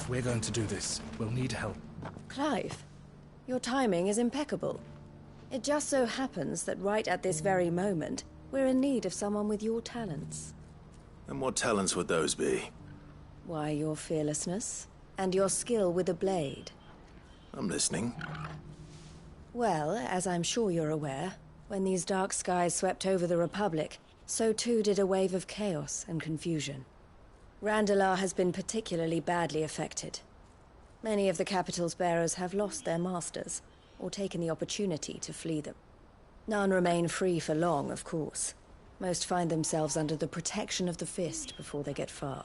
If we're going to do this, we'll need help. Clive, your timing is impeccable. It just so happens that right at this very moment, we're in need of someone with your talents. And what talents would those be? Why, your fearlessness, and your skill with a blade. I'm listening. Well, as I'm sure you're aware, when these dark skies swept over the Republic, so too did a wave of chaos and confusion. Randalar has been particularly badly affected. Many of the capital's bearers have lost their masters, or taken the opportunity to flee them. None remain free for long, of course. Most find themselves under the protection of the Fist before they get far.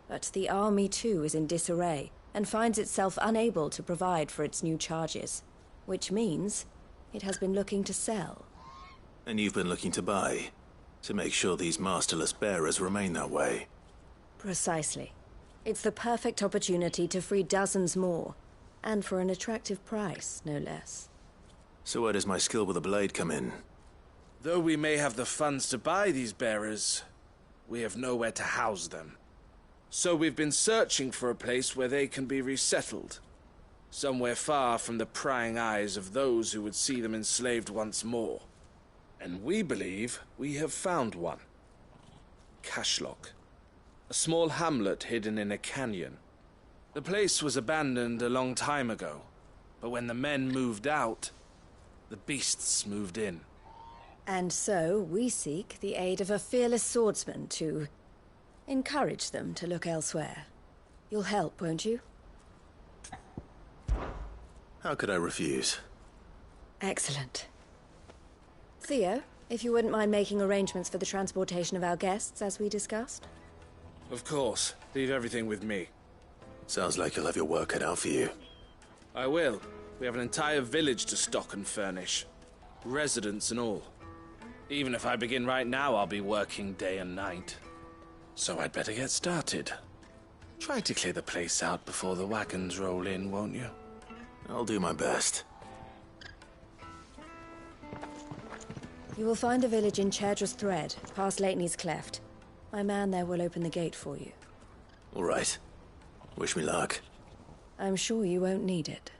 But the army too is in disarray, and finds itself unable to provide for its new charges. Which means it has been looking to sell. And you've been looking to buy, to make sure these masterless bearers remain that way. Precisely. It's the perfect opportunity to free dozens more, and for an attractive price, no less. So where does my skill with a blade come in? Though we may have the funds to buy these bearers, we have nowhere to house them. So we've been searching for a place where they can be resettled. Somewhere far from the prying eyes of those who would see them enslaved once more. And we believe we have found one. Cashlock. A small hamlet hidden in a canyon. The place was abandoned a long time ago, but when the men moved out, the beasts moved in. And so we seek the aid of a fearless swordsman to encourage them to look elsewhere. You'll help, won't you? How could I refuse? Excellent. Theo, if you wouldn't mind making arrangements for the transportation of our guests, as we discussed. Of course. Leave everything with me. Sounds like you'll have your work cut out for you. I will. We have an entire village to stock and furnish. Residents and all. Even if I begin right now, I'll be working day and night. So I'd better get started. Try to clear the place out before the wagons roll in, won't you? I'll do my best. You will find a village in Chairdra's Thread, past Lateney's Cleft. My man there will open the gate for you. All right. Wish me luck. I'm sure you won't need it.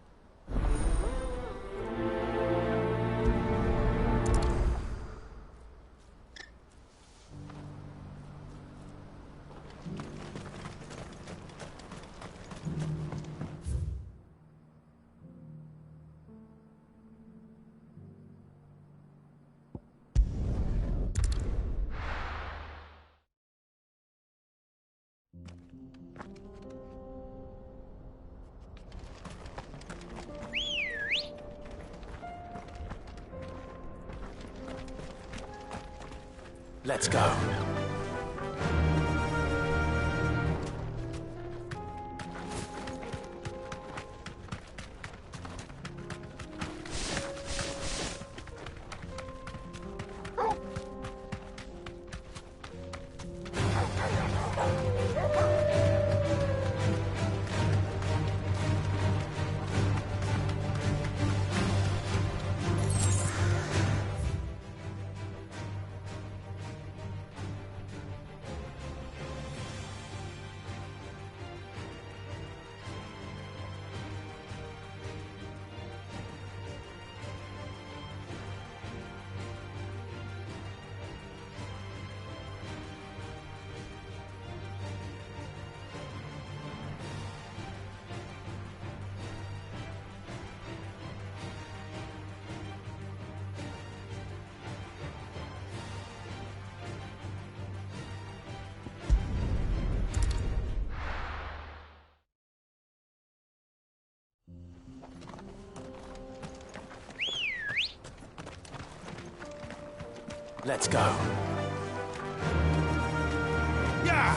Let's go. Let's go. Yeah!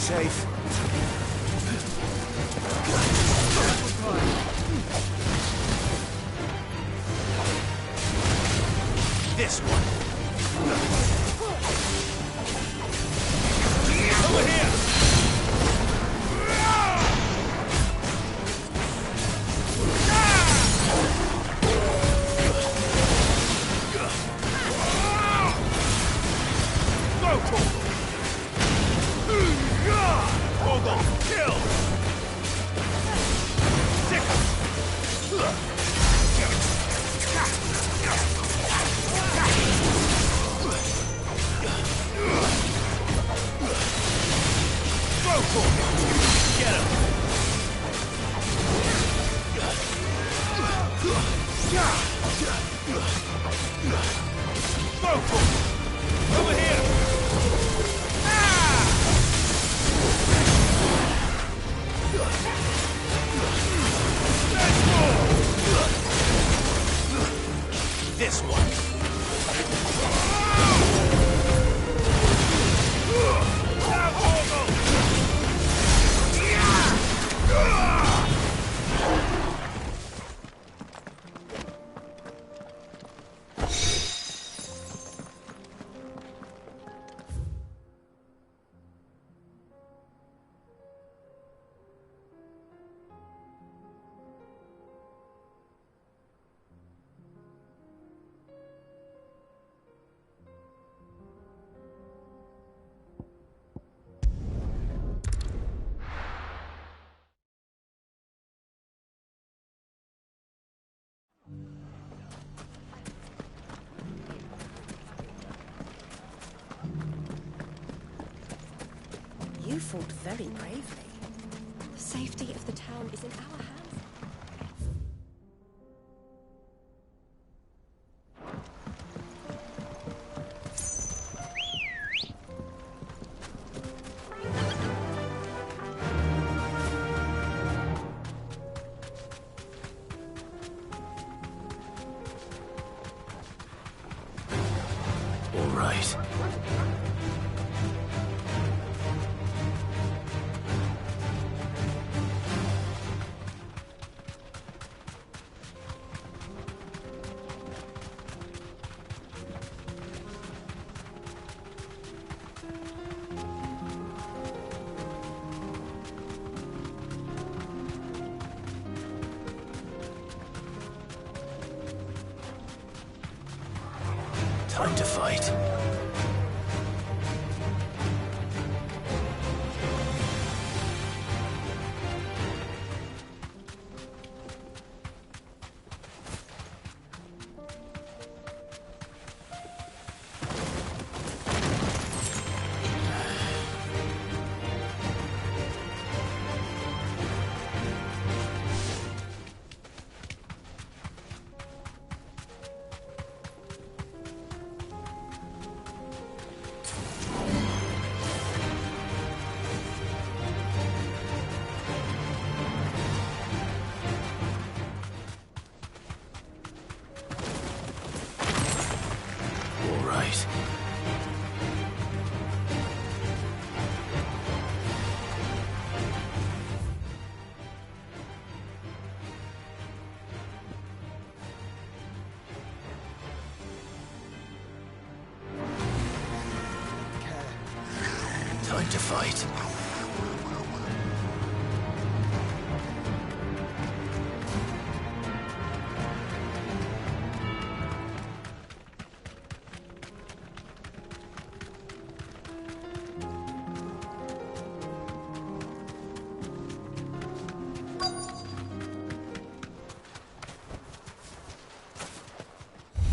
safe. This one. Over here! This one. You fought very bravely. The safety of the town is in our hands. All right. Time to fight. Time to fight.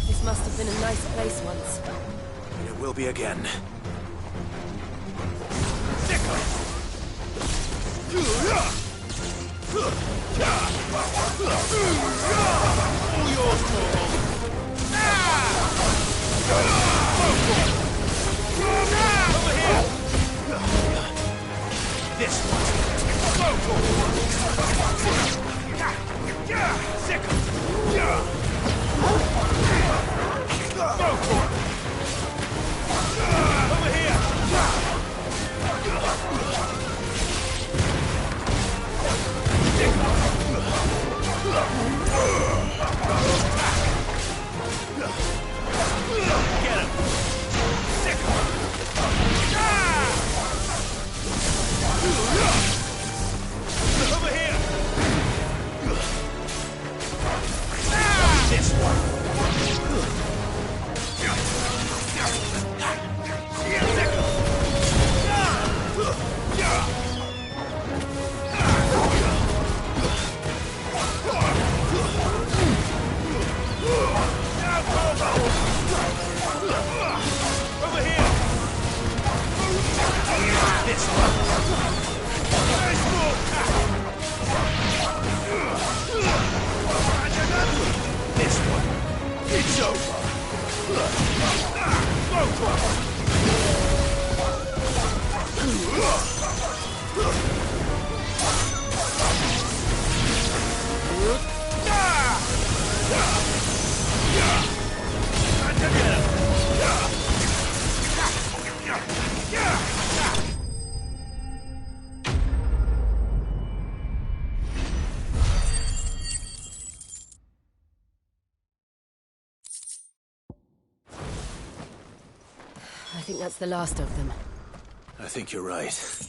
This must have been a nice place once. It will be again. This one. Over here. This one. This one. It's over. I think that's the last of them. I think you're right.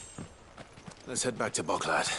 Let's head back to Boklad.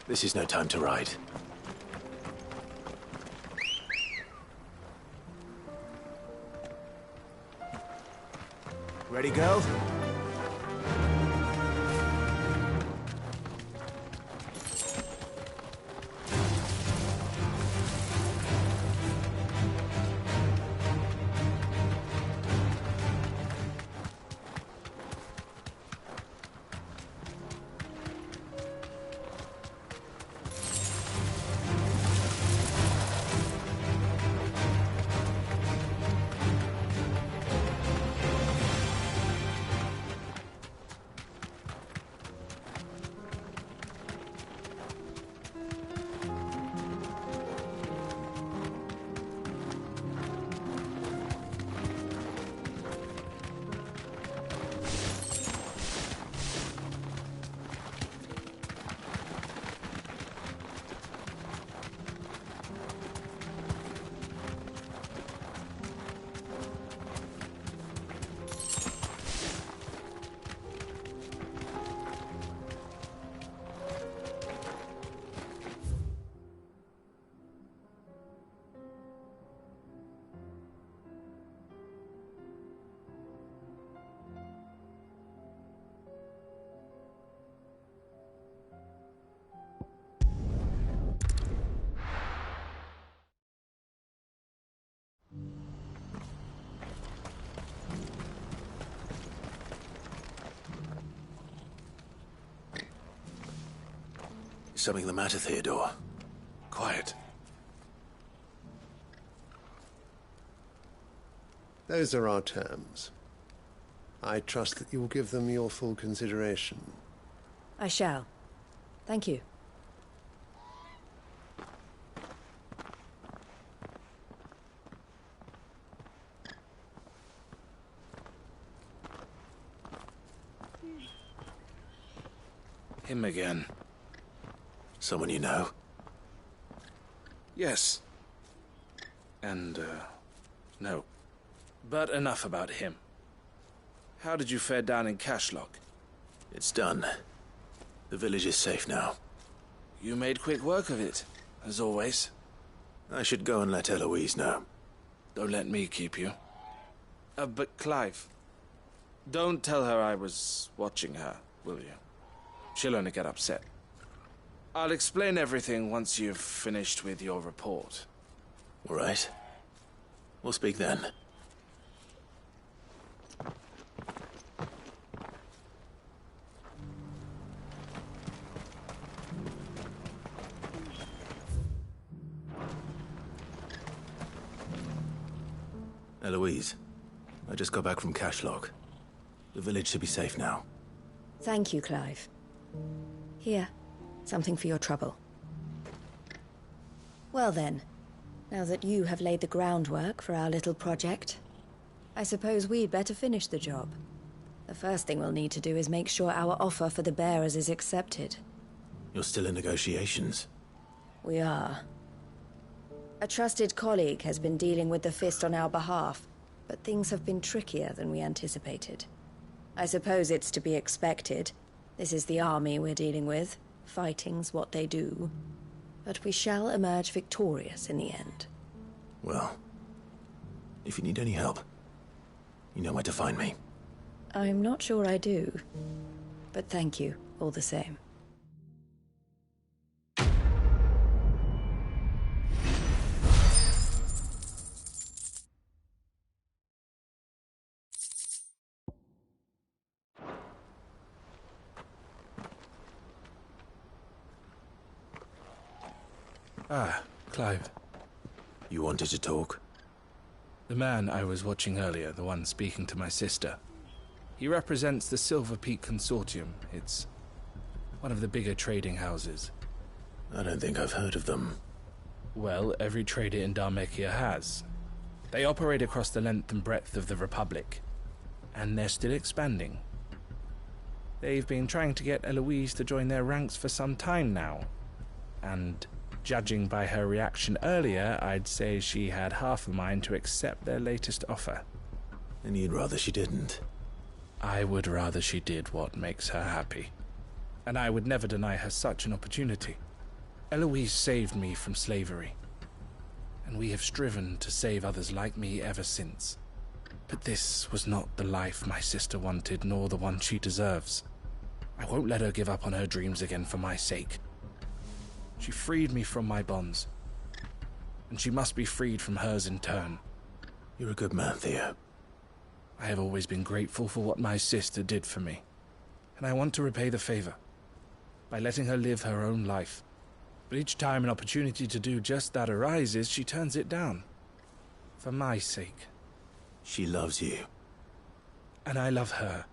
This is no time to ride. Ready, go? Something the matter, Theodore? Quiet. Those are our terms. I trust that you will give them your full consideration. I shall. Thank you. Him again. Someone you know? Yes. And, no. But enough about him. How did you fare down in Cashlock? It's done. The village is safe now. You made quick work of it, as always. I should go and let Eloise know. Don't let me keep you. But Clive, don't tell her I was watching her, will you? She'll only get upset. I'll explain everything once you've finished with your report. All right. We'll speak then. Eloise, I just got back from Cashlock. The village should be safe now. Thank you, Clive. Here, something for your trouble. Well then, now that you have laid the groundwork for our little project, I suppose we'd better finish the job. The first thing we'll need to do is make sure our offer for the bearers is accepted. You're still in negotiations? We are. A trusted colleague has been dealing with the Fist on our behalf, but things have been trickier than we anticipated. I suppose it's to be expected. This is the army we're dealing with. Fighting's what they do. But we shall emerge victorious in the end. Well, if you need any help, you know where to find me. I'm not sure I do. But thank you, all the same. Ah, Clive. You wanted to talk? The man I was watching earlier, the one speaking to my sister. He represents the Silver Peak Consortium. It's one of the bigger trading houses. I don't think I've heard of them. Well, every trader in Dharmekia has. They operate across the length and breadth of the Republic, and they're still expanding. They've been trying to get Eloise to join their ranks for some time now, and judging by her reaction earlier, I'd say she had half a mind to accept their latest offer. And you'd rather she didn't? I would rather she did what makes her happy. And I would never deny her such an opportunity. Eloise saved me from slavery, and we have striven to save others like me ever since. But this was not the life my sister wanted, nor the one she deserves. I won't let her give up on her dreams again for my sake. She freed me from my bonds, and she must be freed from hers in turn. You're a good man, Theo. I have always been grateful for what my sister did for me, and I want to repay the favor by letting her live her own life. But each time an opportunity to do just that arises, she turns it down. For my sake. She loves you. And I love her.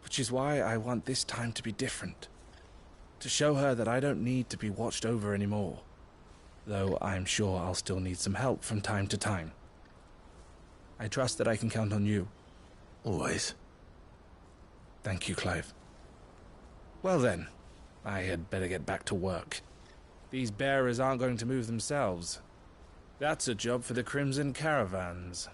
Which is why I want this time to be different. To show her that I don't need to be watched over anymore. Though I'm sure I'll still need some help from time to time. I trust that I can count on you. Always. Thank you, Clive. Well then, I had better get back to work. These bearers aren't going to move themselves. That's a job for the Crimson Caravans.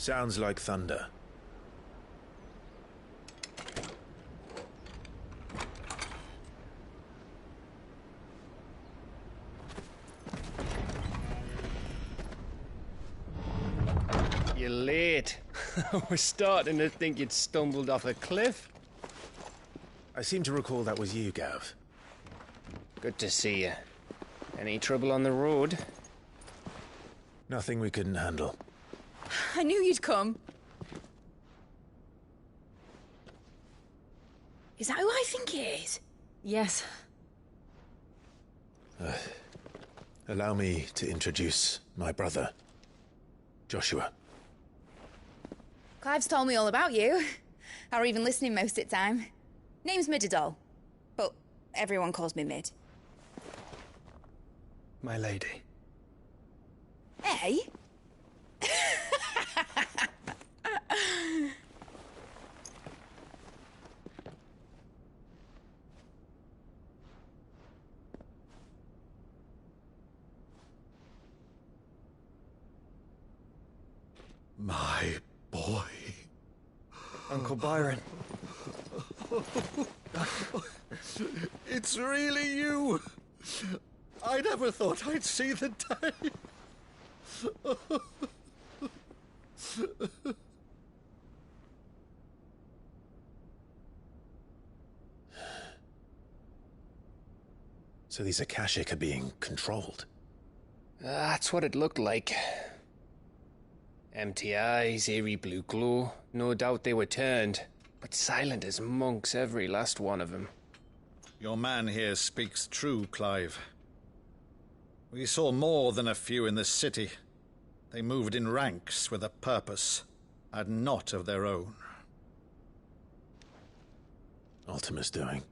Sounds like thunder. You're late. We're starting to think you'd stumbled off a cliff. I seem to recall that was you, Gav. Good to see you. Any trouble on the road? Nothing we couldn't handle. I knew you'd come. Is that who I think it is? Yes. Allow me to introduce my brother, Joshua. Clive's told me all about you. Or even listening most of the time. Name's Midadol, but everyone calls me Mid. My lady. Hey? My boy. Uncle Byron. It's really you. I never thought I'd see the day. So these Akashic are being controlled. That's what it looked like. Empty eyes, eerie blue glow. No doubt they were turned, but silent as monks, every last one of them. Your man here speaks true, Clive. We saw more than a few in this city. They moved in ranks with a purpose, and not of their own. Ultima's doing.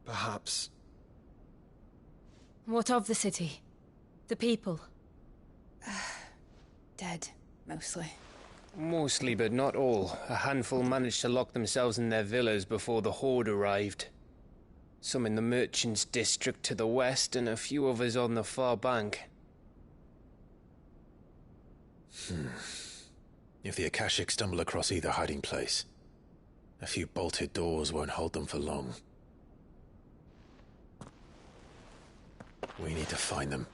Perhaps. What of the city? The people? Dead, mostly. Mostly, but not all. A handful managed to lock themselves in their villas before the Horde arrived. Some in the Merchants' District to the west, and a few others on the far bank. If the Akashic stumble across either hiding place, a few bolted doors won't hold them for long. We need to find them.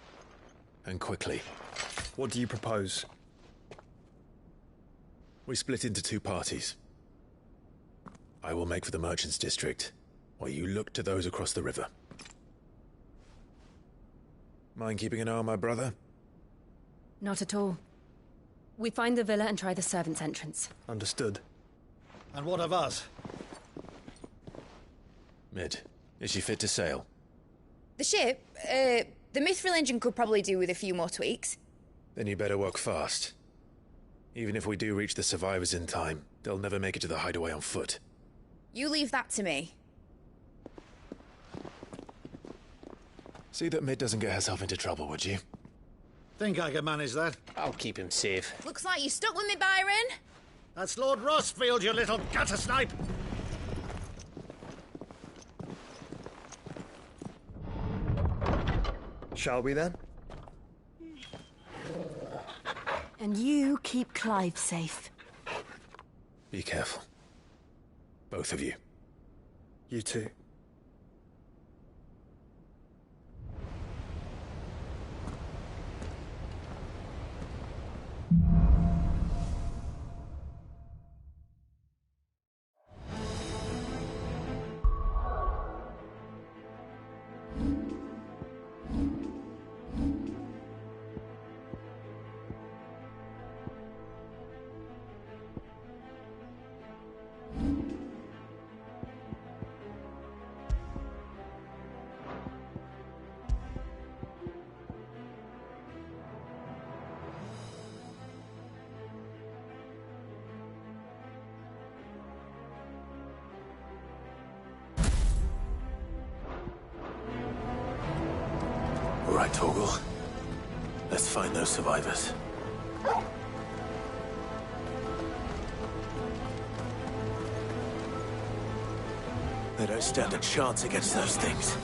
And quickly. What do you propose? We split into two parties. I will make for the Merchants' District, while you look to those across the river. Mind keeping an eye on my brother? Not at all. We find the villa and try the servants' entrance. Understood. And what of us? Mid, is she fit to sail? The ship, the Mithril engine could probably do with a few more tweaks. Then you better work fast. Even if we do reach the survivors in time, they'll never make it to the hideaway on foot. You leave that to me. See that Mid doesn't get herself into trouble, would you? Think I can manage that? I'll keep him safe. Looks like you stuck with me, Byron. That's Lord Rossfield, you little gutter snipe! Shall we then? And you keep Clive safe. Be careful. Both of you. You too. All right, Torgal. Let's find those survivors. They don't stand a chance against those things.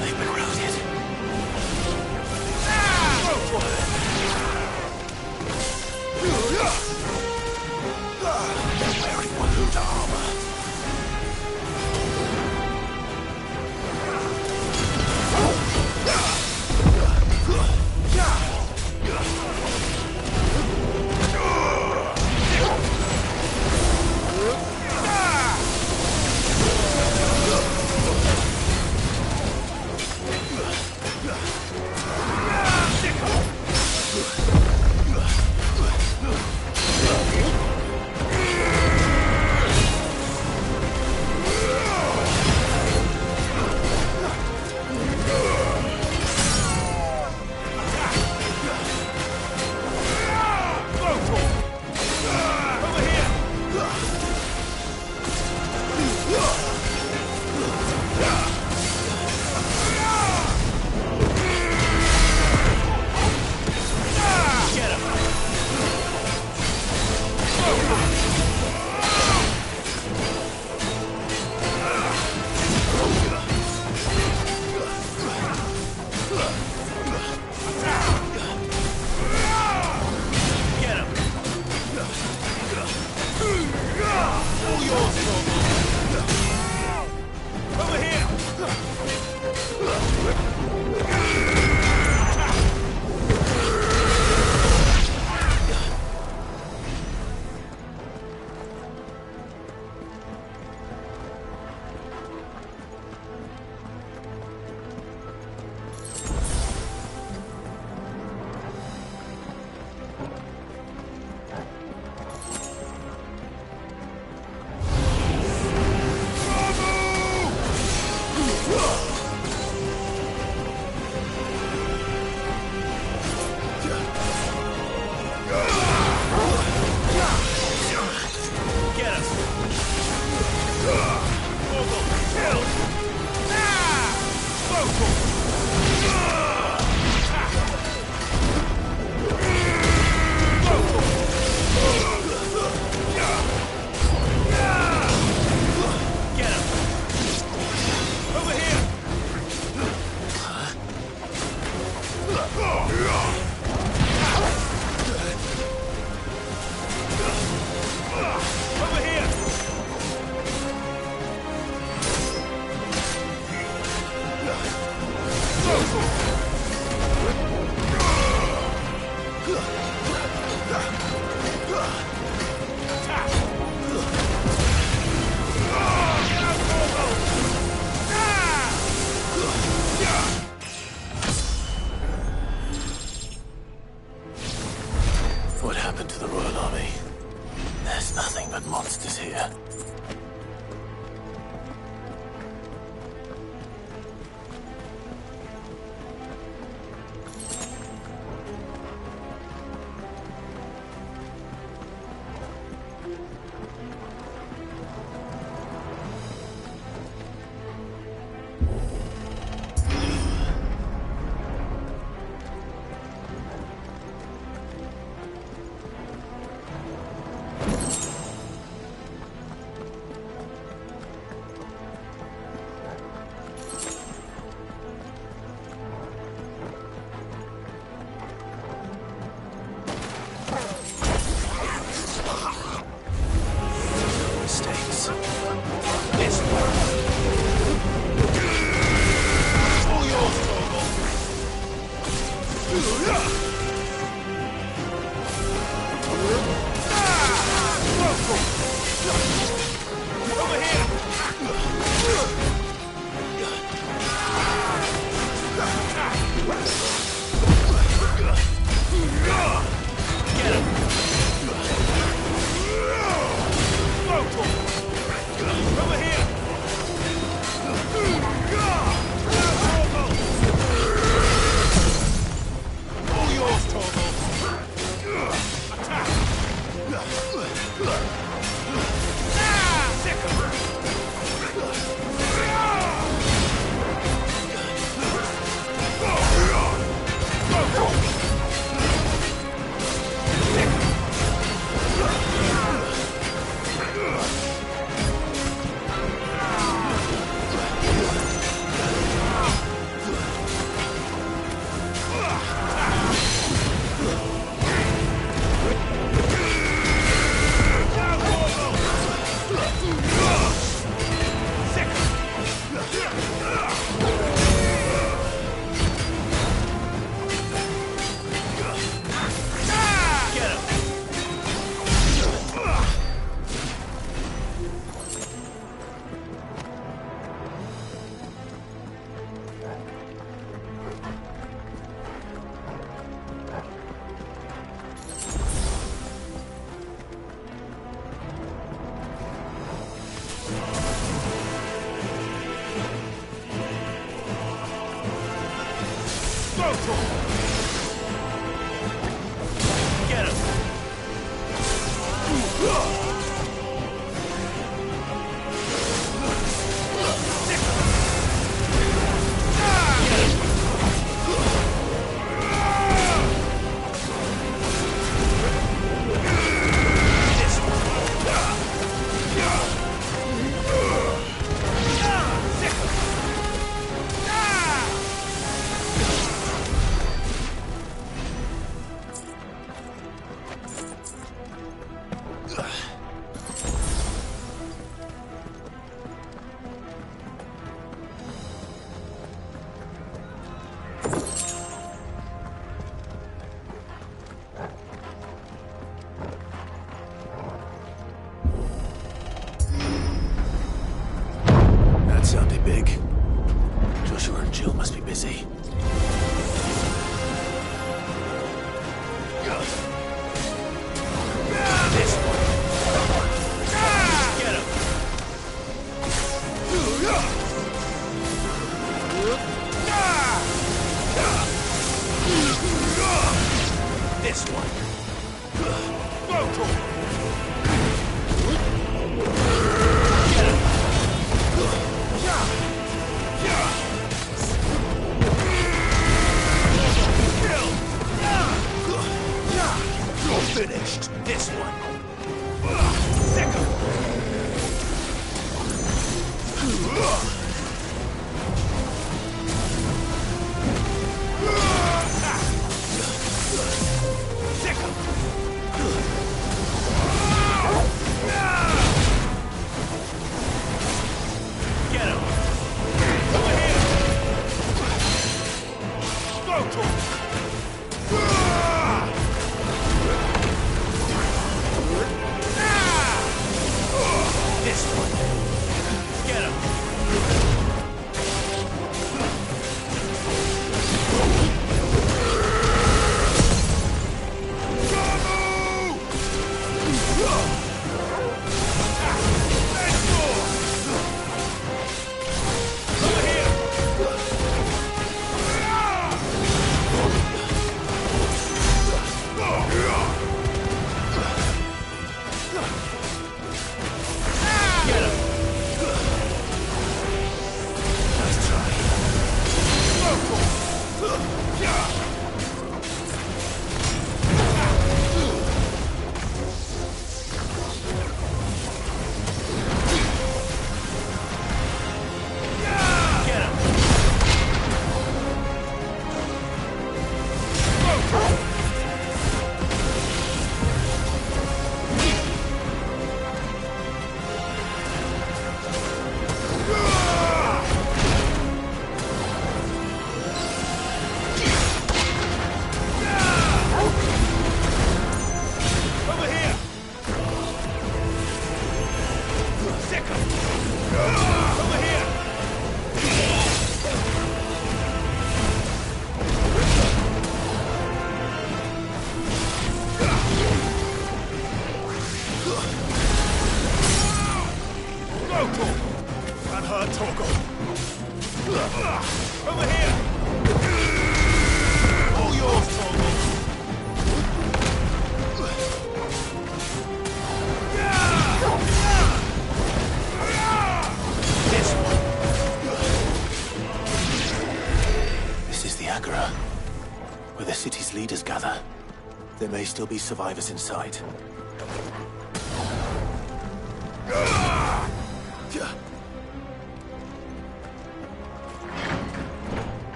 They've been routed. What happened to the Royal Army? There's nothing but monsters here. Sounded big. Joshua and Jill must be busy. This one. Get him. This one. Finished. This one. Second. Second. Over here! All yours, Torgal! This one. This is the Agora, where the city's leaders gather. There may still be survivors inside.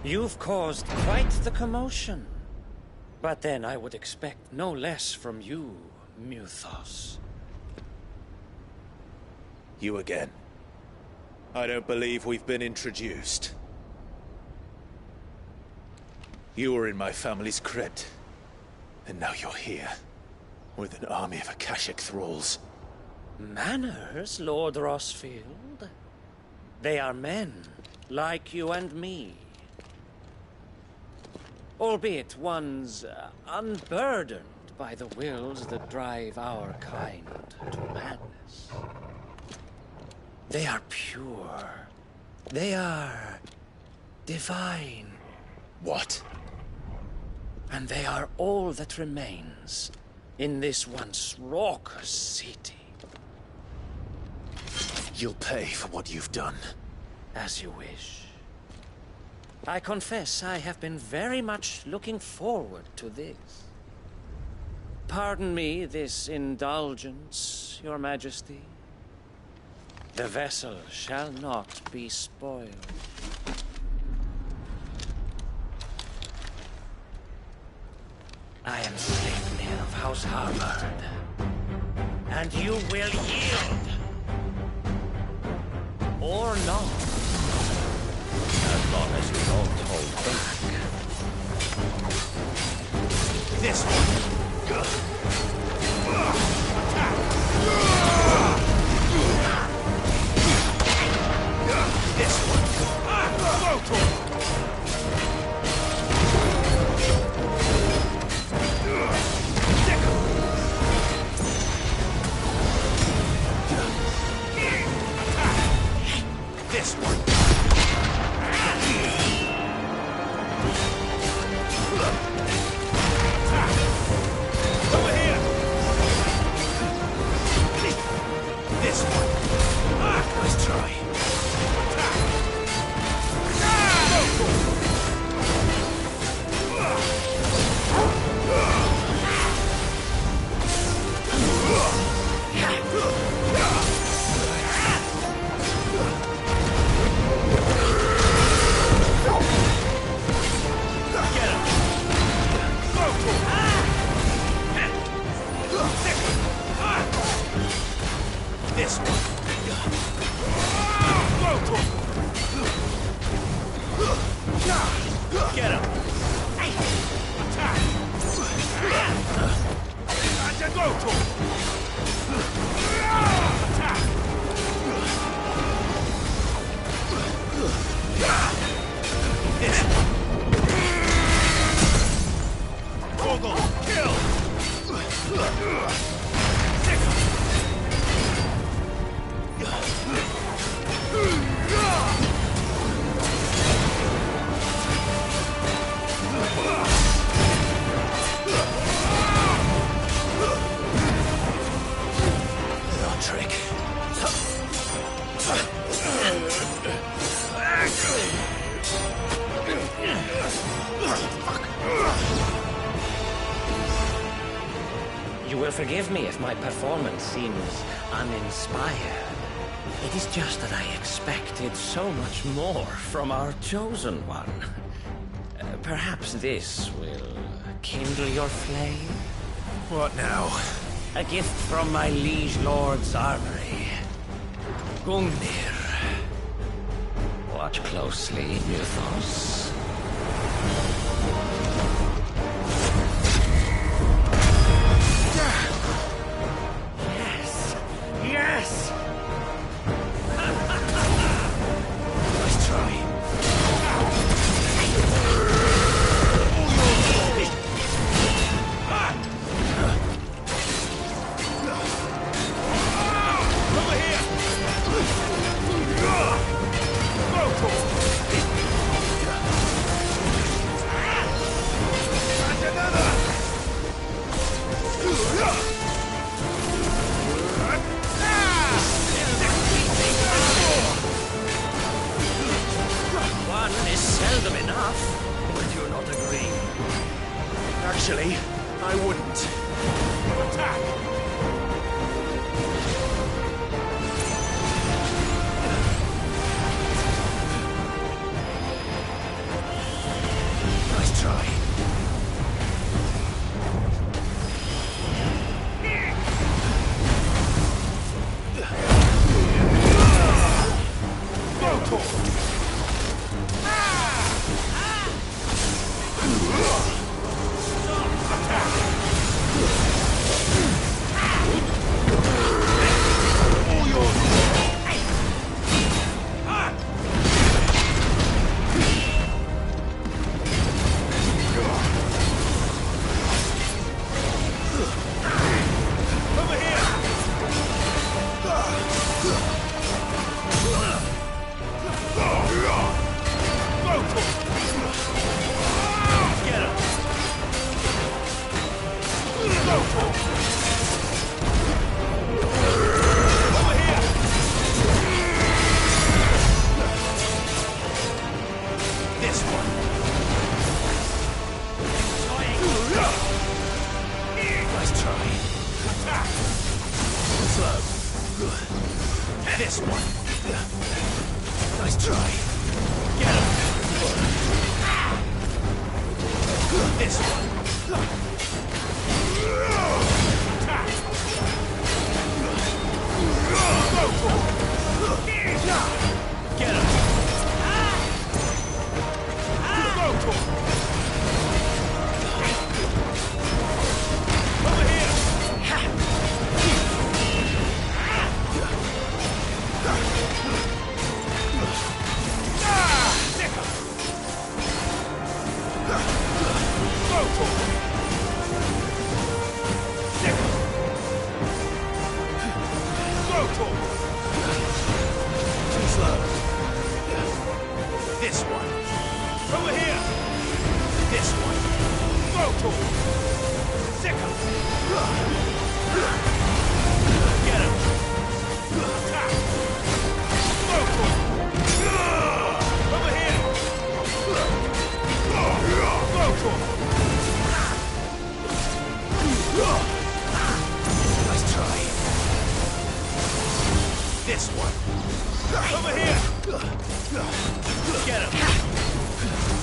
You've caused quite the commotion. But then I would expect no less from you, Muthos. You again. I don't believe we've been introduced. You were in my family's crypt. And now you're here. With an army of Akashic thralls. Manners, Lord Rossfield? They are men, like you and me. Albeit ones unburdened by the wills that drive our kind to madness. They are pure. They are divine. What? And they are all that remains in this once raucous city. You'll pay for what you've done. As you wish. I confess I have been very much looking forward to this. Pardon me this indulgence, Your Majesty. The vessel shall not be spoiled. I am Sleipnir of House Harvard, and you will yield. Or not. As long as you don't hold back. This one. This one. This one. will forgive me if my performance seems uninspired. It is just that I expected so much more from our chosen one. Perhaps this will kindle your flame? What now? A gift from my liege lord's armory. Gungnir. Watch closely, Mythos. Yes! Yes! Nice try. Over here! One is seldom enough. Would you not agree? Actually, I wouldn't. Attack! Nice try. This one. Nice try. Get him. This one. Attack. Get him. Over here. Too slow. This one. Over here. This one. Rotor. Sickle. Get him. Attack. Rotor. Over here. Rotor. Nice try. This one. Over here. Get him.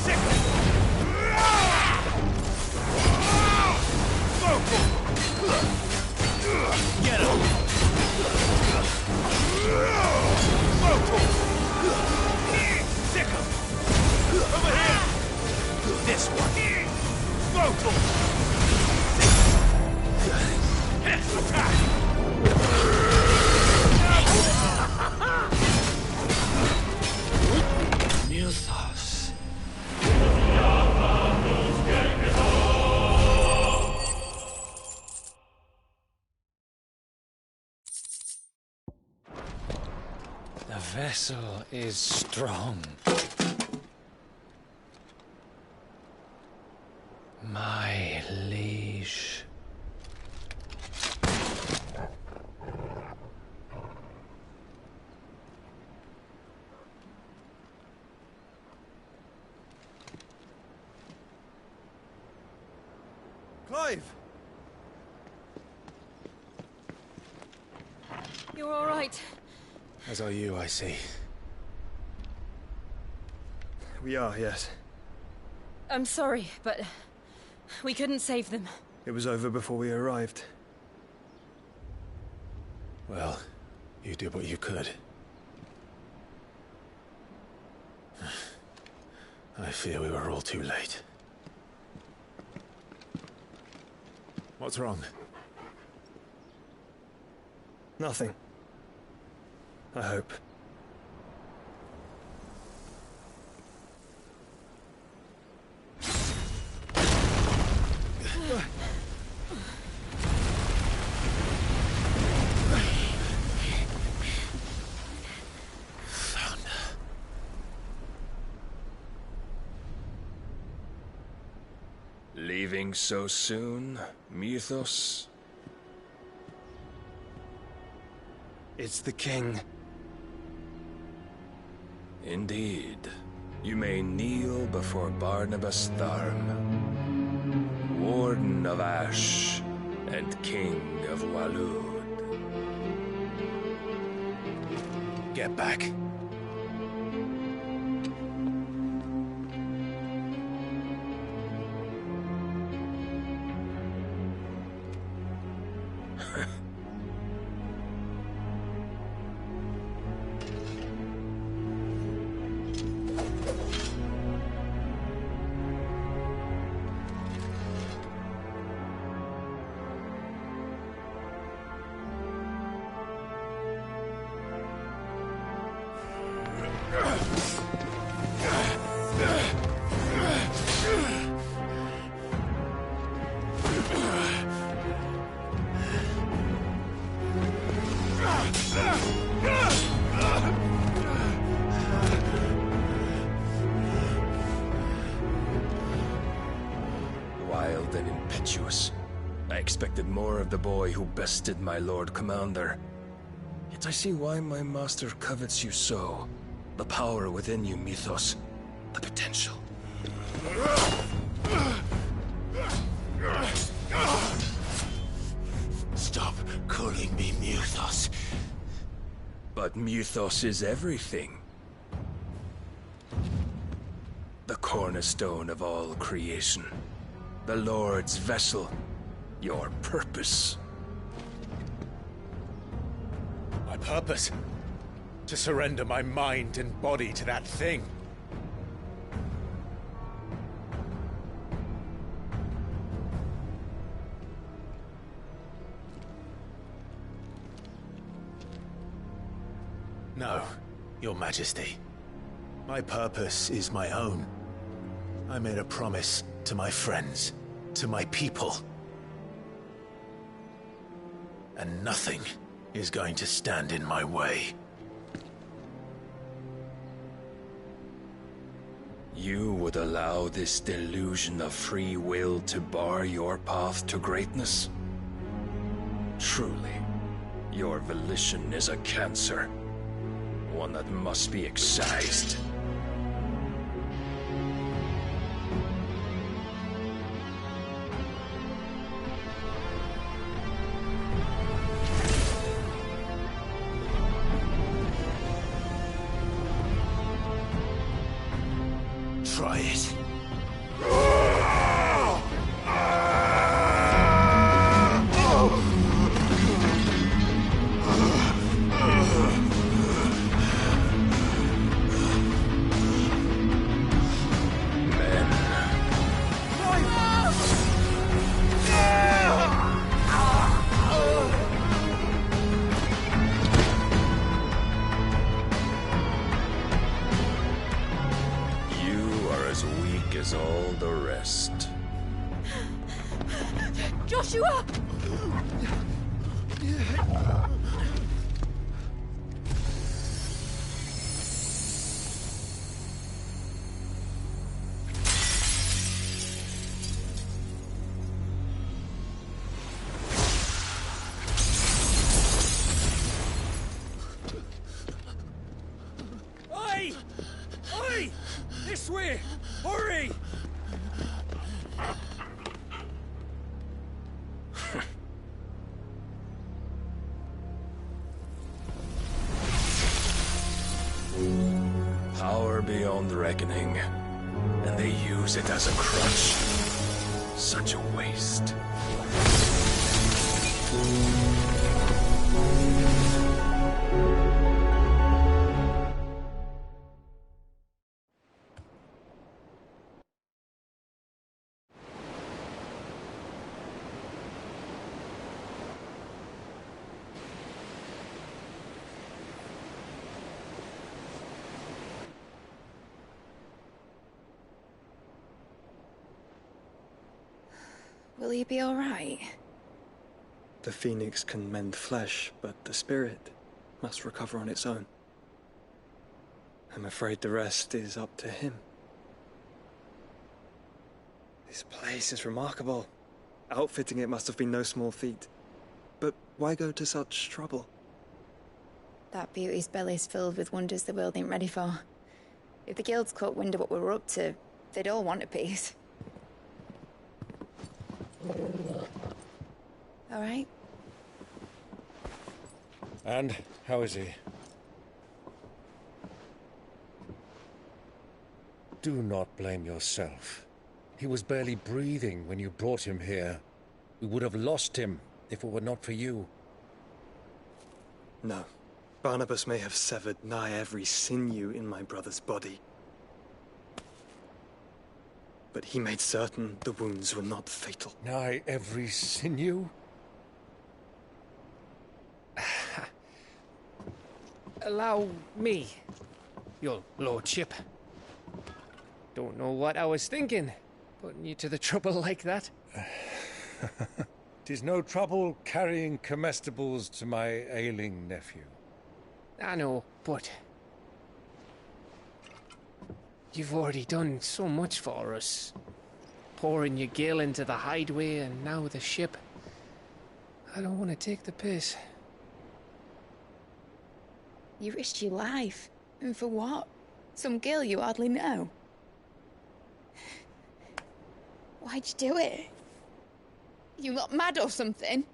Sickle. Vocal. Get him. Vocal. Sickle. Over here. This one. Vocal. Attack. Mythos. The vessel is strong. My liege. Clive! You're all right. As are you, I see. We are, yes. I'm sorry, but we couldn't save them. It was over before we arrived. Well, you did what you could. I fear we were all too late. What's wrong? Nothing. I hope. Leaving so soon, Mythos? It's the king. Indeed. You may kneel before Barnabas Tharm, Warden of Ash and King of Waloed. Get back. Wild and impetuous. I expected more of the boy who bested my Lord Commander. Yet I see why my master covets you so. The power within you, Mythos. The potential. Stop calling me Mythos. But Mythos is everything. The cornerstone of all creation. The Lord's vessel. Your purpose. My purpose? To surrender my mind and body to that thing. No, Your Majesty. My purpose is my own. I made a promise to my friends, to my people. And nothing is going to stand in my way. You would allow this delusion of free will to bar your path to greatness? Truly, your volition is a cancer. One that must be excised. Try it. As all the rest. Joshua! Oi! Oi! This way! Hurry! own reckoning, and they use it as a crutch. Such a waste. Will he be all right? The phoenix can mend flesh, but the spirit must recover on its own. I'm afraid the rest is up to him. This place is remarkable. Outfitting it must have been no small feat. But why go to such trouble? That beauty's belly's filled with wonders the world ain't ready for. If the guilds caught wind of what we were up to, they'd all want a piece. All right. And how is he? Do not blame yourself. He was barely breathing when you brought him here. We would have lost him if it were not for you. No. Barnabas may have severed nigh every sinew in my brother's body. But he made certain the wounds were not fatal. Nigh every sinew? Allow me, your lordship. Don't know what I was thinking, putting you to the trouble like that. 'Tis no trouble carrying comestibles to my ailing nephew. I know, but you've already done so much for us. Pouring your gil into the hideaway and now the ship. I don't want to take the piss. You risked your life. And for what? Some girl you hardly know. Why'd you do it? You not mad or something?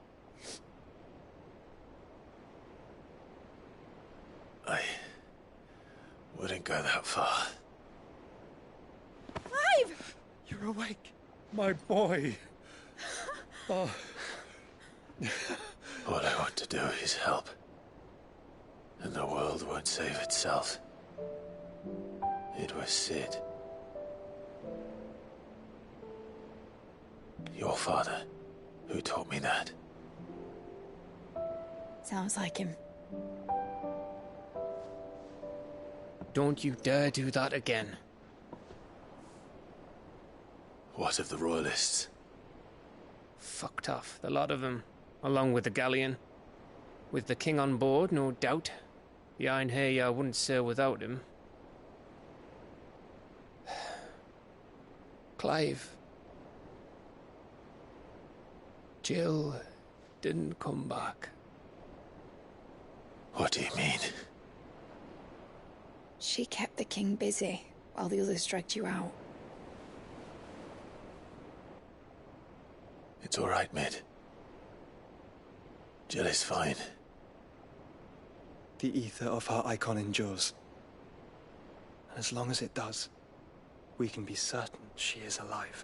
I wouldn't go that far. Clive! You're awake, my boy. Oh. All I want to do is help. And the world won't save itself. It was Sid. Your father, who taught me that. Sounds like him. Don't you dare do that again. What of the Royalists? Fucked off, the lot of them, along with the galleon. With the king on board, no doubt. The Iron Hair wouldn't sail without him. Clive. Jill didn't come back. What do you mean? She kept the king busy while the others dragged you out. It's all right, Mid. Jill is fine. The ether of her icon endures. And as long as it does, we can be certain she is alive.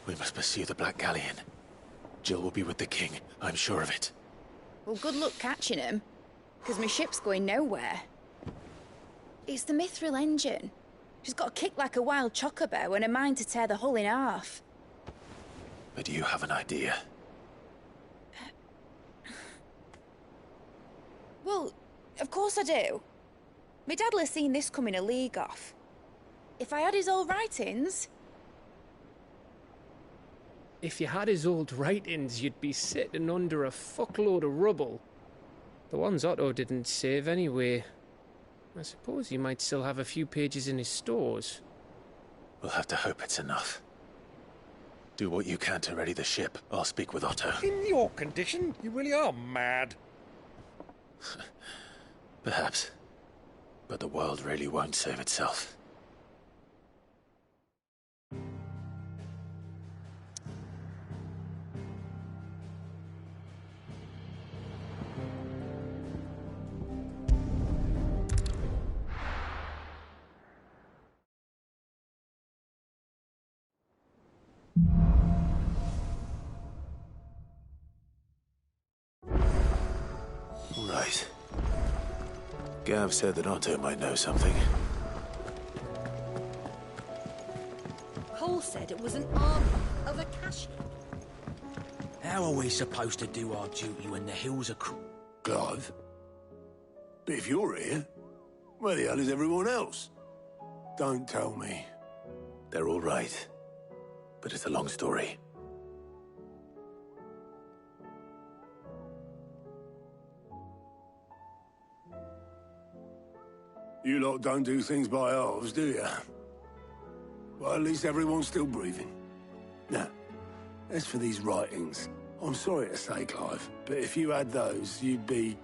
We must pursue the Black Galleon. Jill will be with the king, I'm sure of it. Well, good luck catching him, because my ship's going nowhere. It's the Mithril engine. She's got a kick like a wild chocobo and a mind to tear the hull in half. But you have an idea. Well, of course I do. My dad'll have seen this coming a league off. If I had his old writings... If you had his old writings, you'd be sitting under a fuckload of rubble. The ones Otto didn't save anyway. I suppose he might still have a few pages in his stores. We'll have to hope it's enough. Do what you can to ready the ship. I'll speak with Otto. In your condition, you really are mad. Perhaps. But the world really won't save itself. Gav said that Otto might know something. Cole said it was an army of Akashi. How are we supposed to do our duty when the hills are Clive? But if you're here, where the hell is everyone else? Don't tell me. They're all right. But it's a long story. You lot don't do things by halves, do you? Well, at least everyone's still breathing. Now, as for these writings, I'm sorry to say, Clive, but if you had those, you'd be...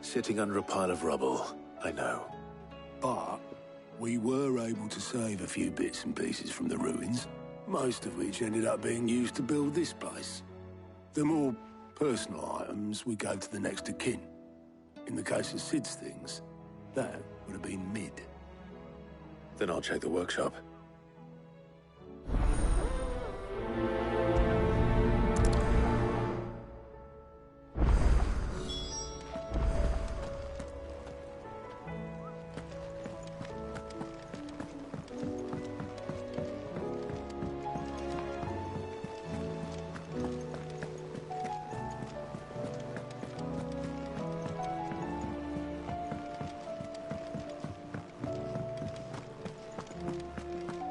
Sitting under a pile of rubble, I know. But we were able to save a few bits and pieces from the ruins, most of which ended up being used to build this place. The more personal items we gave to the next of kin. In the case of Sid's things, that would have been mid. Then I'll check the workshop.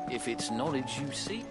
If it's knowledge you seek,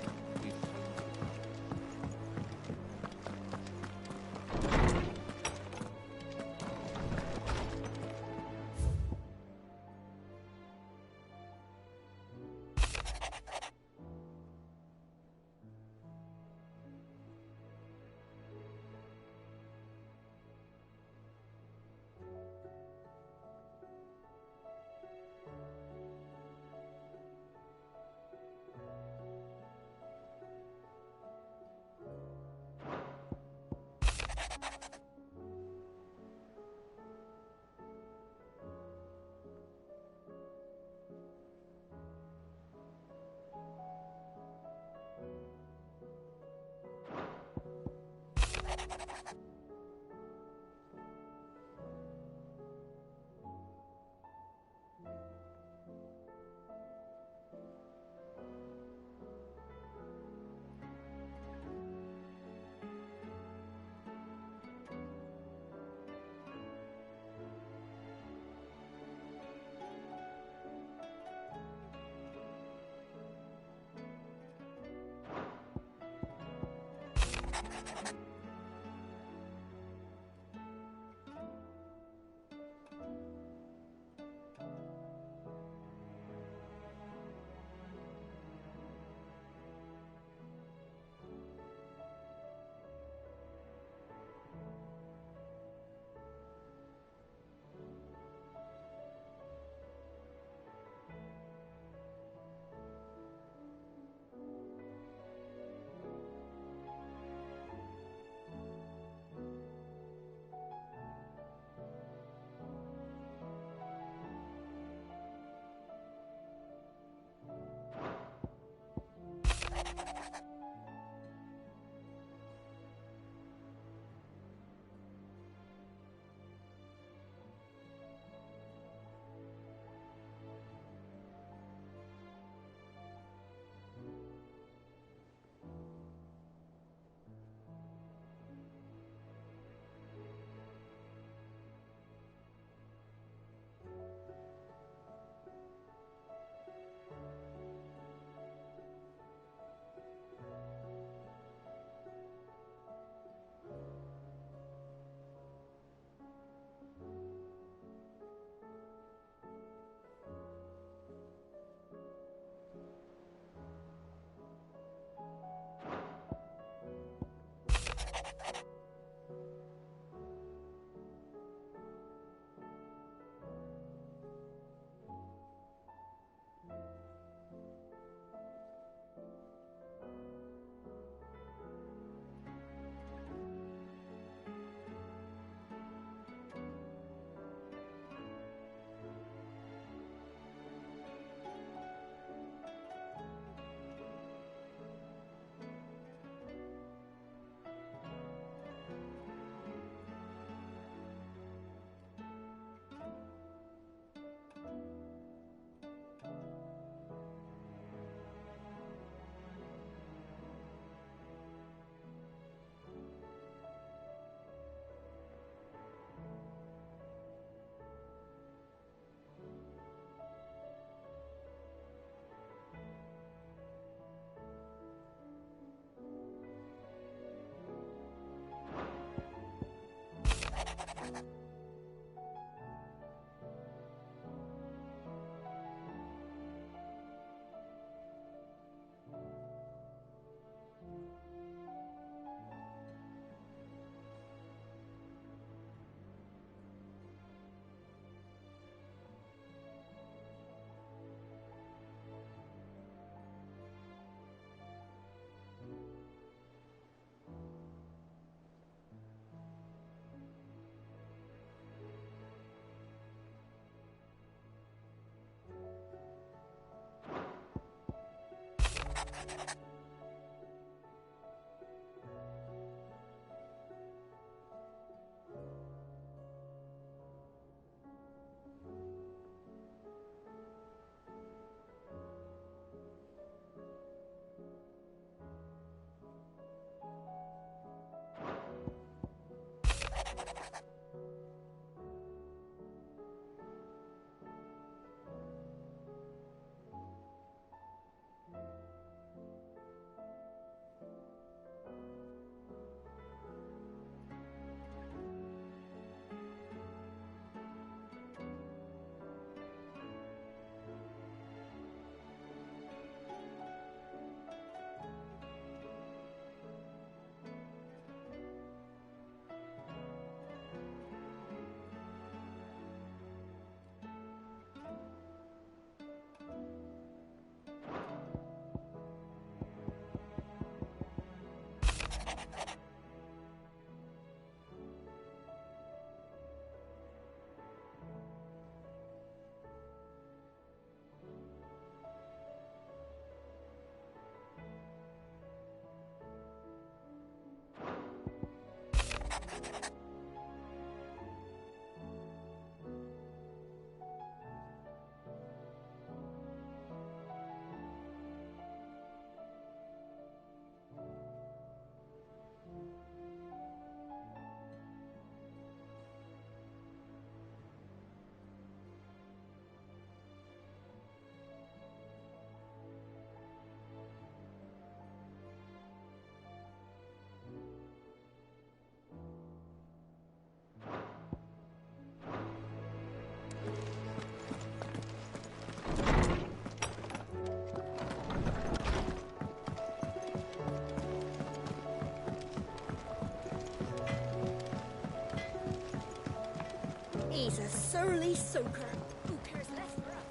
He's a surly soaker. Who cares less for us?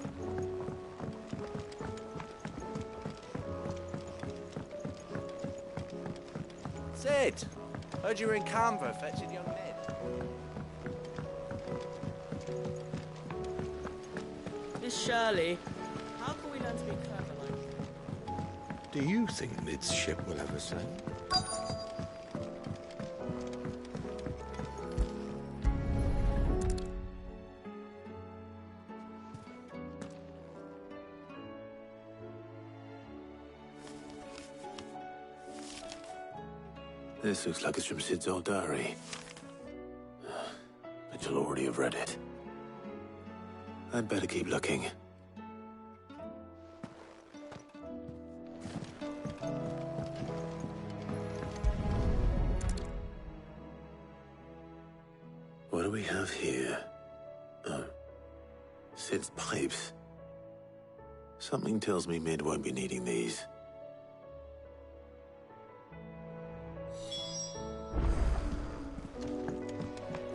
Sid! Heard you were in Canberra fetching young Ned. Miss Shirley, how can we learn to be clever like you? Do you think Mid's ship will ever sail? This looks like it's from Sid's old diary. But you'll already have read it. I'd better keep looking. What do we have here? Oh. Sid's pipes. Something tells me Mid won't be needing these.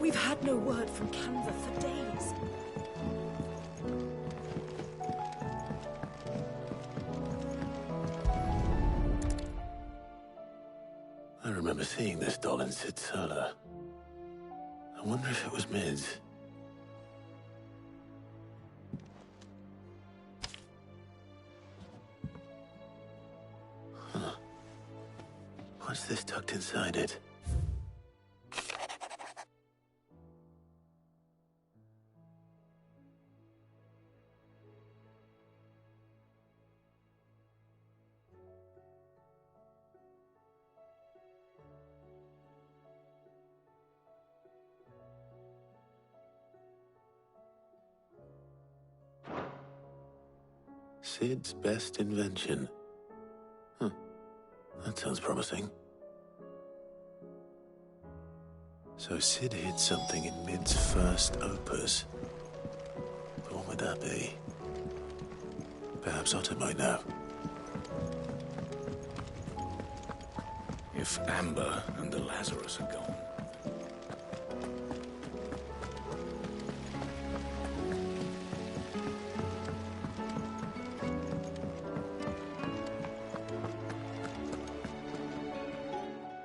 We've had no word from Canva for days. I remember seeing this doll in Sid's cellar. I wonder if it was Mid's. Huh. What's this tucked inside it? Sid's best invention. Huh. That sounds promising. So Sid hid something in Mid's first opus. But what would that be? Perhaps Otto might know. If Amber and the Lazarus are gone.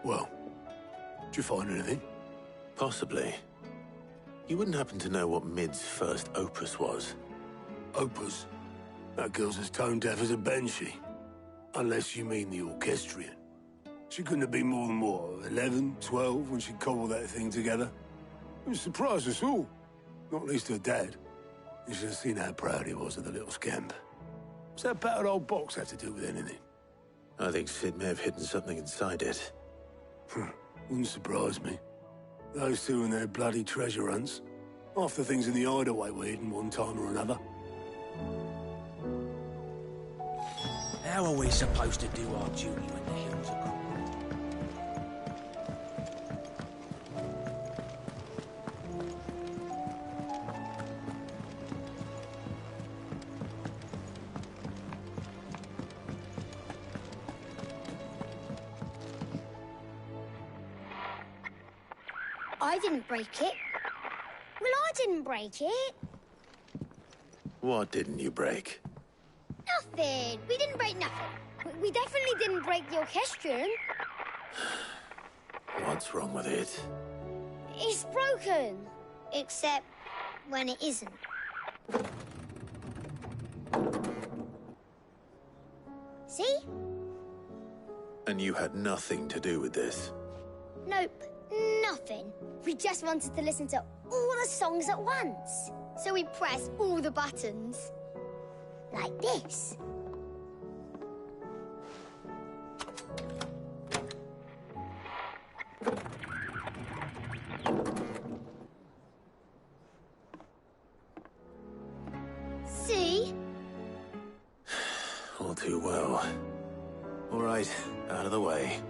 Well, did you find anything? Possibly. You wouldn't happen to know what Mid's first opus was? Opus? That girl's as tone deaf as a banshee. Unless you mean the orchestrion. She couldn't have been more than, what, 11, 12 when she cobbled that thing together? It surprised us all. Not least her dad. You should have seen how proud he was of the little scamp. What's that battered old box have to do with anything? I think Sid may have hidden something inside it. Wouldn't surprise me. Those two and their bloody treasure hunts. Half the things in the hideaway were hidden one time or another. How are we supposed to do our duty when the hills are cool? I didn't break it. Well, I didn't break it. What didn't you break? Nothing. We didn't break nothing. We definitely didn't break the orchestrion. What's wrong with it? It's broken. Except when it isn't. See? And you had nothing to do with this? Nope. Nothing. We just wanted to listen to all the songs at once. So we pressed all the buttons. Like this. See? All too well. All right, out of the way.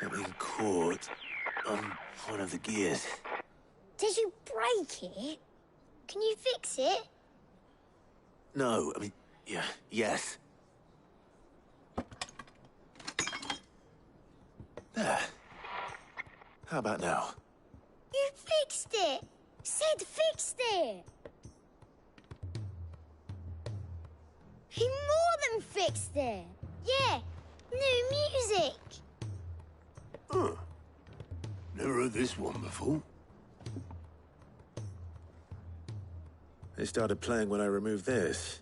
Something caught. on one of the gears. Did you break it? Can you fix it? No, I mean, yeah, yes. There. How about now? You fixed it! Sid fixed it! He more than fixed it! Yeah, new music! Huh. Never heard this one before. They started playing when I removed this.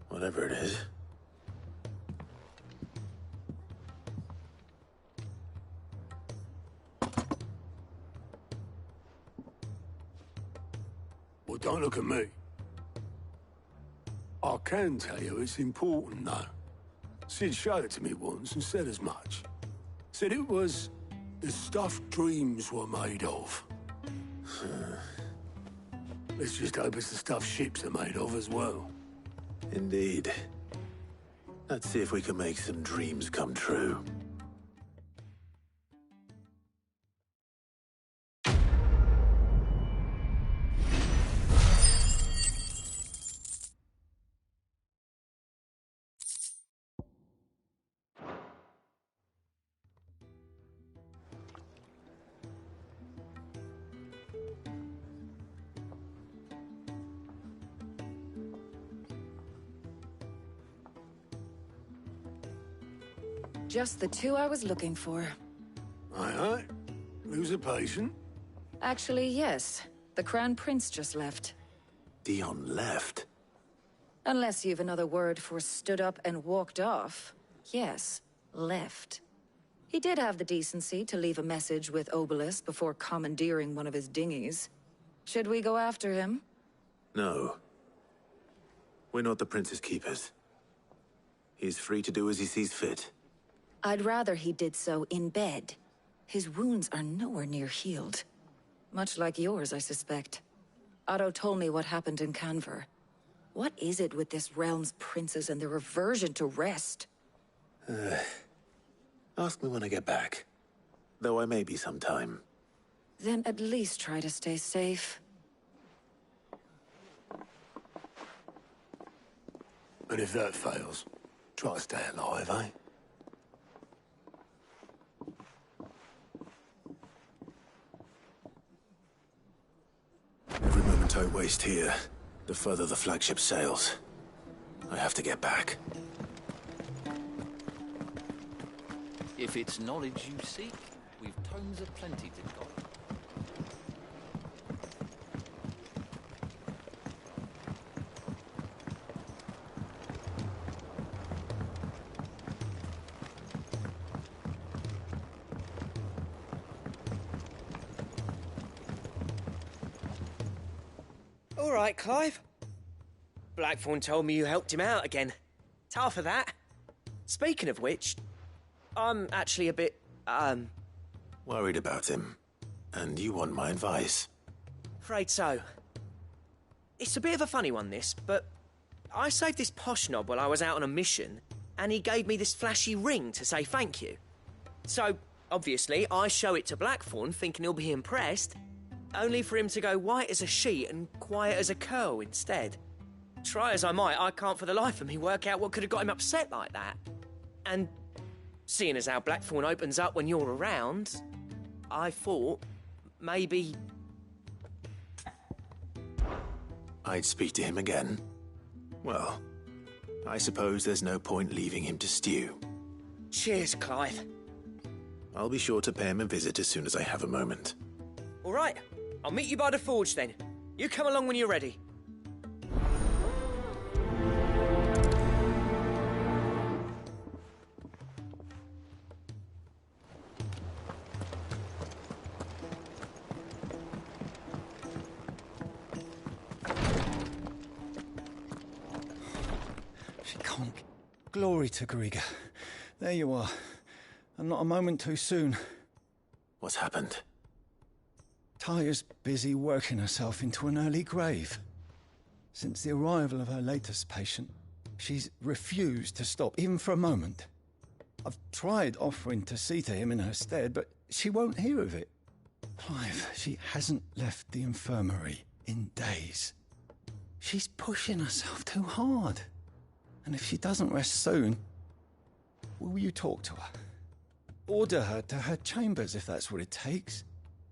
Whatever it is. Well, don't look at me. I can tell you it's important, though. Sid showed it to me once and said as much. Said it was the stuff dreams were made of. Let's just hope it's the stuff ships are made of as well. Indeed. Let's see if we can make some dreams come true. Just the two I was looking for. Aye. Lose a patient? Actually, yes. The Crown Prince just left. Dion left? Unless you've another word for stood up and walked off. Yes, left. He did have the decency to leave a message with Obelisk before commandeering one of his dinghies. Should we go after him? No. We're not the Prince's keepers. He's free to do as he sees fit. I'd rather he did so in bed. His wounds are nowhere near healed. Much like yours, I suspect. Otto told me what happened in Canver. What is it with this realm's princes and their aversion to rest? Ask me when I get back. Though I may be sometime. Then at least try to stay safe. And if that fails, try to stay alive, eh? Every moment I waste here, the further the flagship sails. I have to get back. If it's knowledge you seek, we've tomes of plenty to go. All right, Clive. Blackthorn told me you helped him out again. Tough of that. Speaking of which, I'm actually a bit, Worried about him. And you want my advice? afraid so. It's a bit of a funny one, this, but I saved this posh knob while I was out on a mission, and he gave me this flashy ring to say thank you. So, obviously, I show it to Blackthorn, thinking he'll be impressed, only for him to go white as a sheet and quiet as a curl instead. Try as I might, I can't for the life of me work out what could have got him upset like that. And seeing as how Blackthorn opens up when you're around, I thought maybe... I'd speak to him again. Well, I suppose there's no point leaving him to stew. Cheers, Clive. I'll be sure to pay him a visit as soon as I have a moment. All right, I'll meet you by the forge then. You come along when you're ready. She can't. Glory to Griga. There you are. And not a moment too soon. What's happened? Taya's busy working herself into an early grave. Since the arrival of her latest patient, she's refused to stop, even for a moment. I've tried offering to see to him in her stead, but she won't hear of it. Clive, she hasn't left the infirmary in days. She's pushing herself too hard. And if she doesn't rest soon, will you talk to her? Order her to her chambers if that's what it takes.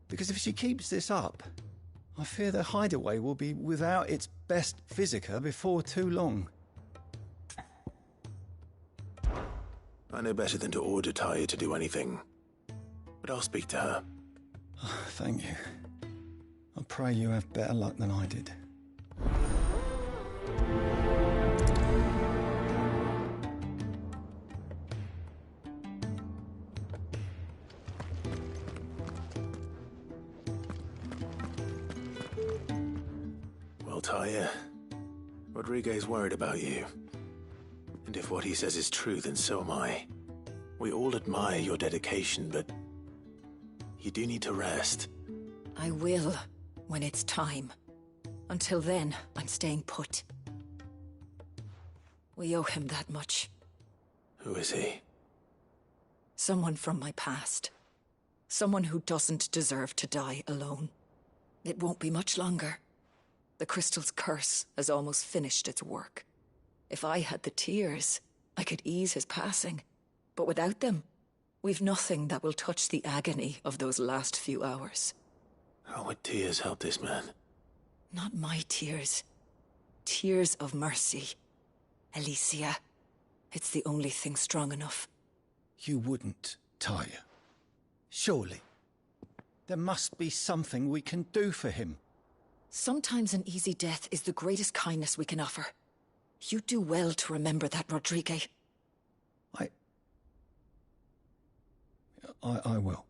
Because if she keeps this up, I fear the hideaway will be without its best physica before too long. I know better than to order Tyre to do anything. But I'll speak to her. Thank you. I pray you have better luck than I did. Well, Tyre, Rodriguez worried about you. And if what he says is true, then so am I. We all admire your dedication, but you do need to rest. I will, when it's time. Until then, I'm staying put. We owe him that much. Who is he? Someone from my past. Someone who doesn't deserve to die alone. It won't be much longer. The crystal's curse has almost finished its work. If I had the tears, I could ease his passing. But without them, we've nothing that will touch the agony of those last few hours. How would tears help this man? Not my tears. Tears of mercy. Alicia, it's the only thing strong enough. You wouldn't, Tyre. Surely. There must be something we can do for him. Sometimes an easy death is the greatest kindness we can offer. You do well to remember that, Rodriguez. I will.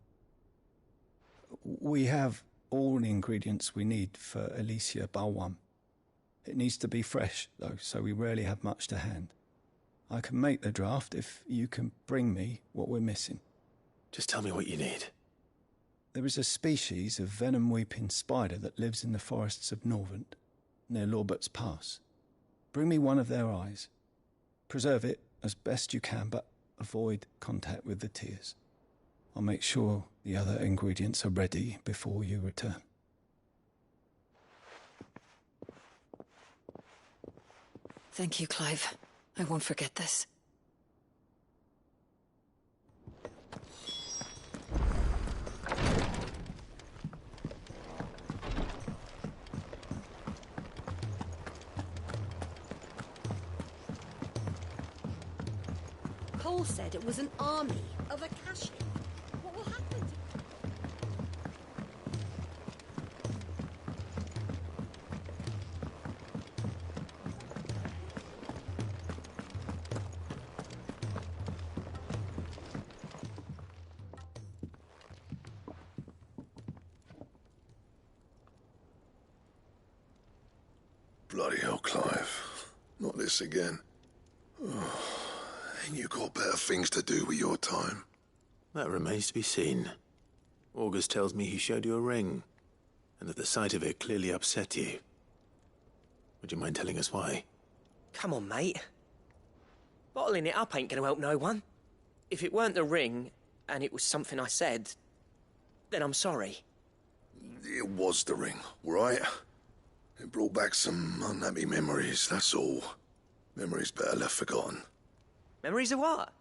We have all the ingredients we need for Alicia Balwam. It needs to be fresh, though, so we rarely have much to hand. I can make the draft if you can bring me what we're missing. Just tell me what you need. There is a species of venom-weeping spider that lives in the forests of Norvent, near Lorbert's Pass. Bring me one of their eyes. Preserve it as best you can, but avoid contact with the tears. I'll make sure the other ingredients are ready before you return. Thank you, Clive. I won't forget this. Cole said it was an army of Akashi. What will happen to... Bloody hell, Clive. Not this again. Ain't you got better things to do with your time? That remains to be seen. August tells me he showed you a ring, and that the sight of it clearly upset you. Would you mind telling us why? Come on, mate. Bottling it up ain't gonna help no one. If it weren't the ring, and it was something I said, then I'm sorry. It was the ring, right? It brought back some unhappy memories, that's all. Memories better left forgotten. Memories of what?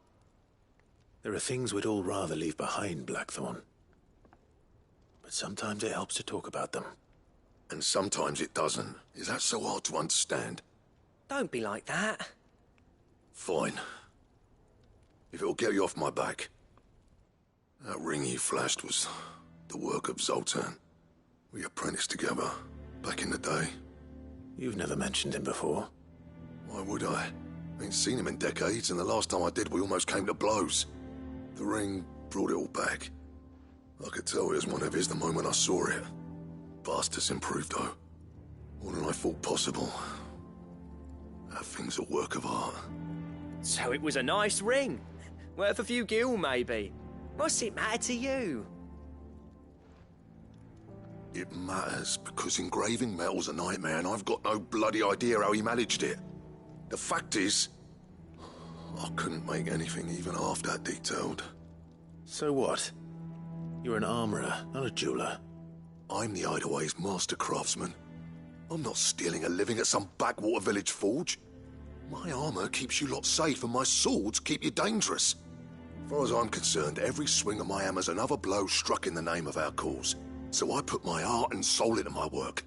There are things we'd all rather leave behind, Blackthorn. But sometimes it helps to talk about them. And sometimes it doesn't. Is that so hard to understand? Don't be like that. Fine. If it'll get you off my back. That ring you flashed was the work of Zoltan. We apprenticed together, back in the day. You've never mentioned him before. Why would I? Ain't seen him in decades, and the last time I did, we almost came to blows. The ring brought it all back. I could tell it was one of his the moment I saw it. Bastard's improved, though. More than I thought possible. That thing's a work of art. So it was a nice ring. Worth a few gil, maybe. What's it matter to you? It matters because engraving metal's a nightmare, and I've got no bloody idea how he managed it. The fact is, I couldn't make anything even half that detailed. So what? You're an armorer, not a jeweler. I'm the Hideaway's master craftsman. I'm not stealing a living at some backwater village forge. My armor keeps you lot safe and my swords keep you dangerous. As far as I'm concerned, every swing of my hammer's another blow struck in the name of our cause. So I put my heart and soul into my work.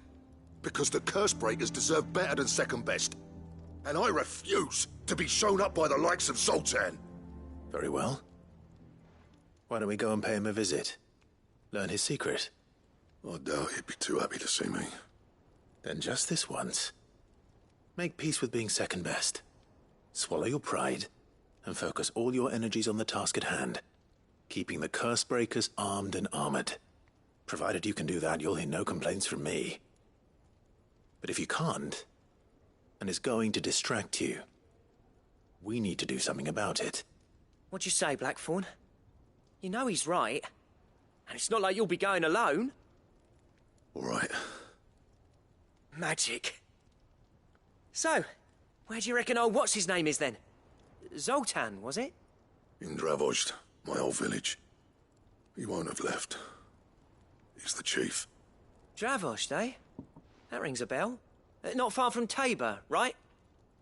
Because the curse breakers deserve better than second best. And I refuse to be shown up by the likes of Zoltan. Very well. Why don't we go and pay him a visit? Learn his secret. I doubt he'd be too happy to see me. Then just this once. Make peace with being second best. Swallow your pride, and focus all your energies on the task at hand. Keeping the curse breakers armed and armored. Provided you can do that, you'll hear no complaints from me. But if you can't, and it's going to distract you, we need to do something about it. What'd you say, Blackthorn? You know he's right. And it's not like you'll be going alone. All right. Magic. So, where do you reckon old what's-his-name is then? Zoltan, was it? In Dravozd, my old village. He won't have left. He's the chief. Dravozd, eh? That rings a bell. Not far from Tabor, right?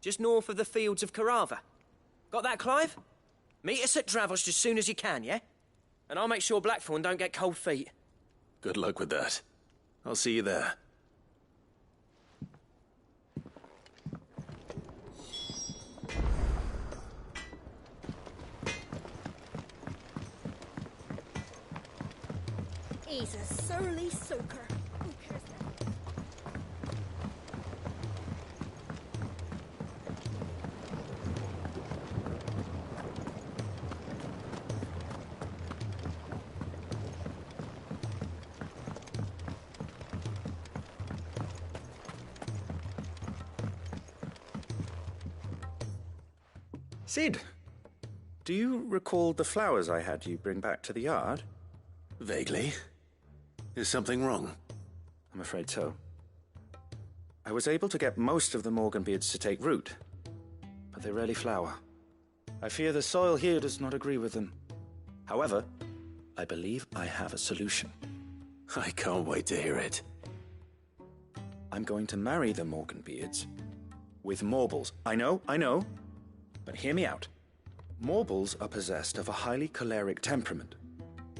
Just north of the fields of Carava. Got that, Clive? Meet us at Dravozd as soon as you can, yeah? And I'll make sure Blackthorn don't get cold feet. Good luck with that. I'll see you there. He's a surly soaker. Who cares then? Sid, do you recall the flowers I had you bring back to the yard? Vaguely. Is something wrong? I'm afraid so. I was able to get most of the Morganbeards to take root, but they rarely flower. I fear the soil here does not agree with them. However, I believe I have a solution. I can't wait to hear it. I'm going to marry the Morganbeards with Morbles. I know, but hear me out. Morbles are possessed of a highly choleric temperament.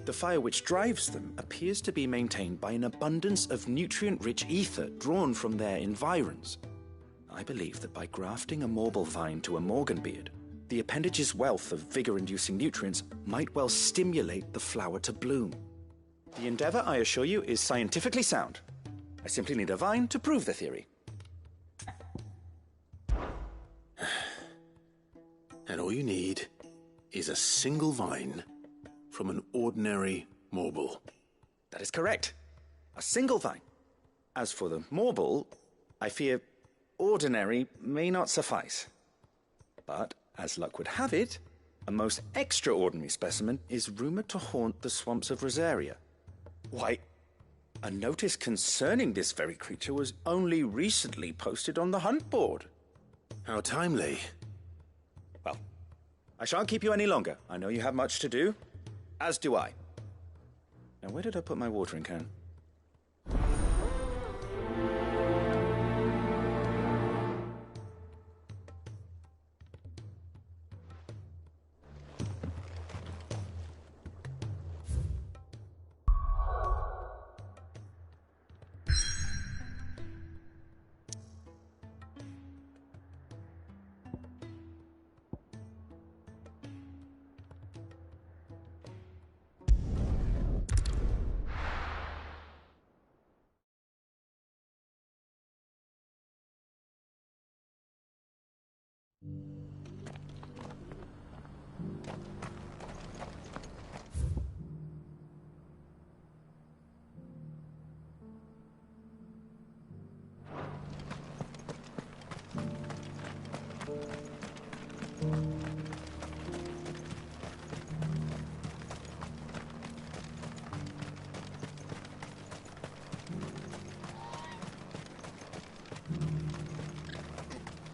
The fire which drives them appears to be maintained by an abundance of nutrient-rich ether drawn from their environs. I believe that by grafting a Morble vine to a Morganbeard, the appendage's wealth of vigor-inducing nutrients might well stimulate the flower to bloom. The endeavor, I assure you, is scientifically sound. I simply need a vine to prove the theory. And all you need is a single vine from an ordinary Morble. That is correct. A single vine. As for the Morble, I fear ordinary may not suffice. But, as luck would have it, a most extraordinary specimen is rumored to haunt the swamps of Rosaria. Why, a notice concerning this very creature was only recently posted on the hunt board. How timely. Well, I shan't keep you any longer. I know you have much to do, as do I. Now, where did I put my watering can?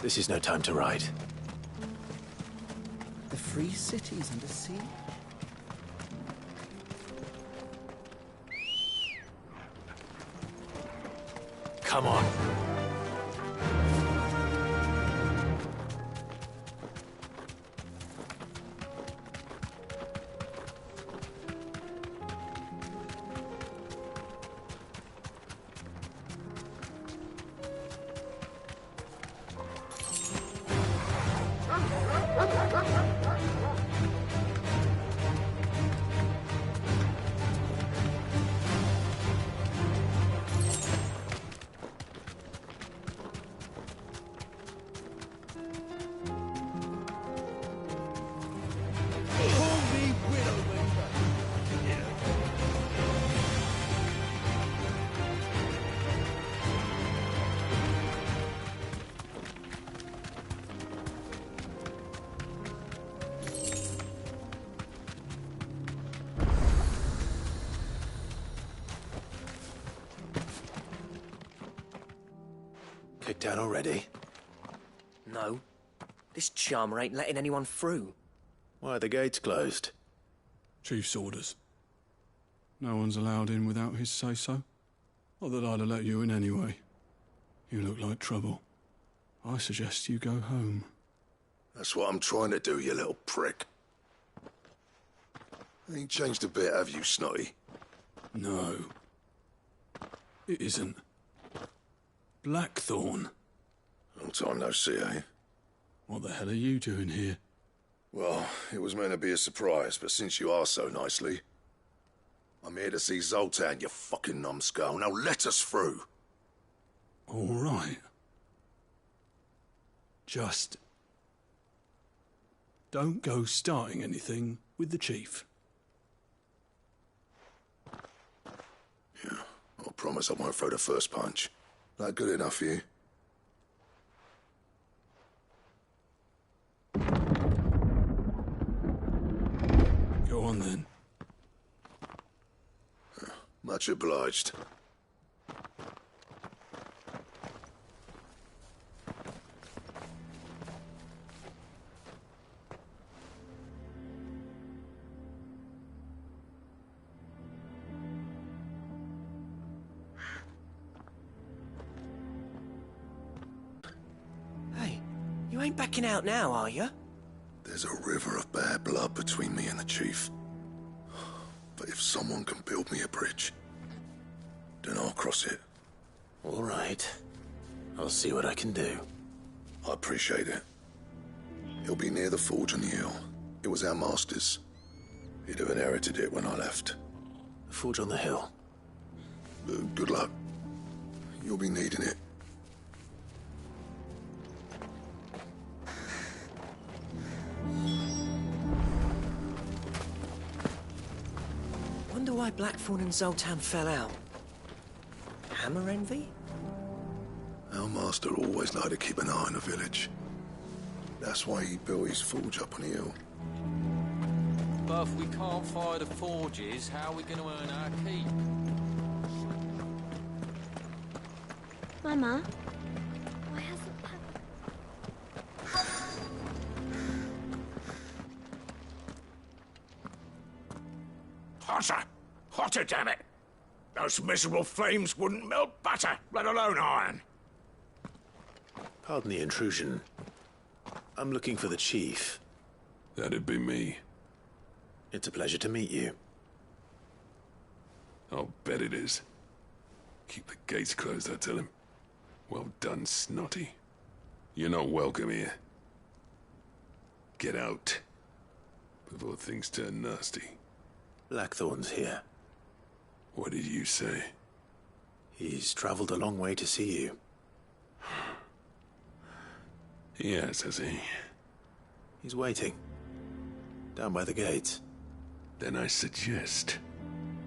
This is no time to ride. The free cities and the sea. Come on. Kicked out already? No. This charmer ain't letting anyone through. Why are the gates closed? Chief's orders. No one's allowed in without his say-so. Not that I'd have let you in anyway. You look like trouble. I suggest you go home. That's what I'm trying to do, you little prick. Ain't changed a bit, have you, Snotty? No. It isn't. Blackthorn. Long time no see, eh? What the hell are you doing here? Well, it was meant to be a surprise, but since you asked so nicely, I'm here to see Zoltan, you fucking numbskull. Now let us through. All right. Just don't go starting anything with the chief. Yeah, I promise I won't throw the first punch. That good enough for you? Go on then. Much obliged. You ain't backing out now, are you? There's a river of bad blood between me and the chief. But if someone can build me a bridge, then I'll cross it. All right. I'll see what I can do. I appreciate it. It'll be near the forge on the hill. It was our master's. He'd have inherited it when I left. The forge on the hill? Good luck. You'll be needing it. Wonder why Blackthorn and Zoltan fell out. Hammer envy? Our master always liked to keep an eye on the village. That's why he built his forge up on the hill. But if we can't fire the forges, how are we going to earn our keep? Mama, why hasn't Hotter! Hotter, damn it! Those miserable flames wouldn't melt butter, let alone iron. Pardon the intrusion. I'm looking for the chief. That'd be me. It's a pleasure to meet you. I'll bet it is. Keep the gates closed, I tell him. Well done, Snotty. You're not welcome here. Get out. Before things turn nasty. Blackthorn's here. What did you say? He's traveled a long way to see you. Yes, has he? He's waiting. Down by the gates. Then I suggest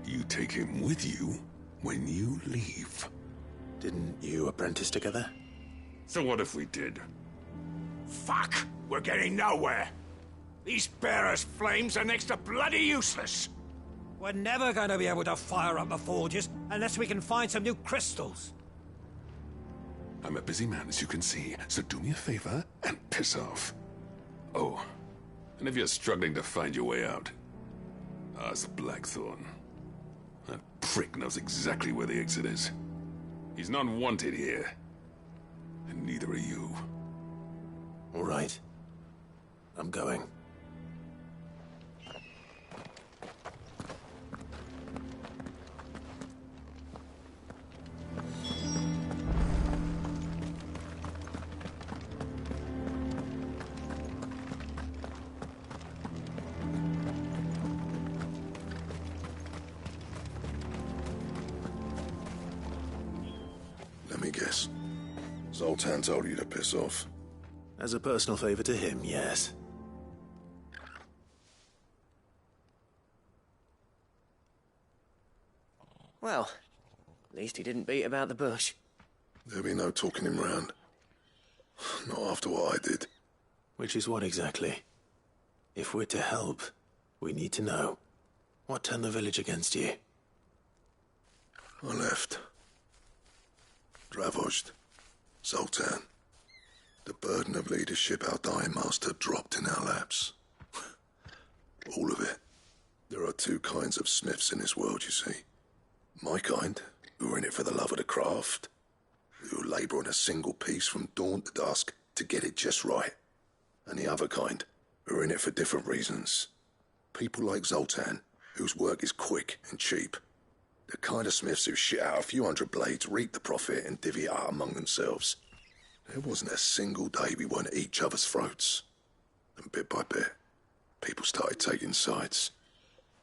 you take him with you when you leave. Didn't you apprentice together? So what if we did? Fuck! We're getting nowhere! These bearers' flames are next to bloody useless! We're never going to be able to fire up the forges unless we can find some new crystals. I'm a busy man, as you can see, so do me a favor and piss off. Oh, and if you're struggling to find your way out, ask Blackthorn. That prick knows exactly where the exit is. He's not wanted here. And neither are you. All right. I'm going. Let me guess. Zoltan told you to piss off. As a personal favor to him, yes. Well, at least he didn't beat about the bush. There'll be no talking him round. Not after what I did. Which is what exactly? If we're to help, we need to know. What turned the village against you? I left. Dravost. Zoltan. The burden of leadership our dying master dropped in our laps. All of it. There are two kinds of smiths in this world, you see. My kind, who are in it for the love of the craft, who labour on a single piece from dawn to dusk to get it just right. And the other kind, who are in it for different reasons. People like Zoltan, whose work is quick and cheap. The kind of smiths who shit out a few hundred blades, reap the profit, and divvy it out among themselves. There wasn't a single day we weren't at each other's throats. And bit by bit, people started taking sides.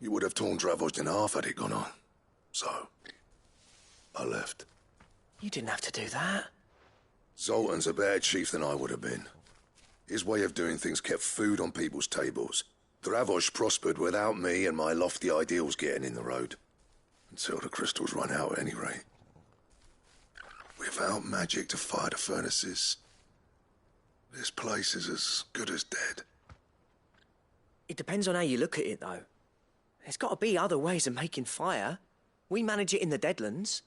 You would have torn Dravost in half had it gone on. So, I left. You didn't have to do that. Zoltan's a better chief than I would have been. His way of doing things kept food on people's tables. Dravost prospered without me and my lofty ideals getting in the road. Until the crystals run out at any rate. Without magic to fire the furnaces, this place is as good as dead. It depends on how you look at it, though. There's got to be other ways of making fire. We manage it in the Deadlands.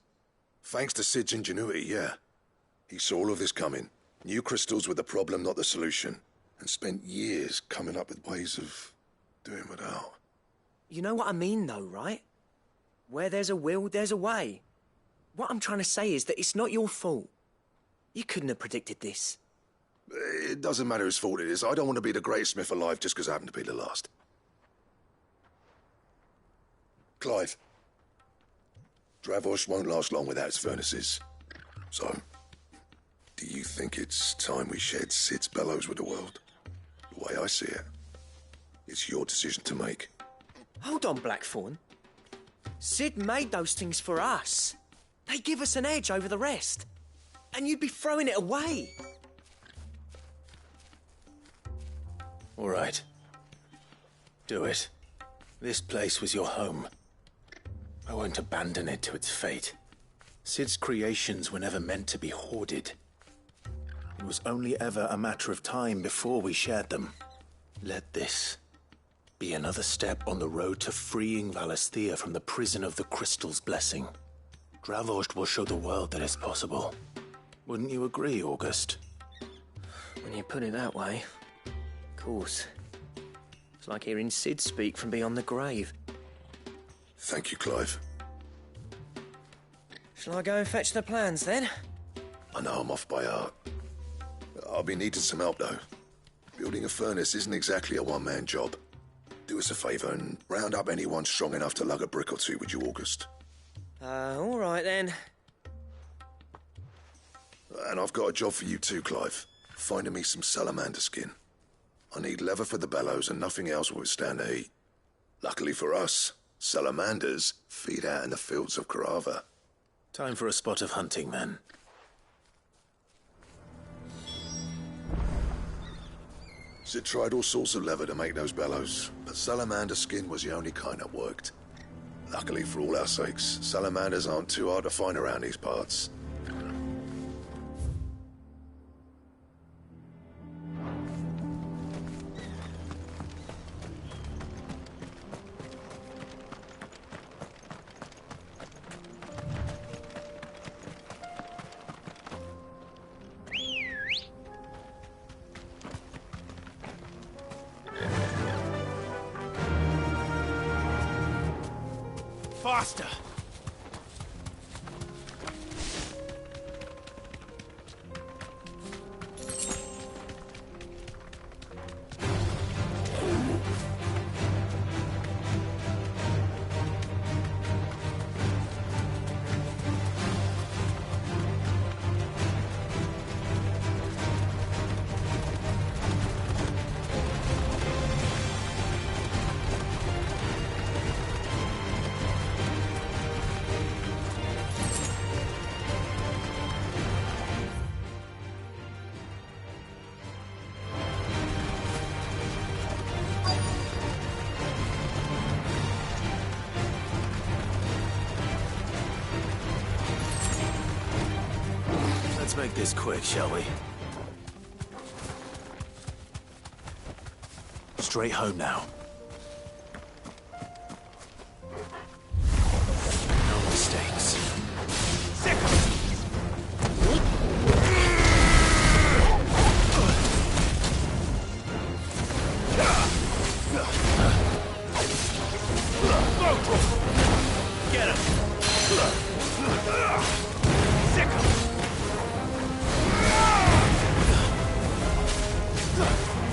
Thanks to Sid's ingenuity, yeah. He saw all of this coming. Knew crystals were the problem, not the solution. And spent years coming up with ways of doing without. You know what I mean, though, right? Where there's a will, there's a way. What I'm trying to say is that it's not your fault. You couldn't have predicted this. It doesn't matter whose fault it is. I don't want to be the greatest smith alive just because I happen to be the last. Clive. Dravost won't last long without its furnaces. So, do you think it's time we shared Sid's bellows with the world? The way I see it, it's your decision to make. Hold on, Blackthorn. Sid made those things for us. They give us an edge over the rest. And you'd be throwing it away. All right. Do it. This place was your home. I won't abandon it to its fate. Sid's creations were never meant to be hoarded. It was only ever a matter of time before we shared them. Let this be another step on the road to freeing Valisthea from the prison of the Crystal's blessing. Dravost will show the world that it's possible. Wouldn't you agree, August? When you put it that way, of course. It's like hearing Sid speak from beyond the grave. Thank you, Clive. Shall I go and fetch the plans, then? I know I'm off by heart. I'll be needing some help, though. Building a furnace isn't exactly a one-man job. Do us a favour and round up anyone strong enough to lug a brick or two, would you, August? All right, then. And I've got a job for you too, Clive. Finding me some salamander skin. I need leather for the bellows and nothing else will withstand the heat. Luckily for us, salamanders feed out in the fields of Carava. Time for a spot of hunting, then. Sid tried all sorts of leather to make those bellows, but salamander skin was the only kind that worked. Luckily for all our sakes, salamanders aren't too hard to find around these parts. Faster! make this quick, shall we? Straight home now. No mistakes. Get him! Sick him!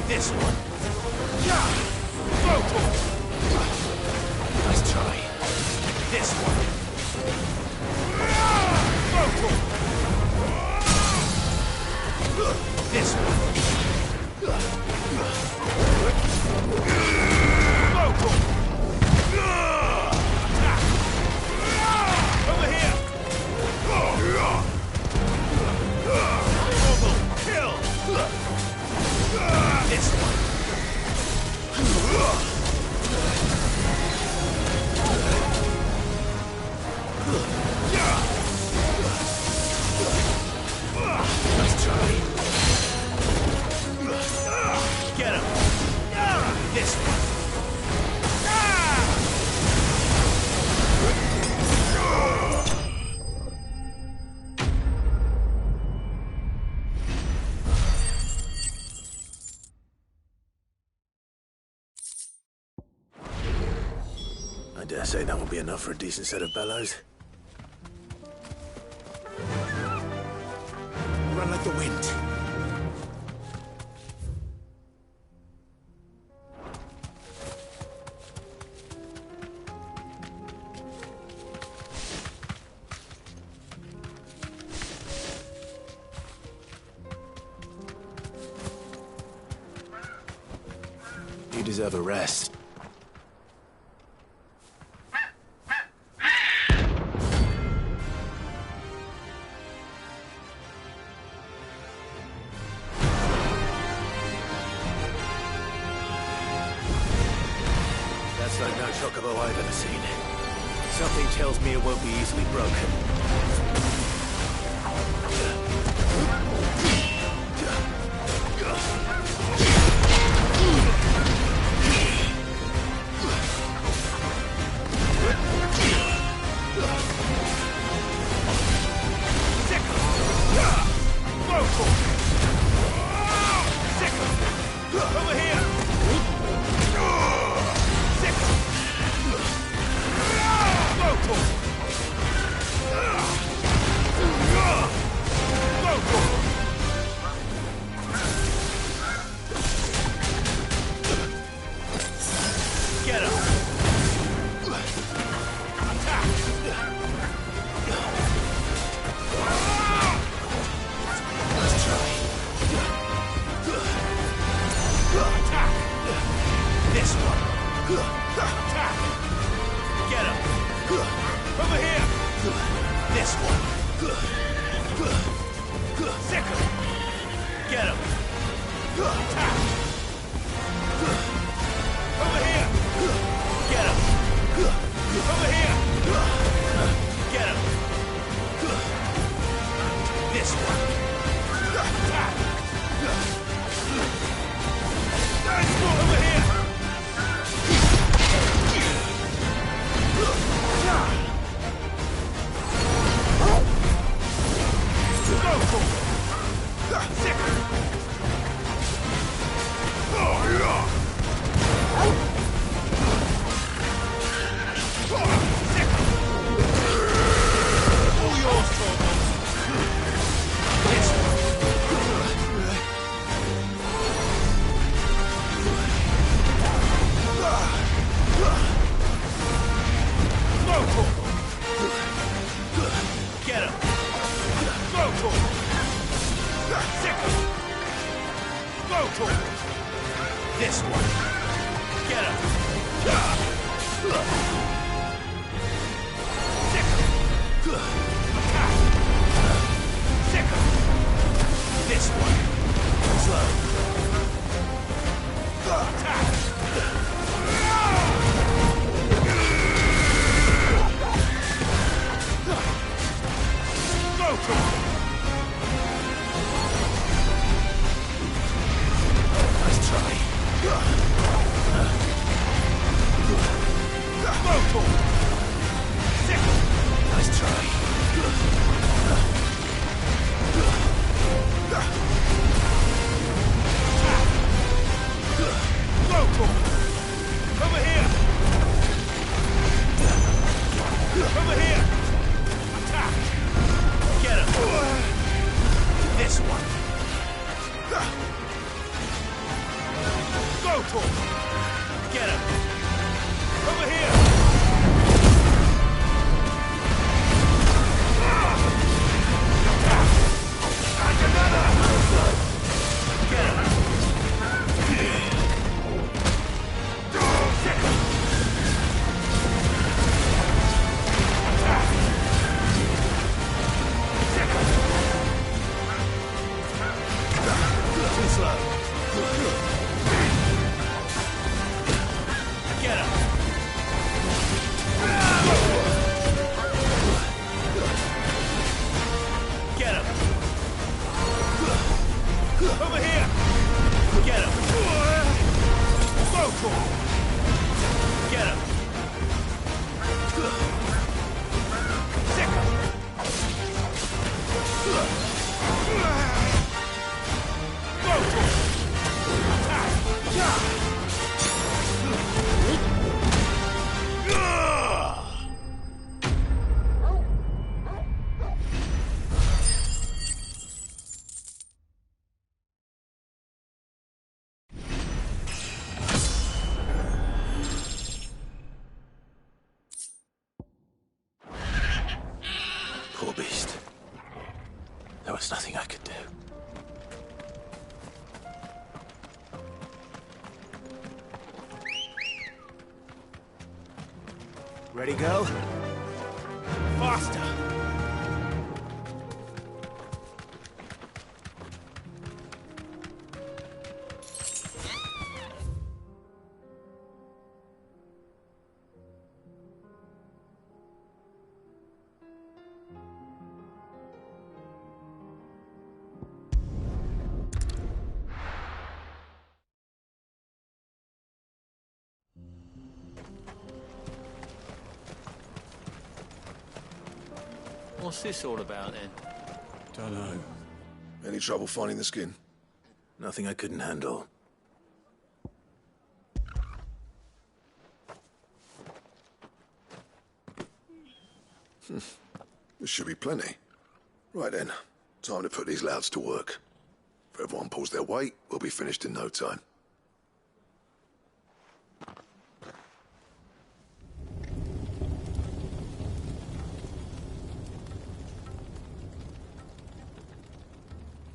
This one. Nice try. This one. This one. Over here! Kill! This one. Nice try. Get him! This one. I dare say that won't be enough for a decent set of bellows. Run like the wind. You deserve a rest. That's like no chocobo I've ever seen. Something tells me it won't be easily broken. Over here! Get him! Attack! Let's try. Attack! This one. Attack! Get him! Over here! This one. Sick him! Get him! Attack! Over here! Get him! Over here! Get him! This one. Attack! Over here! Get him! Go for it! Sick him! Go for it! This one! Get him! Sick him! Attack! Sick him! This one! Slow! Attack! Go for it! Go, Tor! Get him! Over here! And another! Get him! Too slow. Get him! Get him! Over here! Get him! Go, Tor! Get him! Sick him! Go, Tor! Poor beast. There was nothing I could do. Ready, go? Faster! What's this all about, then? Don't know. Any trouble finding the skin? Nothing I couldn't handle. There should be plenty. Right then, time to put these louds to work. If everyone pulls their weight, we'll be finished in no time.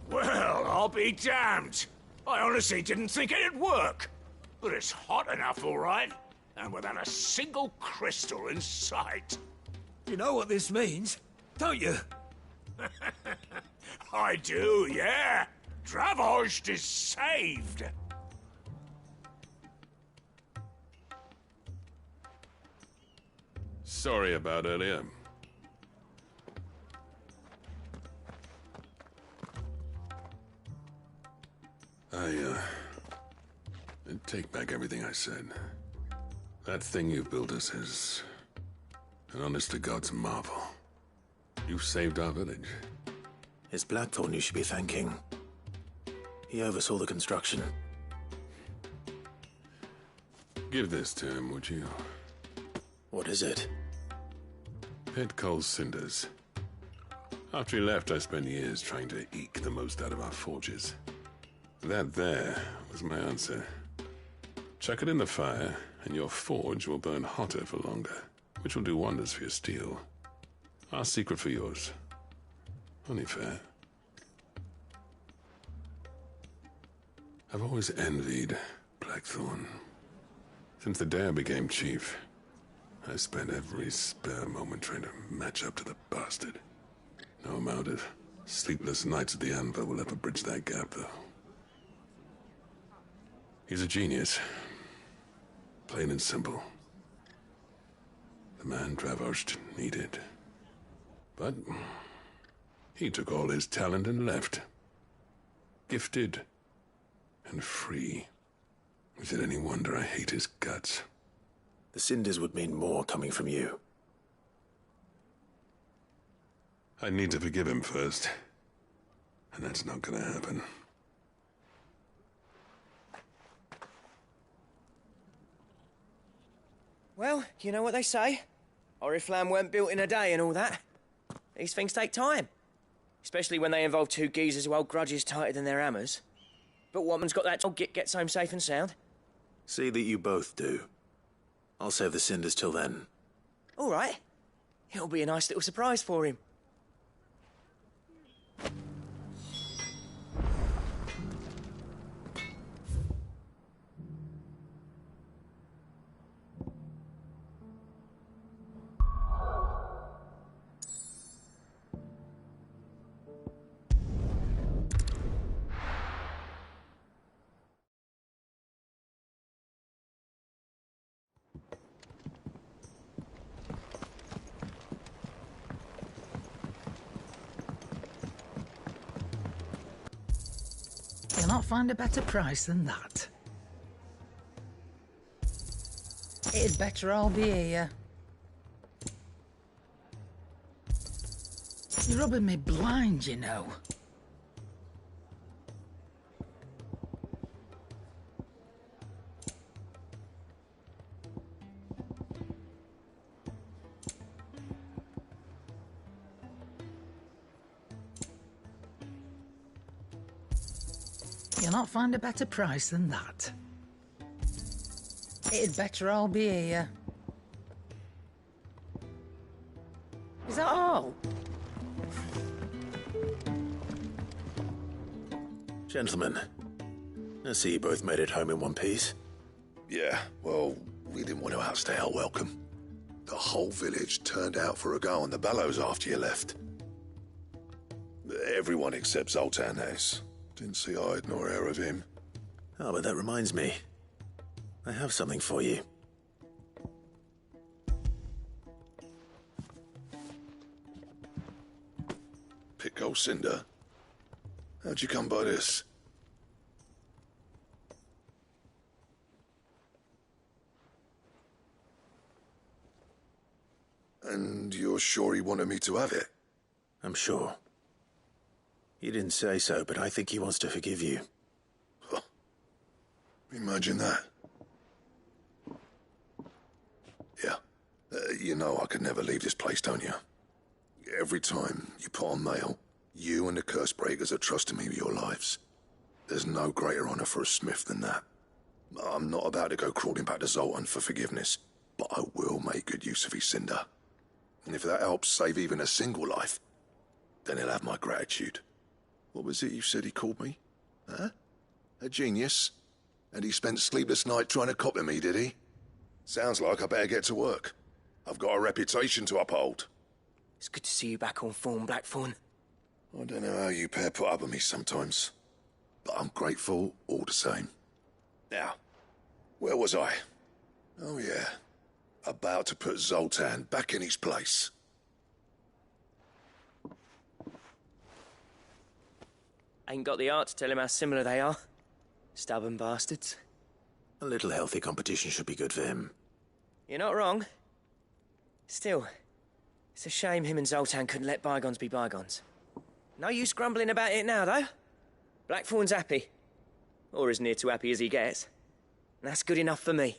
Well, I'll be damned. I honestly didn't think it'd work. But it's hot enough, all right. And without a single crystal in sight. You know what this means, don't you? I do, yeah. Dravost is saved. Sorry about earlier. I take back everything I said. That thing you built us is an honest-to-God's marvel. You saved our village. It's Blackthorn you should be thanking. He oversaw the construction. Give this to him, would you? What is it? Pit Cole's cinders. After he left, I spent years trying to eke the most out of our forges. That there was my answer. Chuck it in the fire, and your forge will burn hotter for longer, which will do wonders for your steel. Our secret for yours. Only fair. I've always envied Blackthorn. Since the day I became chief, I spent every spare moment trying to match up to the bastard. No amount of sleepless nights at the anvil will ever bridge that gap, though. He's a genius. Plain and simple. The man Dravost needed. But he took all his talent and left. Gifted and free. Is it any wonder I hate his guts? The cinders would mean more coming from you. I need to forgive him first. And that's not gonna happen. Well, you know what they say. Oriflamme weren't built in a day and all that. These things take time. Especially when they involve two geezers who hold grudges tighter than their hammers. But Woman's got that dog gets home safe and sound. See that you both do. I'll save the cinders till then. All right. It'll be a nice little surprise for him. You'll not find a better price than that. It'd better all be here. You're rubbing me blind, you know. You'll not find a better price than that. It'd better all be here. Is that all? Gentlemen, I see you both made it home in one piece. Yeah, well, we didn't want to outstay our welcome. The whole village turned out for a go on the bellows after you left. Everyone except Zoltan has. Didn't see hide nor hair of him. Oh, but that reminds me. I have something for you. Pico Cinder? How'd you come by this? And you're sure he wanted me to have it? I'm sure. He didn't say so, but I think he wants to forgive you. Huh. Imagine that. Yeah. You know I could never leave this place, don't you? Every time you put on mail, you and the curse breakers are trusting me with your lives. There's no greater honor for a smith than that. I'm not about to go crawling back to Zoltan for forgiveness, but I will make good use of his cinder. And if that helps save even a single life, then he'll have my gratitude. What was it you said he called me? Huh? A genius? And he spent sleepless night trying to copy me, did he? Sounds like I better get to work. I've got a reputation to uphold. It's good to see you back on form, Blackthorn. I don't know how you pair put up with me sometimes, but I'm grateful all the same. Now, where was I? Oh yeah, about to put Zoltan back in his place. Ain't got the art to tell him how similar they are. Stubborn bastards. A little healthy competition should be good for him. You're not wrong. Still, it's a shame him and Zoltan couldn't let bygones be bygones. No use grumbling about it now, though. Blackthorn's happy. Or as near to happy as he gets. And that's good enough for me.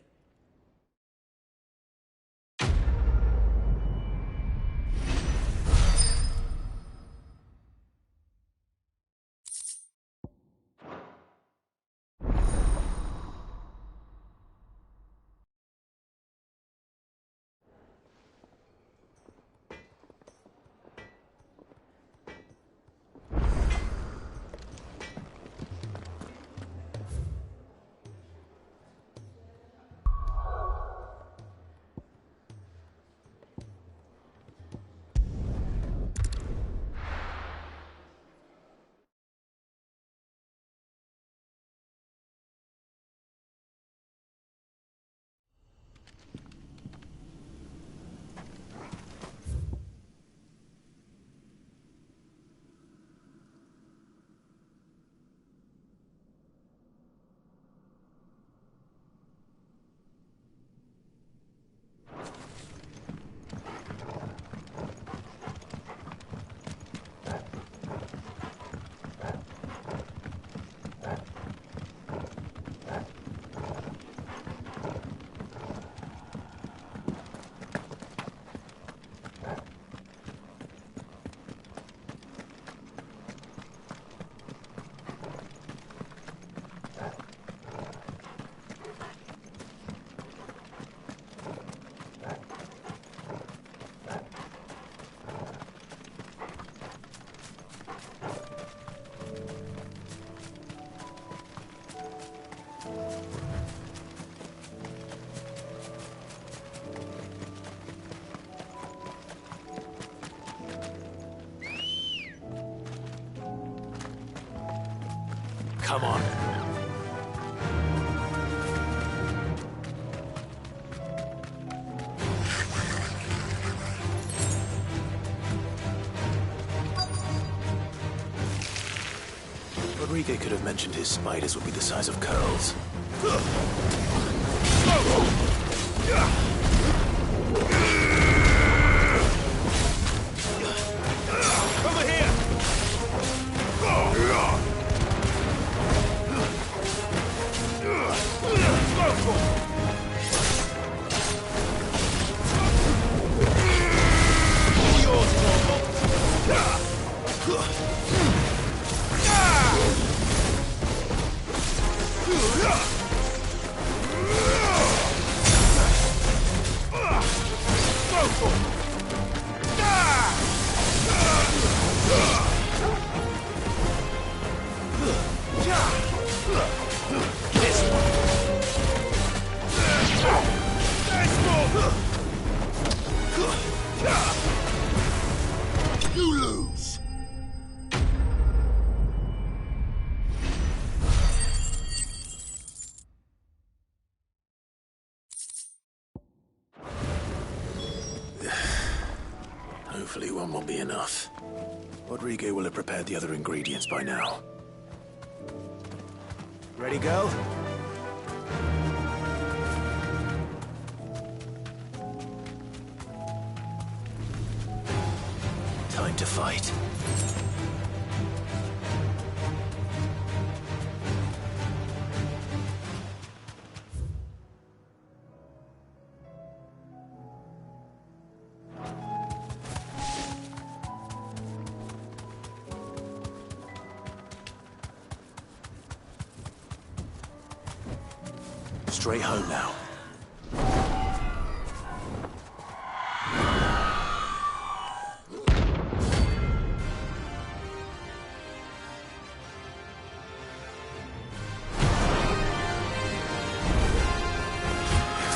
Come on. Rodrigo could have mentioned his spiders would be the size of curls. Over here! You lose! Hopefully one won't be enough. Rodrigo will have prepared the other ingredients by now. Ready, girl? Time to fight. Straight home now.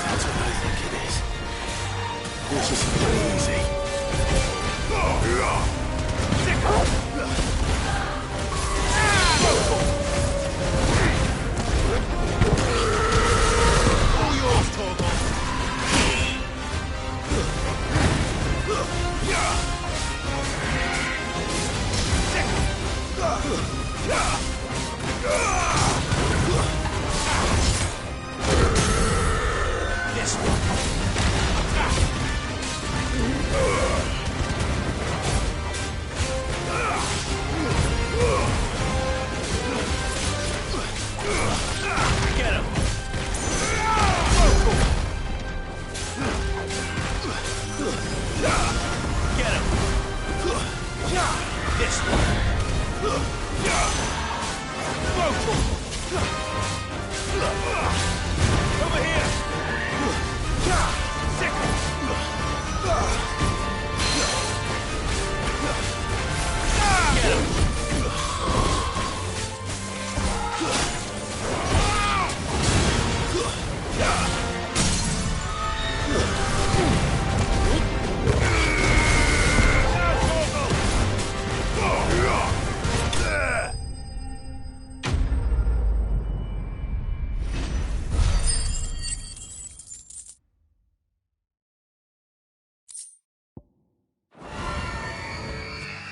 That's what I think it is. This isn't pretty easy.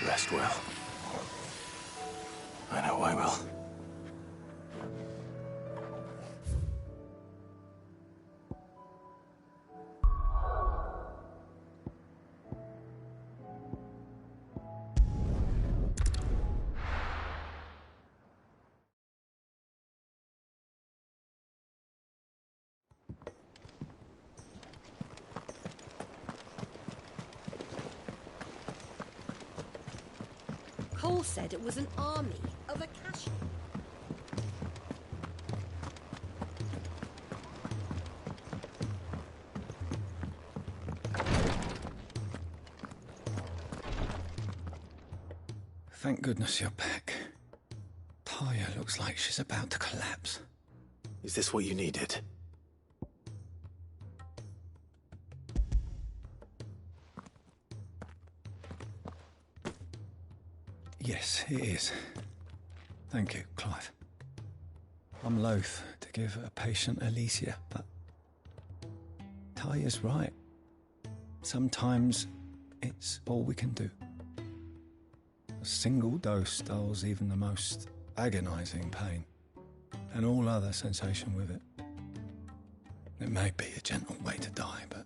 Rest well. I know I will. Cole said it was an army of Akashi. Thank goodness you're back. Taya looks like she's about to collapse. Is this what you needed? Yes, it is. Thank you, Clive. I'm loath to give a patient Alicia, but Taya's right. Sometimes it's all we can do. A single dose dulls even the most agonizing pain, and all other sensation with it. It may be a gentle way to die, but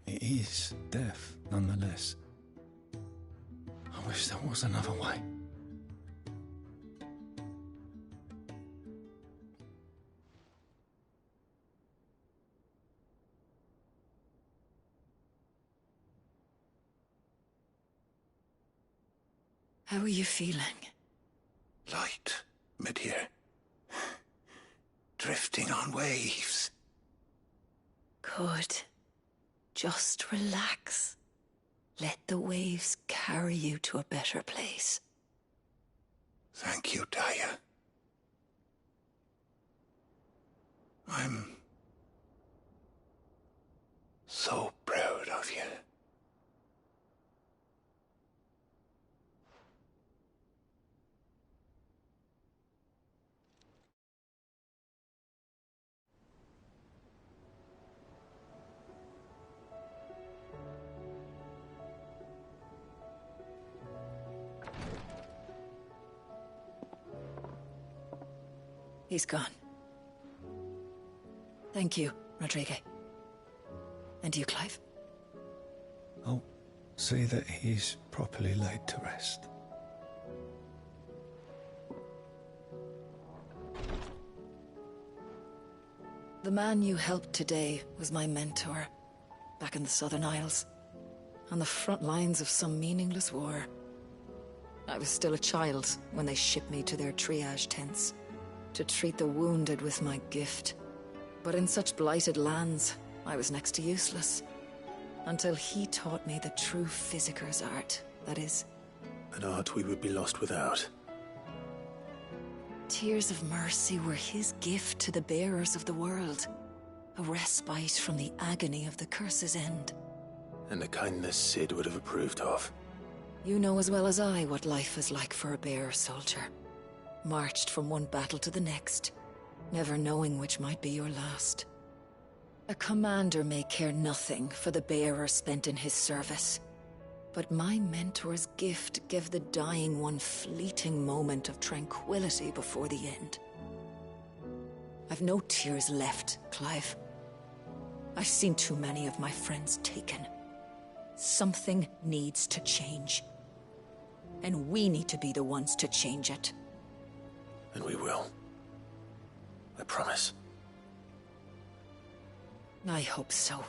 it is death nonetheless. I wish there was another way. How are you feeling? Light, mid-here. Drifting on waves. Good. Just relax. Let the waves carry you to a better place. Thank you, Taya. I'm so proud of you. He's gone. Thank you, Rodrigo. And you, Clive? I'll see that he's properly laid to rest. The man you helped today was my mentor, back in the Southern Isles, on the front lines of some meaningless war. I was still a child when they shipped me to their triage tents, to treat the wounded with my gift. But in such blighted lands, I was next to useless. Until he taught me the true physicker's art, that is. An art we would be lost without. Tears of mercy were his gift to the bearers of the world. A respite from the agony of the curse's end. And a kindness Sid would have approved of. You know as well as I what life is like for a bearer soldier. Marched from one battle to the next, never knowing which might be your last. A commander may care nothing for the bearer spent in his service, but my mentor's gift gave the dying one fleeting moment of tranquility before the end. I've no tears left, Clive. I've seen too many of my friends taken. Something needs to change. And we need to be the ones to change it. And we will. I promise. I hope so.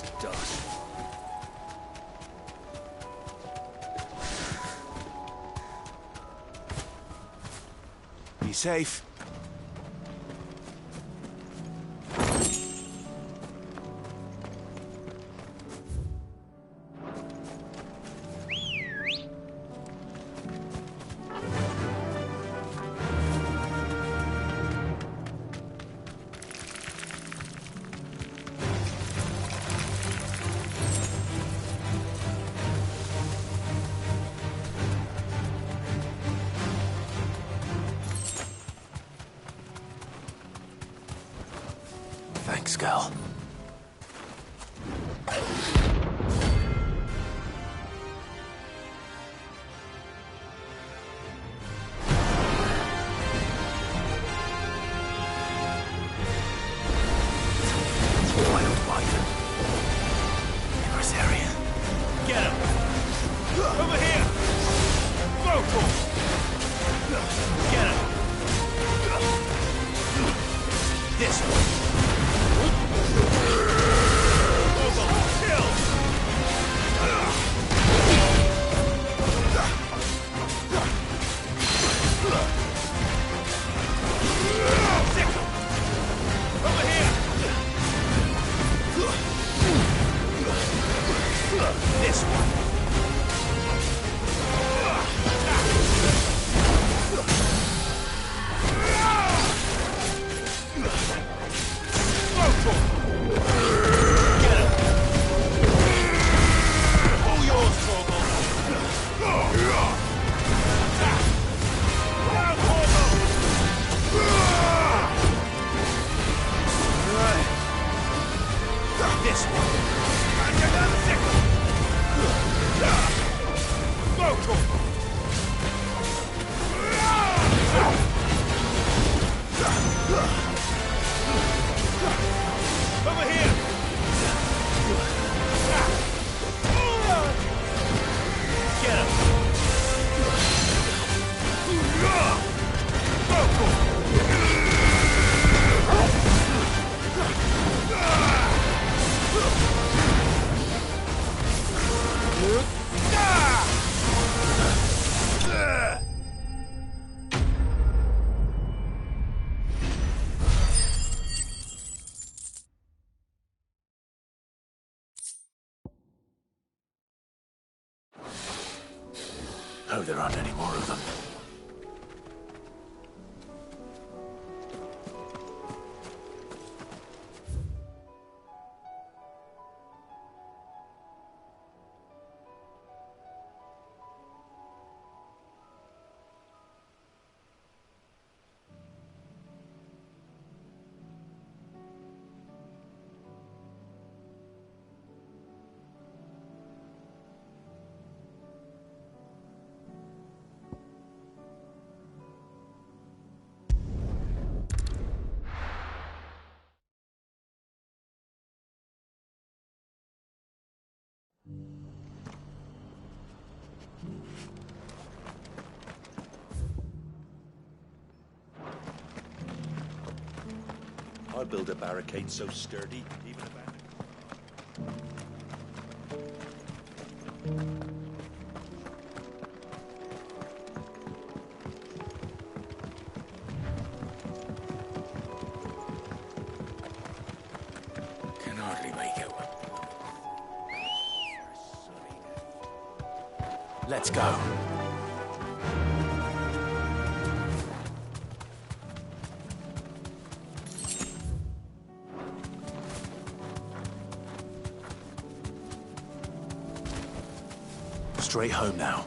as dust. Be safe. Thanks, girl. Get him! Over here! Go for him! Get him! This way! Kill! Over here! This one! Get him! All yours, Torgal! This one! And another second! Go, Torgal! Over here! Get him! Go, Hope there aren't any more of them. I'll build a barricade so sturdy, even a Can hardly make out. Let's go. Straight home now.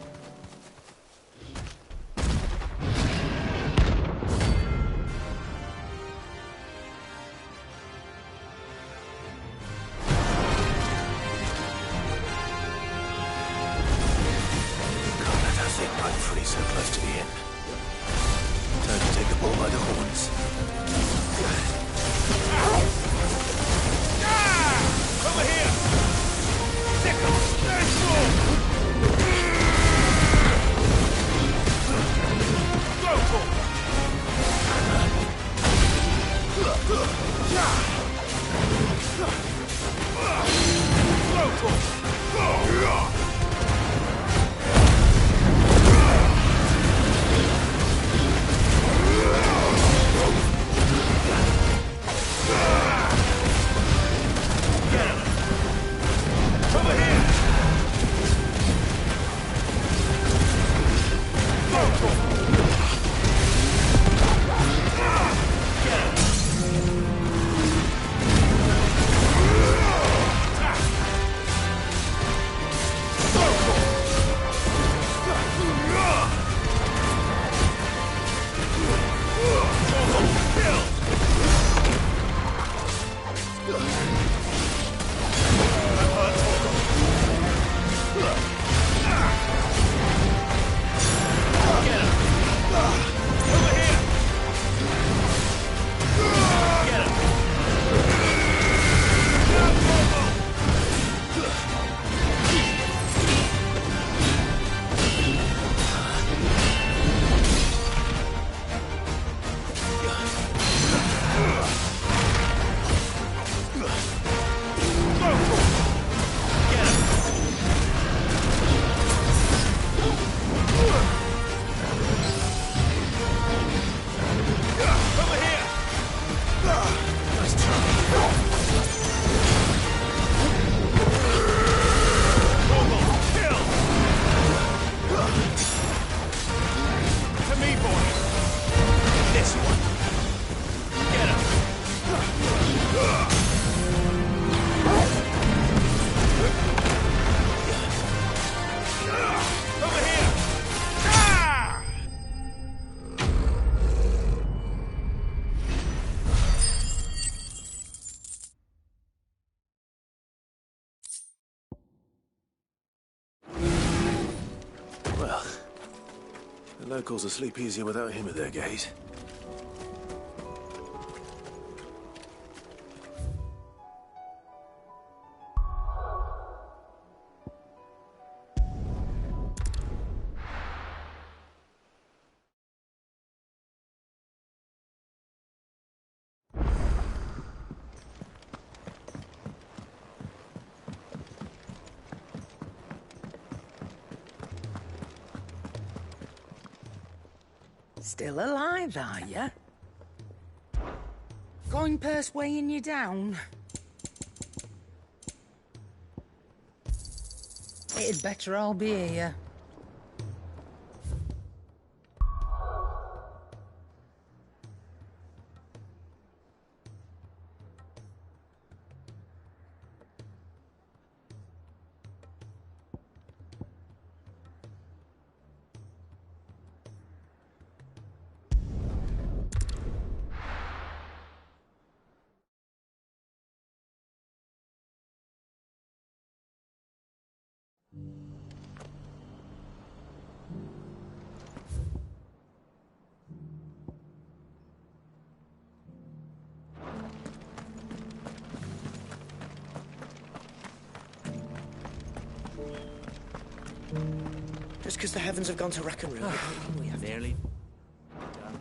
Rightfully so close to the end. Time to take the bull by the horns. Over here! There's more! Go for it! locals will sleep easier without him at their gate. Still alive, are you? Coin purse weighing you down? It'd better all be here. Just because the heavens have gone to rack and ruin, we have nearly done.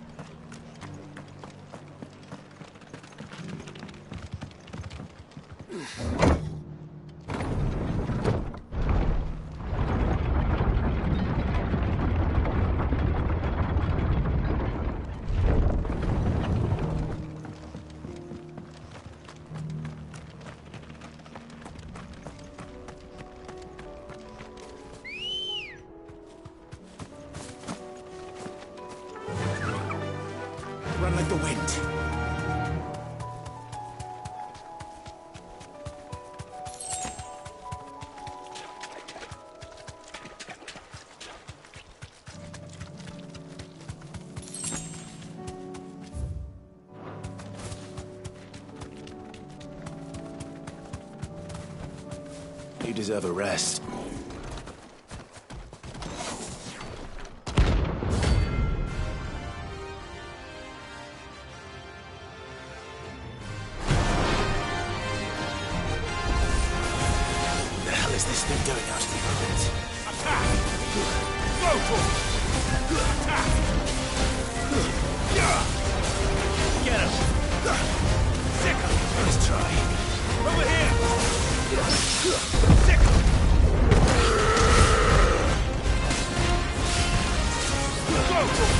Run like the wind. You deserve a rest. What is this thing doing out in the ruins? Attack! Go for it! Attack! Get him! Sick him! Let's try. Over here! Sick him! Go for it!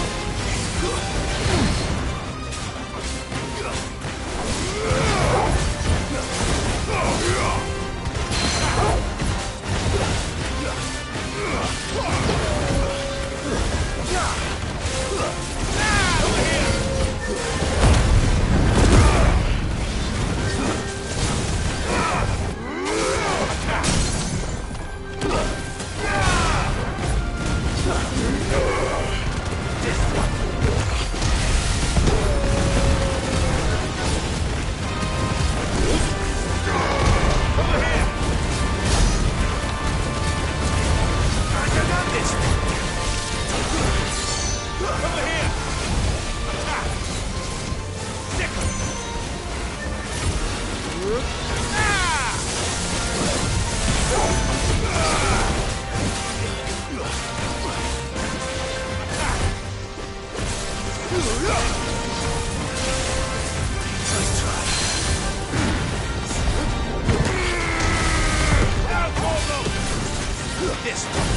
This one.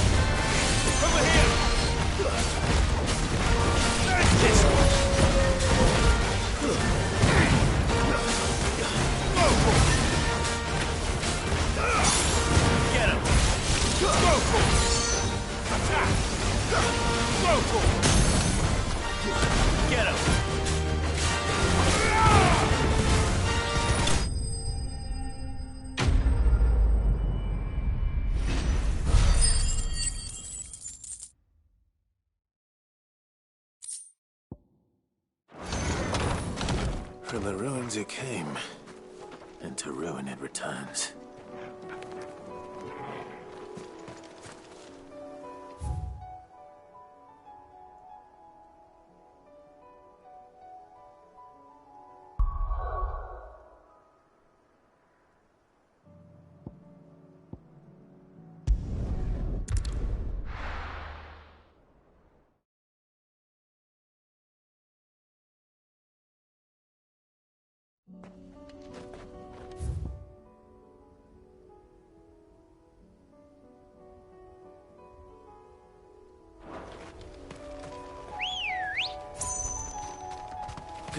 Over here. There's this one. Go for it. Get him. Go for it. Attack. Go for it. Get him. From the ruins it came, and to ruin it returns.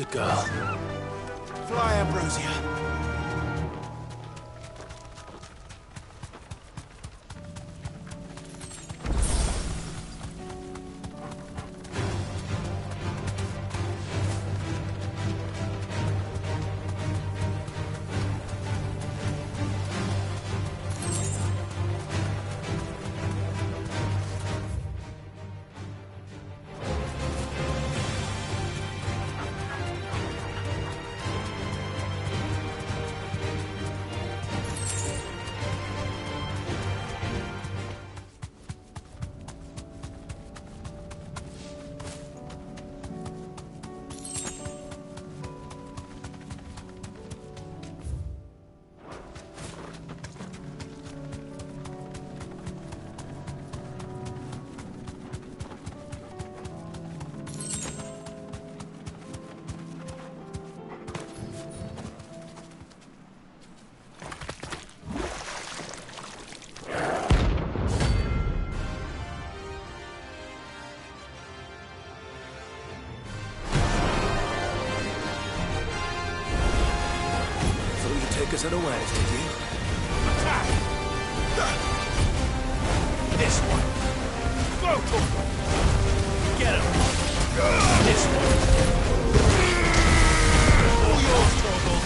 Good girl. Fly, Ambrosia. Take us unawares, did you? Attack! This one. Go to him! Get him! This one. All yours, Torgal.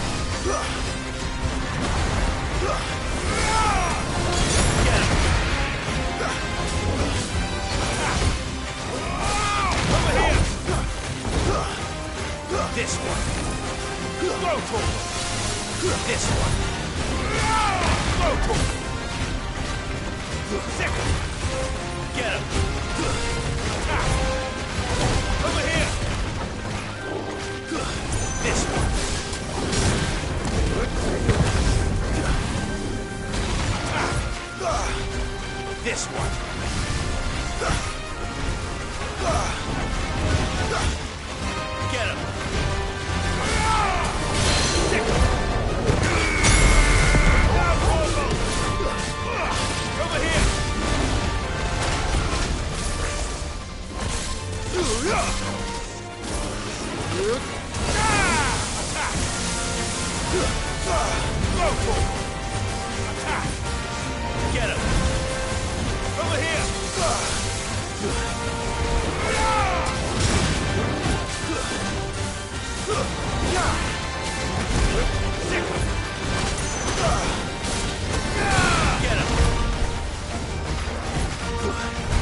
Get him! Over here! This one. Go, Torgal! This one. Go to him. Second. Get him. Attack. Over here. This one. Attack. This one. Get him. Second. Over here! Attack! Go for it! Attack! Get him! Over here! Get him!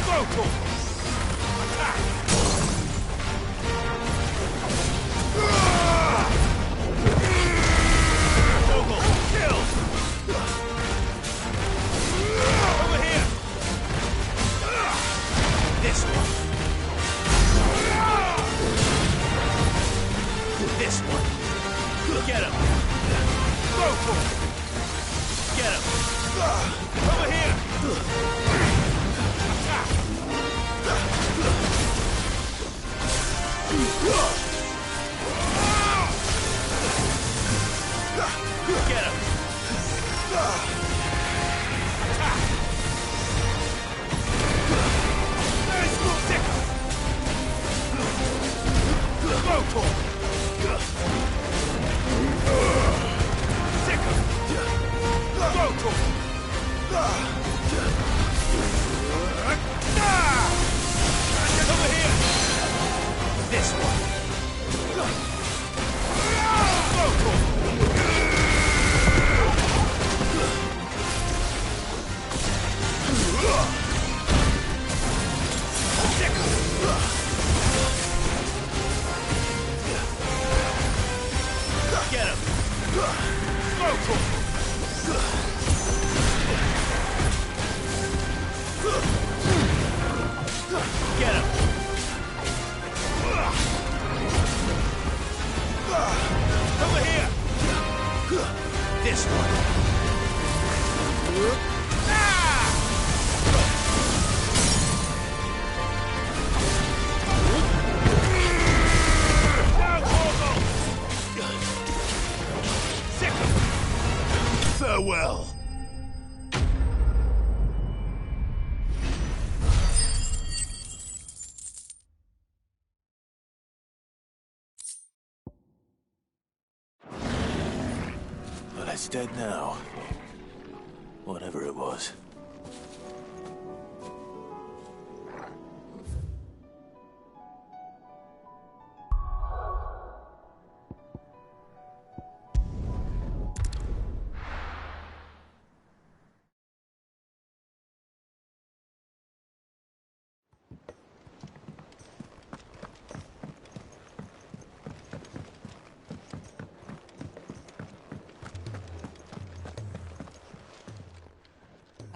Go to him! Attack! Torgal, kill! Over here! This one! This one! Get him! Go to him! Get him! Over here! Attack! Get him! Attack! Nice move, Dicker! Go to him! Dicker! Go to him! Over here! This one! Go to him! Get him! Go to him! Get him! Over here! This one! Farewell! it's dead now. Whatever it was.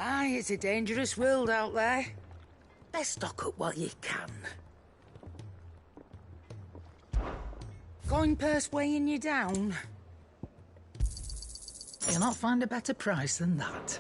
Aye, it's a dangerous world out there. Best stock up while you can. Coin purse weighing you down? You'll not find a better price than that.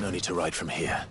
No need to ride from here.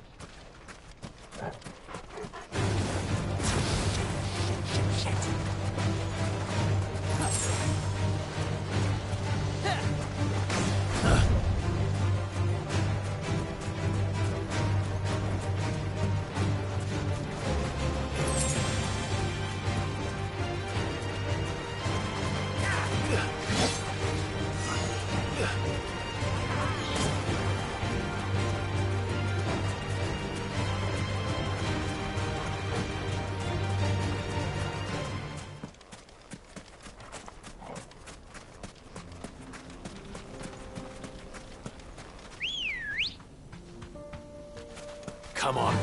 Come on.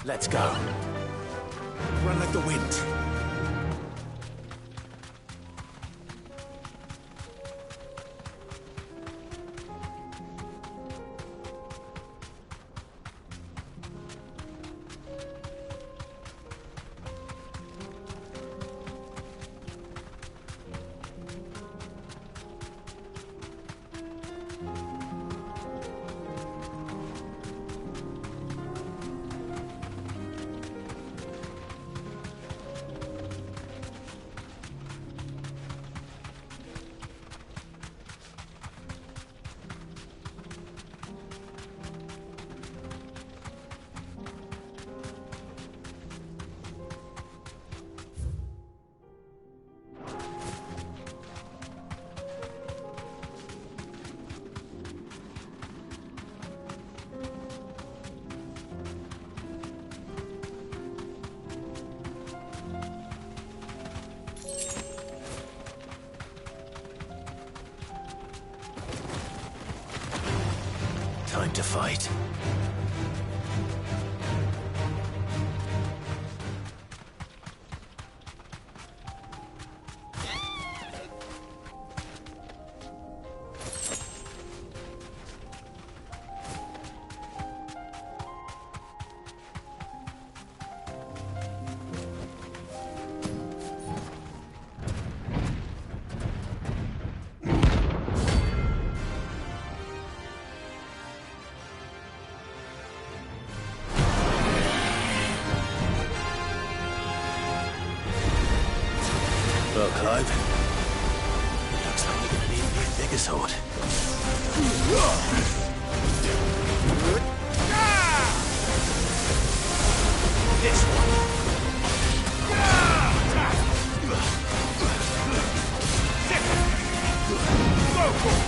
Let's go. Run like the wind. time to fight. Well, Clive, looks like we're gonna need a new bigger sword. This one. Go for it.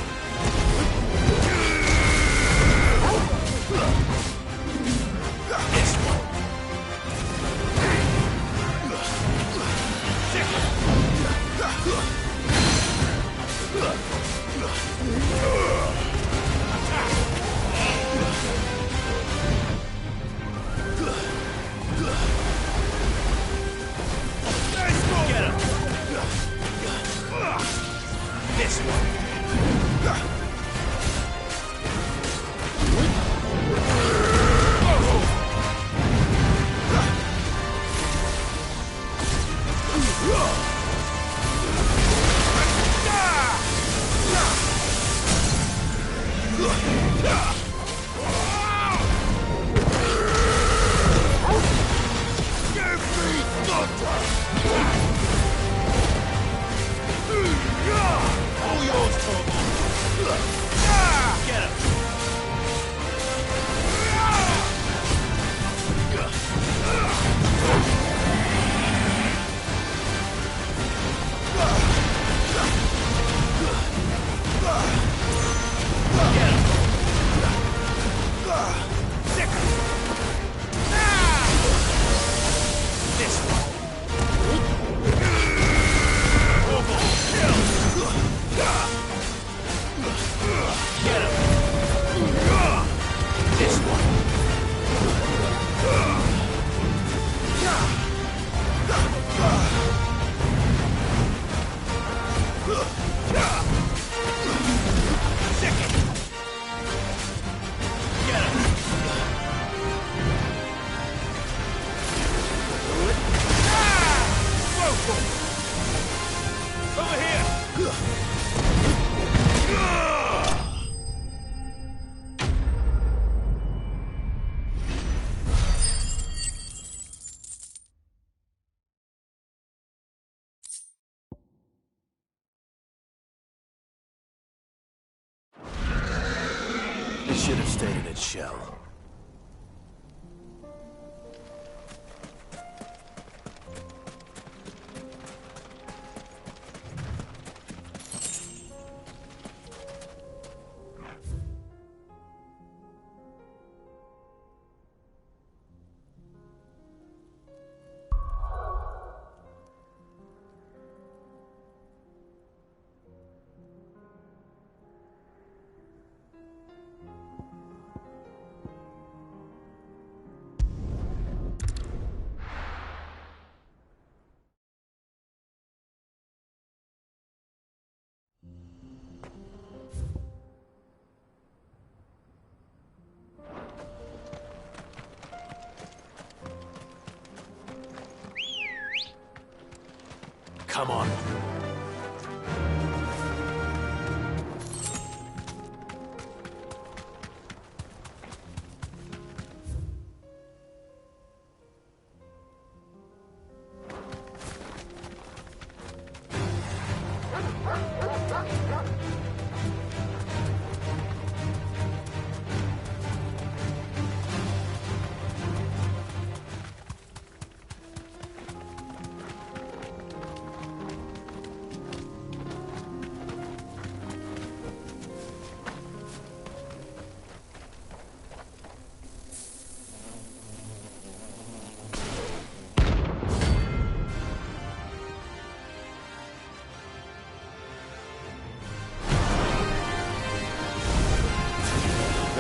This one. Get him. This one. All yours, Torvald. Get him. This one. Get him. This one. Get him. Go for it. Over here. It should have stayed in its shell. Come on.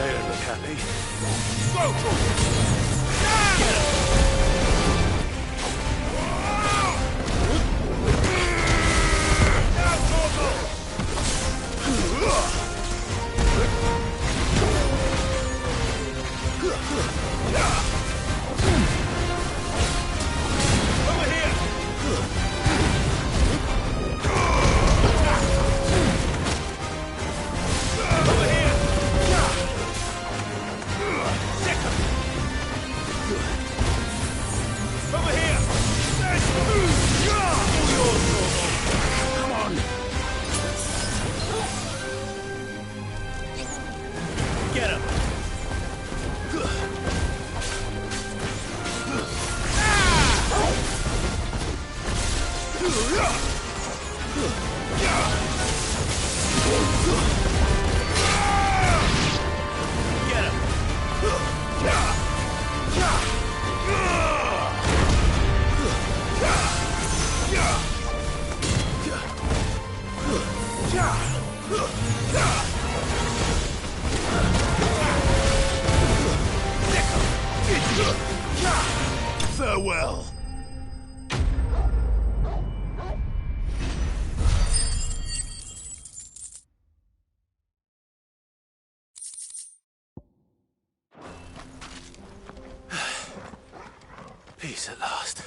They don't look happy. Go for Farewell. Peace at last.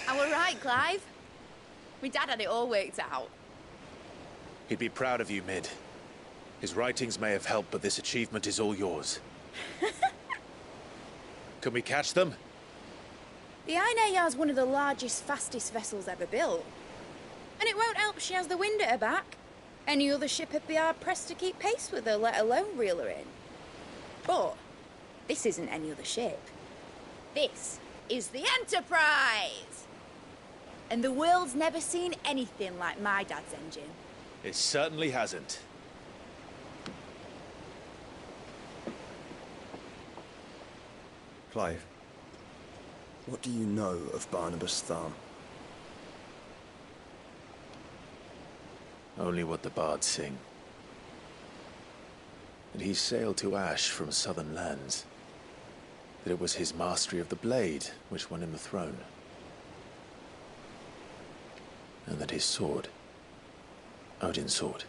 I were right, Clive. My dad had it all worked out. He'd be proud of you, Mid. His writings may have helped, but this achievement is all yours. Can we catch them? The Ainayar's one of the largest, fastest vessels ever built. And it won't help she has the wind at her back. Any other ship would be hard-pressed to keep pace with her, let alone reel her in. But this isn't any other ship. This is the Enterprise! And the world's never seen anything like my dad's engine. It certainly hasn't. Clive, what do you know of Barnabas Tharm? Only what the bards sing. That he sailed to Ash from southern lands. That it was his mastery of the blade which won him the throne. And that his sword, Odin's sword,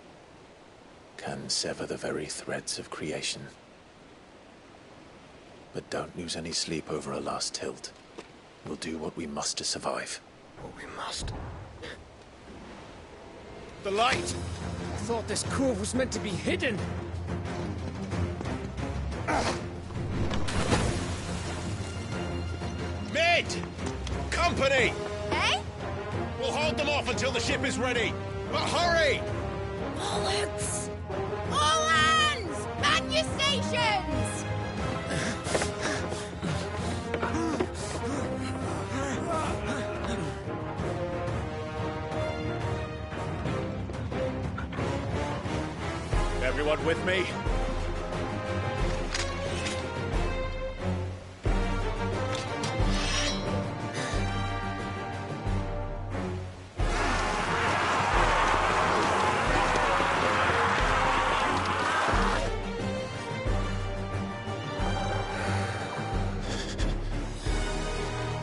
can sever the very threads of creation. But don't lose any sleep over a last tilt. We'll do what we must to survive. What we must. The light! I thought this cove was meant to be hidden. Mid! Company! Eh? We'll hold them off until the ship is ready. But hurry! Bollocks! All hands! Man your stations! Everyone with me?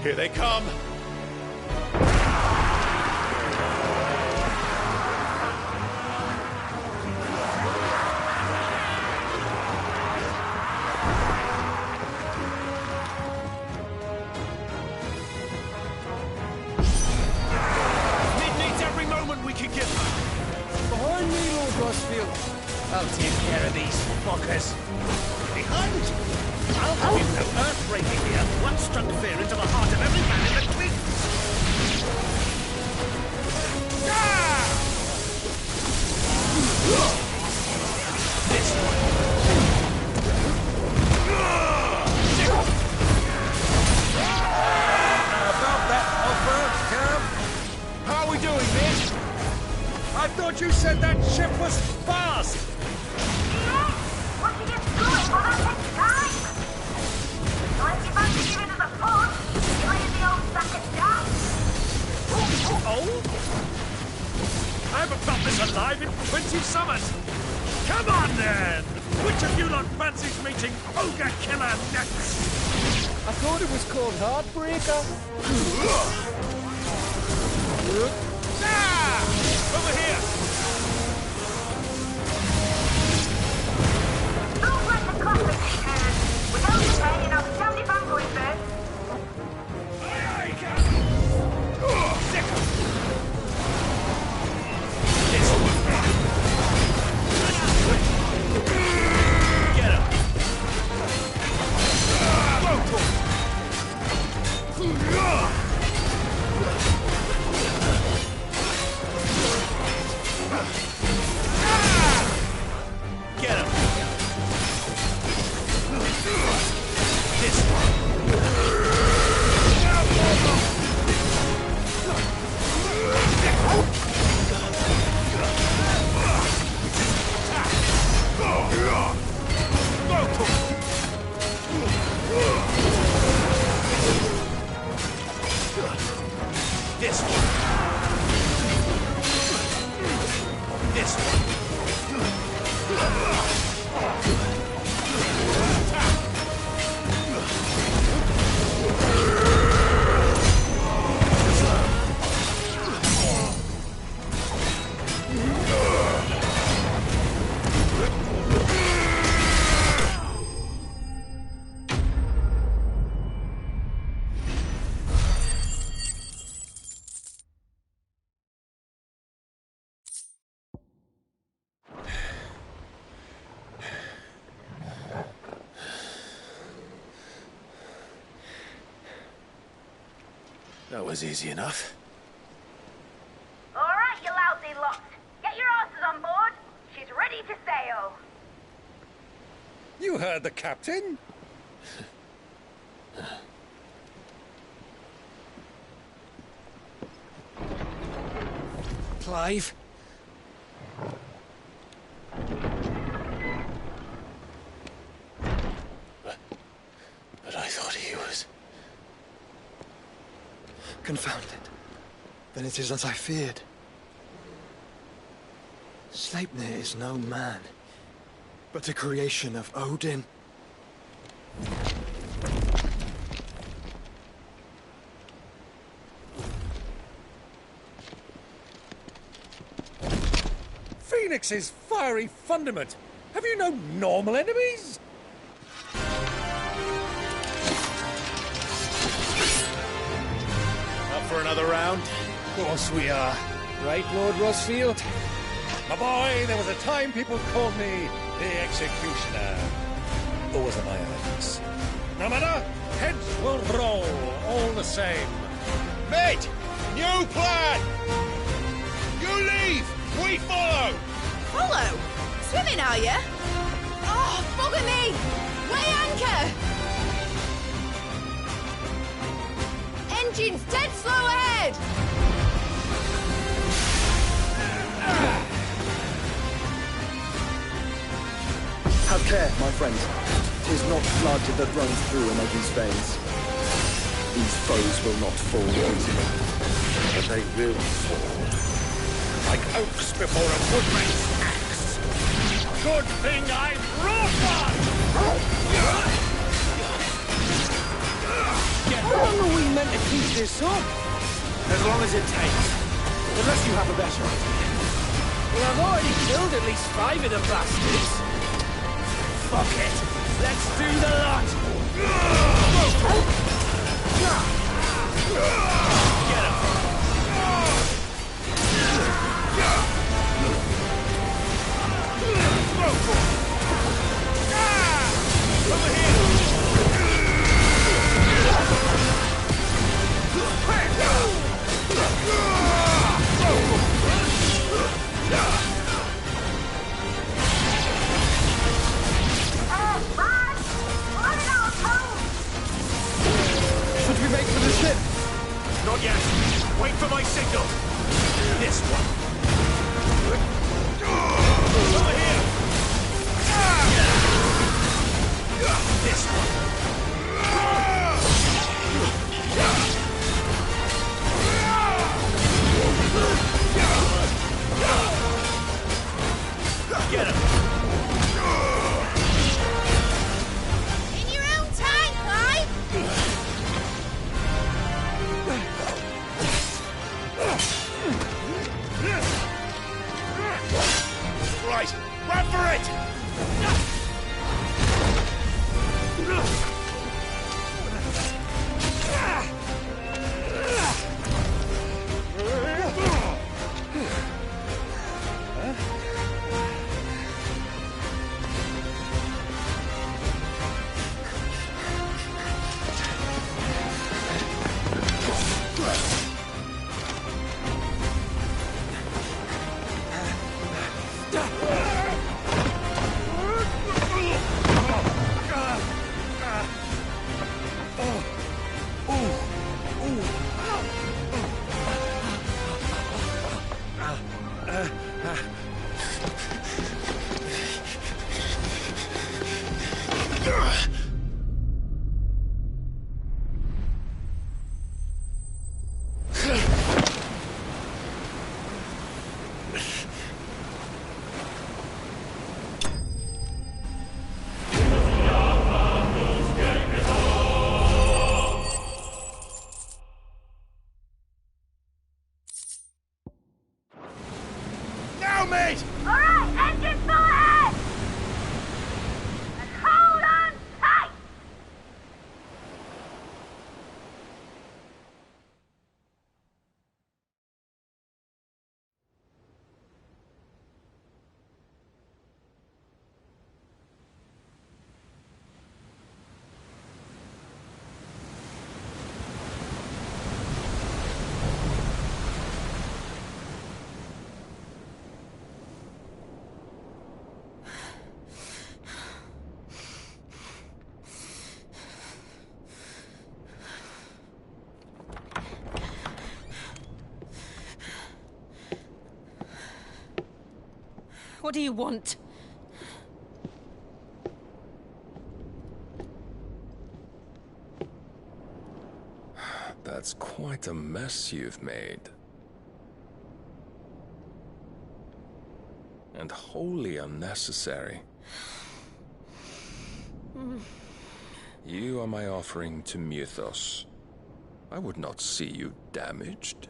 Here they come! Needs every moment we can get back. Behind me, Lord Rosfield. I'll take care of these fuckers. Behind you? I'll have you know earth-breaking here. What struck fear into the heart of every man in the twins? This one. About that offer, Cam? How are we doing, Mitch? I thought you said that ship was fast! Once you get going, well, that takes time. So if you fancy giving us a push, you lay in the old sack of jam. Oh? I haven't felt this alive in 20 summers! Come on, then! Which of you lot fancies meeting Ogre Killer next? I thought it was called Heartbreaker. Over here! Sounds like a classic. We don't be paying enough candy fanboy first. Get him. Get him. This one. This one. This one. That was easy enough. All right, you lousy lot. Get your asses on board. She's ready to sail. You heard the captain? Clive? But I thought he was... Confounded. Then it is as I feared. Sleipnir is no man, but a creation of Odin. Phoenix's fiery fundament. Have you no normal enemies? Up for another round? Of course we are. Right, Lord Rosfield? My boy, there was a time people called me the Executioner. Always at my eyes. No matter, heads will roll all the same. Mate! New plan! You leave! We follow! Follow? Swimming, are you? Oh, bugger me! Weigh anchor! Engine's dead slow ahead! Have care, my friends. 'Tis not blood that runs through Omega's veins. These foes will not fall easily, but they will fall. Like oaks before a woodman's axe. Good thing I brought one! How long are we meant to keep this up? As long as it takes. Unless you have a better idea. Well, I've already killed at least 5 of the bastards. Fuck it. Let's do the lot. Get him. Over here. Should we make for the ship? Not yet. Wait for my signal. This one. Over here. This one. Get him. In your own time, Clive! Right. Run for it! Mate! All right, engine full ahead! And hold on tight! What do you want? That's quite a mess you've made. And wholly unnecessary. You are my offering to Mythos. I would not see you damaged.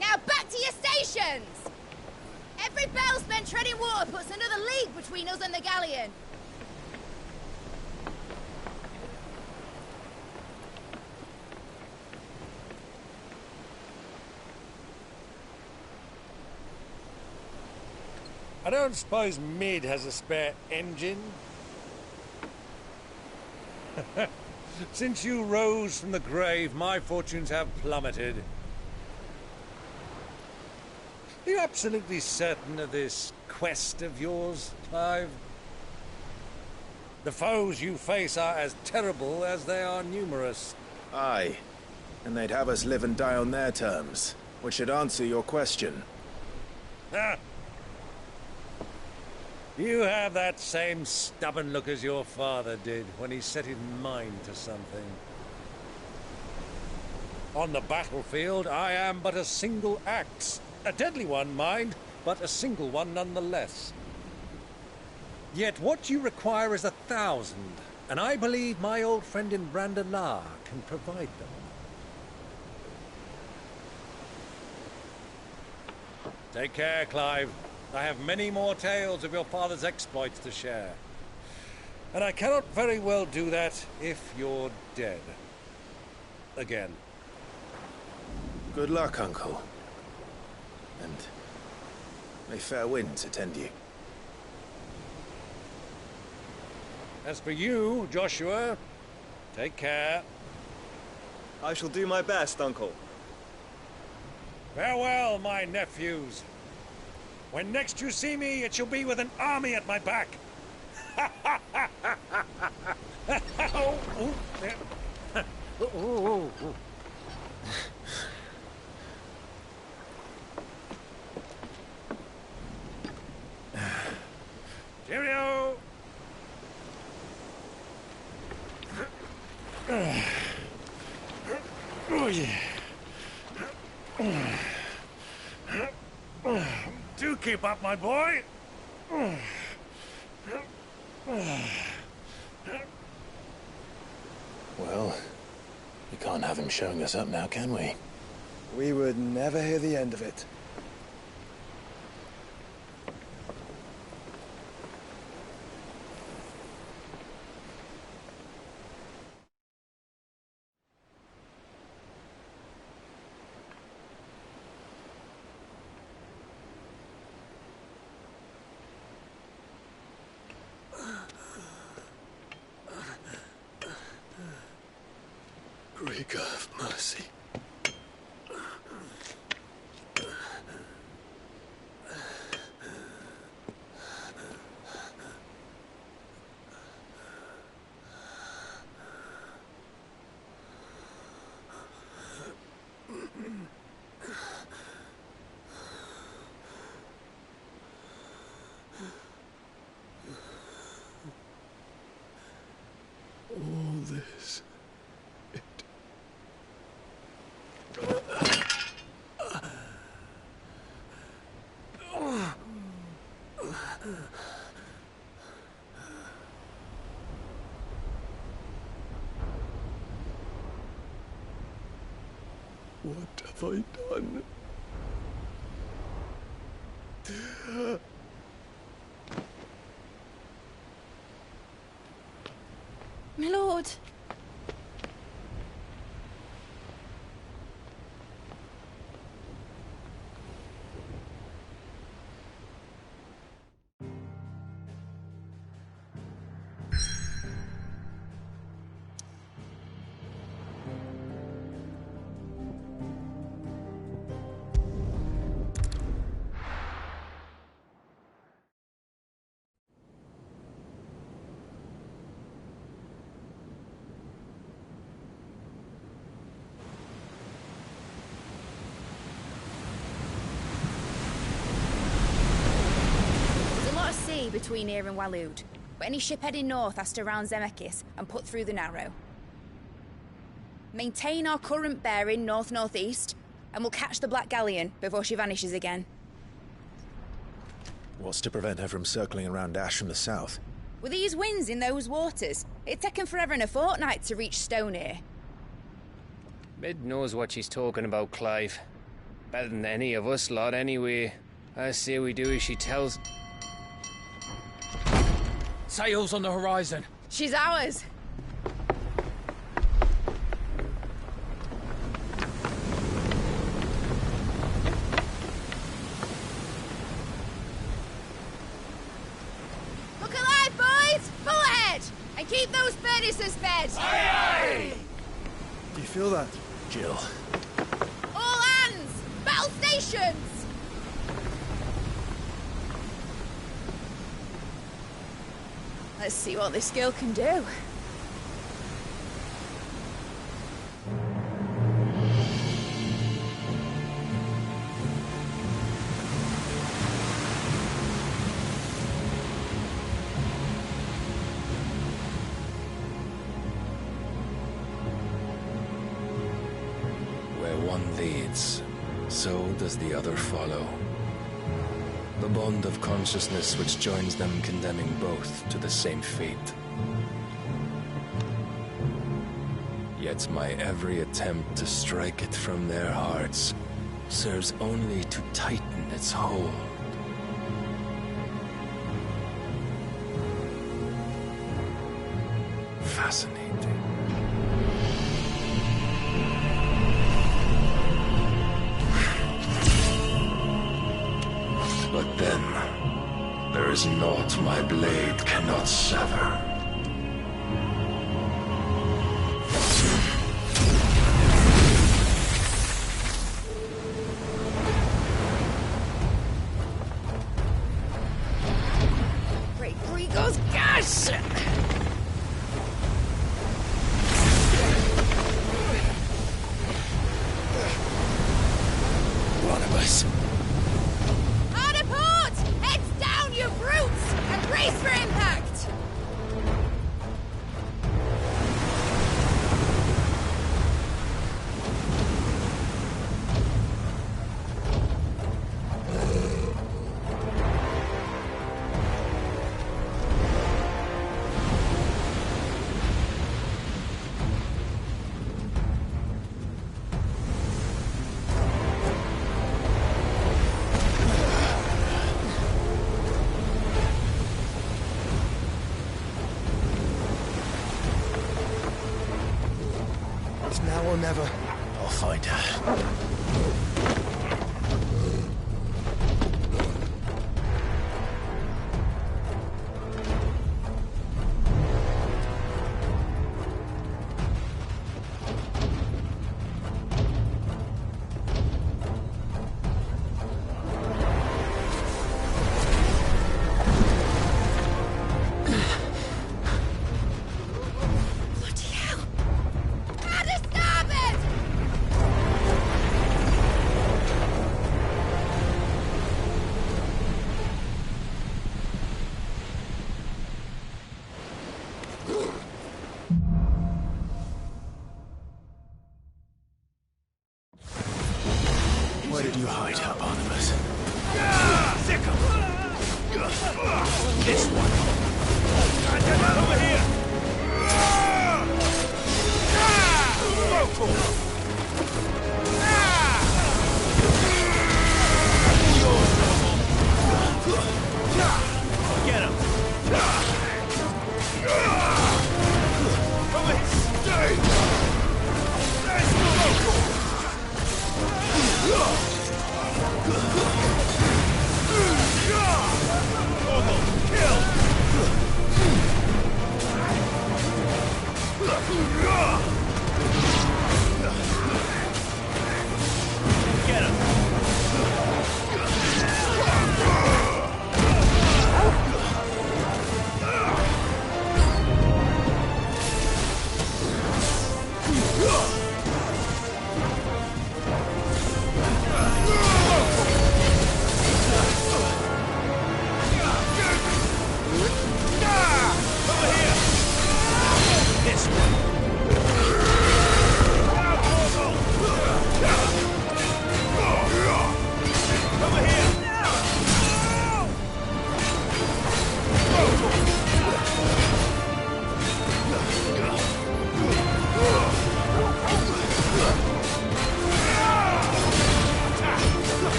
Now back to your stations! Every bell spent treading water puts another league between us and the galleon. I don't suppose Mid has a spare engine? Since you rose from the grave, my fortunes have plummeted. Are you absolutely certain of this quest of yours, Clive? The foes you face are as terrible as they are numerous. Aye. And they'd have us live and die on their terms, which should answer your question. Ah! You have that same stubborn look as your father did when he set his mind to something. On the battlefield, I am but a single axe. A deadly one, mind, but a single one nonetheless. Yet what you require is 1,000, and I believe my old friend in Brandalar can provide them. Take care, Clive. I have many more tales of your father's exploits to share. And I cannot very well do that if you're dead. Again. Good luck, Uncle. And may fair winds attend you. As for you, Joshua, take care. I shall do my best, Uncle. Farewell, my nephews. When next you see me, it shall be with an army at my back. Oh, oh, there. Oh, oh, oh. Cheerio! Oh, yeah. Do keep up, my boy. Well, we can't have him showing us up now, can we? We would never hear the end of it. Riga, have mercy. All this. What have I done? My lord. Between here and Waloed, but any ship heading north has to round Zemeckis and put through the Narrow. Maintain our current bearing north-northeast, and we'll catch the Black Galleon before she vanishes again. What's to prevent her from circling around Ash from the south? With these winds in those waters, it'd taken forever and a fortnight to reach Stone here. Mid knows what she's talking about, Clive. Better than any of us lot, anyway. I say we do as she tells. Sails on the horizon. She's ours. Look alive, boys! Pull ahead! And keep those furnaces fed! Aye, aye! Do you feel that? Jill. All hands! Battle stations! Let's see what this girl can do. one leads, so does the other follow. The bond of consciousness which joins them condemning both to the same fate. Yet my every attempt to strike it from their hearts serves only to tighten its hold. Fascinating. But then, there is naught my blade cannot sever. Great Grigo's gosh! One of us. Hard port! Heads down, you brutes! And brace for impact! It's now or never. I'll find her. Bloody hell! How to stop it! Where did you hide her, Barnabas? This one. Over here. Get him. Over here. Stay. Kill!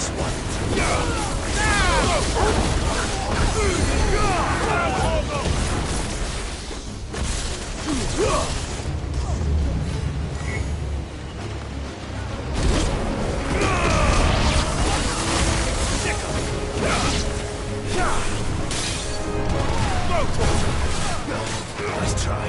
This one. Let's try.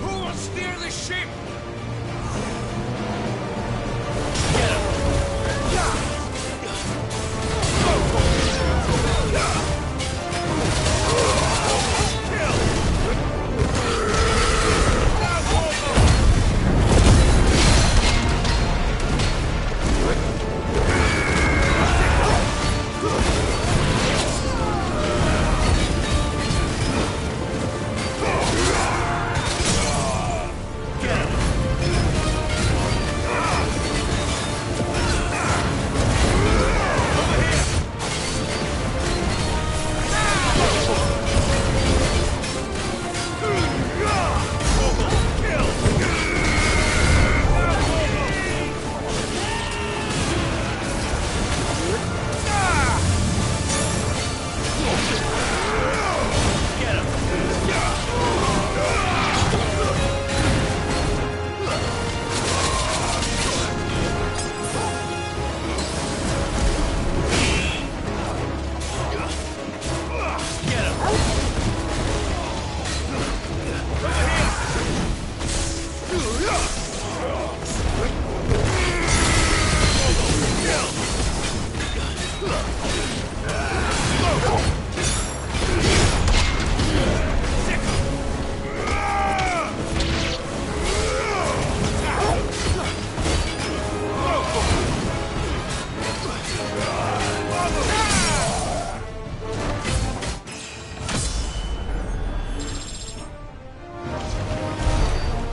Who will steer the ship?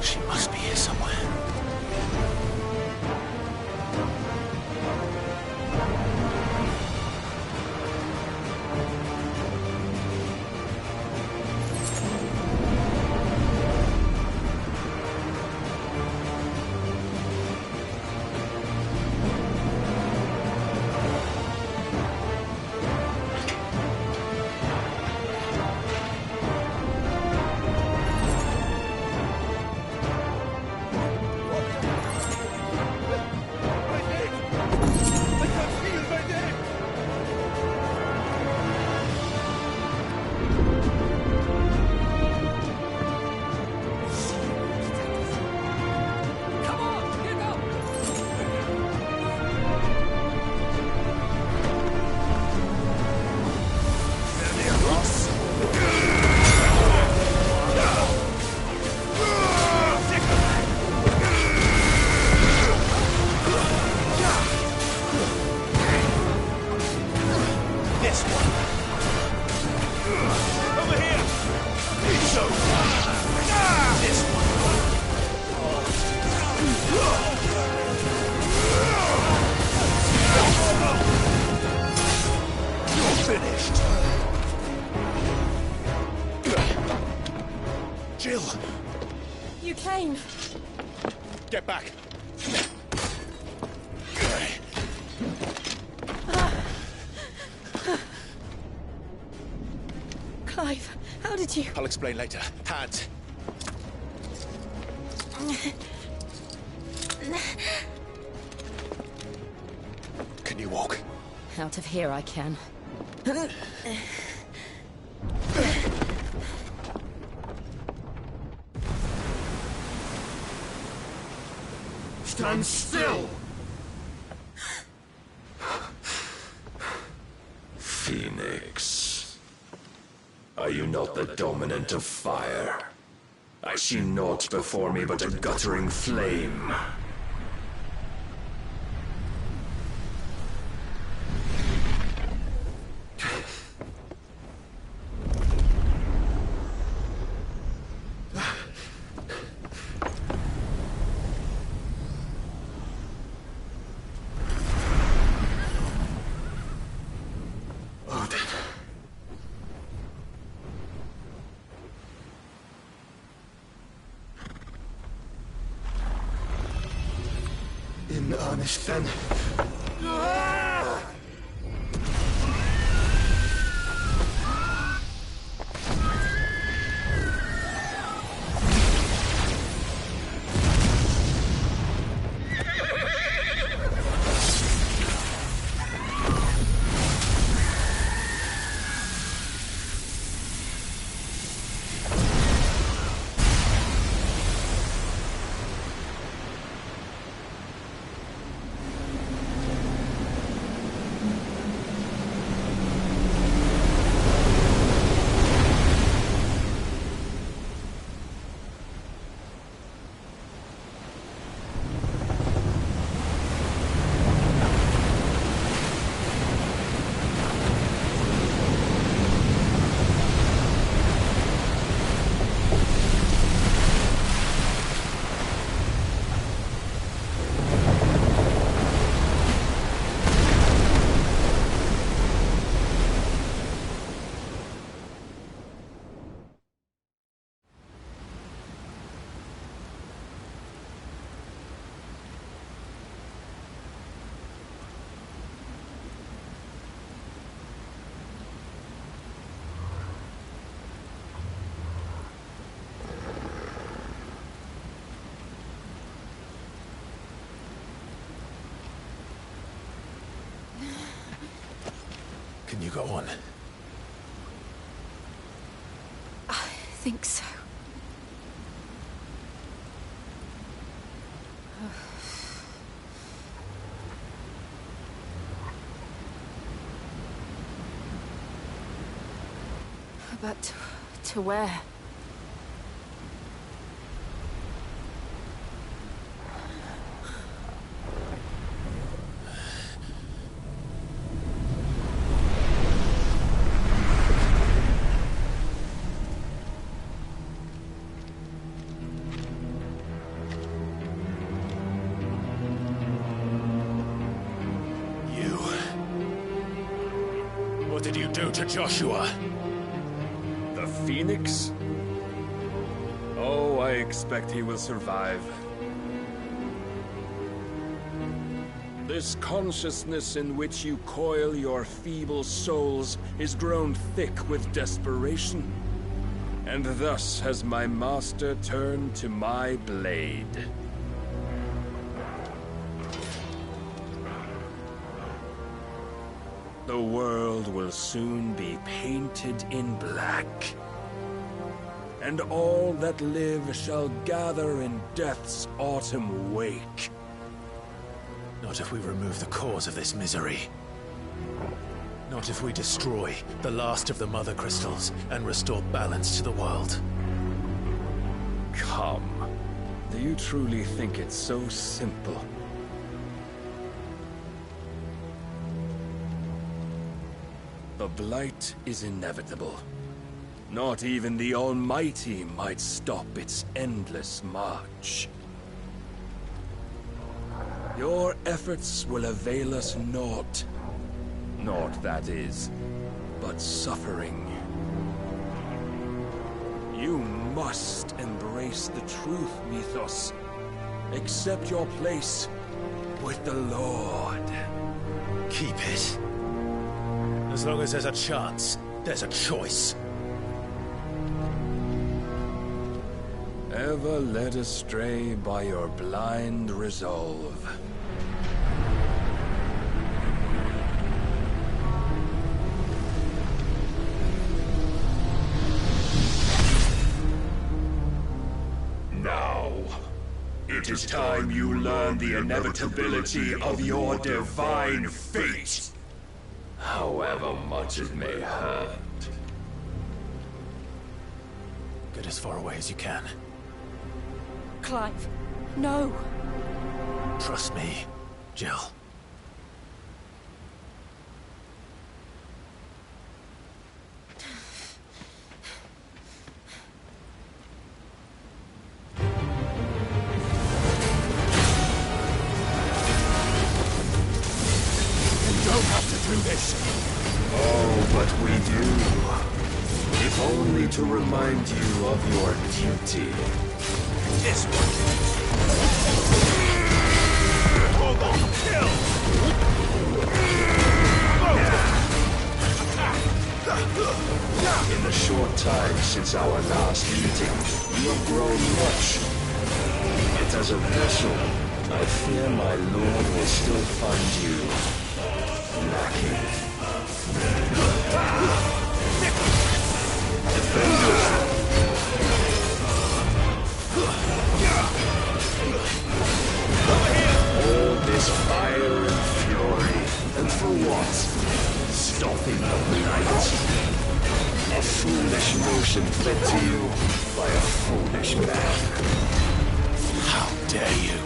She must be here somewhere. Jill! You came. Get back! Clive, how did you... I'll explain later. Hands. Can you walk? Out of here I can. Stand still! Phoenix. Are you not the dominant of fire? I see naught before me but a guttering flame. in earnest then. Can you go on? I think so. But to where? What did you do to Joshua? The Phoenix? Oh, I expect he will survive. This consciousness in which you coil your feeble souls is grown thick with desperation. And thus has my master turned to my blade. The world will soon be painted in black. And all that live shall gather in death's autumn wake. Not if we remove the cause of this misery. Not if we destroy the last of the Mother Crystals and restore balance to the world. Come. Do you truly think it's so simple? The Blight is inevitable. Not even the Almighty might stop its endless march. Your efforts will avail us naught. Naught, that is, but suffering. You must embrace the truth, Mythos. Accept your place with the Lord. Keep it. As long as there's a chance, there's a choice. Ever led astray by your blind resolve. Now, it is time you learn the inevitability of your divine fate. However much it may hurt. Get as far away as you can. Clive, no. Trust me, Jill. Oh, but we do. If only to remind you of your duty. This one. Hold on. In the short time since our last meeting, you have grown much. Yet as a vessel, I fear my lord will still find you lacking. Defenders! All this fire and fury, and for what? Stopping the blight. A foolish notion fed to you by a foolish man. How dare you?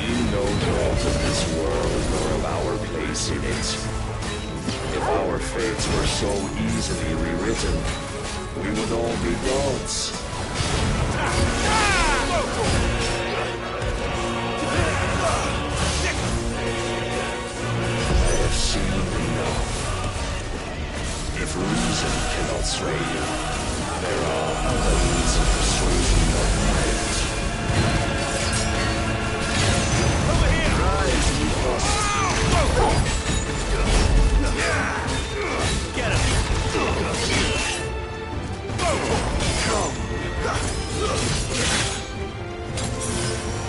You know naught of this world nor of our place in it. If our fates were so easily rewritten, we would all be gods. I have seen enough. If reason cannot sway you, there are other means of persuasion that might. Over here! Rise, you must. Get him!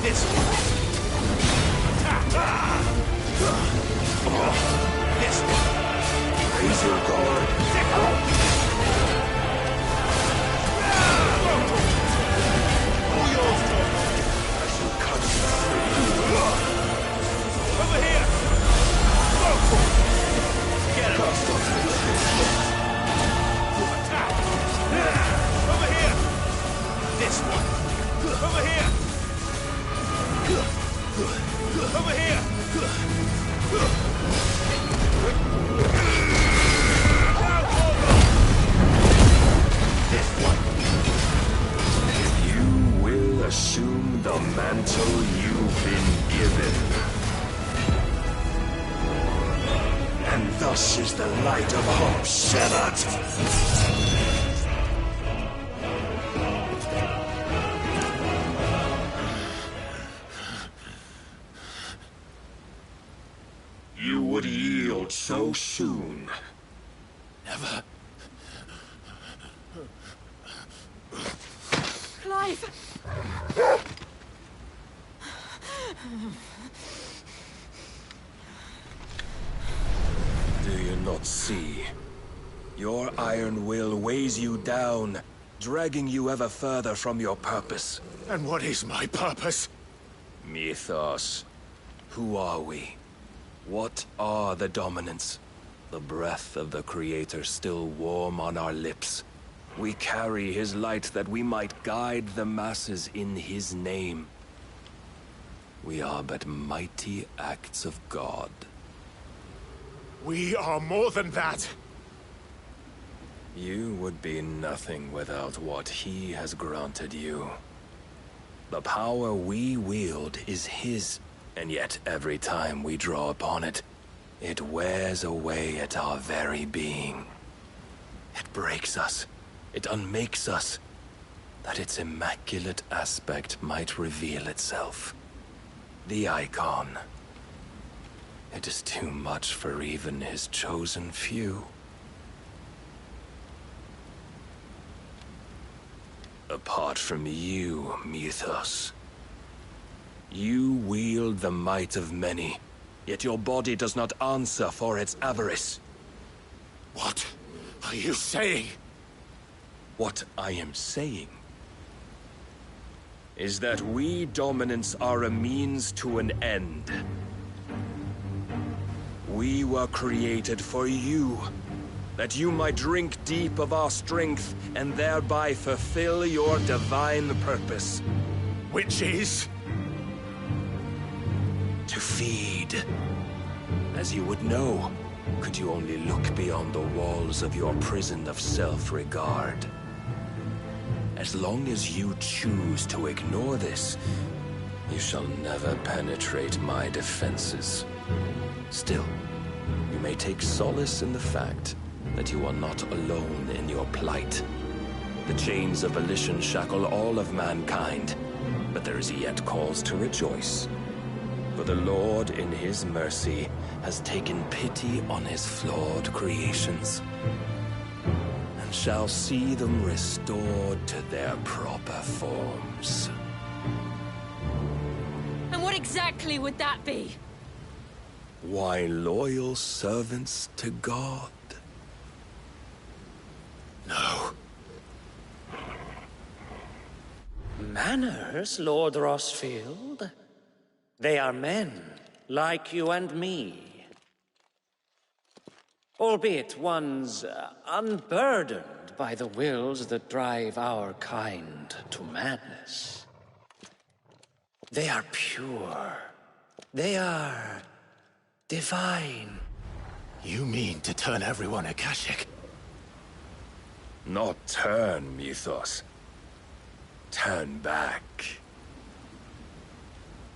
This one. This one. Raise your guard. All yours, Tom. I shall cut you free. Over here. Get him. Attack. Over here. This one. Over here. Over here. You will assume the mantle you've been given. And thus is the light of hope severed. You would yield so soon. Never. Clive! Do you not see? Your iron will weighs you down, dragging you ever further from your purpose. And what is my purpose? Mythos. Who are we? What are the dominants? The breath of the Creator still warm on our lips. We carry his light that we might guide the masses in his name. We are but mighty acts of God. We are more than that. You would be nothing without what he has granted you. The power we wield is his, and yet every time we draw upon it, it wears away at our very being. It breaks us. It unmakes us, that its immaculate aspect might reveal itself. The icon. It is too much for even his chosen few. Apart from you, Mythos, you wield the might of many, yet your body does not answer for its avarice. What are you saying? What I am saying is that we dominants are a means to an end. We were created for you, that you might drink deep of our strength and thereby fulfill your divine purpose. Which is? To feed. As you would know, could you only look beyond the walls of your prison of self-regard. As long as you choose to ignore this, you shall never penetrate my defenses. Still, you may take solace in the fact that you are not alone in your plight. The chains of volition shackle all of mankind, but there is yet cause to rejoice. For the Lord, in his mercy, has taken pity on his flawed creations, and shall see them restored to their proper forms. And what exactly would that be? Why, loyal servants to God. No. Manners, Lord Rossfield? They are men, like you and me. Albeit ones unburdened by the wills that drive our kind to madness. They are pure. They are divine. You mean to turn everyone Akashic? Not turn, Mythos. Turn back.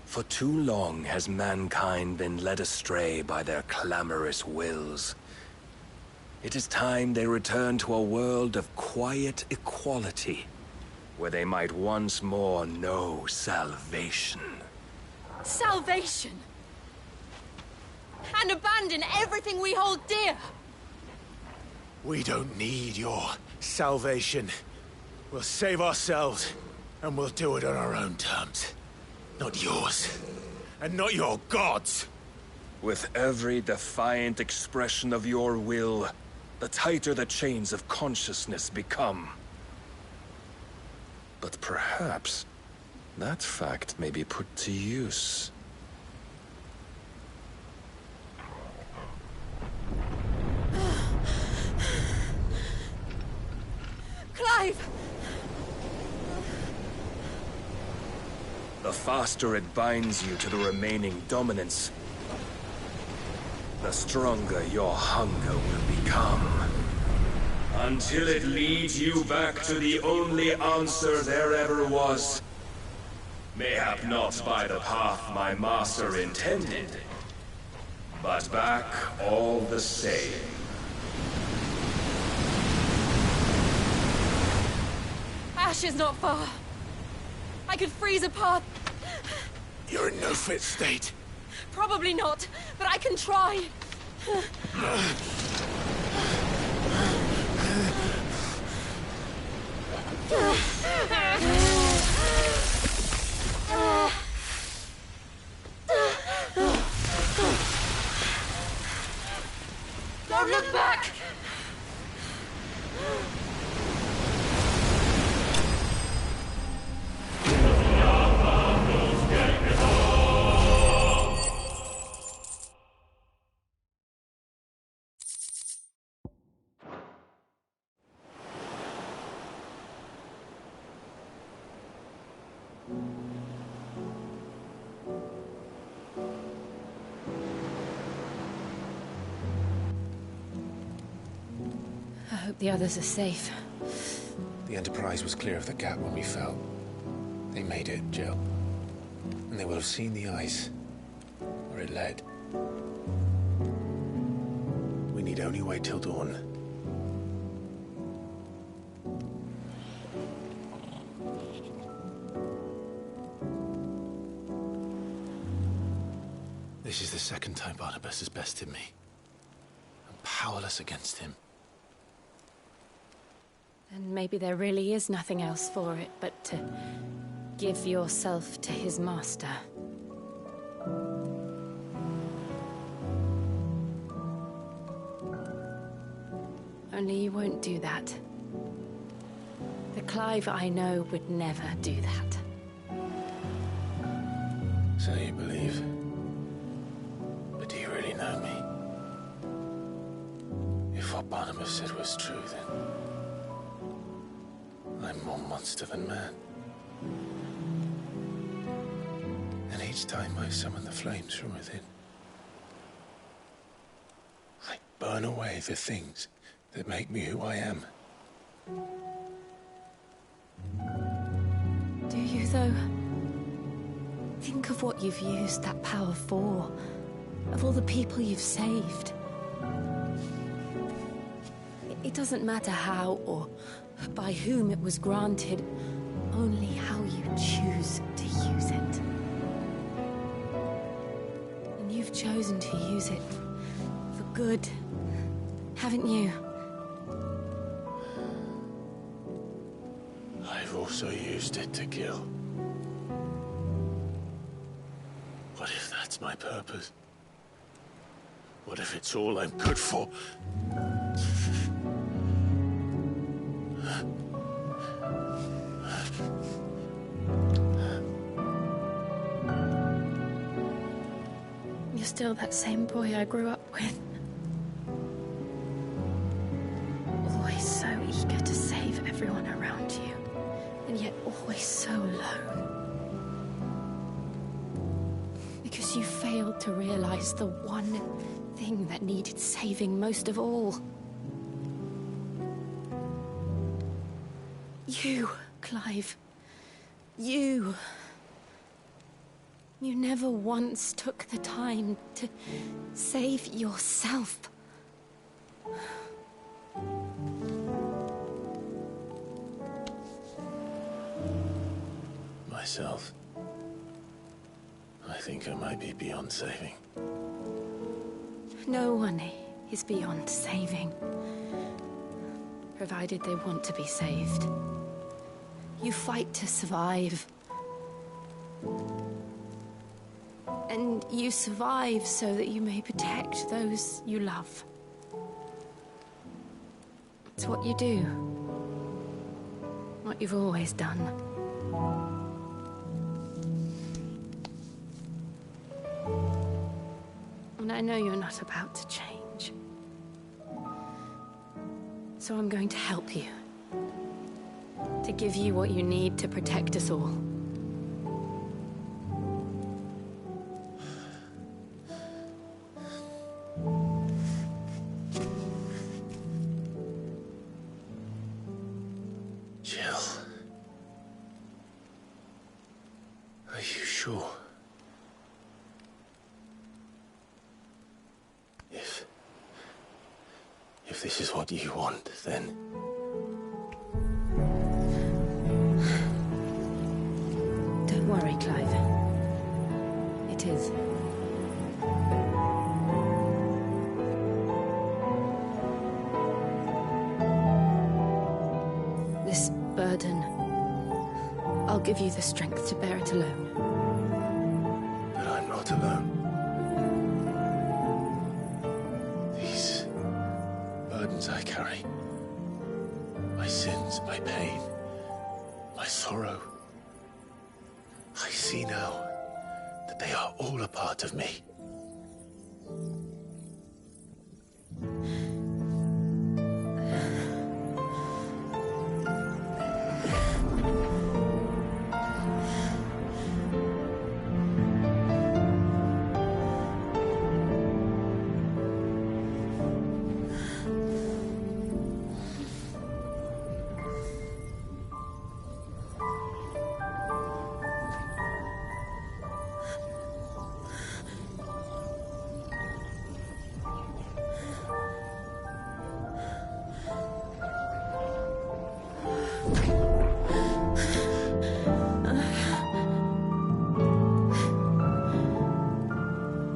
For too long has mankind been led astray by their clamorous wills. It is time they return to a world of quiet equality, where they might once more know salvation. Salvation! And abandon everything we hold dear! We don't need your salvation. We'll save ourselves, and we'll do it on our own terms. Not yours. And not your gods! With every defiant expression of your will, the tighter the chains of consciousness become. But perhaps that fact may be put to use. Clive! The faster it binds you to the remaining dominance, the stronger your hunger will become. Until it leads you back to the only answer there ever was. Mayhap not by the path my master intended, but back all the same. Ash is not far. I could freeze a path. You're in no fit state. Probably not, but I can try. Don't look back! I hope the others are safe. The Enterprise was clear of the gap when we fell. They made it, Jill. And they will have seen the ice, where it led. We need only wait till dawn. This is the second time Barnabas has bested me. I'm powerless against him. And maybe there really is nothing else for it but to give yourself to his master. Only you won't do that. The Clive I know would never do that. So you believe? But do you really know me? If what Barnabas said was true, then I'm more monster than man. And each time I summon the flames from within, I burn away the things that make me who I am. Do you, though? Think of what you've used that power for. Of all the people you've saved. It doesn't matter how or by whom it was granted, only how you choose to use it. You've chosen to use it for good, haven't you? I've also used it to kill. What if that's my purpose? What if it's all I'm good for? You're still that same boy I grew up with. Always so eager to save everyone around you, and yet always so alone. Because you failed to realize the one thing that needed saving most of all. You, Clive. You. You never once took the time to save yourself. Myself. I think I might be beyond saving. No one is beyond saving, provided they want to be saved. You fight to survive. And you survive so that you may protect those you love. It's what you do. What you've always done. And I know you're not about to change. So I'm going to help you. To give you what you need to protect us all. Jill. Are you sure? If this is what you want, then... Don't worry, Clive. It is. This burden, I'll give you the strength to bear it alone. But I'm not alone. These burdens I carry, my sins, my pain, my sorrow, I see now that they are all a part of me.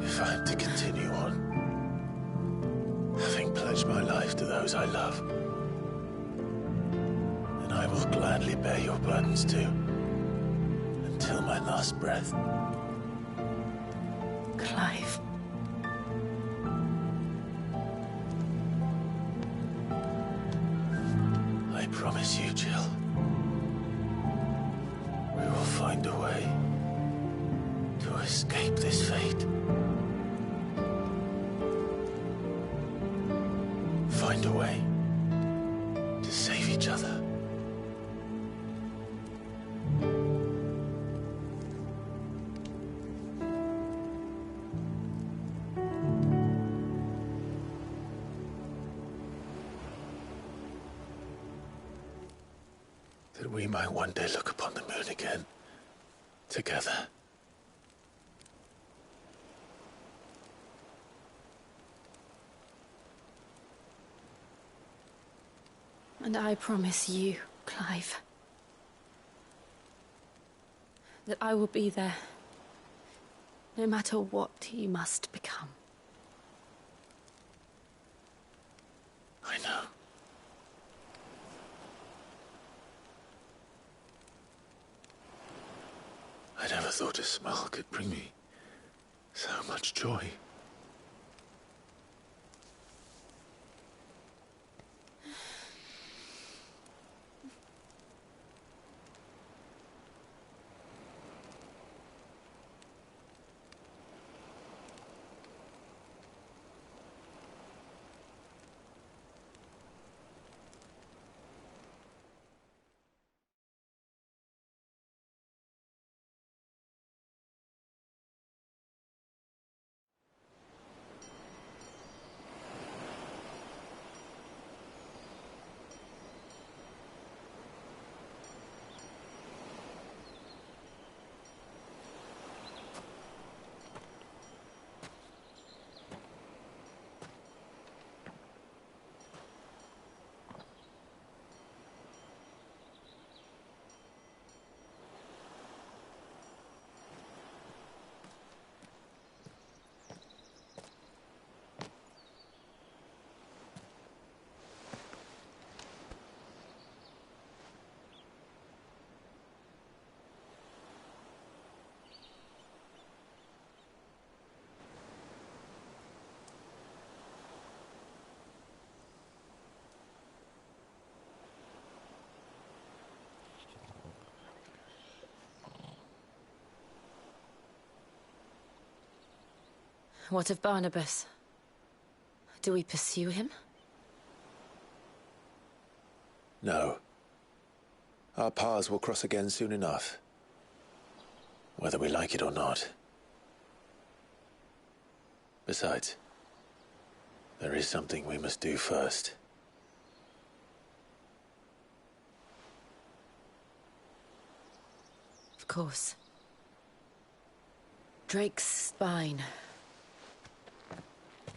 If I'm to continue on, having pledged my life to those I love, then I will gladly bear your burdens too, until my last breath. Clive. I promise you, Jill, we will find a way to escape this fate. Find a way to save each other. That we might one day look upon the moon again, together. And I promise you, Clive, that I will be there No matter what you must become. I know. I never thought a smile could bring me so much joy. What of Barnabas? Do we pursue him? No. Our paths will cross again soon enough. Whether we like it or not. Besides, there is something we must do first. Of course. Drake's spine.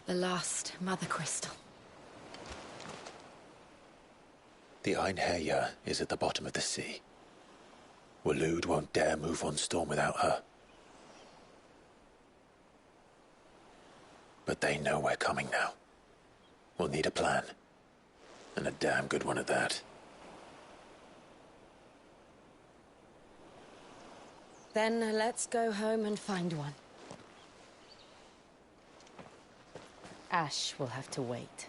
The last Mother Crystal. The Einherja is at the bottom of the sea. Waloed won't dare move on Storm without her. But they know we're coming now. We'll need a plan. And a damn good one at that. Then let's go home and find one. Ash will have to wait.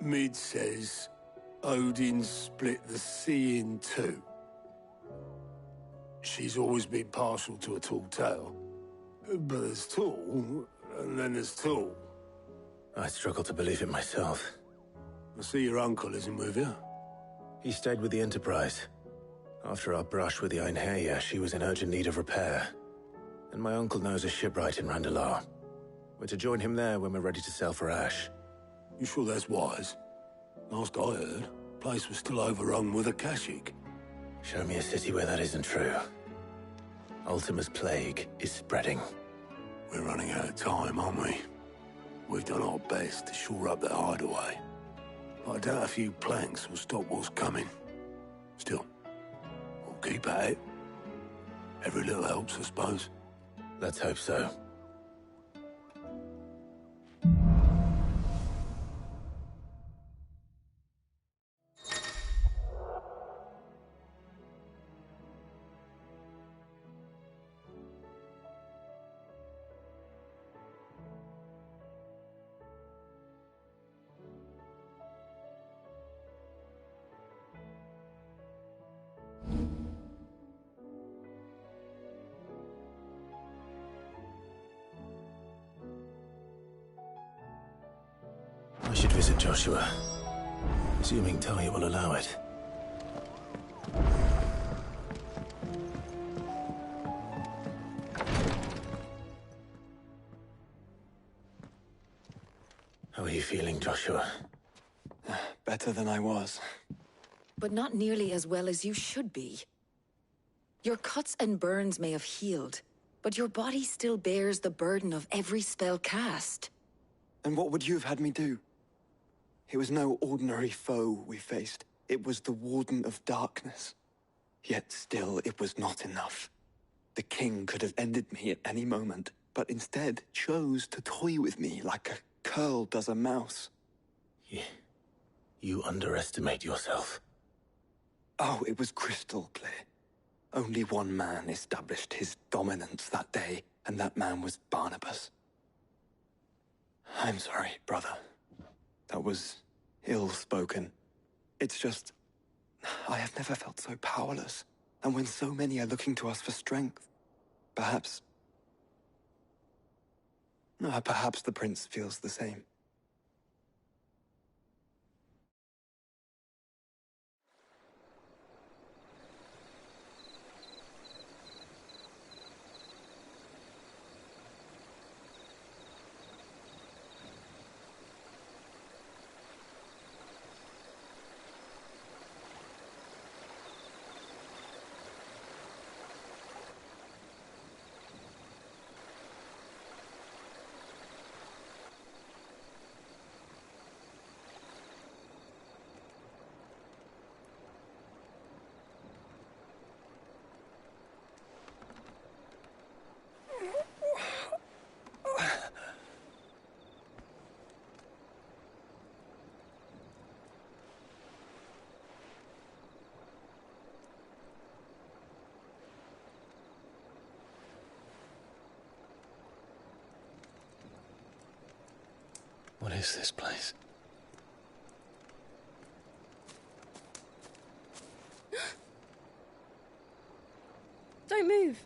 Mid says Odin split the sea in two. She's always been partial to a tall tale. But there's tall, and then there's tall. I struggle to believe it myself. I see your uncle isn't with you. He stayed with the Enterprise. After our brush with the Einherja, she was in urgent need of repair. And my uncle knows a shipwright in Randalar. We're to join him there when we're ready to sail for Ash. You sure that's wise? Last I heard, the place was still overrun with Akashic. Show me a city where that isn't true. Ultima's plague is spreading. We're running out of time, aren't we? We've done our best to shore up that hideaway. But I doubt a few planks will stop what's coming. Still, we'll keep at it. Every little helps, I suppose. Let's hope so. I should visit Joshua. Assuming Talia will allow it. How are you feeling, Joshua? Better than I was. But not nearly as well as you should be. Your cuts and burns may have healed, but your body still bears the burden of every spell cast. And what would you have had me do? It was no ordinary foe we faced. It was the Warden of Darkness. Yet still, it was not enough. The king could have ended me at any moment, but instead chose to toy with me like a curl does a mouse. You underestimate yourself. Oh, it was crystal clear. Only one man established his dominance that day, and that man was Barnabas. I'm sorry, brother. That was ill-spoken. It's just, I have never felt so powerless. And when so many are looking to us for strength, perhaps the prince feels the same. What is this place? Don't move.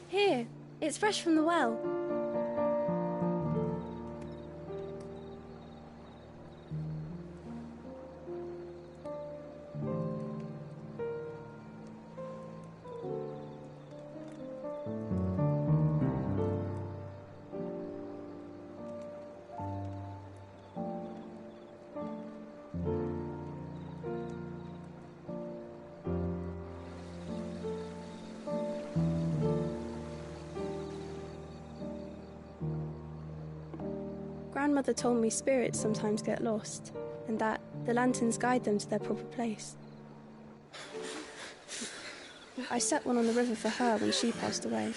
Here, it's fresh from the well. Grandmother told me spirits sometimes get lost, and that the lanterns guide them to their proper place. I set one on the river for her when she passed away.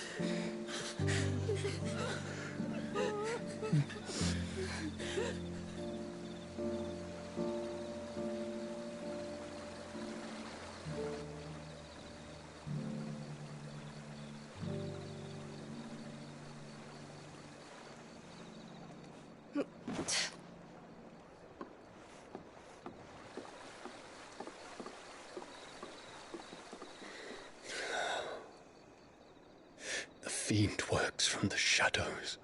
The fiend works from the shadows.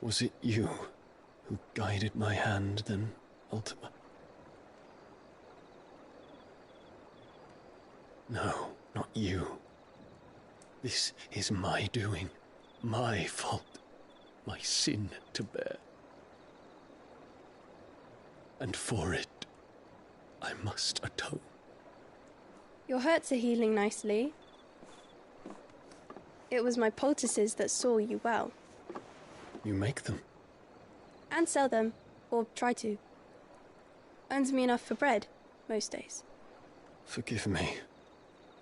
Was it you who guided my hand, then, Ultima? No, not you. This is my doing, my fault, my sin to bear. And for it, I must atone. Your hurts are healing nicely. It was my poultices that saw you well. You make them? And sell them, or try to. Earns me enough for bread, most days. Forgive me.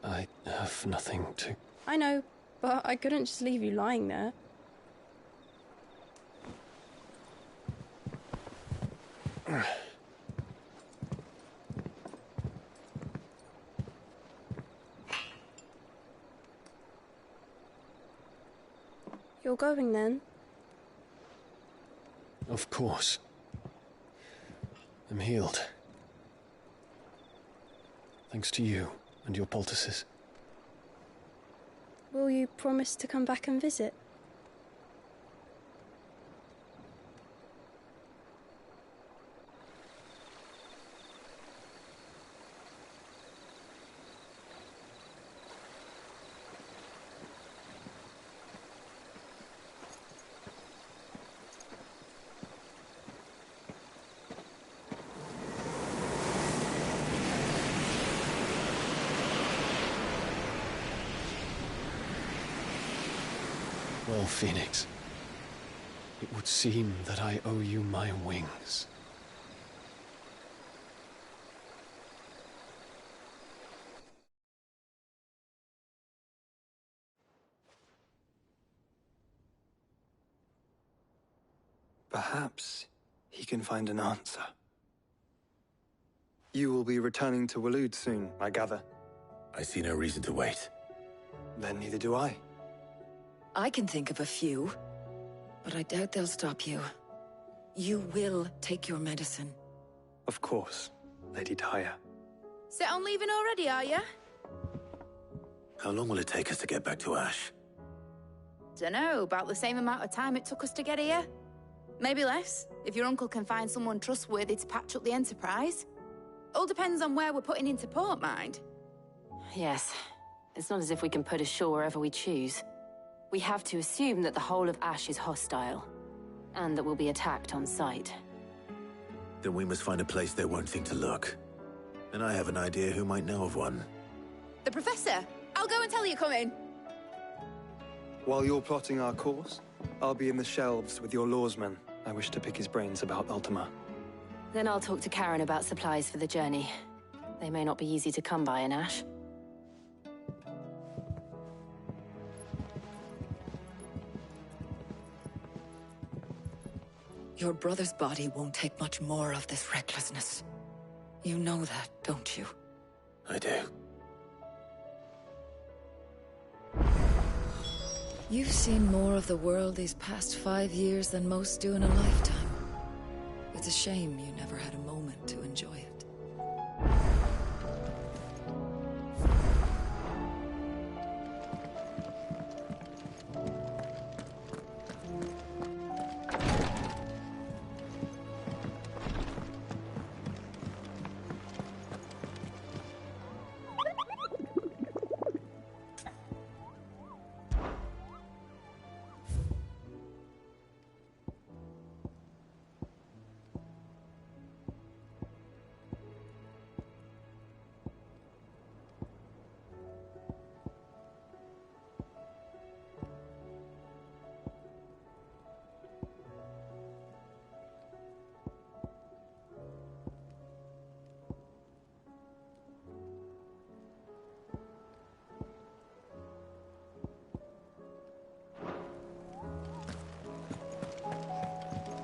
I have nothing to... I know, but I couldn't just leave you lying there. You're going then? Of course. I'm healed. Thanks to you and your poultices. Will you promise to come back and visit? Well, Phoenix, it would seem that I owe you my wings. Perhaps he can find an answer. You will be returning to Waloed soon, I gather. I see no reason to wait. Then neither do I. I can think of a few, but I doubt they'll stop you. You will take your medicine. Of course, Lady Tyre. Set on leaving already, are you? How long will it take us to get back to Ash? Dunno, about the same amount of time it took us to get here. Maybe less, if your uncle can find someone trustworthy to patch up the Enterprise. All depends on where we're putting into port, mind. Yes. It's not as if we can put ashore wherever we choose. We have to assume that the whole of Ash is hostile, and that we'll be attacked on sight. Then we must find a place they won't think to look. And I have an idea who might know of one. The Professor! I'll go and tell you coming! While you're plotting our course, I'll be in the shelves with your lawsman. I wish to pick his brains about Ultima. Then I'll talk to Karen about supplies for the journey. They may not be easy to come by in Ash. Your brother's body won't take much more of this recklessness. You know that, don't you? I do. You've seen more of the world these past 5 years than most do in a lifetime. It's a shame you never had a moment to enjoy it.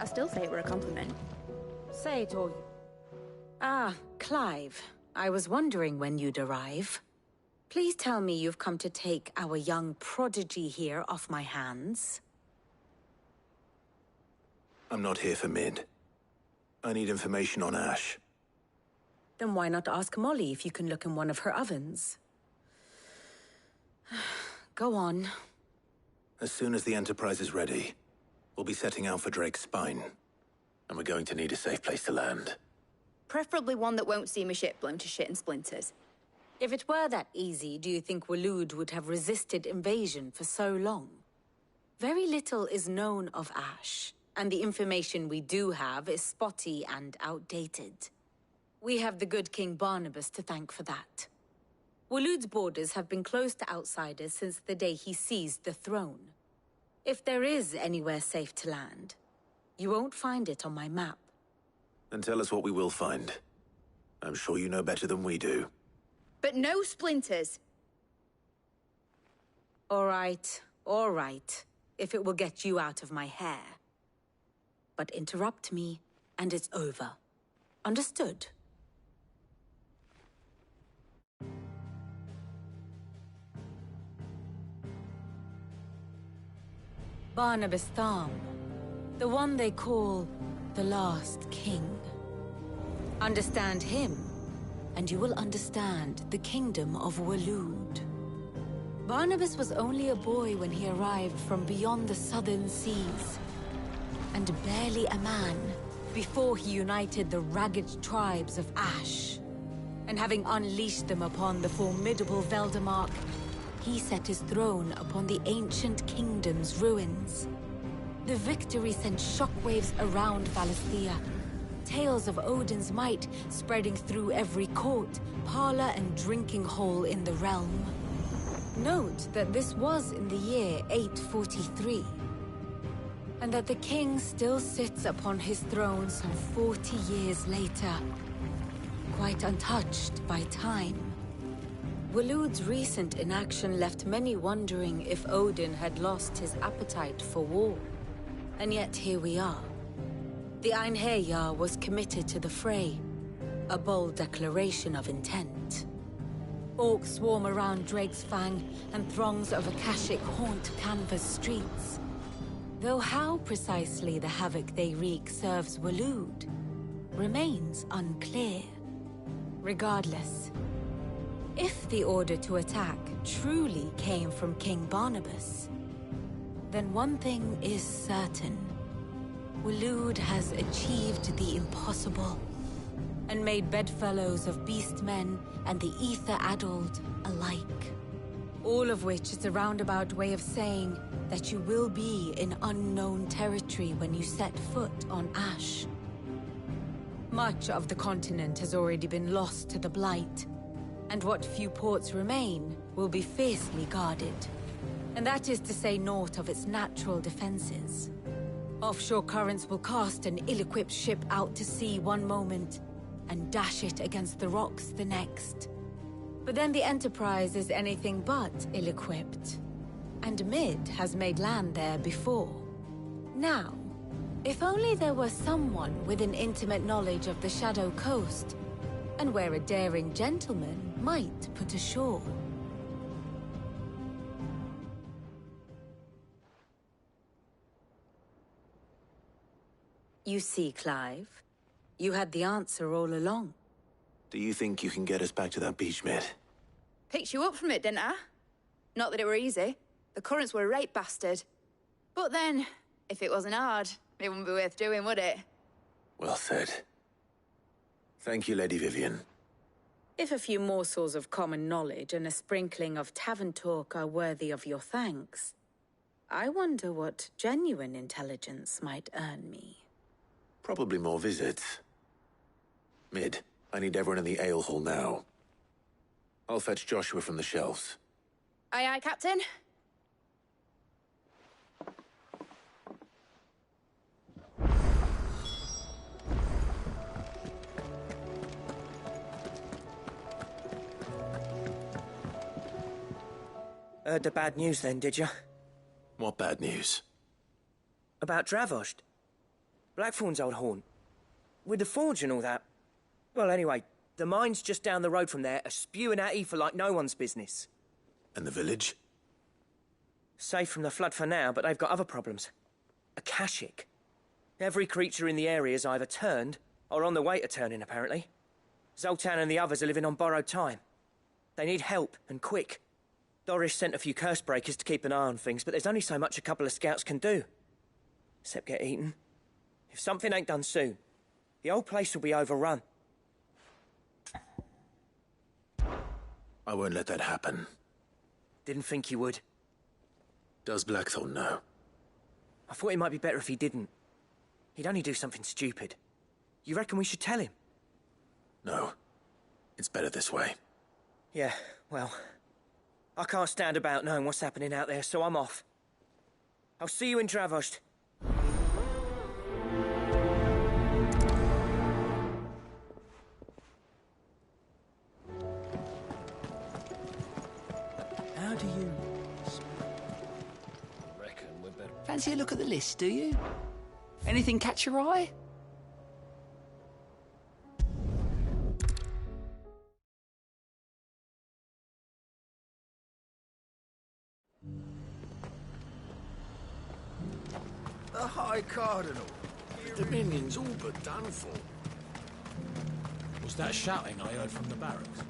I still say it were a compliment. Say it all. Ah, Clive. I was wondering when you'd arrive. Please tell me you've come to take our young prodigy here off my hands. I'm not here for Mid. I need information on Ash. Then why not ask Molly if you can look in one of her ovens? Go on. As soon as the Enterprise is ready, we'll be setting out for Drake's Spine. And we're going to need a safe place to land. Preferably one that won't see my ship blown to shit and splinters. If it were that easy, do you think Waloed would have resisted invasion for so long? Very little is known of Ash, and the information we do have is spotty and outdated. We have the good King Barnabas to thank for that. Waloed's borders have been closed to outsiders since the day he seized the throne. If there is anywhere safe to land, you won't find it on my map. Then tell us what we will find. I'm sure you know better than we do. But no splinters. All right, if it will get you out of my hair. But interrupt me, and it's over. Understood? Barnabas Tharm, the one they call the Last King. Understand him, and you will understand the kingdom of Waloed. Barnabas was only a boy when he arrived from beyond the southern seas, and barely a man before he united the ragged tribes of Ash. And having unleashed them upon the formidable Veldemark, he set his throne upon the ancient kingdom's ruins. The victory sent shockwaves around Valisthea, tales of Odin's might spreading through every court, parlor, and drinking hole in the realm. Note that this was in the year 843, and that the king still sits upon his throne some 40 years later, quite untouched by time. Waloed's recent inaction left many wondering if Odin had lost his appetite for war. And yet here we are. The Einherjar was committed to the fray, a bold declaration of intent. Orcs swarm around Drakesfang, and throngs of Akashic haunt Canva's streets. Though how precisely the havoc they wreak serves Waloed remains unclear. Regardless, if the order to attack truly came from King Barnabas, then one thing is certain. Waloed has achieved the impossible, and made bedfellows of beastmen and the ether-addled alike. All of which is a roundabout way of saying that you will be in unknown territory when you set foot on Ash. Much of the continent has already been lost to the Blight, and what few ports remain will be fiercely guarded. And that is to say naught of its natural defenses. Offshore currents will cast an ill-equipped ship out to sea one moment, and dash it against the rocks the next. But then the Enterprise is anything but ill-equipped, and Mid has made land there before. Now, if only there were someone with an intimate knowledge of the Shadow Coast, and where a daring gentleman might put ashore. You see, Clive, you had the answer all along. Do you think you can get us back to that beach, Mid? Picked you up from it, didn't I? Not that it were easy. The currents were a right bastard. But then, if it wasn't hard, it wouldn't be worth doing, would it? Well said. Thank you, Lady Vivian. If a few morsels of common knowledge and a sprinkling of tavern talk are worthy of your thanks, I wonder what genuine intelligence might earn me. Probably more visits. Mid, I need everyone in the ale hall now. I'll fetch Joshua from the shelves. Aye, aye, Captain. Heard the bad news then, did you? What bad news? About Dravost. Blackthorn's old haunt. With the forge and all that. Well, anyway, the mines just down the road from there are spewing out ether like no one's business. And the village? Safe from the flood for now, but they've got other problems. Akashic. Every creature in the area is either turned, or on the way to turning, apparently. Zoltan and the others are living on borrowed time. They need help, and quick. Doris sent a few curse breakers to keep an eye on things, but there's only so much a couple of scouts can do. Except get eaten. If something ain't done soon, the old place will be overrun. I won't let that happen. Didn't think you would. Does Blackthorn know? I thought it might be better if he didn't. He'd only do something stupid. You reckon we should tell him? No. It's better this way. Yeah, well, I can't stand about knowing what's happening out there, so I'm off. I'll see you in Dravost. How do you... Reckon we're better. Fancy a look at the list, do you? Anything catch your eye? High Cardinal. The Dominion's all but done for. Was that shouting I heard from the barracks?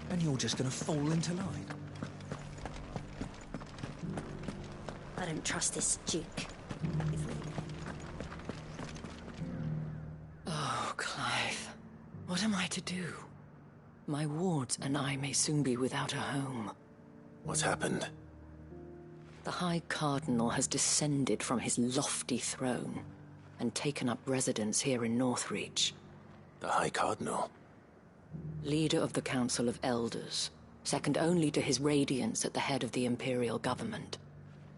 And you're just gonna fall into line? I don't trust this Duke. Oh, Clive. What am I to do? My wards and I may soon be without a home. What's happened? The High Cardinal has descended from his lofty throne and taken up residence here in Northreach. The High Cardinal? Leader of the Council of Elders, second only to his Radiance at the head of the Imperial government.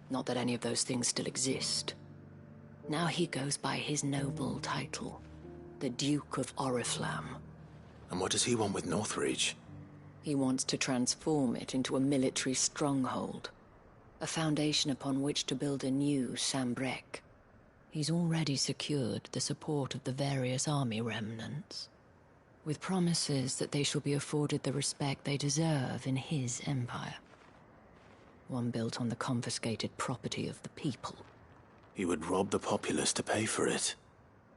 Not that any of those things still exist. Now he goes by his noble title, the Duke of Oriflamme. And what does he want with Northreach? He wants to transform it into a military stronghold, a foundation upon which to build a new Sambrec. He's already secured the support of the various army remnants, with promises that they shall be afforded the respect they deserve in his empire. One built on the confiscated property of the people. He would rob the populace to pay for it.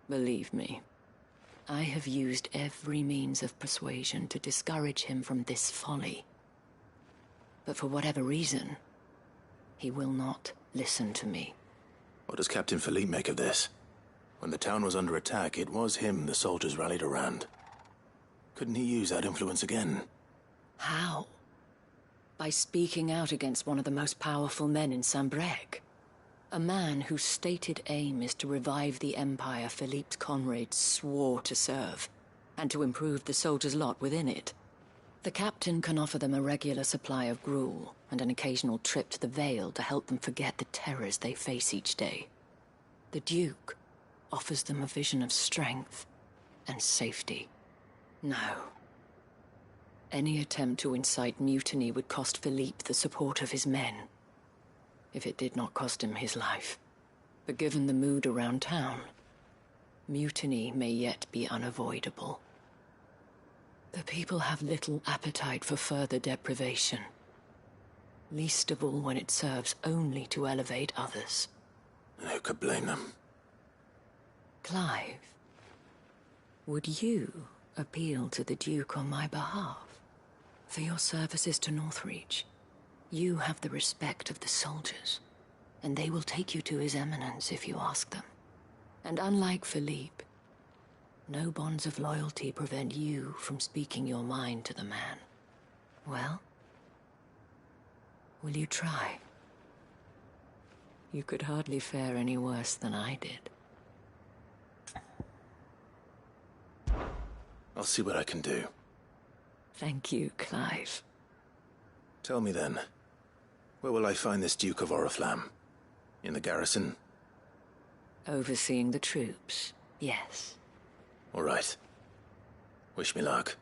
Believe me, I have used every means of persuasion to discourage him from this folly. But for whatever reason, he will not listen to me. What does Captain Philippe make of this? When the town was under attack, it was him the soldiers rallied around. Couldn't he use that influence again? How? By speaking out against one of the most powerful men in Sambrec. A man whose stated aim is to revive the empire Philippe's comrades swore to serve, and to improve the soldiers' lot within it. The captain can offer them a regular supply of gruel, and an occasional trip to the Vale to help them forget the terrors they face each day. The Duke offers them a vision of strength and safety. No. Any attempt to incite mutiny would cost Philippe the support of his men, if it did not cost him his life. But given the mood around town, mutiny may yet be unavoidable. The people have little appetite for further deprivation, least of all when it serves only to elevate others. Who could blame them? Clive, would you appeal to the Duke on my behalf? For your services to Northreach, you have the respect of the soldiers, and they will take you to His Eminence if you ask them. And unlike Philippe, no bonds of loyalty prevent you from speaking your mind to the man. Well, will you try? You could hardly fare any worse than I did. I'll see what I can do. Thank you, Clive. Tell me then, where will I find this Duke of Oriflamme? In the garrison? Overseeing the troops, yes. All right. Wish me luck.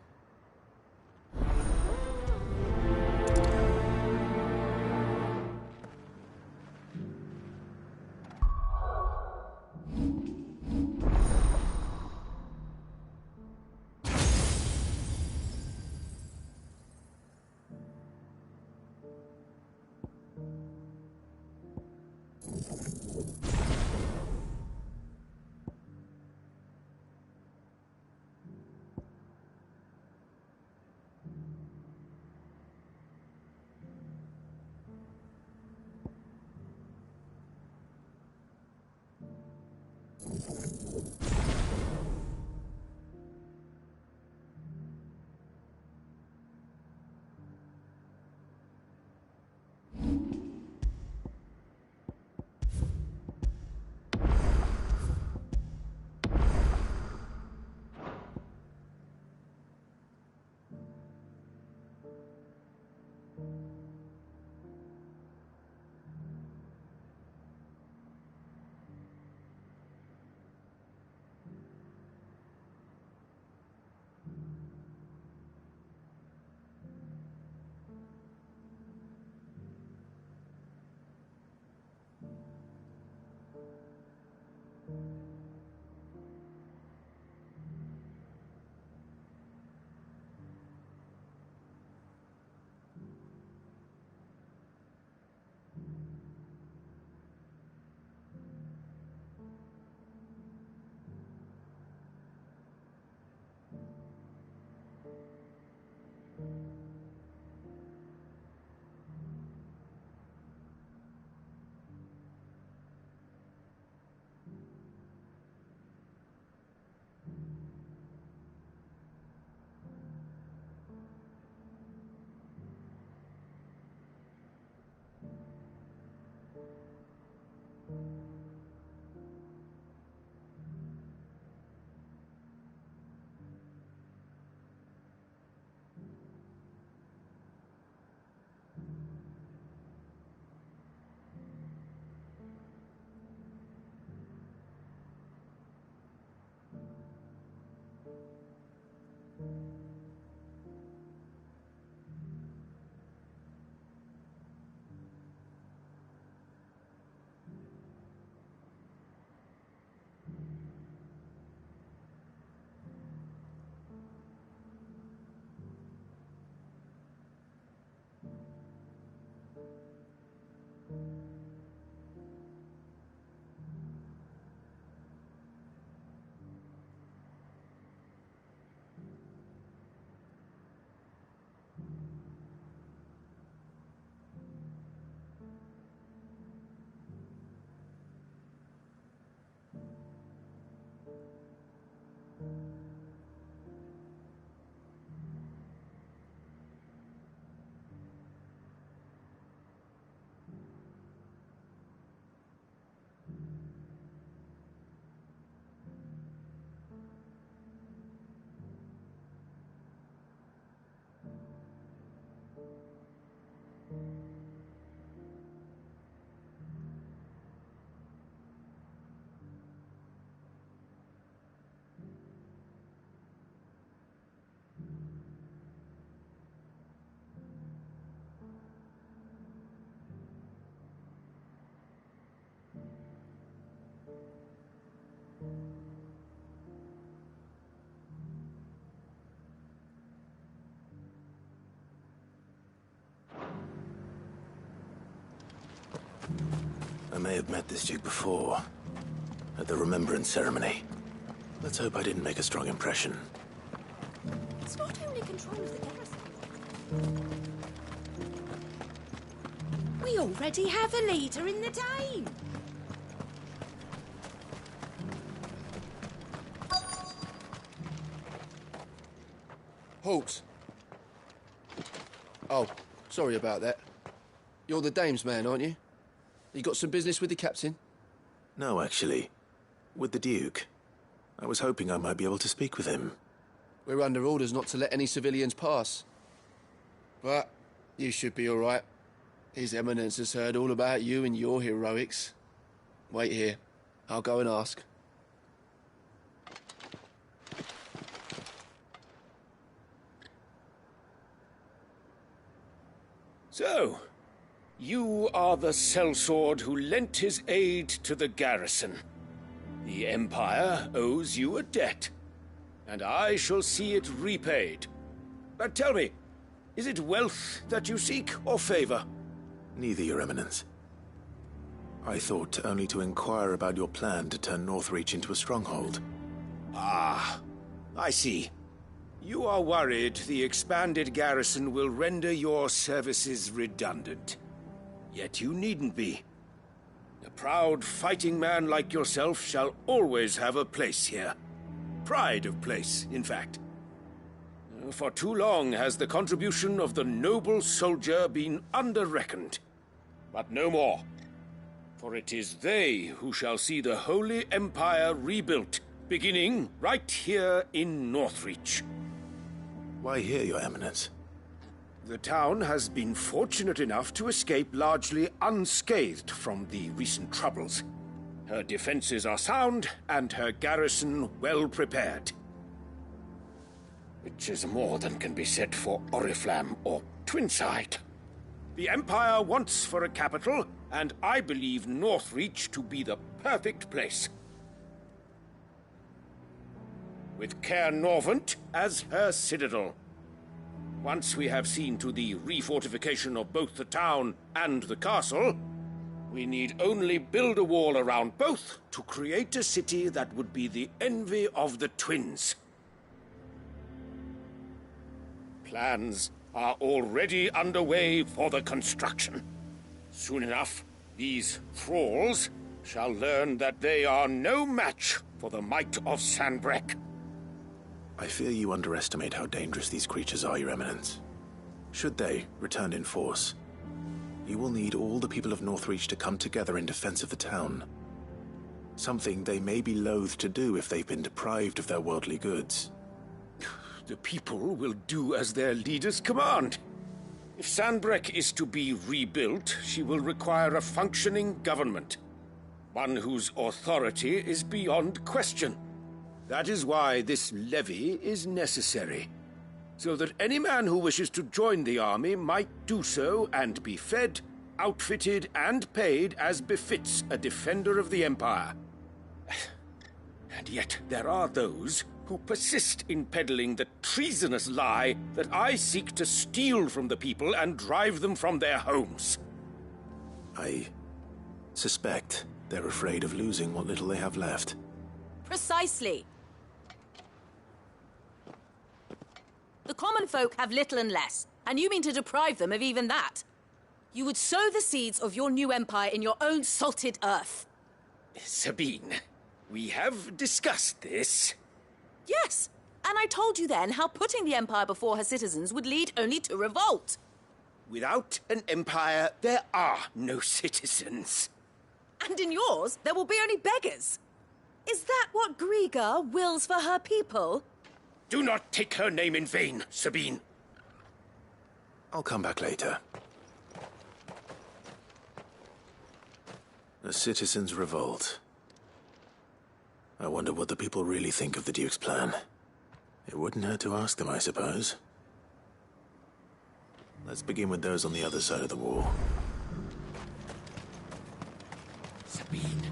I may have met this duke before, at the Remembrance Ceremony. Let's hope I didn't make a strong impression. It's not only control of the garrison. We already have a leader in the Dane. Halt! Oh, sorry about that. You're the dame's man, aren't you? You got some business with the captain? No, actually. With the duke. I was hoping I might be able to speak with him. We're under orders not to let any civilians pass. But you should be all right. His Eminence has heard all about you and your heroics. Wait here. I'll go and ask. So, you are the sellsword who lent his aid to the garrison. The Empire owes you a debt, and I shall see it repaid. But tell me, is it wealth that you seek, or favor? Neither, Your Eminence. I thought only to inquire about your plan to turn Northreach into a stronghold. Ah, I see. You are worried the expanded garrison will render your services redundant. Yet you needn't be. A proud fighting man like yourself shall always have a place here. Pride of place, in fact. For too long has the contribution of the noble soldier been under-reckoned. But no more. For it is they who shall see the Holy Empire rebuilt, beginning right here in Northreach. Why here, Your Eminence? The town has been fortunate enough to escape largely unscathed from the recent troubles. Her defenses are sound, and her garrison well prepared. Which is more than can be said for Oriflamme or Twinside. The Empire wants for a capital, and I believe Northreach to be the perfect place. With Caer Norvent as her citadel. Once we have seen to the refortification of both the town and the castle, we need only build a wall around both to create a city that would be the envy of the twins. Plans are already underway for the construction. Soon enough, these thralls shall learn that they are no match for the might of Sanbreque. I fear you underestimate how dangerous these creatures are, Your Eminence. Should they return in force, you will need all the people of Northreach to come together in defense of the town. Something they may be loath to do if they've been deprived of their worldly goods. The people will do as their leaders command. If Sanbreque is to be rebuilt, she will require a functioning government. One whose authority is beyond question. That is why this levy is necessary. So that any man who wishes to join the army might do so and be fed, outfitted, and paid as befits a defender of the Empire. And yet there are those who persist in peddling the treasonous lie that I seek to steal from the people and drive them from their homes. I suspect they're afraid of losing what little they have left. Precisely. The common folk have little and less, and you mean to deprive them of even that. You would sow the seeds of your new empire in your own salted earth. Sabine, we have discussed this. Yes, and I told you then how putting the empire before her citizens would lead only to revolt. Without an empire, there are no citizens. And in yours, there will be only beggars. Is that what Griga wills for her people? Do not take her name in vain, Sabine. I'll come back later. The citizens revolt. I wonder what the people really think of the Duke's plan. It wouldn't hurt to ask them, I suppose. Let's begin with those on the other side of the wall. Sabine.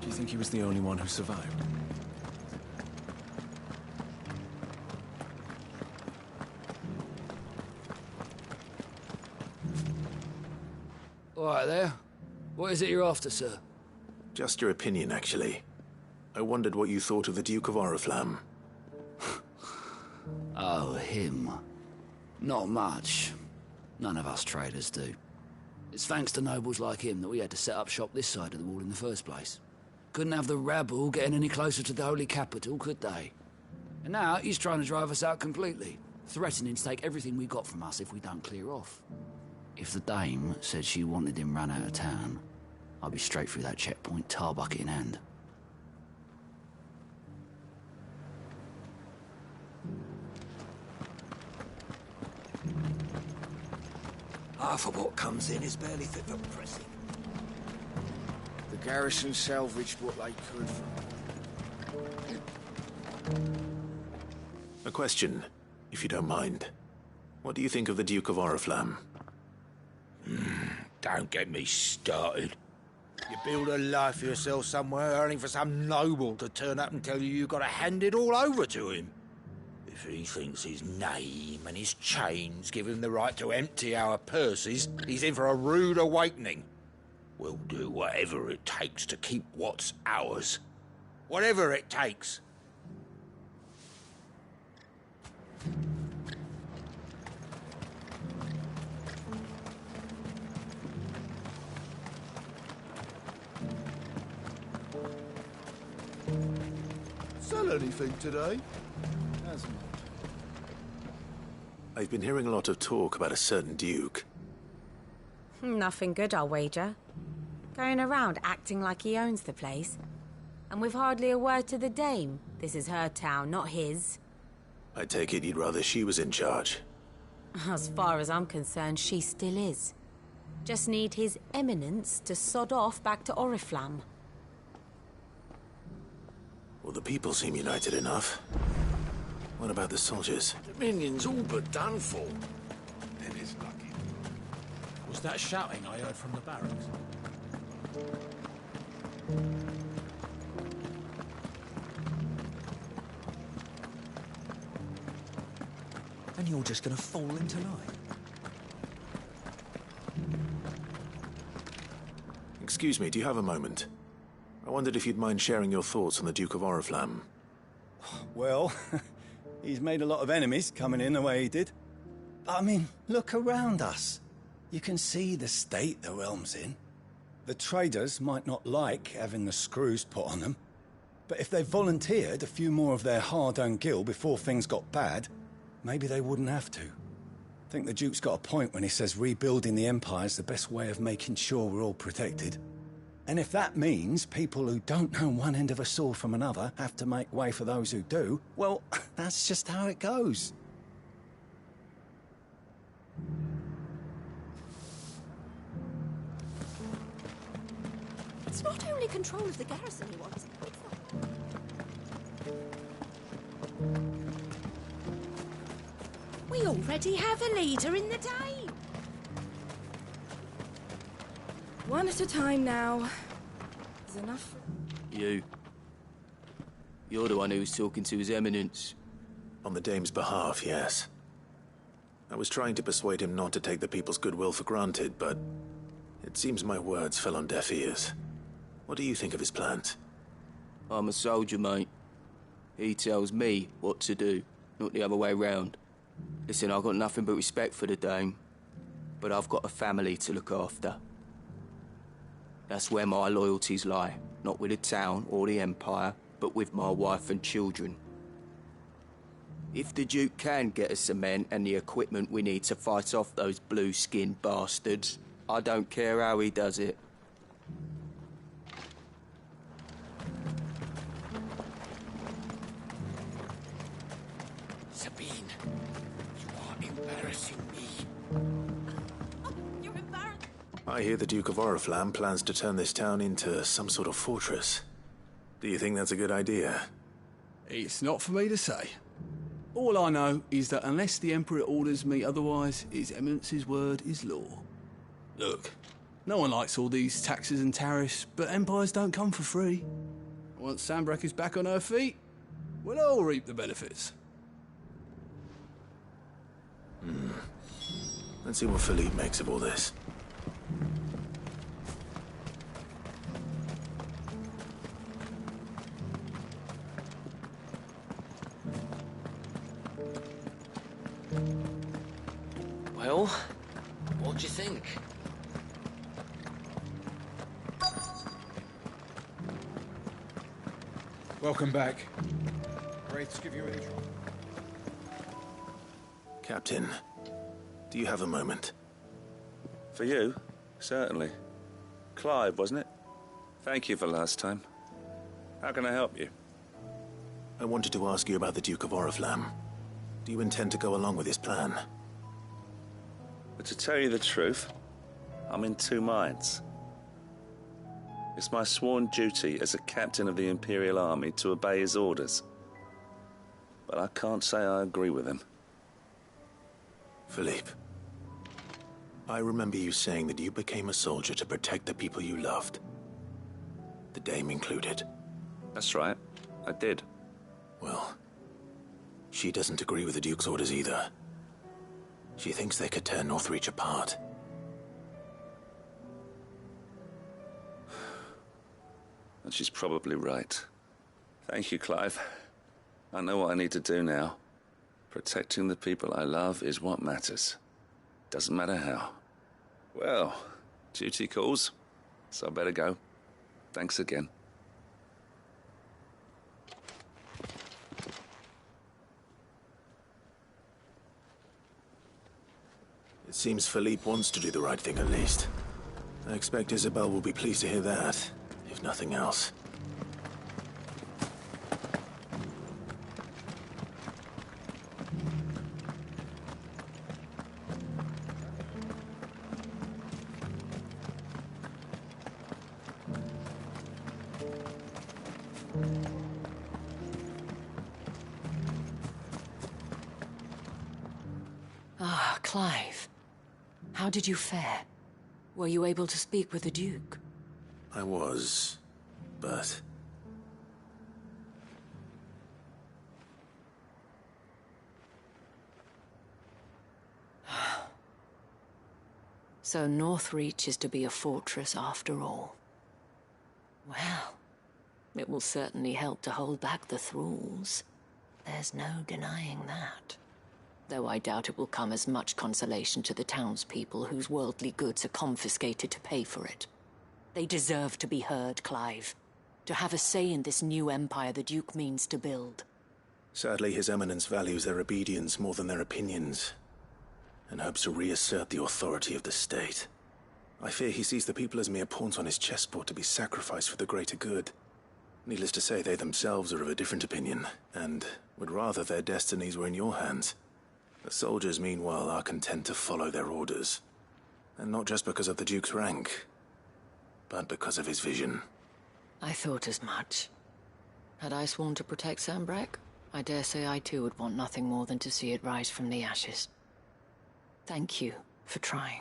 Do you think he was the only one who survived? All right there. What is it you're after, sir? Just your opinion, actually. I wondered what you thought of the Duke of Oriflamme. Oh, him. Not much. None of us traders do. It's thanks to nobles like him that we had to set up shop this side of the wall in the first place. Couldn't have the rabble getting any closer to the holy capital, could they? And now he's trying to drive us out completely, threatening to take everything we got from us if we don't clear off. If the dame said she wanted him run out of town, I'd be straight through that checkpoint, tar bucket in hand. Half of what comes in is barely fit for pressing. The garrison salvaged what they could from... A question, if you don't mind. What do you think of the Duke of Oriflamme? Don't get me started. You build a life for yourself somewhere, earning for some noble to turn up and tell you you've got to hand it all over to him. If he thinks his name and his chains give him the right to empty our purses, he's in for a rude awakening. We'll do whatever it takes to keep what's ours. Whatever it takes. Sell anything today? Hasn't. I've been hearing a lot of talk about a certain duke. Nothing good, I'll wager. Going around acting like he owns the place. And with hardly a word to the dame. This is her town, not his. I take it you'd rather she was in charge. As far as I'm concerned, she still is. Just need his eminence to sod off back to Oriflamme. Well, the people seem united enough. What about the soldiers? Dominion's all but done for. Then it's lucky. Was that shouting I heard from the barracks? And you're just gonna fall into line? Excuse me, do you have a moment? I wondered if you'd mind sharing your thoughts on the Duke of Oriflamme. Well, he's made a lot of enemies coming in the way he did. But I mean, look around us. You can see the state the realm's in. The traders might not like having the screws put on them, but if they volunteered a few more of their hard-earned gil before things got bad, maybe they wouldn't have to. I think the Duke's got a point when he says rebuilding the Empire's the best way of making sure we're all protected. And if that means people who don't know one end of a sword from another have to make way for those who do, well, that's just how it goes. It's not only control of the garrison he wants. We already have a leader in the Dame. One at a time now. Is enough. You. You're the one who was talking to His Eminence. On the Dame's behalf, yes. I was trying to persuade him not to take the people's goodwill for granted, but it seems my words fell on deaf ears. What do you think of his plans? I'm a soldier, mate. He tells me what to do, not the other way round. Listen, I've got nothing but respect for the Dame, but I've got a family to look after. That's where my loyalties lie, not with the town or the Empire, but with my wife and children. If the Duke can get us the men and the equipment we need to fight off those blue-skinned bastards, I don't care how he does it. Sabine, you are embarrassing me. You're embarrassed. I hear the Duke of Oriflamme plans to turn this town into some sort of fortress. Do you think that's a good idea? It's not for me to say. All I know is that unless the Emperor orders me otherwise, His Eminence's word is law. Look, no one likes all these taxes and tariffs, but empires don't come for free. Once Sandbreck is back on her feet, we'll all reap the benefits. Let's see what Philippe makes of all this. Welcome back. Wraiths give you any trouble? Captain, do you have a moment? For you? Certainly. Clive, wasn't it? Thank you for last time. How can I help you? I wanted to ask you about the Duke of Oriflamme. Do you intend to go along with his plan? But to tell you the truth, I'm in two minds. It's my sworn duty as a captain of the Imperial Army to obey his orders. But I can't say I agree with him. Philippe, I remember you saying that you became a soldier to protect the people you loved. The Dame included. That's right, I did. Well, she doesn't agree with the Duke's orders either. She thinks they could tear Northreach apart. And she's probably right. Thank you, Clive. I know what I need to do now. Protecting the people I love is what matters. Doesn't matter how. Well, duty calls, so I better go. Thanks again. It seems Philippe wants to do the right thing at least. I expect Isabel will be pleased to hear that, if nothing else. Ah, Clive. How did you fare? Were you able to speak with the Duke? I was, but... So Northreach is to be a fortress after all. Well, it will certainly help to hold back the thralls. There's no denying that. Though I doubt it will come as much consolation to the townspeople whose worldly goods are confiscated to pay for it. They deserve to be heard, Clive. To have a say in this new empire the Duke means to build. Sadly, His Eminence values their obedience more than their opinions, and hopes to reassert the authority of the state. I fear he sees the people as mere pawns on his chessboard to be sacrificed for the greater good. Needless to say, they themselves are of a different opinion, and would rather their destinies were in your hands. The soldiers, meanwhile, are content to follow their orders. And not just because of the Duke's rank, but because of his vision. I thought as much. Had I sworn to protect Sambrek, I dare say I too would want nothing more than to see it rise from the ashes. Thank you for trying.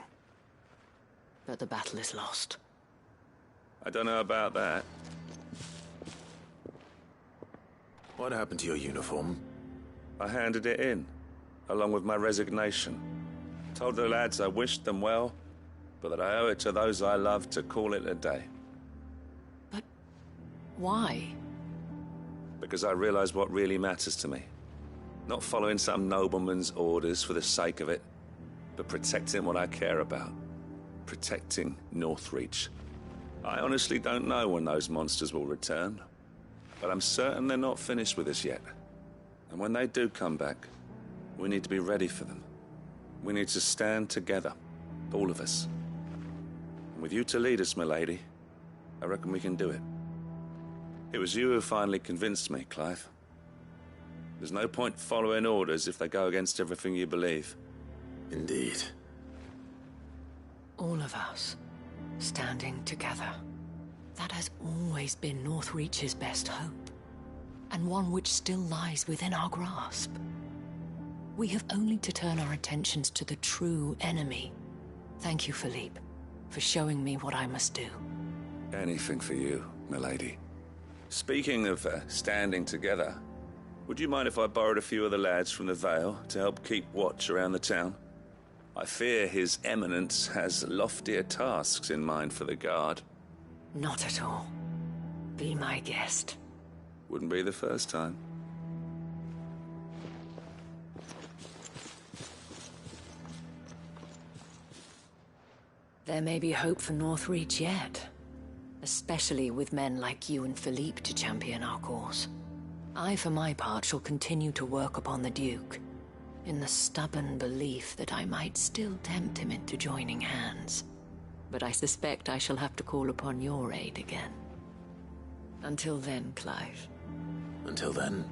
But the battle is lost. I don't know about that. What happened to your uniform? I handed it in, along with my resignation. Told the lads I wished them well, but that I owe it to those I love to call it a day. But why? Because I realize what really matters to me. Not following some nobleman's orders for the sake of it, but protecting what I care about. Protecting Northreach. I honestly don't know when those monsters will return, but I'm certain they're not finished with us yet. And when they do come back, we need to be ready for them. We need to stand together, all of us. And with you to lead us, milady, I reckon we can do it. It was you who finally convinced me, Clive. There's no point following orders if they go against everything you believe. Indeed. All of us, standing together. That has always been Northreach's best hope, and one which still lies within our grasp. We have only to turn our attentions to the true enemy. Thank you, Philippe, for showing me what I must do. Anything for you, milady. Speaking of standing together, would you mind if I borrowed a few of the lads from the Vale to help keep watch around the town? I fear His Eminence has loftier tasks in mind for the guard. Not at all. Be my guest. Wouldn't be the first time. There may be hope for Northreach yet. especially with men like you and Philippe to champion our cause. I, for my part, shall continue to work upon the Duke, in the stubborn belief that I might still tempt him into joining hands. But I suspect I shall have to call upon your aid again. Until then, Clive. Until then.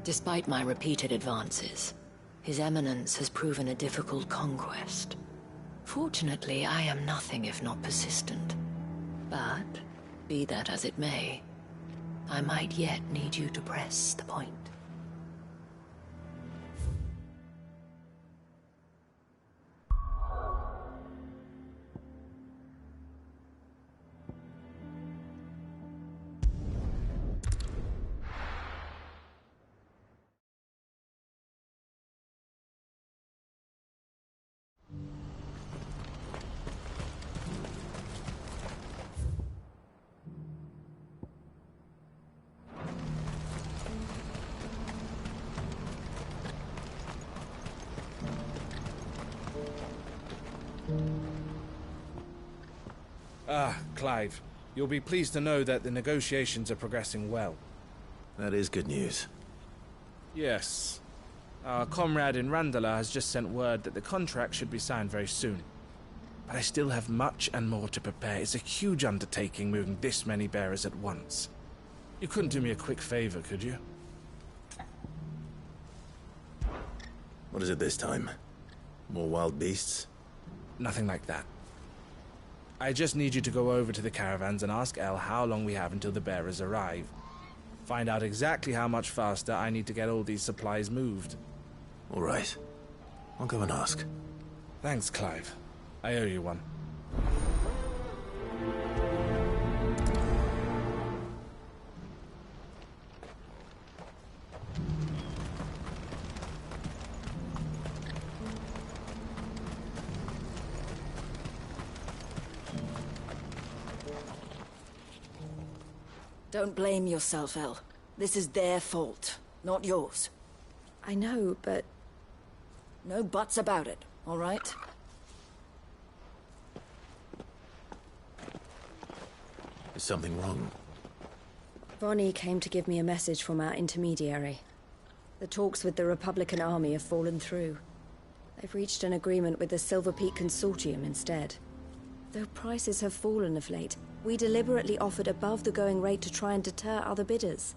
Despite my repeated advances, His Eminence has proven a difficult conquest. Fortunately, I am nothing if not persistent. But, be that as it may, I might yet need you to press the point. Clive, you'll be pleased to know that the negotiations are progressing well. That is good news. Yes. Our comrade in Randala has just sent word that the contract should be signed very soon. But I still have much and more to prepare. It's a huge undertaking moving this many bearers at once. You couldn't do me a quick favor, could you? What is it this time? More wild beasts? Nothing like that. I just need you to go over to the caravans and ask El how long we have until the bearers arrive. Find out exactly how much faster I need to get all these supplies moved. All right. I'll go and ask. Thanks, Clive. I owe you one. Don't blame yourself, El. This is their fault, not yours. I know, but... No buts about it, all right? Is something wrong? Vonnie came to give me a message from our intermediary. The talks with the Republican army have fallen through. They've reached an agreement with the Silver Peak Consortium instead. Though prices have fallen of late, we deliberately offered above the going rate to try and deter other bidders.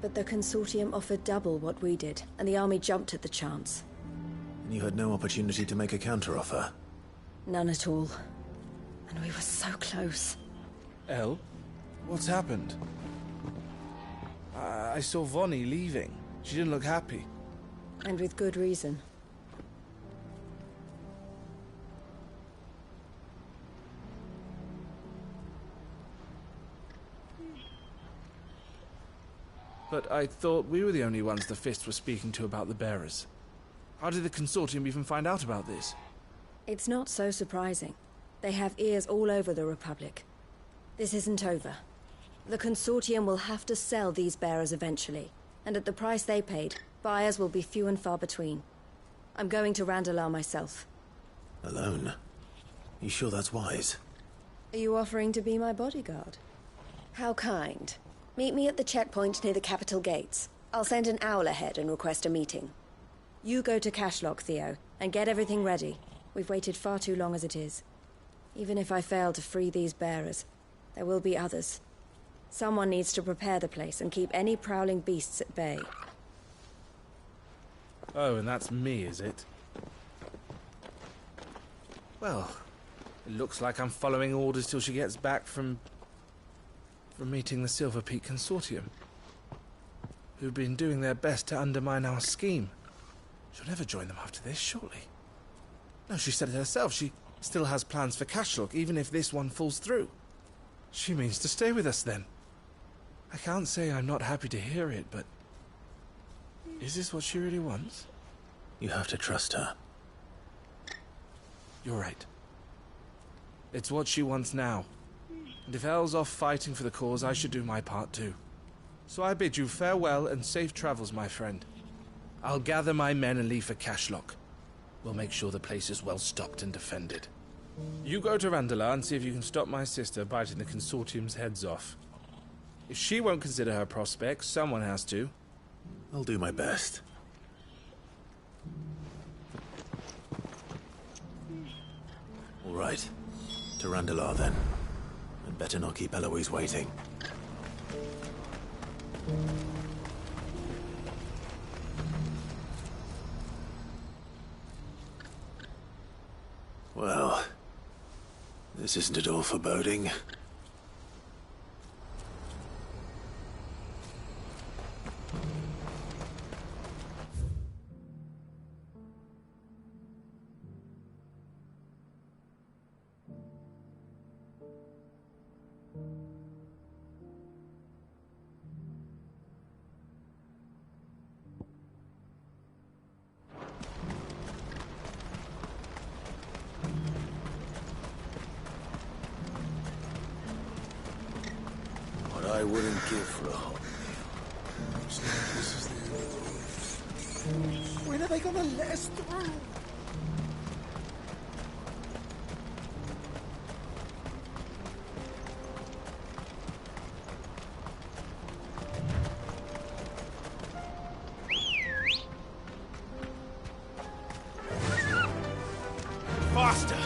But the Consortium offered double what we did, and the army jumped at the chance. And you had no opportunity to make a counteroffer? None at all. And we were so close. El? What's happened? I saw Vonnie leaving. She didn't look happy. And with good reason. But I thought we were the only ones the Fist were speaking to about the bearers. How did the Consortium even find out about this? It's not so surprising. They have ears all over the Republic. This isn't over. The Consortium will have to sell these bearers eventually, and at the price they paid, buyers will be few and far between. I'm going to Randalar myself. Alone? You sure that's wise? Are you offering to be my bodyguard? How kind. Meet me at the checkpoint near the capital gates. I'll send an owl ahead and request a meeting. You go to Cashlock, Theo, and get everything ready. We've waited far too long as it is. Even if I fail to free these bearers, there will be others. Someone needs to prepare the place and keep any prowling beasts at bay. Oh, and that's me, is it? Well, it looks like I'm following orders till she gets back from meeting the Silver Peak Consortium, who've been doing their best to undermine our scheme. She'll never join them after this, surely. No, she said it herself. She still has plans for Cashlock, even if this one falls through. She means to stay with us, then. I can't say I'm not happy to hear it, but... is this what she really wants? You have to trust her. You're right. It's what she wants now. And if Elle's off fighting for the cause, I should do my part too. So I bid you farewell and safe travels, my friend. I'll gather my men and leave for Cashlock. We'll make sure the place is well stocked and defended. You go to Randalar and see if you can stop my sister biting the Consortium's heads off. If she won't consider her prospects, someone has to. I'll do my best. All right. To Randalar, then. And better not keep Eloise waiting. Well, this isn't at all foreboding. I wouldn't give for a hot meal. When are they gonna let us through? Faster!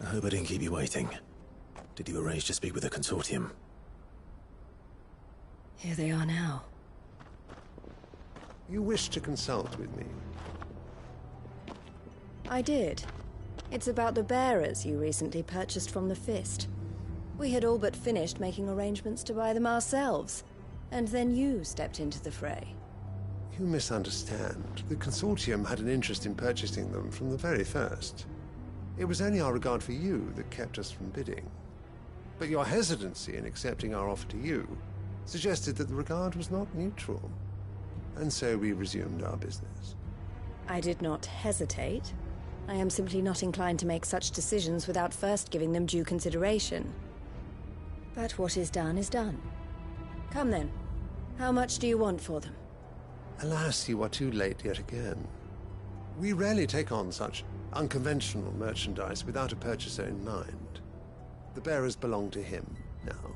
I hope I didn't keep you waiting. Did you arrange to speak with the Consortium? Here they are now. You wish to consult with me? I did. It's about the bearers you recently purchased from the Fist. We had all but finished making arrangements to buy them ourselves, and then you stepped into the fray. You misunderstand. The Consortium had an interest in purchasing them from the very first. It was only our regard for you that kept us from bidding. But your hesitancy in accepting our offer to you suggested that the regard was not mutual. And so we resumed our business. I did not hesitate. I am simply not inclined to make such decisions without first giving them due consideration. But what is done is done. Come then. How much do you want for them? Alas, you are too late yet again. We rarely take on such unconventional merchandise without a purchaser in mind. The bearers belong to him now.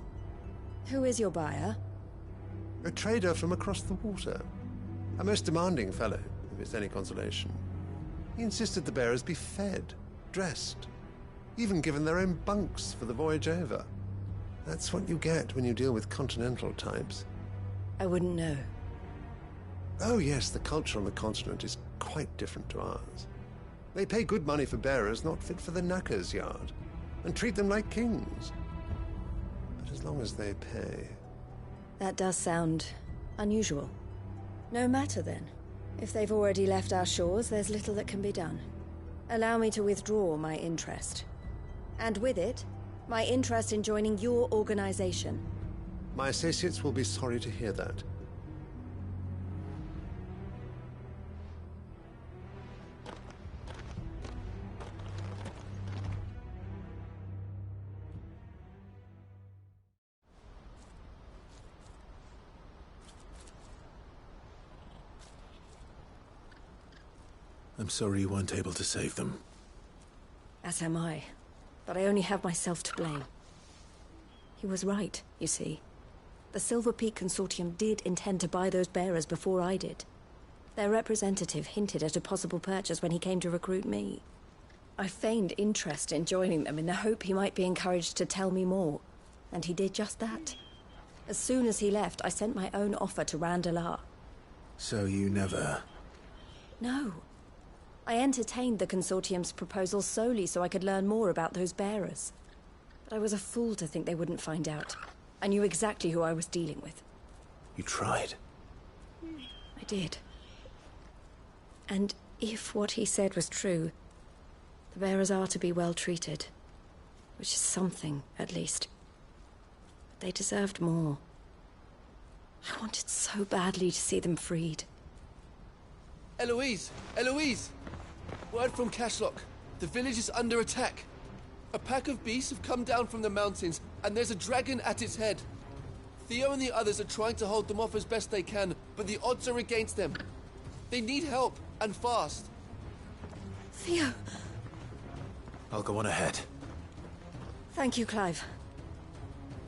Who is your buyer? A trader from across the water. A most demanding fellow, if it's any consolation. He insisted the bearers be fed, dressed, even given their own bunks for the voyage over. That's what you get when you deal with continental types. I wouldn't know. Oh yes, the culture on the continent is quite different to ours. They pay good money for bearers not fit for the knacker's yard, and treat them like kings. But as long as they pay... That does sound unusual. No matter then. If they've already left our shores, there's little that can be done. Allow me to withdraw my interest. And with it, my interest in joining your organization. My associates will be sorry to hear that. I'm sorry you weren't able to save them. As am I. But I only have myself to blame. He was right, you see. The Silver Peak Consortium did intend to buy those bearers before I did. Their representative hinted at a possible purchase when he came to recruit me. I feigned interest in joining them in the hope he might be encouraged to tell me more. And he did just that. As soon as he left, I sent my own offer to Randalar. So you never... No. I entertained the Consortium's proposal solely so I could learn more about those bearers. But I was a fool to think they wouldn't find out. I knew exactly who I was dealing with. You tried? I did. And if what he said was true, the bearers are to be well treated. Which is something, at least. But they deserved more. I wanted so badly to see them freed. Eloise! Eloise! Word from Cashlock. The village is under attack. A pack of beasts have come down from the mountains, and there's a dragon at its head. Theo and the others are trying to hold them off as best they can, but the odds are against them. They need help, and fast. Theo! I'll go on ahead. Thank you, Clive.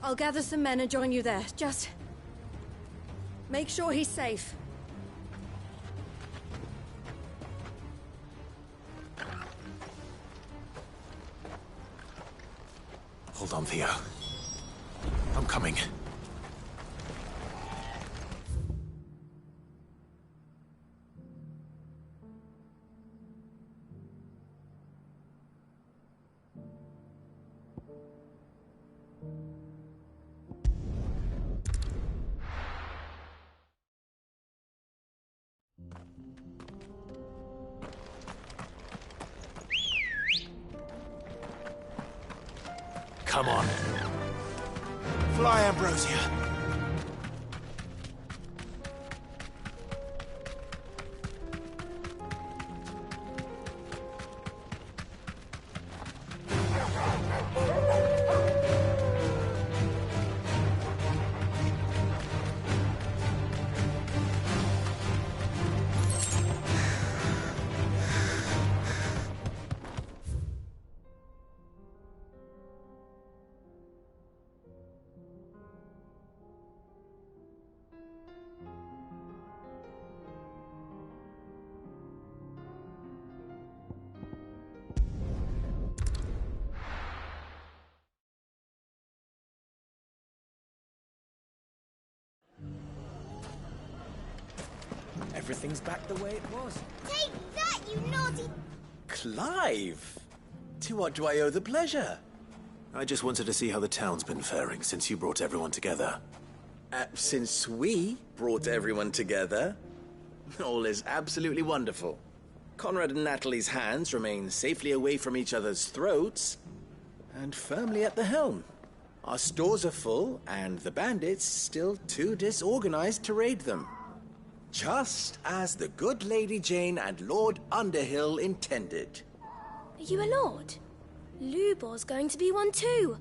I'll gather some men and join you there. Just... make sure he's safe. Hold on, Theo. I'm coming. Come on. Fly, Ambrosia. Everything's back the way it was. Take that, you naughty... Clive! To what do I owe the pleasure? I just wanted to see how the town's been faring since you brought everyone together. Since we brought everyone together, all is absolutely wonderful. Conrad and Natalie's hands remain safely away from each other's throats, and firmly at the helm. Our stores are full, and the bandits still too disorganized to raid them. Just as the good Lady Jane and Lord Underhill intended. Are you a lord? Lubor's going to be one too.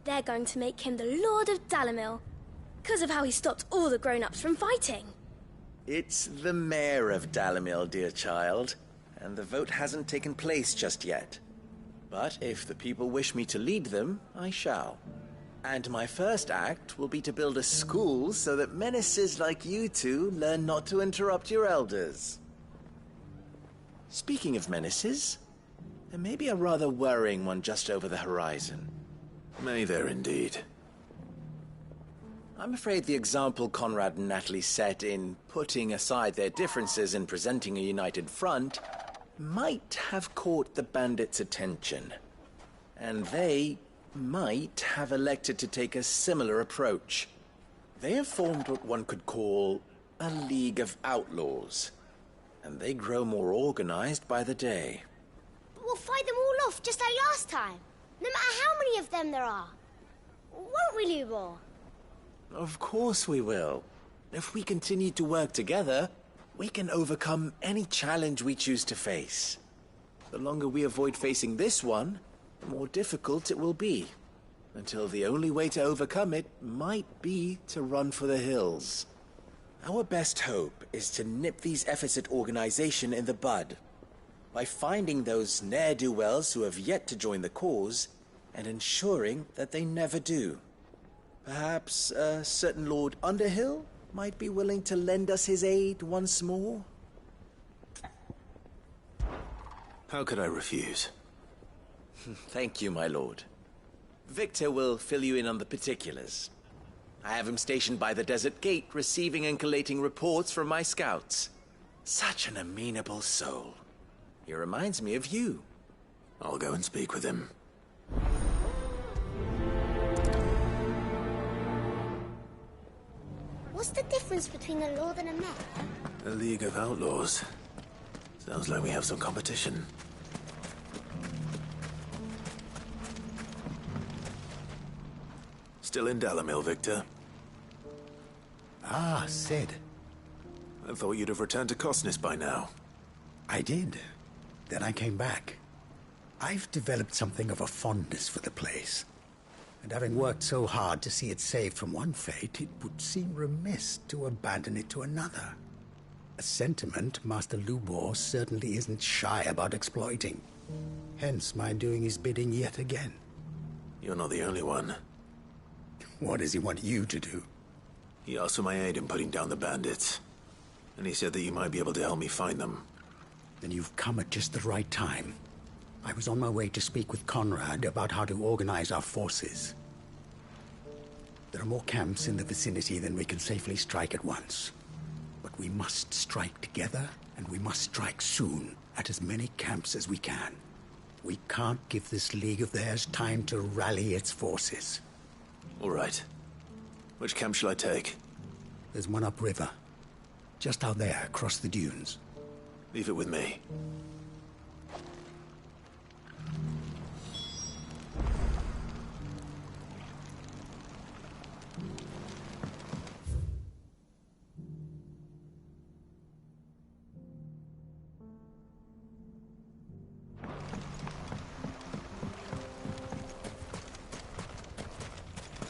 They're going to make him the Lord of Dalimil, because of how he stopped all the grown-ups from fighting. It's the mayor of Dalimil, dear child, and the vote hasn't taken place just yet. But if the people wish me to lead them, I shall. And my first act will be to build a school so that menaces like you two learn not to interrupt your elders. Speaking of menaces, there may be a rather worrying one just over the horizon. May there indeed. I'm afraid the example Conrad and Natalie set in putting aside their differences and presenting a united front might have caught the bandits' attention. And they might have elected to take a similar approach. They have formed what one could call a League of Outlaws, and they grow more organized by the day. But we'll fight them all off just like last time, no matter how many of them there are. Won't we, Lubor? Of course we will. If we continue to work together, we can overcome any challenge we choose to face. The longer we avoid facing this one, the more difficult it will be. Until the only way to overcome it might be to run for the hills. Our best hope is to nip these efforts at organization in the bud, by finding those ne'er-do-wells who have yet to join the cause, and ensuring that they never do. Perhaps a certain Lord Underhill might be willing to lend us his aid once more? How could I refuse? Thank you, my lord. Victor will fill you in on the particulars. I have him stationed by the desert gate, receiving and collating reports from my scouts. Such an amenable soul. He reminds me of you. I'll go and speak with him. What's the difference between a lord and a man? A League of Outlaws. Sounds like we have some competition. Still in Dalamil, Victor? Ah, Sid. I thought you'd have returned to Cosnis by now. I did. Then I came back. I've developed something of a fondness for the place. And having worked so hard to see it saved from one fate, it would seem remiss to abandon it to another. A sentiment Master Lubor certainly isn't shy about exploiting. Hence my doing his bidding yet again. You're not the only one. What does he want you to do? He asked for my aid in putting down the bandits. And he said that you might be able to help me find them. Then you've come at just the right time. I was on my way to speak with Conrad about how to organize our forces. There are more camps in the vicinity than we can safely strike at once. But we must strike together, and we must strike soon at as many camps as we can. We can't give this league of theirs time to rally its forces. All right. Which camp shall I take? There's one upriver. Just out there, across the dunes. Leave it with me.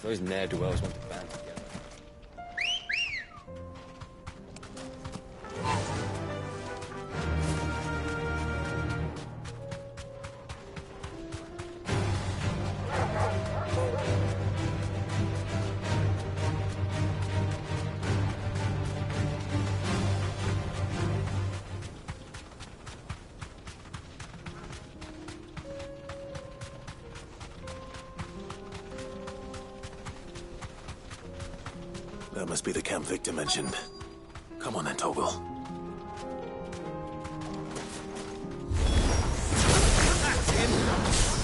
Those ne'er-do-wells want to band together. That must be the camp Victor mentioned. Come on then, Toggle. That's him!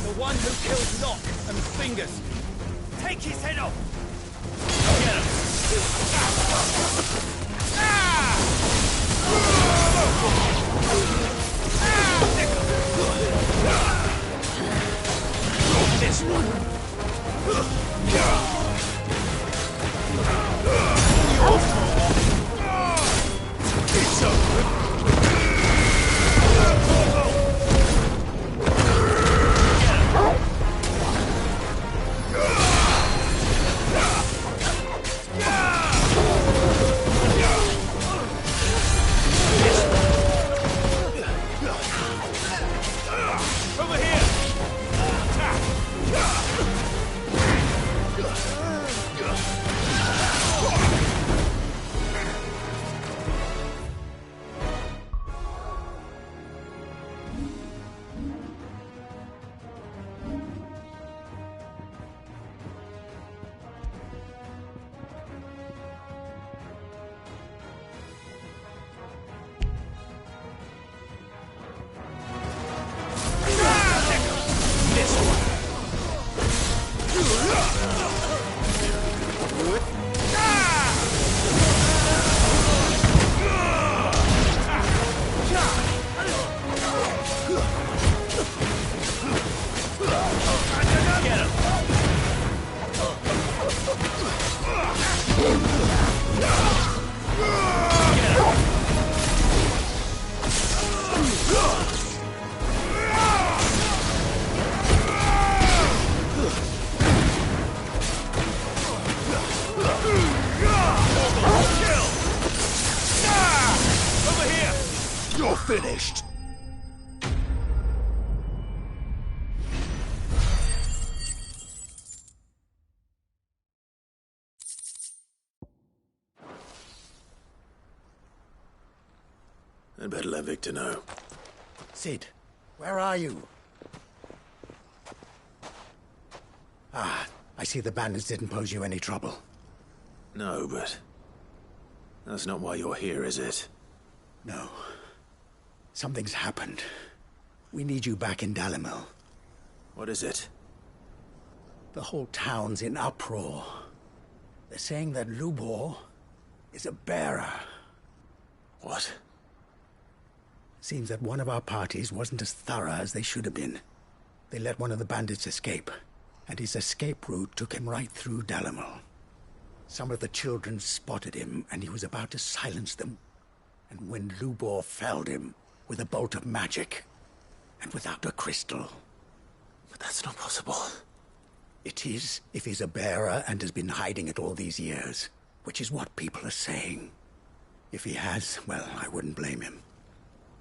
The one who killed Locke and Fingers! Take his head off! Get him! This one! It's over! Get him! Over here! You're finished! I'd better let Victor know. Sid, where are you? Ah, I see the bandits didn't pose you any trouble. No, but that's not why you're here, is it? No. Something's happened. We need you back in Dalimil. What is it? The whole town's in uproar. They're saying that Lubor is a bearer. What? Seems that one of our parties wasn't as thorough as they should have been. They let one of the bandits escape, and his escape route took him right through Dalimil. Some of the children spotted him, and he was about to silence them. And when Lubor felled him with a bolt of magic, and without a crystal. But that's not possible. It is, if he's a bearer and has been hiding it all these years, which is what people are saying. If he has, well, I wouldn't blame him.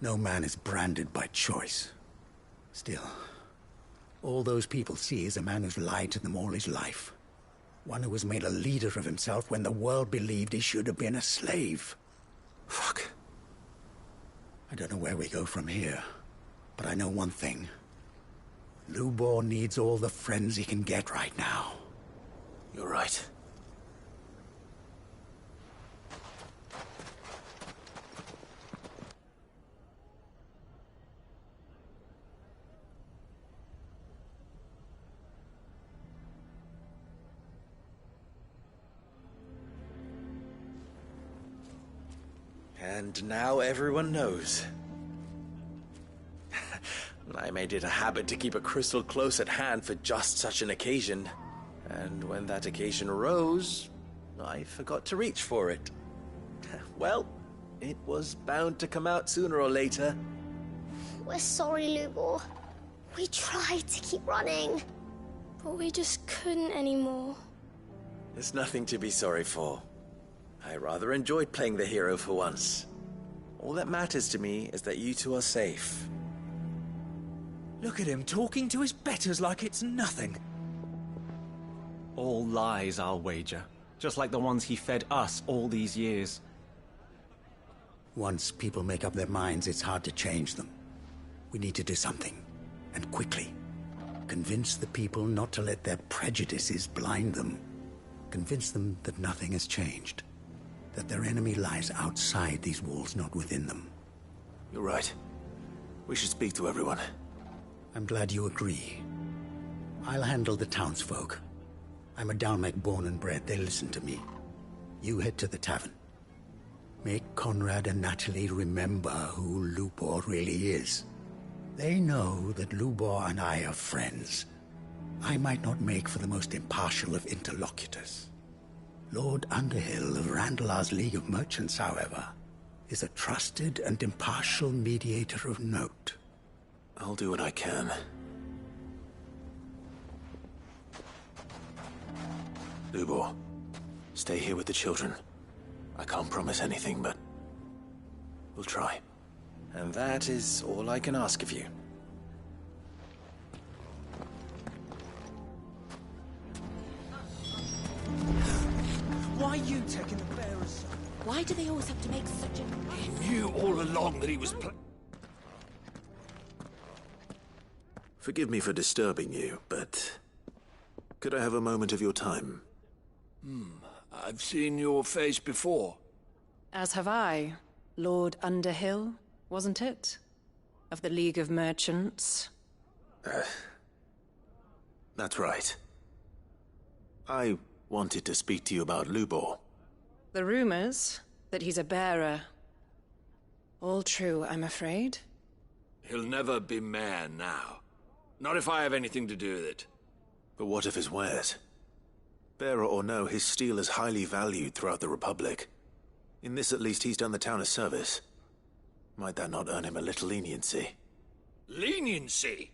No man is branded by choice. Still, all those people see is a man who's lied to them all his life. One who was made a leader of himself when the world believed he should have been a slave. Fuck. I don't know where we go from here, but I know one thing. Lubor needs all the friends he can get right now. You're right. And now everyone knows. I made it a habit to keep a crystal close at hand for just such an occasion. And when that occasion arose, I forgot to reach for it. Well, it was bound to come out sooner or later. We're sorry, Lubor. We tried to keep running, but we just couldn't anymore. There's nothing to be sorry for. I rather enjoyed playing the hero for once. All that matters to me is that you two are safe. Look at him talking to his betters like it's nothing. All lies, I'll wager. Just like the ones he fed us all these years. Once people make up their minds, it's hard to change them. We need to do something, and quickly. Convince the people not to let their prejudices blind them. Convince them that nothing has changed. That their enemy lies outside these walls, not within them. You're right. We should speak to everyone. I'm glad you agree. I'll handle the townsfolk. I'm a Dalmec born and bred. They listen to me. You head to the tavern. Make Conrad and Natalie remember who Lubor really is. They know that Lubor and I are friends. I might not make for the most impartial of interlocutors. Lord Underhill of Randalar's League of Merchants, however, is a trusted and impartial mediator of note. I'll do what I can. Lubor, stay here with the children. I can't promise anything, but we'll try. And that is all I can ask of you. Why are you taking the bearers? Why do they always have to make such a... He knew all along that he was Forgive me for disturbing you, but could I have a moment of your time? I've seen your face before. As have I. Lord Underhill, wasn't it? Of the League of Merchants. That's right. I wanted to speak to you about Lubor. The rumors that he's a bearer. All true, I'm afraid. He'll never be mayor now. Not if I have anything to do with it. But what of his wares? Bearer or no, his steel is highly valued throughout the Republic. In this at least he's done the town a service. Might that not earn him a little leniency? Leniency?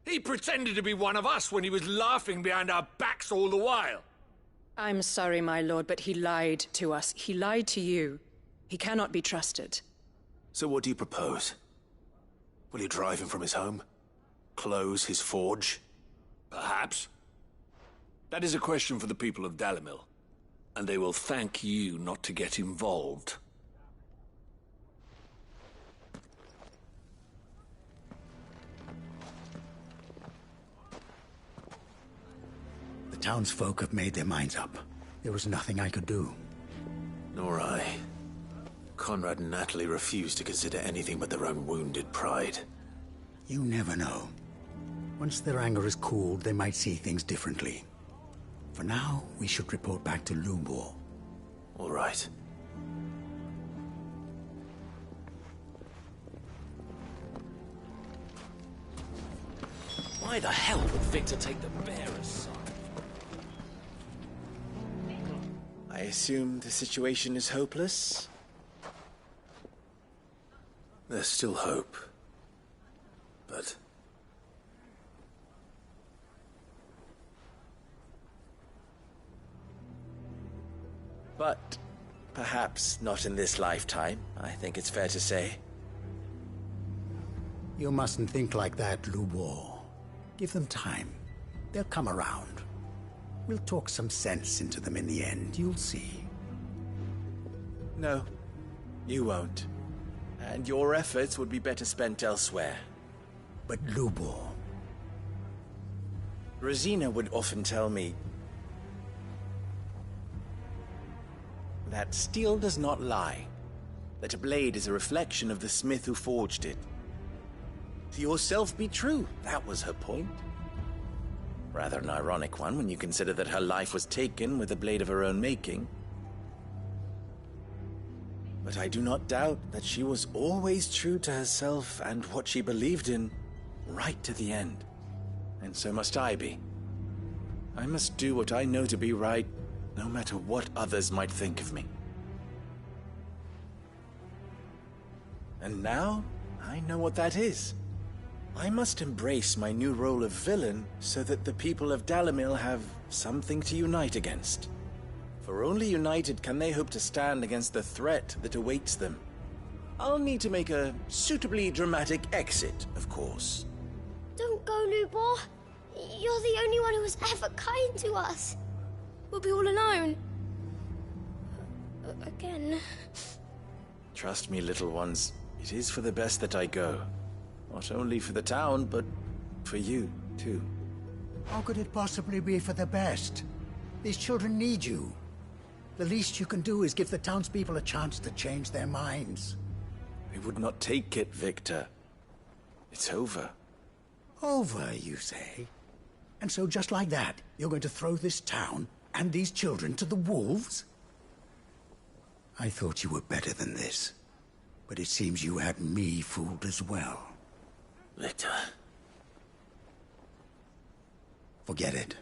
He pretended to be one of us when he was laughing behind our backs all the while. I'm sorry, my lord, but he lied to us. He lied to you. He cannot be trusted. So what do you propose? Will you drive him from his home? Close his forge? Perhaps. That is a question for the people of Dalimil, and they will thank you not to get involved. The townsfolk have made their minds up. There was nothing I could do. Nor I. Conrad and Natalie refused to consider anything but their own wounded pride. You never know. Once their anger is cooled, they might see things differently. For now, we should report back to Lubor. All right. Why the hell would Victor take the bearer's side? I assume the situation is hopeless? There's still hope. But... But perhaps not in this lifetime, I think it's fair to say. You mustn't think like that, Lubor. Give them time. They'll come around. We'll talk some sense into them in the end, you'll see. No, you won't. And your efforts would be better spent elsewhere. But Lubor... Rosina would often tell me that steel does not lie, that a blade is a reflection of the smith who forged it. To yourself be true, that was her point. Rather an ironic one when you consider that her life was taken with a blade of her own making. But I do not doubt that she was always true to herself and what she believed in, right to the end. And so must I be. I must do what I know to be right, no matter what others might think of me. And now, I know what that is. I must embrace my new role of villain so that the people of Dalimil have something to unite against. For only united can they hope to stand against the threat that awaits them. I'll need to make a suitably dramatic exit, of course. Don't go, Lubor. You're the only one who was ever kind to us. We'll be all alone. Again. Trust me, little ones. It is for the best that I go. Not only for the town, but for you, too. How could it possibly be for the best? These children need you. The least you can do is give the townspeople a chance to change their minds. I would not take it, Victor. It's over. Over, you say? And so just like that, you're going to throw this town and these children to the wolves? I thought you were better than this. But it seems you had me fooled as well. Victor. Forget it.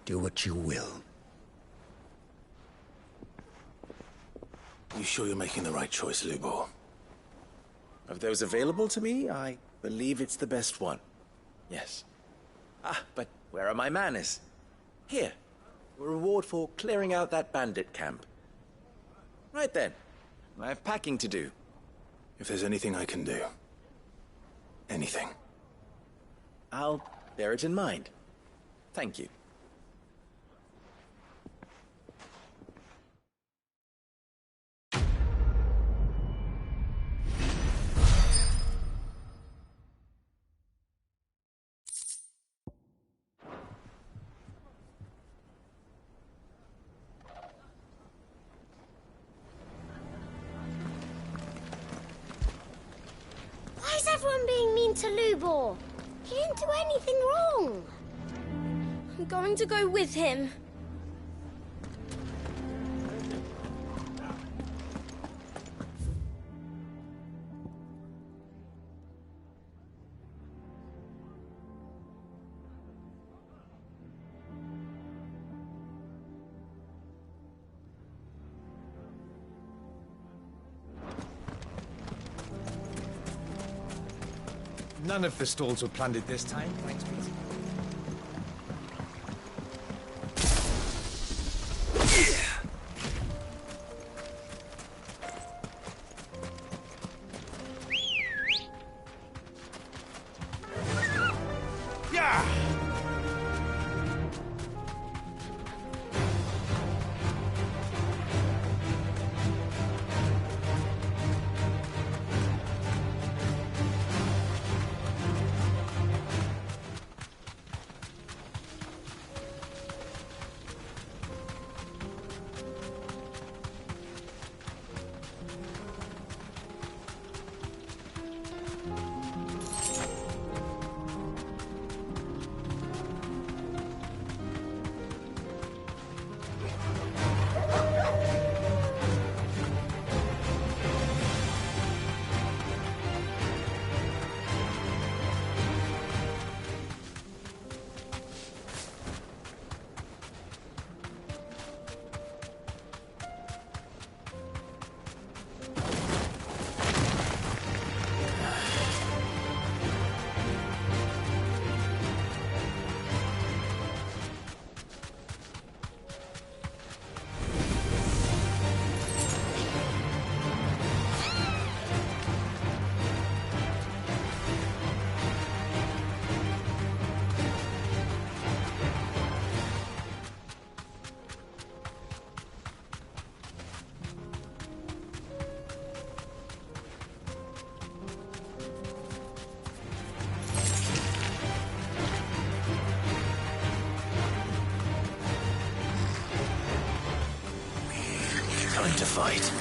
Do what you will. You sure you're making the right choice, Lubor? Of those available to me, I believe it's the best one. Yes. Ah, but where are my manners? Here. A reward for clearing out that bandit camp. Right then. I have packing to do. If there's anything I can do. Anything. I'll bear it in mind. Thank you. Why is everyone being mean to Lubor? He didn't do anything wrong. I'm going to go with him. None of the stalls were plundered this time, thanks, Pete. Time to fight.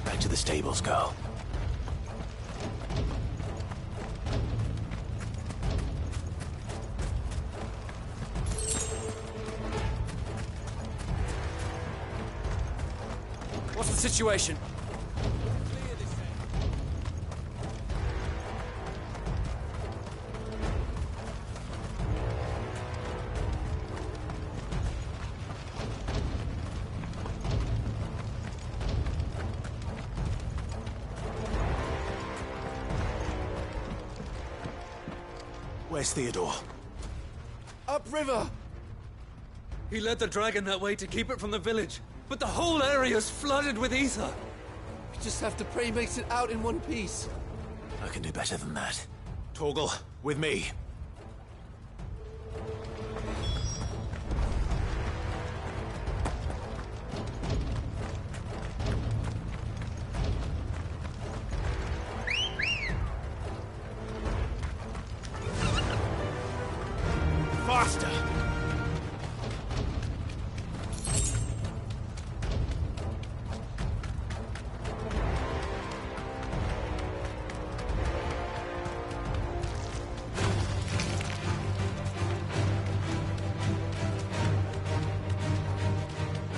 Back to the stables, go. What's the situation? Where's Theodore? Upriver! He led the dragon that way to keep it from the village, but the whole area's flooded with ether. We just have to pray he makes it out in one piece. I can do better than that. Torgal, with me. Faster!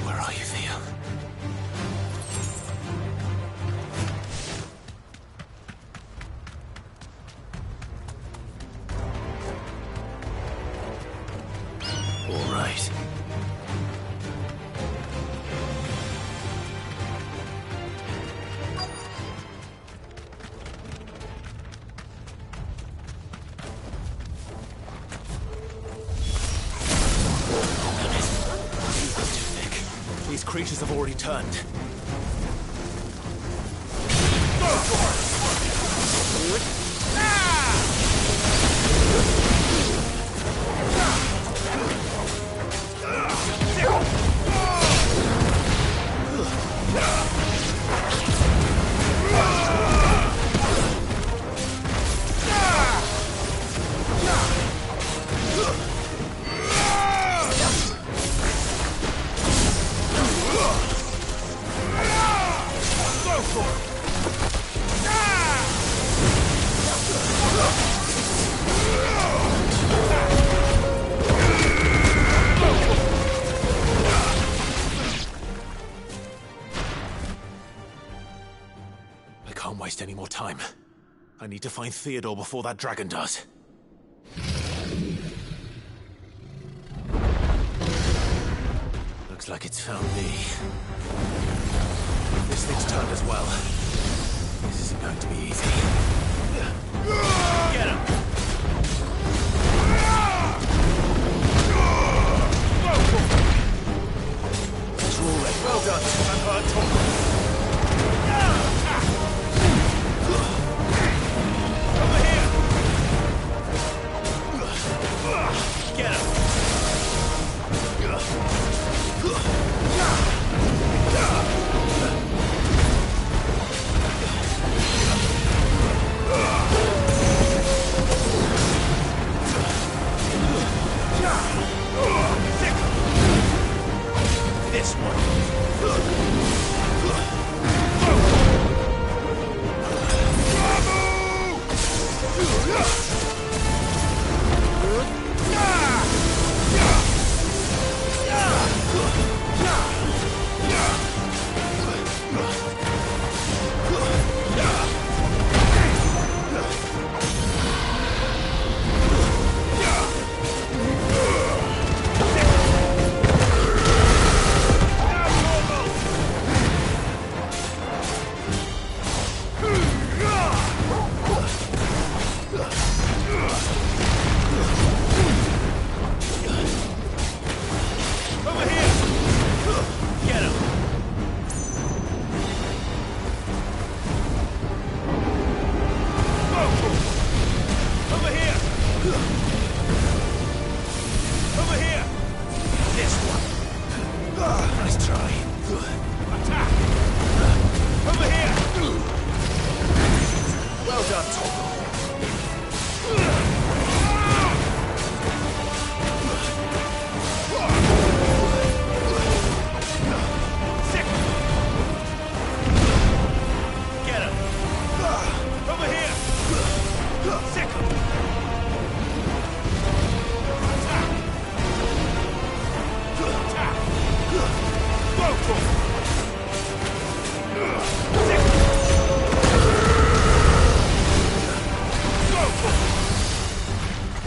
Where are you, Theo? All right. These creatures have already turned. can't waste any more time. I need to find Theodore before that dragon does. Looks like it's found me. If this thing's turned as well, this isn't going to be easy. Get him! Well done, I've heard talk. Over here! Get him!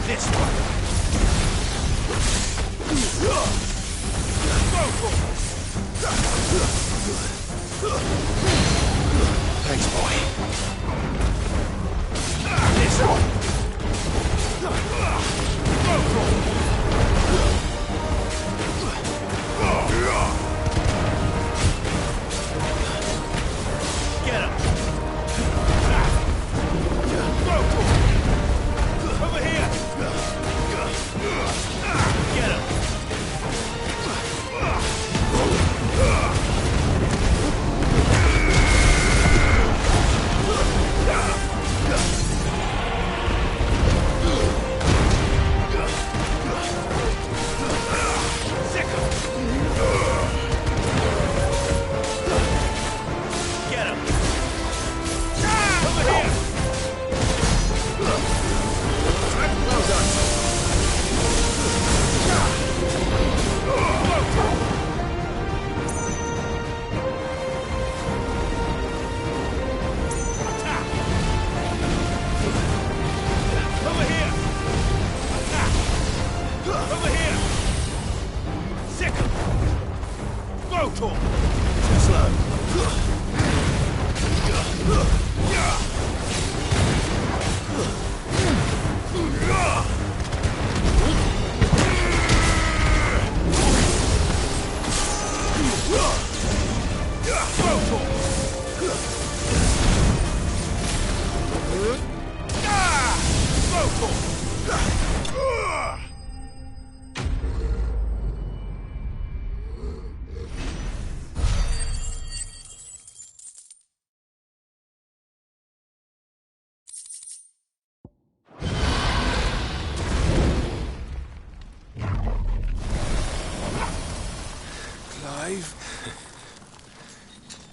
This one. Thanks, boy. This one. Get him. Over here. Get him.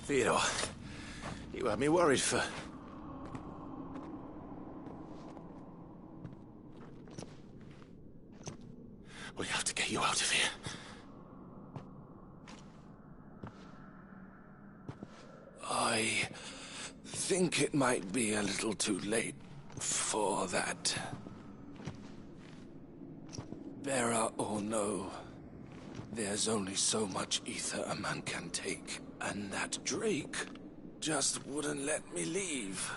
Theodore, you had me worried for... We have to get you out of here. I think it might be a little too late for that. Bearer or no, there's only so much ether a man can take, and that Drake just wouldn't let me leave.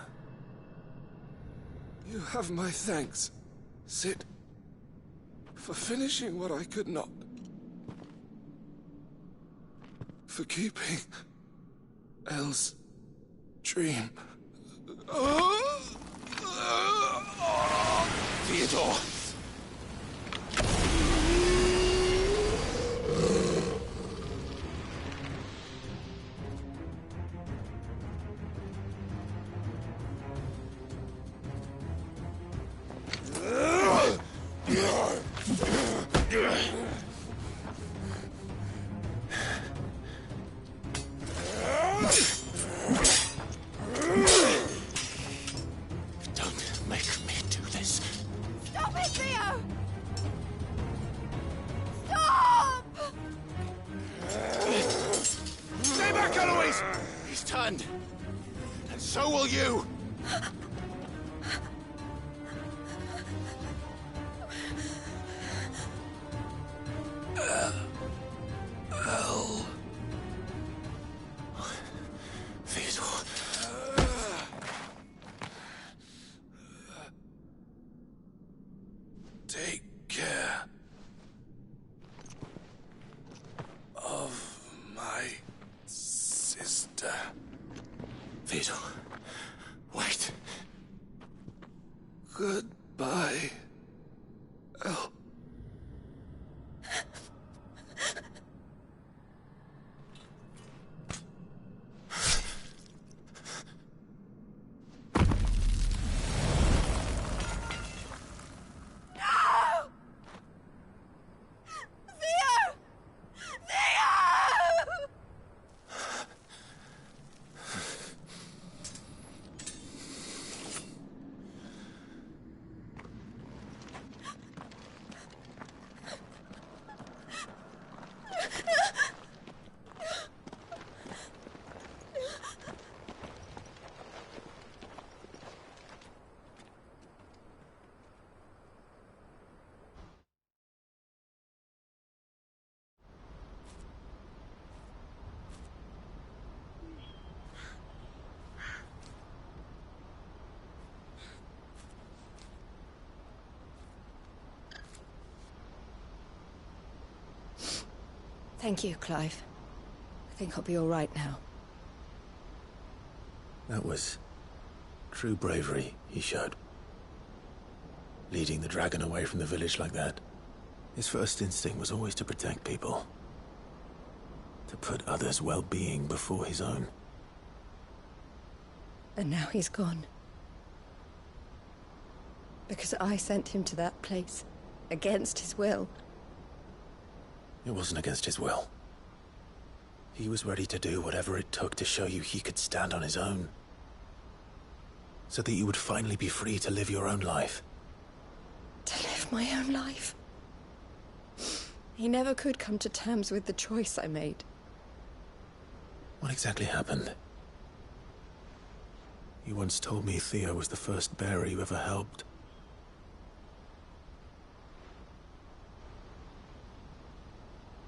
You have my thanks, Sid, for finishing what I could not. For keeping Elle's dream. Theodore! Don't make me do this. Stop it, Theo! Stop! Stay back, Eloise! He's turned. And so will you! Elle. Theodore. Take care of my sister. Theodore, wait. Goodbye, Elle. Thank you, Clive. I think I'll be all right now. That was true bravery he showed. Leading the dragon away from the village like that. His first instinct was always to protect people. To put others' well-being before his own. And now he's gone. Because I sent him to that place, against his will. It wasn't against his will. He was ready to do whatever it took to show you he could stand on his own. So that you would finally be free to live your own life. To live my own life? He never could come to terms with the choice I made. What exactly happened? You once told me Theo was the first bearer you ever helped.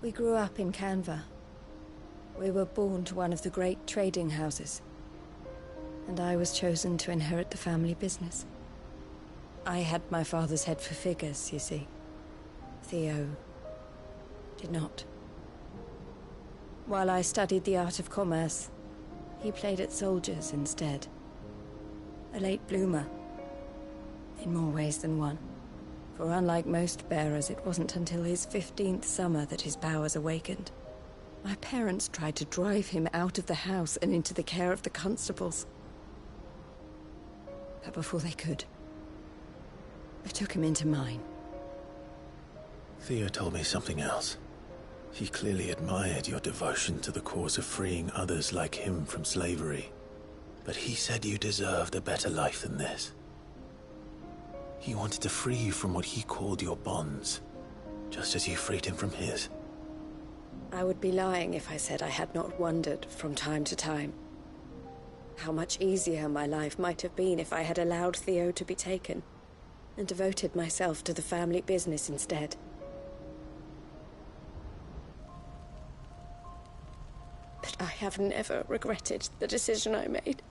We grew up in Canva. We were born to one of the great trading houses. And I was chosen to inherit the family business. I had my father's head for figures, you see. Theo did not. While I studied the art of commerce, he played at soldiers instead. A late bloomer. In more ways than one. For unlike most bearers, it wasn't until his 15th summer that his powers awakened. My parents tried to drive him out of the house and into the care of the constables. But before they could, I took him into mine. Theo told me something else. He clearly admired your devotion to the cause of freeing others like him from slavery. But he said you deserved a better life than this. He wanted to free you from what he called your bonds, just as you freed him from his. I would be lying if I said I had not wondered from time to time How much easier my life might have been if I had allowed Theo to be taken, and devoted myself to the family business instead. But I have never regretted the decision I made.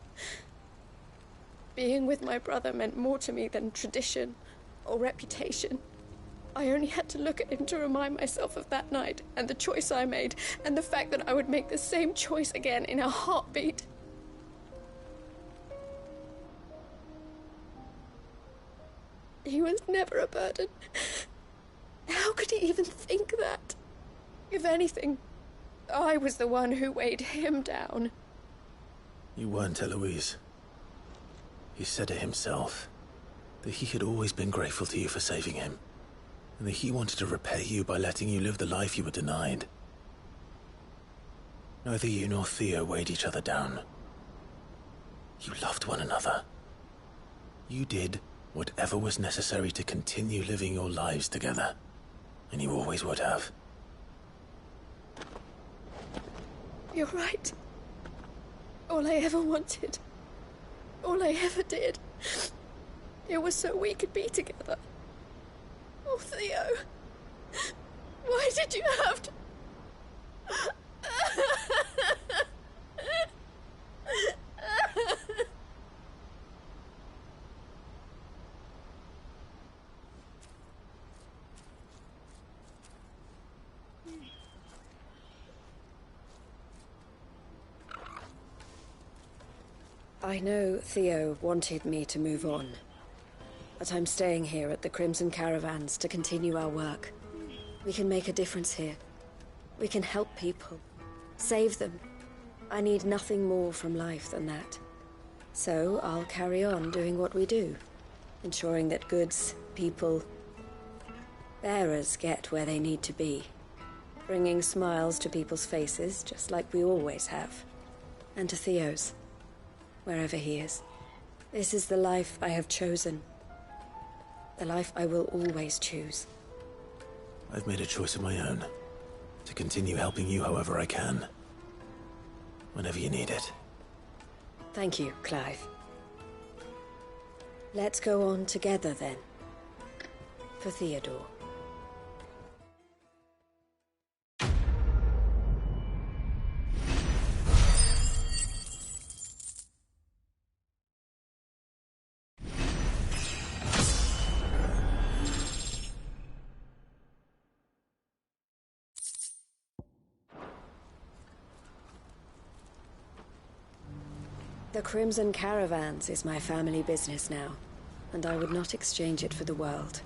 Being with my brother meant more to me than tradition or reputation. I only had to look at him to remind myself of that night, and the choice I made, and the fact that I would make the same choice again in a heartbeat. He was never a burden. How could he even think that? If anything, I was the one who weighed him down. You weren't, Eloise. He said it himself, that he had always been grateful to you for saving him, and that he wanted to repay you by letting you live the life you were denied. Neither you nor Theo weighed each other down. You loved one another. You did whatever was necessary to continue living your lives together, and you always would have. You're right. All I ever wanted, all I ever did, it was so we could be together. Oh, Theo, why did you have to... I know Theo wanted me to move on, but I'm staying here at the Crimson Caravans to continue our work. We can make a difference here. We can help people, save them. I need nothing more from life than that. So I'll carry on doing what we do, ensuring that goods, people, bearers get where they need to be, bringing smiles to people's faces just like we always have, and to Theo's. Wherever he is. This is the life I have chosen. The life I will always choose. I've made a choice of my own. To continue helping you however I can. Whenever you need it. Thank you, Clive. Let's go on together then. For Theodore. The Crimson Caravans is my family business now, and I would not exchange it for the world.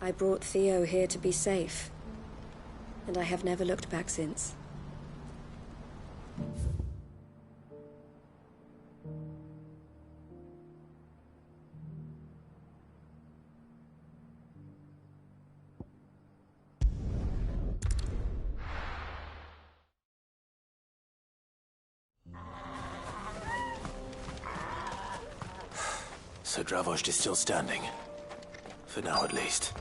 I brought Theo here to be safe, and I have never looked back since. So Dravost is still standing. For now, at least.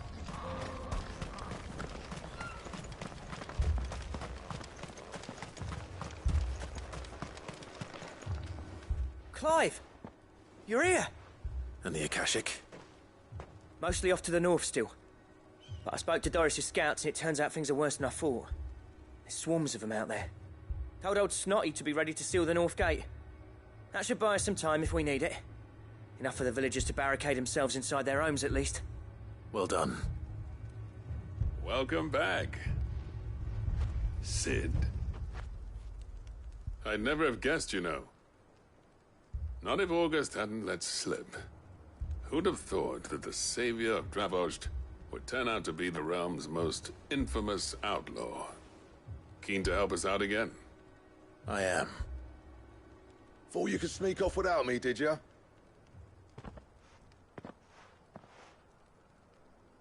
Clive! You're here! And the Akashic? Mostly off to the north still. But I spoke to Doris's scouts and it turns out things are worse than I thought. There's swarms of them out there. Told old Snotty to be ready to seal the north gate. That should buy us some time if we need it. Enough for the villagers to barricade themselves inside their homes, at least. Well done. Welcome back, Sid. I'd never have guessed, you know. Not if August hadn't let slip. Who'd have thought that the savior of Dravost would turn out to be the realm's most infamous outlaw? Keen to help us out again? I am. Thought you could sneak off without me, did you?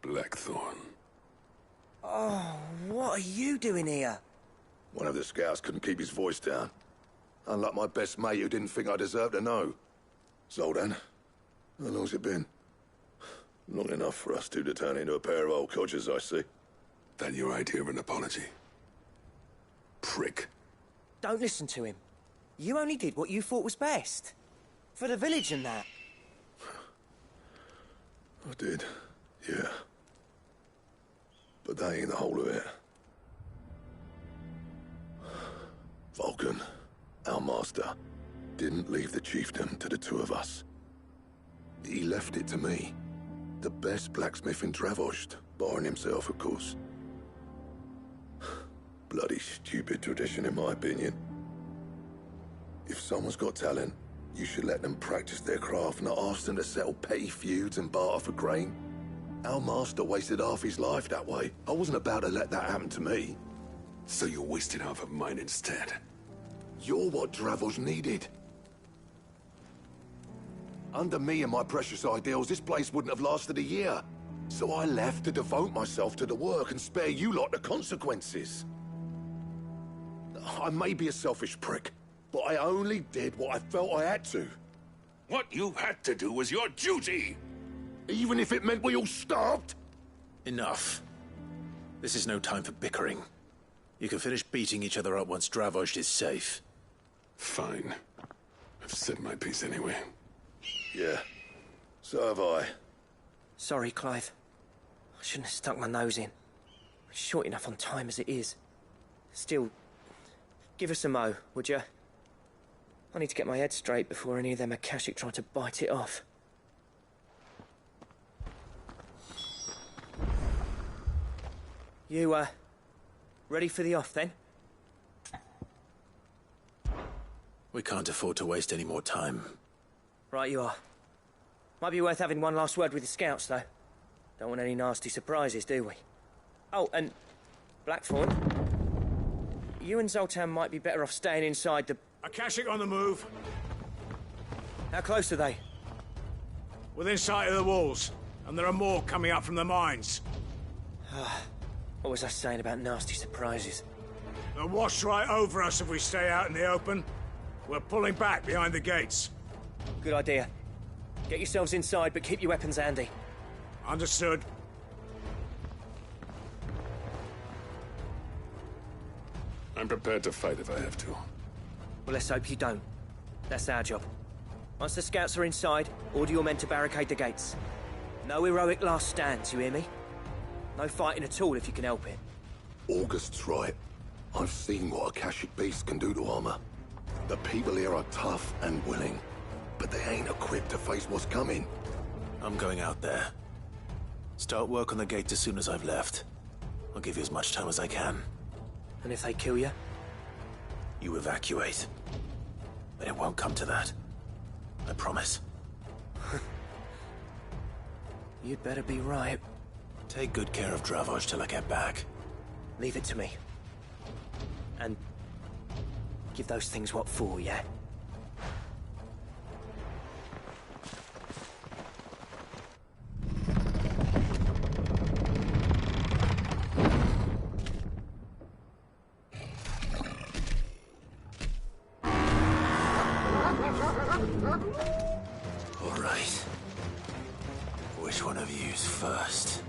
Blackthorn. Oh, what are you doing here? One of the scouts couldn't keep his voice down. Unlike my best mate who didn't think I deserved to know. Zoldan, how long's it been? Long enough for us two to turn into a pair of old codgers, I see. That your idea of an apology? Prick. Don't listen to him. You only did what you thought was best. For the village and that. I did, yeah. But that ain't the whole of it. Vulcan, our master, didn't leave the chiefdom to the two of us. He left it to me. The best blacksmith in Dravost, barring himself, of course. Bloody stupid tradition, in my opinion. If someone's got talent, you should let them practice their craft, not ask them to settle petty feuds and barter for grain. Our master wasted half his life that way. I wasn't about to let that happen to me. So you wasted half of mine instead. You're what Dravost needed. Under me and my precious ideals, this place wouldn't have lasted a year. So I left to devote myself to the work and spare you lot the consequences. I may be a selfish prick, but I only did what I felt I had to. What you had to do was your duty! Even if it meant we all starved? Enough. This is no time for bickering. You can finish beating each other up once Dravost is safe. Fine. I've said my piece anyway. Yeah, so have I. Sorry, Clive. I shouldn't have stuck my nose in. We're short enough on time as it is. Still, give us a mo, would you? I need to get my head straight before any of them Akashic try to bite it off. You, ready for the off, then? We can't afford to waste any more time. Right you are. Might be worth having one last word with the scouts, though. Don't want any nasty surprises, do we? Oh, and Blackthorn, you and Zoltan might be better off staying inside the... Akashic on the move. How close are they? Within sight of the walls, and there are more coming up from the mines. What was I saying about nasty surprises? They'll wash right over us if we stay out in the open. We're pulling back behind the gates. Good idea. Get yourselves inside, but keep your weapons handy. Understood. I'm prepared to fight if I have to. Well, let's hope you don't. That's our job. Once the scouts are inside, order your men to barricade the gates. No heroic last stands, you hear me? No fighting at all if you can help it. August's right. I've seen what Akashic beasts can do to armor. The people here are tough and willing, but they ain't equipped to face what's coming. I'm going out there. Start work on the gate as soon as I've left. I'll give you as much time as I can. And if they kill you? You evacuate. But it won't come to that. I promise. You'd better be right. Take good care of Dravost till I get back. Leave it to me. And give those things what for, yeah? All right. Which one of you's first?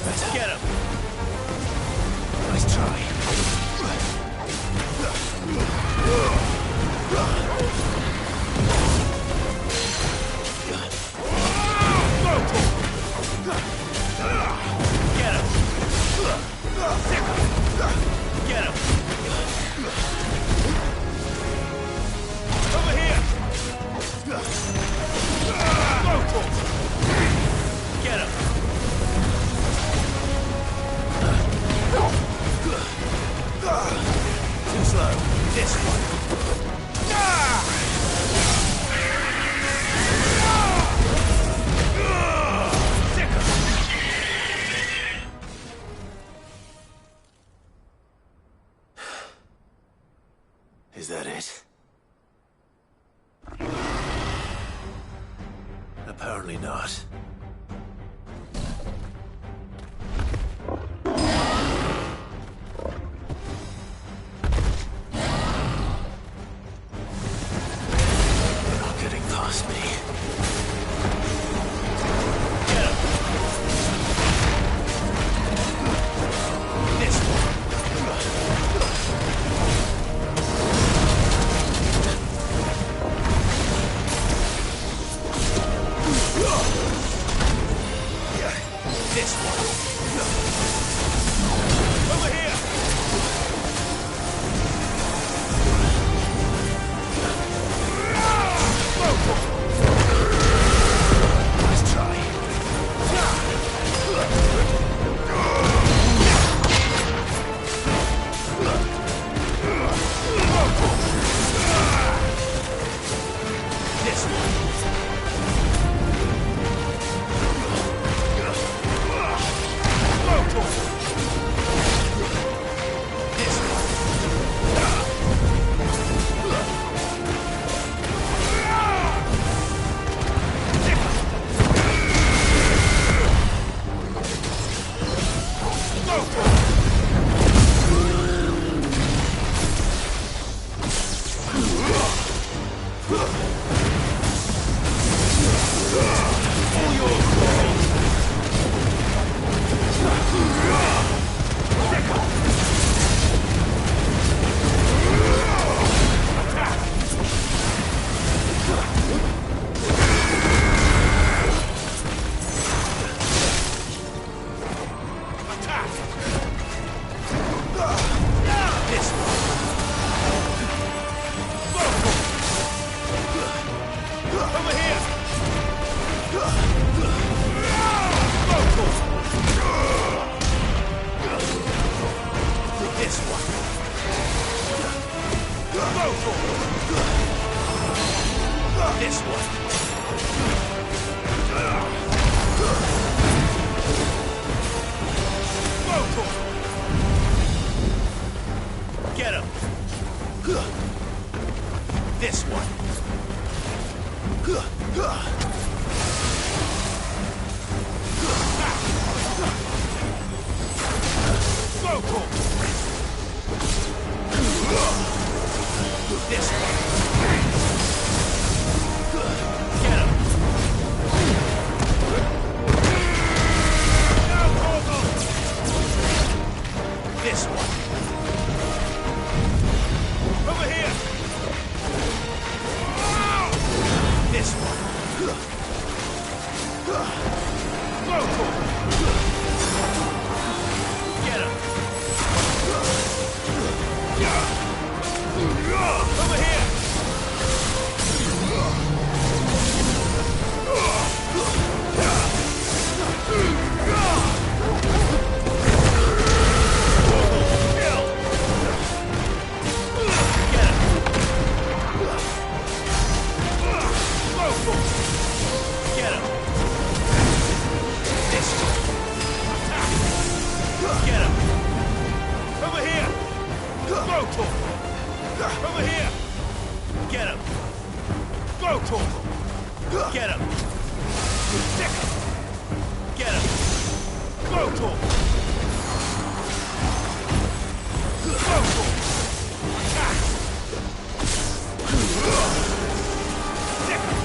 That's better. Get him! Nice try. Get him! Get him! Over here! Get him! Too slow. This one. Is that it? Apparently not. You're not getting past me. This one. Over here. Nice try. This one. This one. Get him. This one. This one. Get him. This one. Over here. This one. Get him. Over here. Get him. This one. Get him. Over here. Over here. Get him. Get him. Stick him. Get him. Stick him.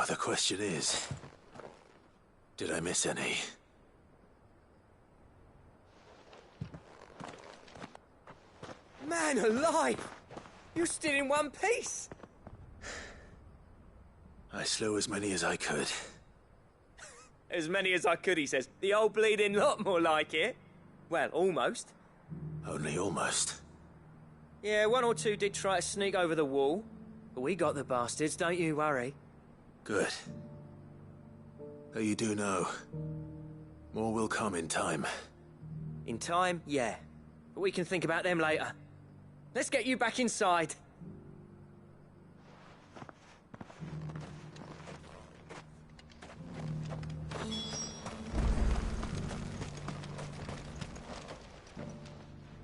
So, the question is, did I miss any? Man alive! You're still in one piece! I slew as many as I could. As many as I could, he says. The old bleeding lot, more like it. Well, almost. Only almost. Yeah, one or two did try to sneak over the wall. But we got the bastards, don't you worry. Good. Though you do know, more will come in time. In time, yeah. But we can think about them later. Let's get you back inside.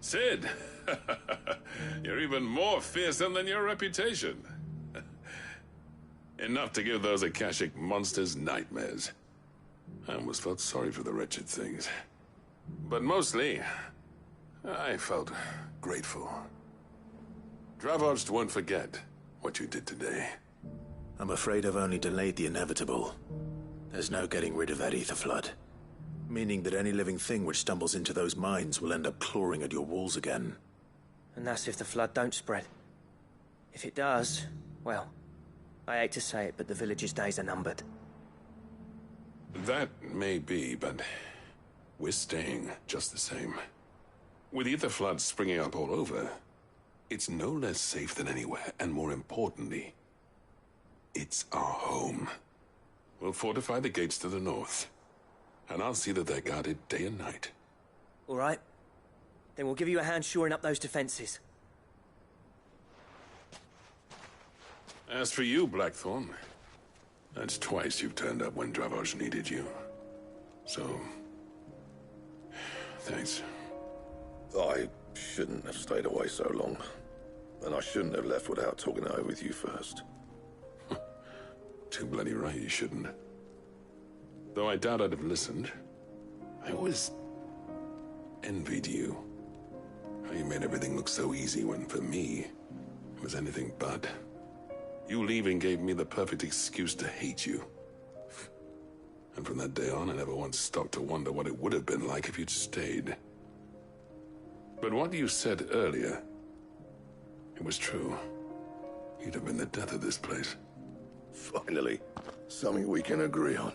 Sid! You're even more fearsome than your reputation. Enough to give those Akashic monsters nightmares. I almost felt sorry for the wretched things. But mostly, I felt grateful. Dravoged won't forget what you did today. I'm afraid I've only delayed the inevitable. There's no getting rid of that ether flood. Meaning that any living thing which stumbles into those mines will end up clawing at your walls again. And that's if the flood don't spread. If it does, well, I hate to say it, but the village's days are numbered. That may be, but we're staying just the same. With ether floods springing up all over, it's no less safe than anywhere, and more importantly, it's our home. We'll fortify the gates to the north, and I'll see that they're guarded day and night. All right. Then we'll give you a hand shoring up those defenses. As for you, Blackthorn, that's twice you've turned up when Dravos needed you. So, thanks. I shouldn't have stayed away so long. And I shouldn't have left without talking it over with you first. Too bloody right you shouldn't. Though I doubt I'd have listened. I always envied you. How you made everything look so easy when, for me, it was anything but. You leaving gave me the perfect excuse to hate you. And from that day on, I never once stopped to wonder what it would have been like if you'd stayed. But what you said earlier, it was true. You'd have been the death of this place. Finally, something we can agree on.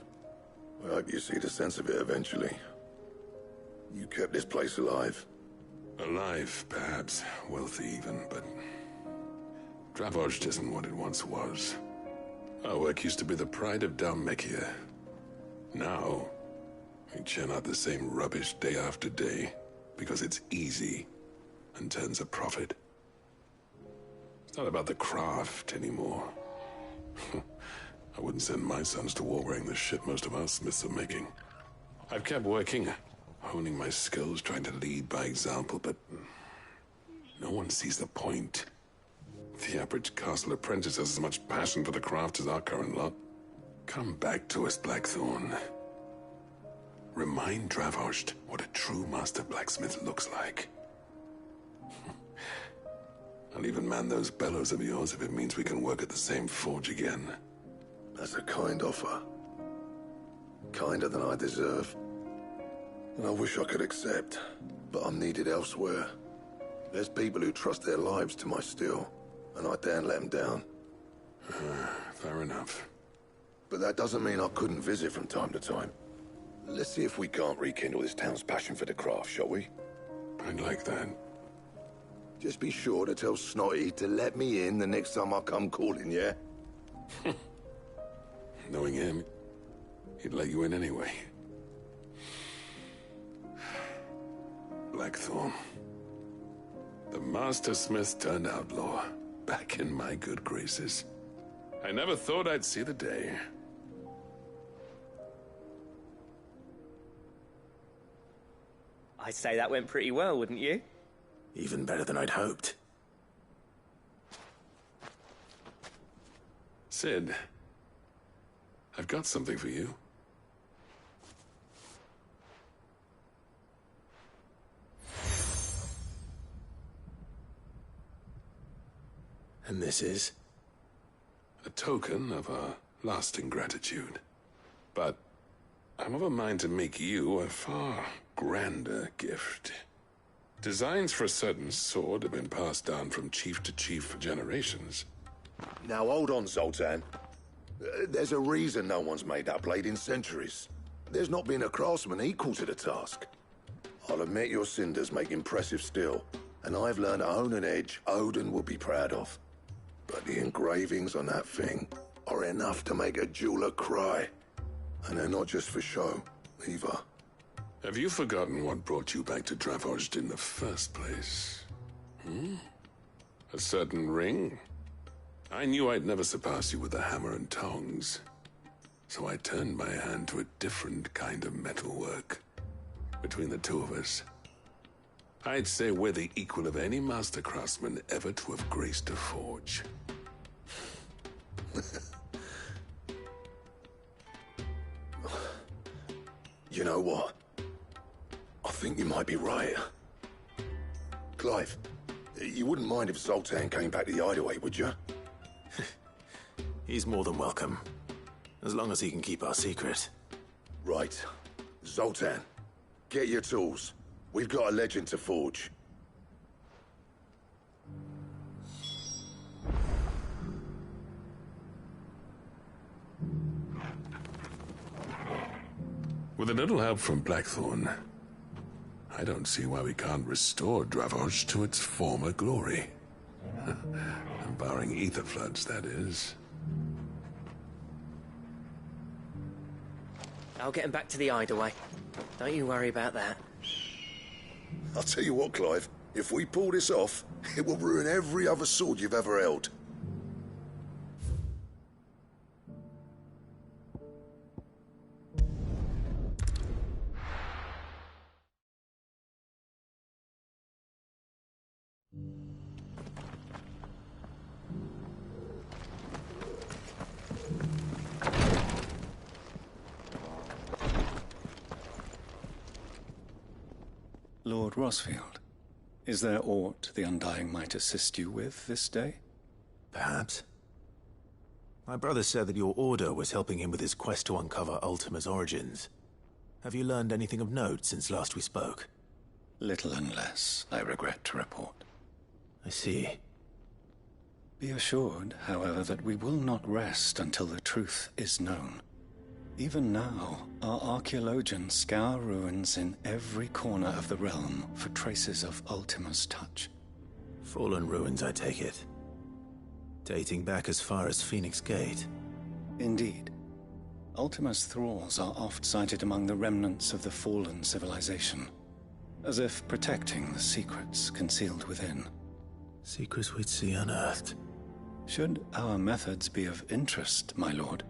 I hope you see the sense of it eventually. You kept this place alive. Alive, perhaps. Wealthy even, but Dravoged isn't what it once was. Our work used to be the pride of Dalmekia. Now, we churn out the same rubbish day after day because it's easy and turns a profit. It's not about the craft anymore. I wouldn't send my sons to war wearing the shit most of our smiths are making. I've kept working, honing my skills, trying to lead by example, but no one sees the point. The average castle apprentice has as much passion for the craft as our current lot. Come back to us, Blackthorn. Remind Dravoged what a true master blacksmith looks like. I'll even man those bellows of yours if it means we can work at the same forge again. That's a kind offer. Kinder than I deserve. And I wish I could accept, but I'm needed elsewhere. There's people who trust their lives to my steel, and I daren't let them down. Fair enough. But that doesn't mean I couldn't visit from time to time. Let's see if we can't rekindle this town's passion for the craft, shall we? I'd like that. Just be sure to tell Snotty to let me in the next time I come calling, yeah? Knowing him, he'd let you in anyway. Blackthorn. The Master Smith turned outlaw, back in my good graces. I never thought I'd see the day. I'd say that went pretty well, wouldn't you? Even better than I'd hoped. Sid, I've got something for you. And this is? A token of our lasting gratitude. But I'm of a mind to make you a far grander gift. Designs for a certain sword have been passed down from chief to chief for generations. Now hold on, Zoltan. There's a reason no one's made that blade in centuries. There's not been a craftsman equal to the task. I'll admit your cinders make impressive steel, and I've learned to own an edge Odin will be proud of. But the engravings on that thing are enough to make a jeweler cry. And they're not just for show, either. Have you forgotten what brought you back to Dravozd in the first place? A certain ring? I knew I'd never surpass you with the hammer and tongs. So I turned my hand to a different kind of metalwork. Between the two of us, I'd say we're the equal of any master craftsman ever to have graced a forge. You know what? I think you might be right. Clive, you wouldn't mind if Zoltan came back to the Hideaway, would you? He's more than welcome. As long as he can keep our secret. Right. Zoltan, get your tools. We've got a legend to forge. With a little help from Blackthorn, I don't see why we can't restore Dravozd to its former glory. Barring ether floods, that is. I'll get him back to the Hideaway. Don't you worry about that. I'll tell you what, Clive. If we pull this off, it will ruin every other sword you've ever held. Lord Rosfield, is there aught the Undying might assist you with this day? Perhaps. My brother said that your order was helping him with his quest to uncover Ultima's origins. Have you learned anything of note since last we spoke? Little and less, I regret to report. I see. Be assured, however, that we will not rest until the truth is known. Even now, our archaeologians scour ruins in every corner of the realm for traces of Ultima's touch. Fallen ruins, I take it. Dating back as far as Phoenix Gate. Indeed. Ultima's thralls are oft sighted among the remnants of the fallen civilization, as if protecting the secrets concealed within. Secrets we'd see unearthed. Should our methods be of interest, my lord,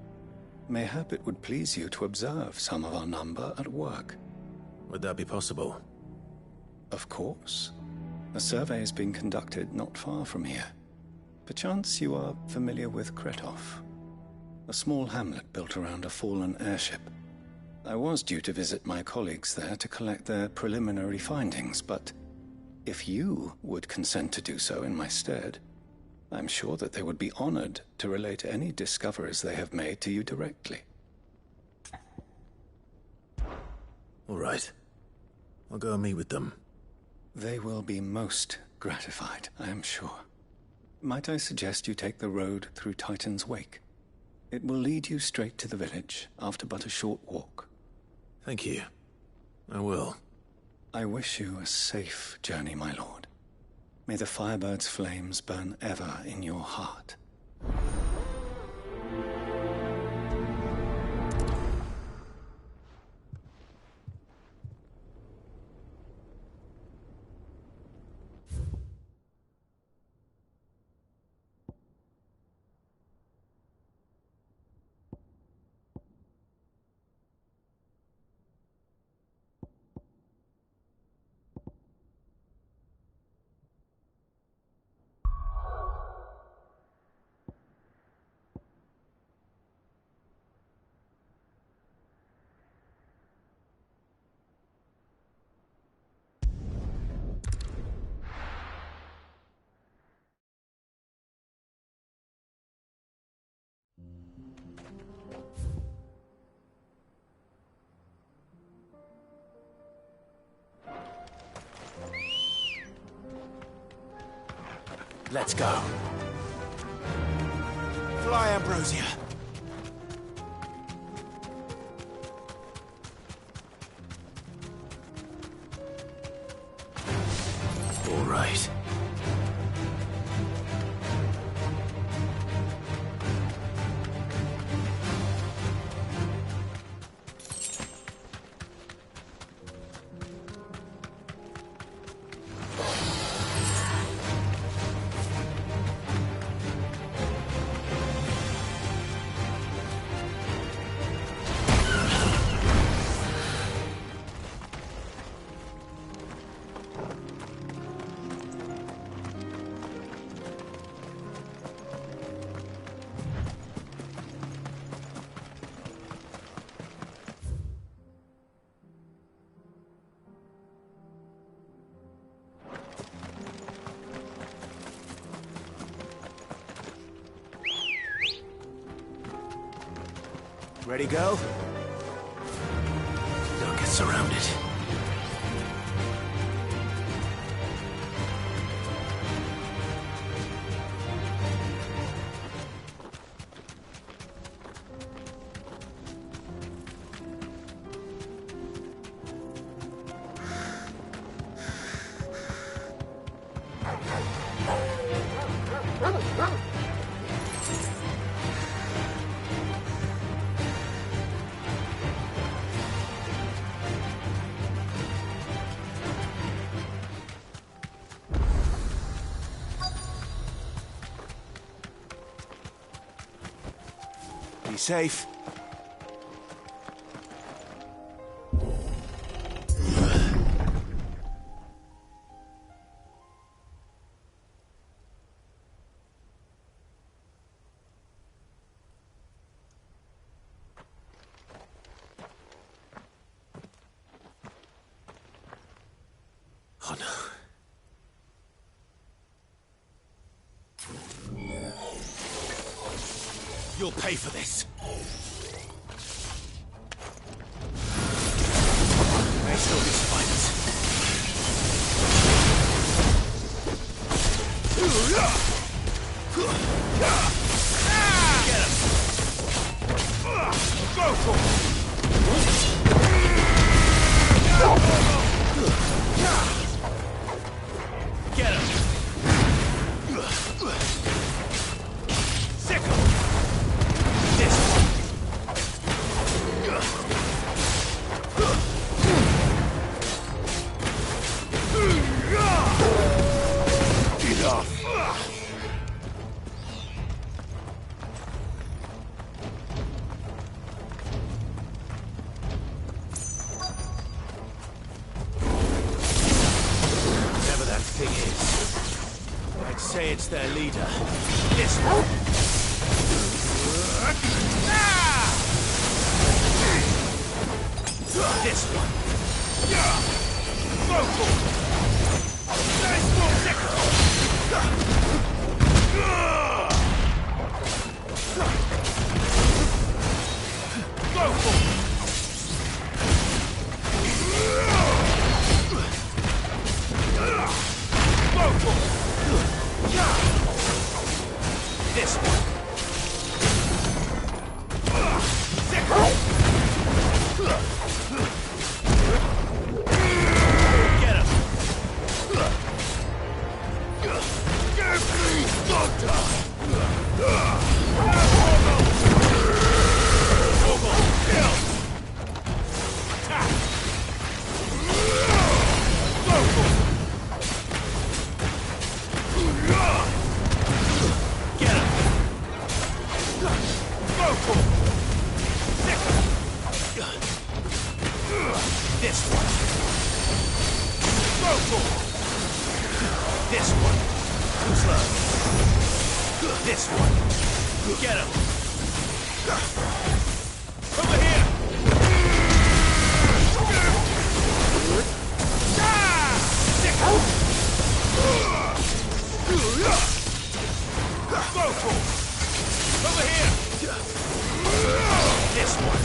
mayhap it would please you to observe some of our number at work. Would that be possible? Of course. A survey is being conducted not far from here. Perchance you are familiar with Kretov, a small hamlet built around a fallen airship. I was due to visit my colleagues there to collect their preliminary findings, but if you would consent to do so in my stead, I'm sure that they would be honored to relate any discoveries they have made to you directly. All right. I'll go and meet with them. They will be most gratified, I am sure. Might I suggest you take the road through Titan's Wake? It will lead you straight to the village after but a short walk. Thank you. I will. I wish you a safe journey, my lord. May the Firebird's flames burn ever in your heart. Let's go. Fly, Ambrosia. All right. Ready, go? Don't get surrounded. Be safe. Oh no. You'll pay for this. May still be survivors. Get him! Go for it! Get him! Sickle! This one! Enough! Whatever that thing is, I'd say it's their leader. This one! This one! Go for it! Nice one, sickle! Go for it! Go for it! This one! Sickle! Get him! Give me Doctor! Kill! Attack! Go for it! Get him! Go for it! Sickle! This one! Go for it! This one! Slow! This one! Get him! Over here! Sickle! Go for it! Over here! This one!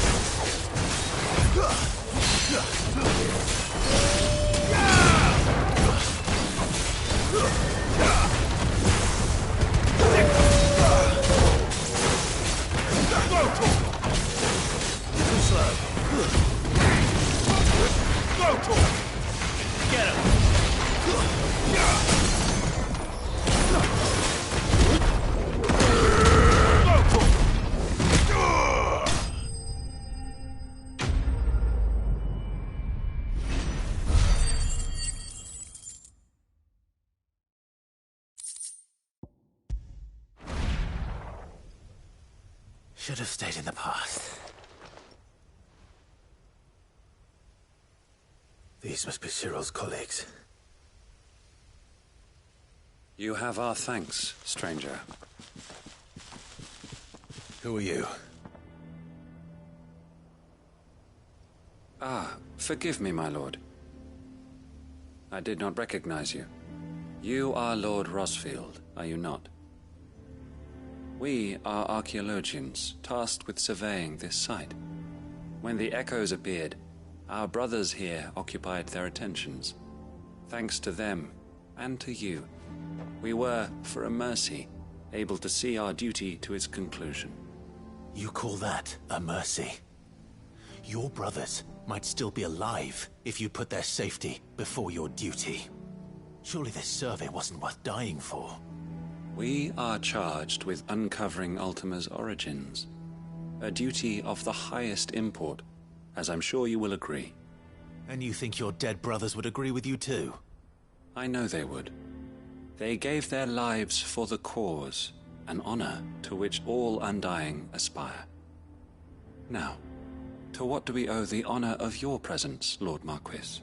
Should have stayed in the past. These must be Cyril's colleagues. You have our thanks, stranger. Who are you? Ah, forgive me, my lord. I did not recognize you. You are Lord Rosfield, are you not? We are archaeologians, tasked with surveying this site. When the echoes appeared, our brothers here occupied their attentions. Thanks to them, and to you, we were, for a mercy, able to see our duty to its conclusion. You call that a mercy? Your brothers might still be alive if you put their safety before your duty. Surely this survey wasn't worth dying for. We are charged with uncovering Ultima's origins. A duty of the highest import, as I'm sure you will agree. And you think your dead brothers would agree with you too? I know they would. They gave their lives for the cause, an honor to which all Undying aspire. Now, to what do we owe the honor of your presence, Lord Marquis?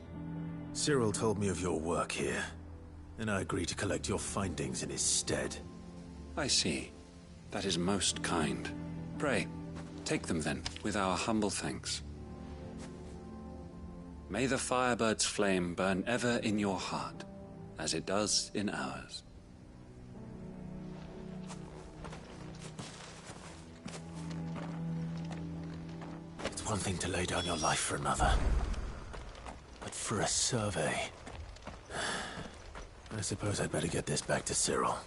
Cyril told me of your work here, and I agreed to collect your findings in his stead. I see. That is most kind. Pray, take them then, with our humble thanks. May the Firebird's flame burn ever in your heart, as it does in ours. It's one thing to lay down your life for another, but for a survey... I suppose I'd better get this back to Cyril.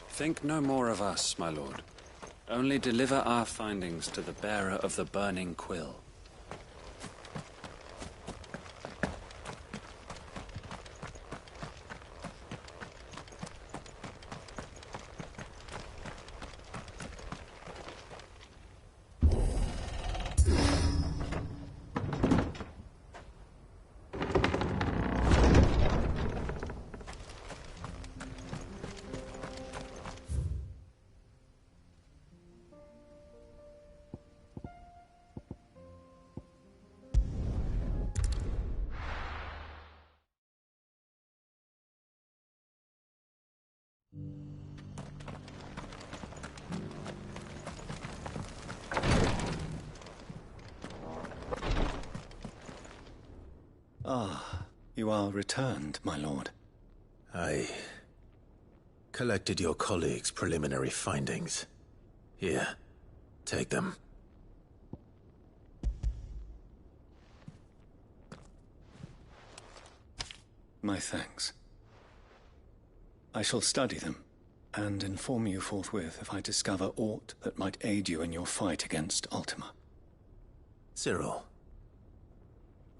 Think no more of us, my lord. Only deliver our findings to the bearer of the burning quill. Ah, you are returned, my lord. I collected your colleagues' preliminary findings. Here, take them. My thanks. I shall study them, and inform you forthwith if I discover aught that might aid you in your fight against Ultima. Cyril,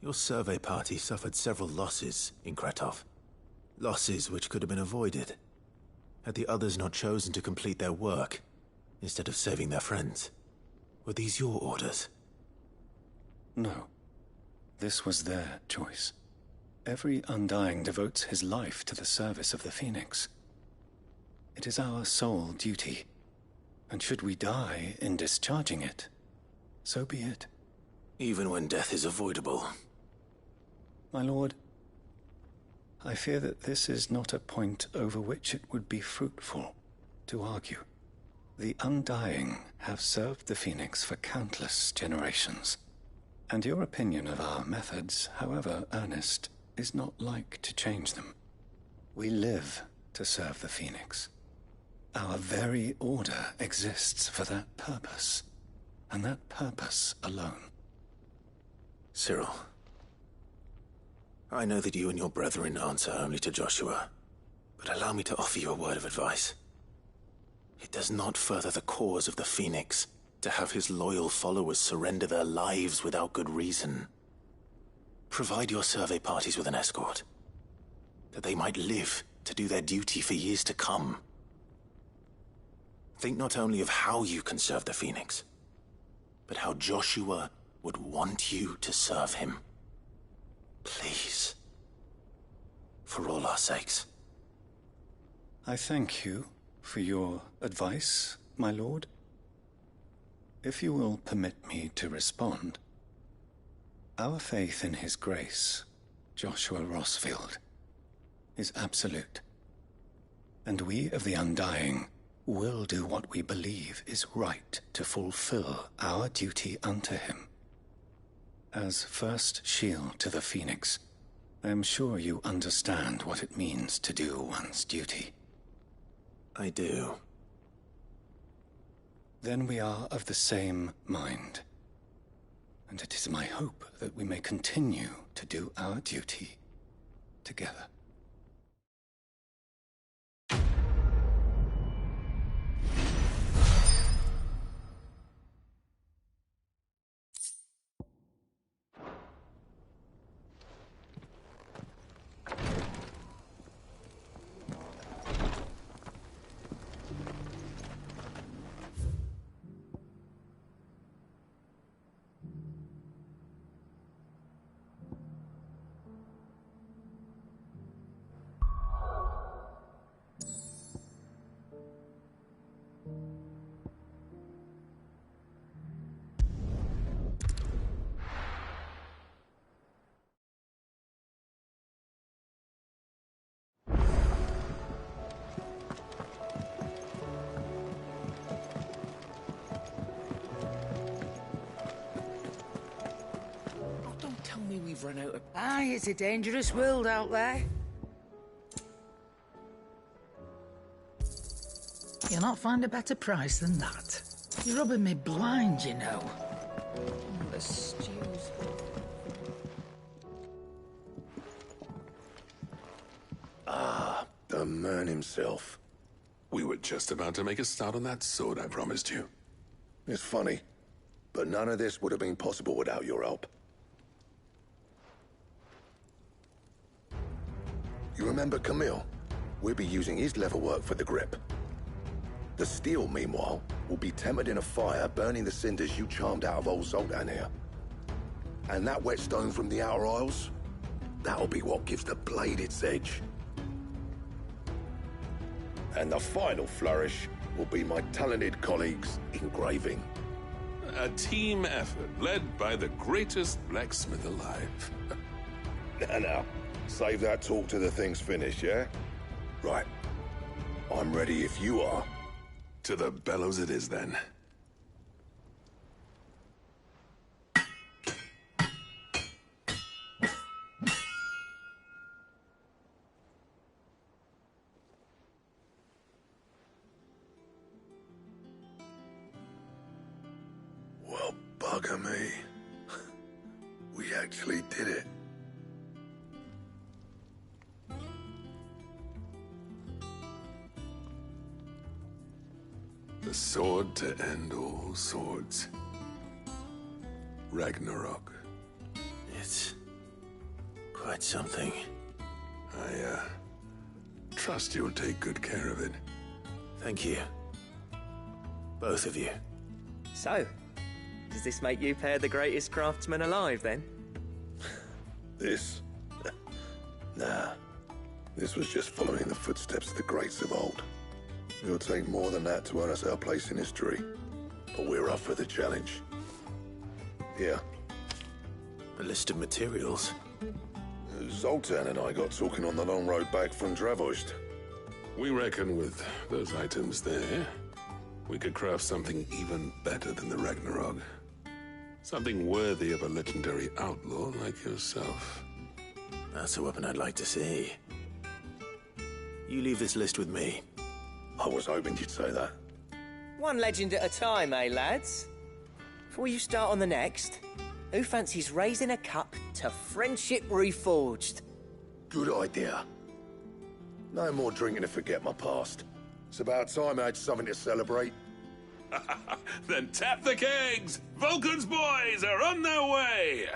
your survey party suffered several losses in Kretov. Losses which could have been avoided, had the others not chosen to complete their work, instead of saving their friends. Were these your orders? No. This was their choice. Every Undying devotes his life to the service of the Phoenix. It is our sole duty, and should we die in discharging it, so be it. Even when death is avoidable. My lord, I fear that this is not a point over which it would be fruitful to argue. The Undying have served the Phoenix for countless generations, and your opinion of our methods, however earnest, is not like to change them. We live to serve the Phoenix. Our very order exists for that purpose, and that purpose alone. Cyril, I know that you and your brethren answer only to Joshua, but allow me to offer you a word of advice. It does not further the cause of the Phoenix to have his loyal followers surrender their lives without good reason. Provide your survey parties with an escort, that they might live to do their duty for years to come. Think not only of how you can serve the Phoenix, but how Joshua would want you to serve him. Please. For all our sakes. I thank you for your advice, my lord. If you will permit me to respond, our faith in his grace, Joshua Rossfield, is absolute. And we of the Undying will do what we believe is right to fulfill our duty unto him. As first shield to the Phoenix, I am sure you understand what it means to do one's duty. I do. Then we are of the same mind. And it is my hope that we may continue to do our duty together. Tell me we've run out of... Aye, it's a dangerous world out there. You'll not find a better price than that. You're rubbing me blind, you know. The stews... Ah, the man himself. We were just about to make a start on that sword I promised you. It's funny, but none of this would have been possible without your help. You remember Camille? We'll be using his leatherwork for the grip. The steel, meanwhile, will be tempered in a fire, burning the cinders you charmed out of old Zoltan here. And that whetstone from the Outer Isles, that'll be what gives the blade its edge. And the final flourish will be my talented colleagues' engraving. A team effort led by the greatest blacksmith alive. Now, save that talk till the thing's finished, yeah? Right. I'm ready if you are. To the bellows it is, then. Well, bugger me. We actually did it. The sword to end all swords. Ragnarok. It's quite something. I trust you'll take good care of it. Thank you. Both of you. So, does this make you pair the greatest craftsman alive, then? This? Nah. This was just following the footsteps of the greats of old. It'll take more than that to earn us our place in history. But we're up for the challenge. Here. A list of materials. Zoltan and I got talking on the long road back from Dravost. We reckon with those items there, we could craft something even better than the Ragnarok. Something worthy of a legendary outlaw like yourself. That's a weapon I'd like to see. You leave this list with me. I was hoping you'd say that. One legend at a time, eh, lads? Before you start on the next, who fancies raising a cup to friendship reforged? Good idea. No more drinking to forget my past. It's about time I had something to celebrate. Then tap the kegs! Vulcan's boys are on their way!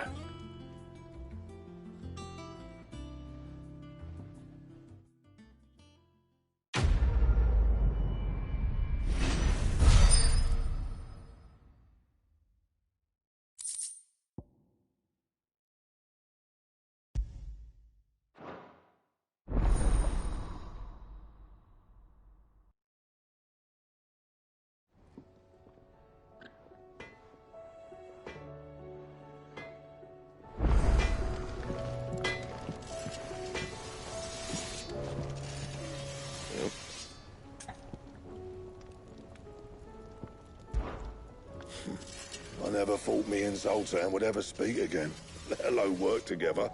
never thought me and Zoltan would ever speak again, let alone work together.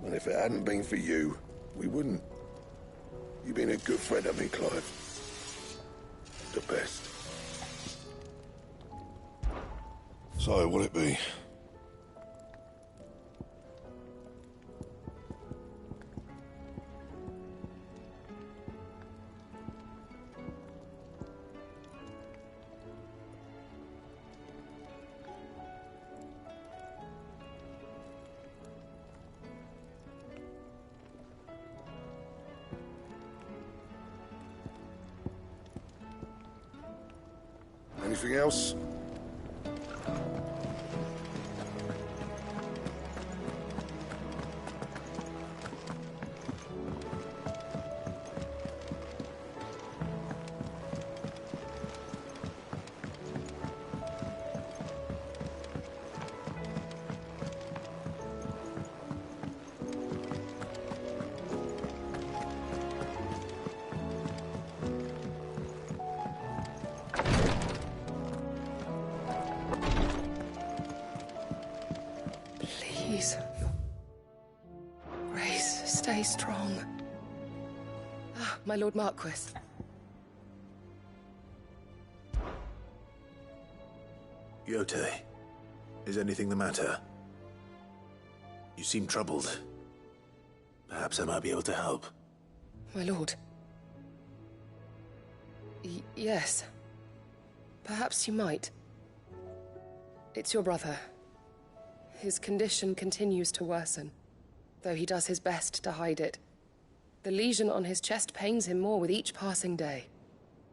And if it hadn't been for you, we wouldn't. You've been a good friend of me, Clive. The best. So, what'll it be? Anything else? Please. Grace, stay strong. Ah, my Lord Marquis. Yote, is anything the matter? You seem troubled. Perhaps I might be able to help. My lord. Yes. Perhaps you might. It's your brother. His condition continues to worsen, though he does his best to hide it. The lesion on his chest pains him more with each passing day.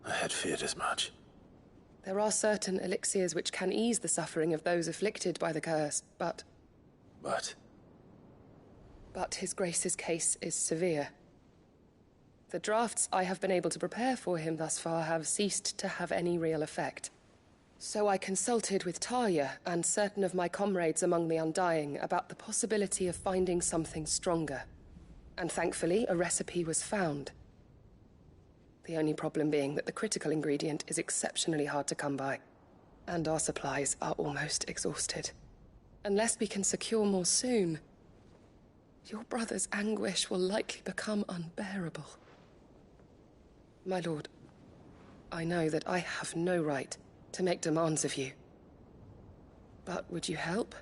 I had feared as much. There are certain elixirs which can ease the suffering of those afflicted by the curse, but... But His Grace's case is severe. The drafts I have been able to prepare for him thus far have ceased to have any real effect. So I consulted with Talia and certain of my comrades among the Undying about the possibility of finding something stronger. And thankfully, a recipe was found. The only problem being that the critical ingredient is exceptionally hard to come by, and our supplies are almost exhausted. Unless we can secure more soon, your brother's anguish will likely become unbearable. My lord, I know that I have no right to make demands of you. But would you help?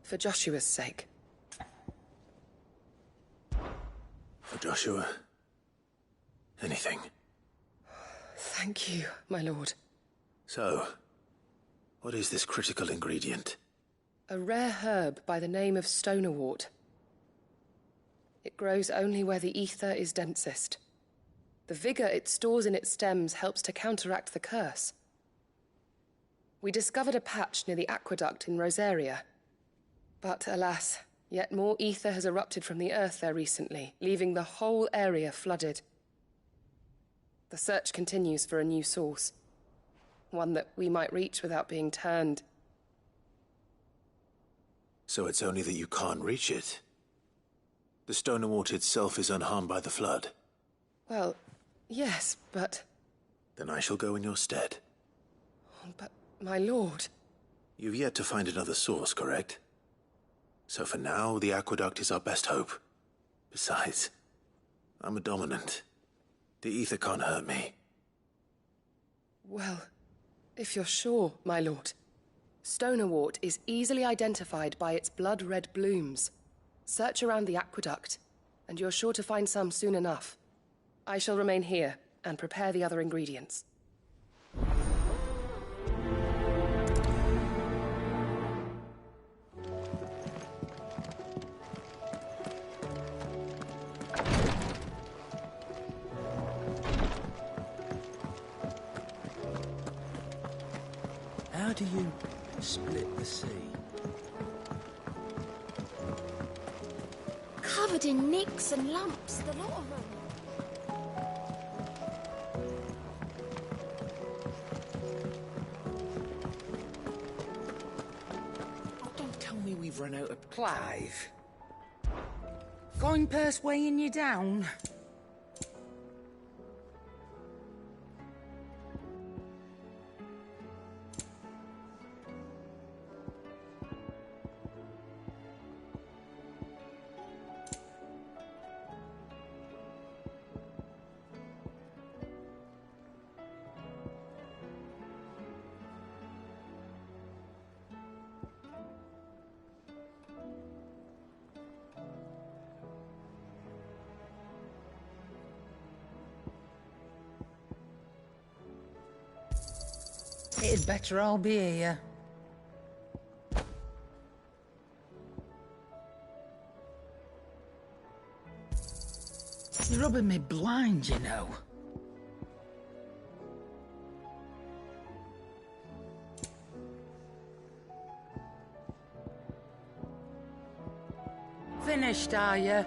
For Joshua's sake. For Joshua? Anything. Thank you, my lord. So, what is this critical ingredient? A rare herb by the name of stonerwort. It grows only where the ether is densest. The vigor it stores in its stems helps to counteract the curse. We discovered a patch near the aqueduct in Rosaria. But alas, yet more ether has erupted from the earth there recently, leaving the whole area flooded. The search continues for a new source. One that we might reach without being turned. So it's only that you can't reach it? The stonerwort itself is unharmed by the flood? Well, yes, but... Then I shall go in your stead. But, my lord... You've yet to find another source, correct? So for now, the aqueduct is our best hope. Besides, I'm a dominant. The ether can't hurt me. Well, if you're sure, my lord. Stonerwort is easily identified by its blood-red blooms. Search around the aqueduct, and you're sure to find some soon enough. I shall remain here and prepare the other ingredients. How do you split the sea? Covered in nicks and lumps, the lot of them. Don't tell me we've run out of... Clive. Going purse weighing you down? It'd better all be here. You're rubbing me blind, you know. Finished, are you?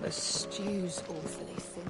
The stew's awfully thin.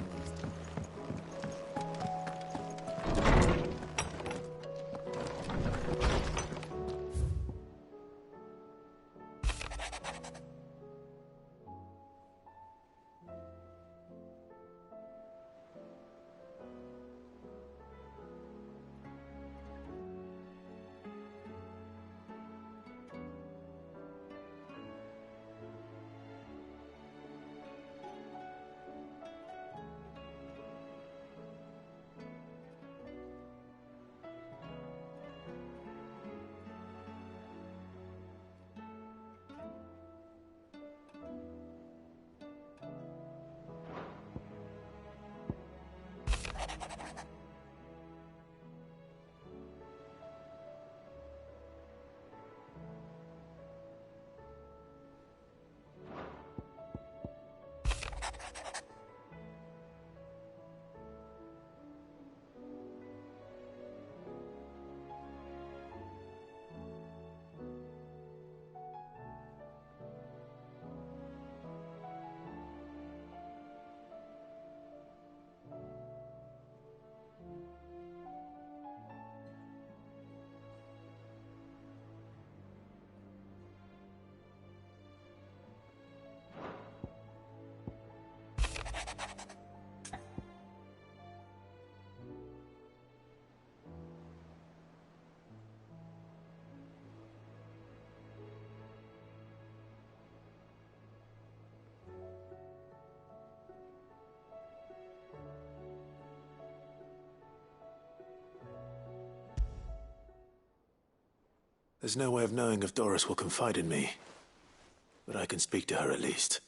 There's no way of knowing if Doris will confide in me, but I can speak to her at least.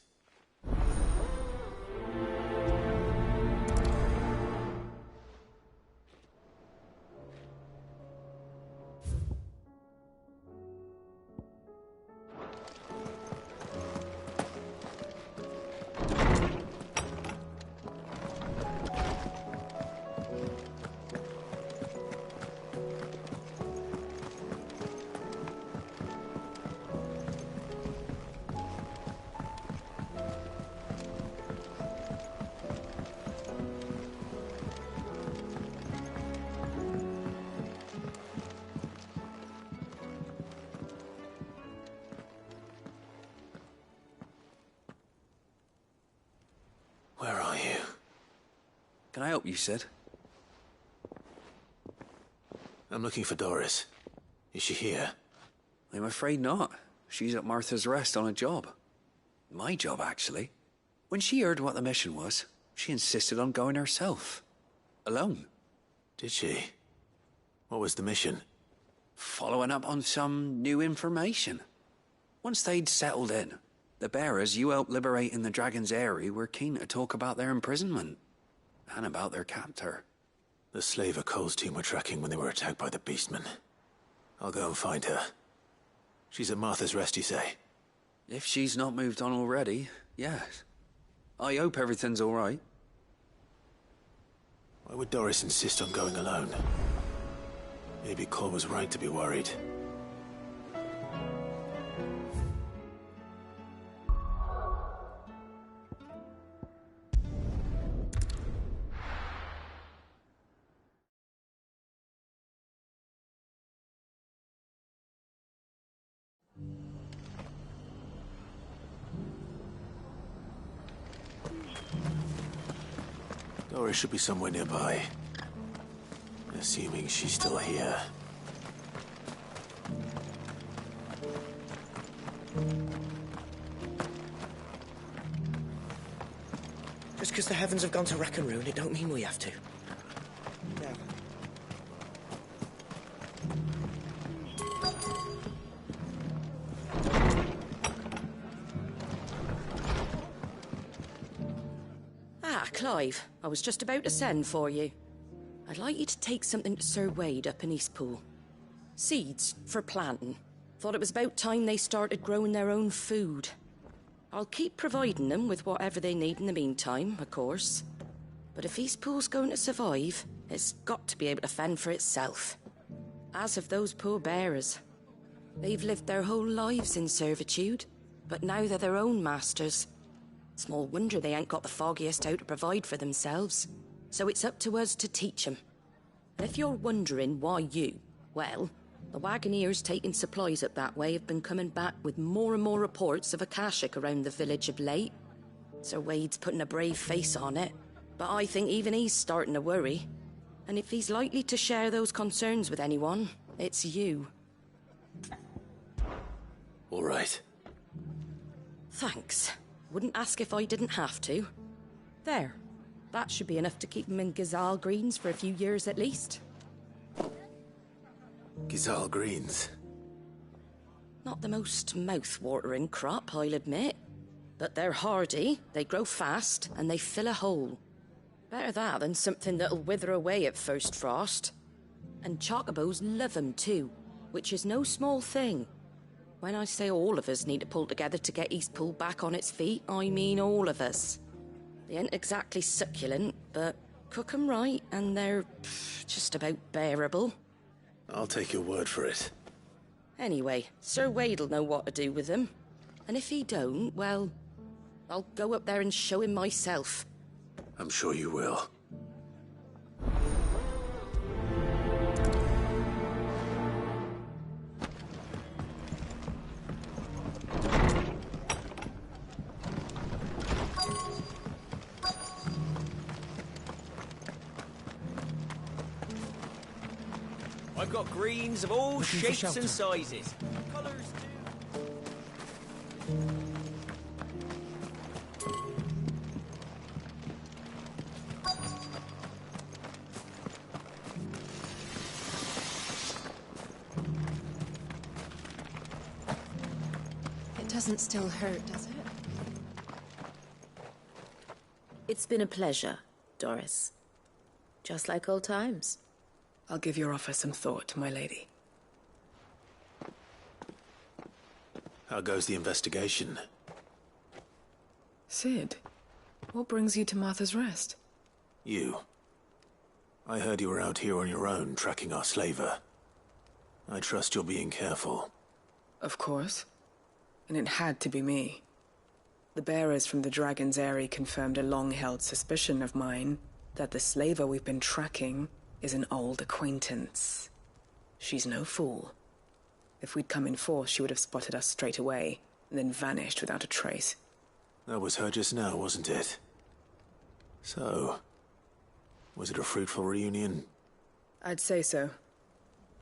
Where are you? Can I help you, Sid? I'm looking for Doris. Is she here? I'm afraid not. She's at Martha's Rest on a job. My job, actually. When she heard what the mission was, she insisted on going herself. Alone. Did she? What was the mission? Following up on some new information. Once they'd settled in, the bearers you helped liberate in the Dragon's Eyrie were keen to talk about their imprisonment. And about their captor. The slaver Cole's team were tracking when they were attacked by the Beastmen. I'll go and find her. She's at Martha's Rest, you say? If she's not moved on already, yes. I hope everything's all right. Why would Doris insist on going alone? Maybe Cole was right to be worried. Doris should be somewhere nearby. Assuming she's still here. Just because the heavens have gone to rack and ruin, it don't mean we have to. No. Ah, Clive. I was just about to send for you. I'd like you to take something to Sir Wade up in Eastpool. Seeds for planting. Thought it was about time they started growing their own food. I'll keep providing them with whatever they need in the meantime, of course. But if Eastpool's going to survive, it's got to be able to fend for itself. As have those poor bearers. They've lived their whole lives in servitude, but now they're their own masters. Small wonder they ain't got the foggiest how to provide for themselves. So it's up to us to teach them. And if you're wondering why you, well, the Wagoneers taking supplies up that way have been coming back with more and more reports of Akashic around the village of late. Sir Wade's putting a brave face on it, but I think even he's starting to worry. And if he's likely to share those concerns with anyone, it's you. All right. Thanks. Wouldn't ask if I didn't have to. There. That should be enough to keep him in Gazal Greens for a few years at least. Gazal Greens? Not the most mouth-watering crop, I'll admit. But they're hardy, they grow fast, and they fill a hole. Better that than something that'll wither away at first frost. And chocobos love 'em too, which is no small thing. When I say all of us need to pull together to get Eastpool back on its feet, I mean all of us. They ain't exactly succulent, but cook 'em right, and they're just about bearable. I'll take your word for it. Anyway, Sir Wade'll know what to do with them. And if he don't, well, I'll go up there and show him myself. I'm sure you will. I've got greens of all shapes and sizes. Colours doesn't still hurt, does it? It's been a pleasure, Doris. Just like old times. I'll give your offer some thought, my lady. How goes the investigation? Sid, what brings you to Martha's Rest? You. I heard you were out here on your own, tracking our slaver. I trust you're being careful. Of course. And it had to be me. The bearers from the Dragon's Eyrie confirmed a long-held suspicion of mine that the slaver we've been tracking is an old acquaintance. She's no fool. If we'd come in force, she would have spotted us straight away, and then vanished without a trace. That was her just now, wasn't it? So, was it a fruitful reunion? I'd say so.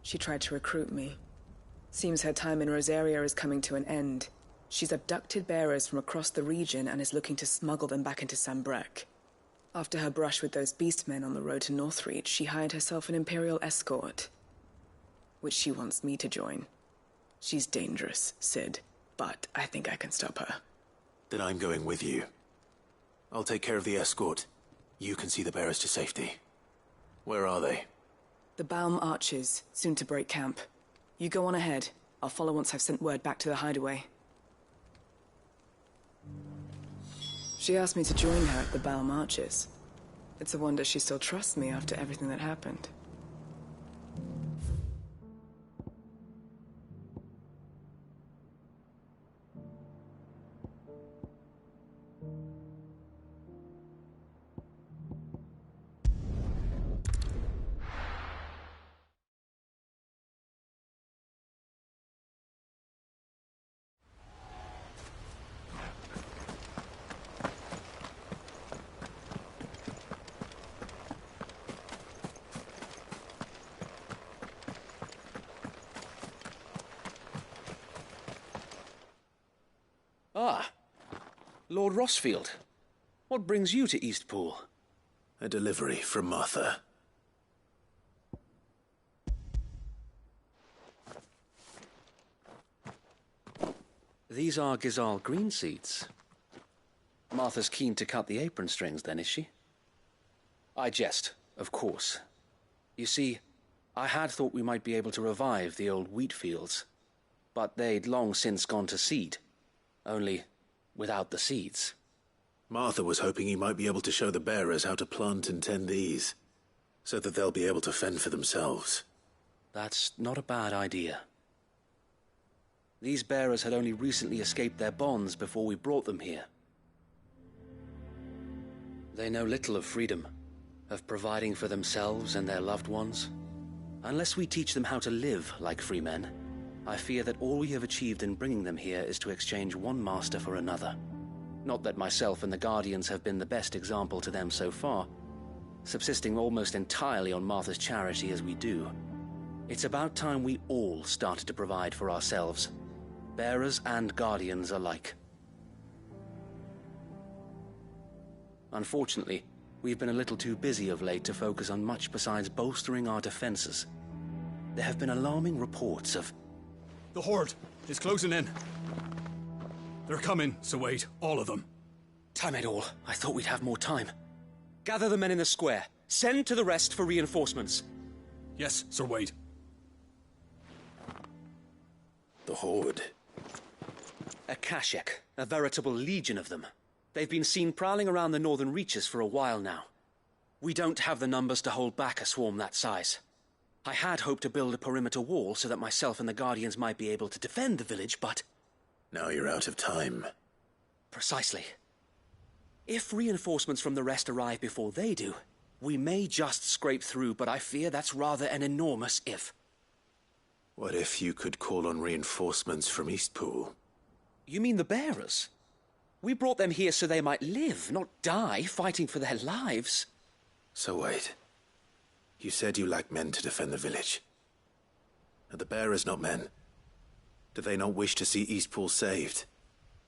She tried to recruit me. Seems her time in Rosaria is coming to an end. She's abducted bearers from across the region and is looking to smuggle them back into Sambrec. After her brush with those beastmen on the road to Northreach, she hired herself an Imperial escort, which she wants me to join. She's dangerous, Sid, but I think I can stop her. Then I'm going with you. I'll take care of the escort. You can see the bearers to safety. Where are they? The Baum Archers, soon to break camp. You go on ahead. I'll follow once I've sent word back to the hideaway. She asked me to join her at the Baum Archers. It's a wonder she still trusts me after everything that happened. Ah, Lord Rossfield. What brings you to Eastpool? A delivery from Martha. These are Gizal green seeds. Martha's keen to cut the apron strings, then, is she? I jest, of course. You see, I had thought we might be able to revive the old wheat fields, but they'd long since gone to seed. Only without the seeds. Martha was hoping you might be able to show the bearers how to plant and tend these, so that they'll be able to fend for themselves. That's not a bad idea. These bearers had only recently escaped their bonds before we brought them here. They know little of freedom, of providing for themselves and their loved ones. Unless we teach them how to live like free men, I fear that all we have achieved in bringing them here is to exchange one master for another. Not that myself and the Guardians have been the best example to them so far, subsisting almost entirely on Martha's charity as we do. It's about time we all started to provide for ourselves, bearers and Guardians alike. Unfortunately, we've been a little too busy of late to focus on much besides bolstering our defenses. There have been alarming reports of... The Horde is closing in. They're coming, so wait, all of them. Time it all. I thought we'd have more time. Gather the men in the square. Send to the rest for reinforcements. Yes, Sir Wade. The Horde. A Kashek, a veritable legion of them. They've been seen prowling around the northern reaches for a while now. We don't have the numbers to hold back a swarm that size. I had hoped to build a perimeter wall so that myself and the Guardians might be able to defend the village, but... Now you're out of time. Precisely. If reinforcements from the rest arrive before they do, we may just scrape through, but I fear that's rather an enormous if. What if you could call on reinforcements from Eastpool? You mean the bearers? We brought them here so they might live, not die, fighting for their lives. So wait. You said you lack men to defend the village. Are the bearers not men? Do they not wish to see Eastpool saved?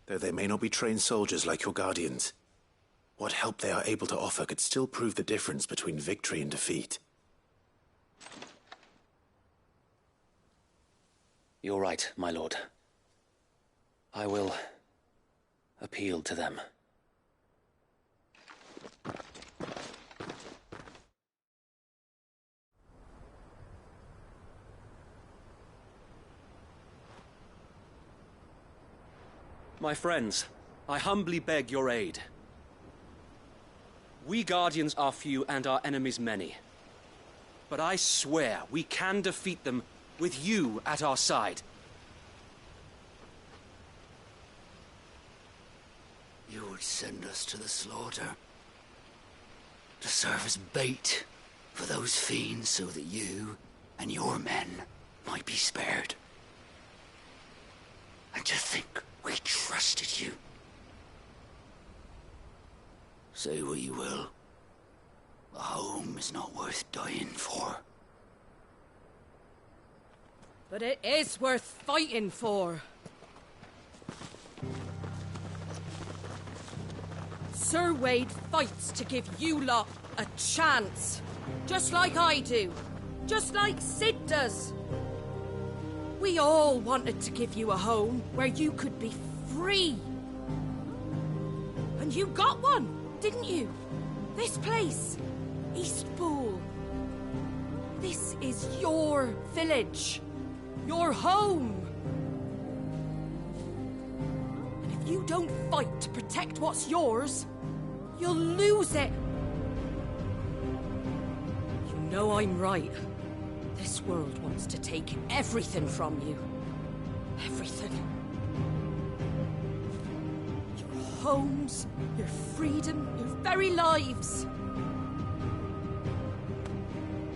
Though they may not be trained soldiers like your Guardians, what help they are able to offer could still prove the difference between victory and defeat. You're right, my lord. I will appeal to them. My friends, I humbly beg your aid. We Guardians are few and our enemies many. But I swear we can defeat them with you at our side. You would send us to the slaughter, to serve as bait for those fiends so that you and your men might be spared. And to think we trusted you. Say what you will. A home is not worth dying for. But it is worth fighting for. Sir Wade fights to give you lot a chance. Just like I do. Just like Sid does. We all wanted to give you a home where you could be free. And you got one, didn't you? This place, Eastpool. This is your village. Your home. And if you don't fight to protect what's yours, you'll lose it. You know I'm right. This world wants to take everything from you. Everything. Your homes, your freedom, your very lives.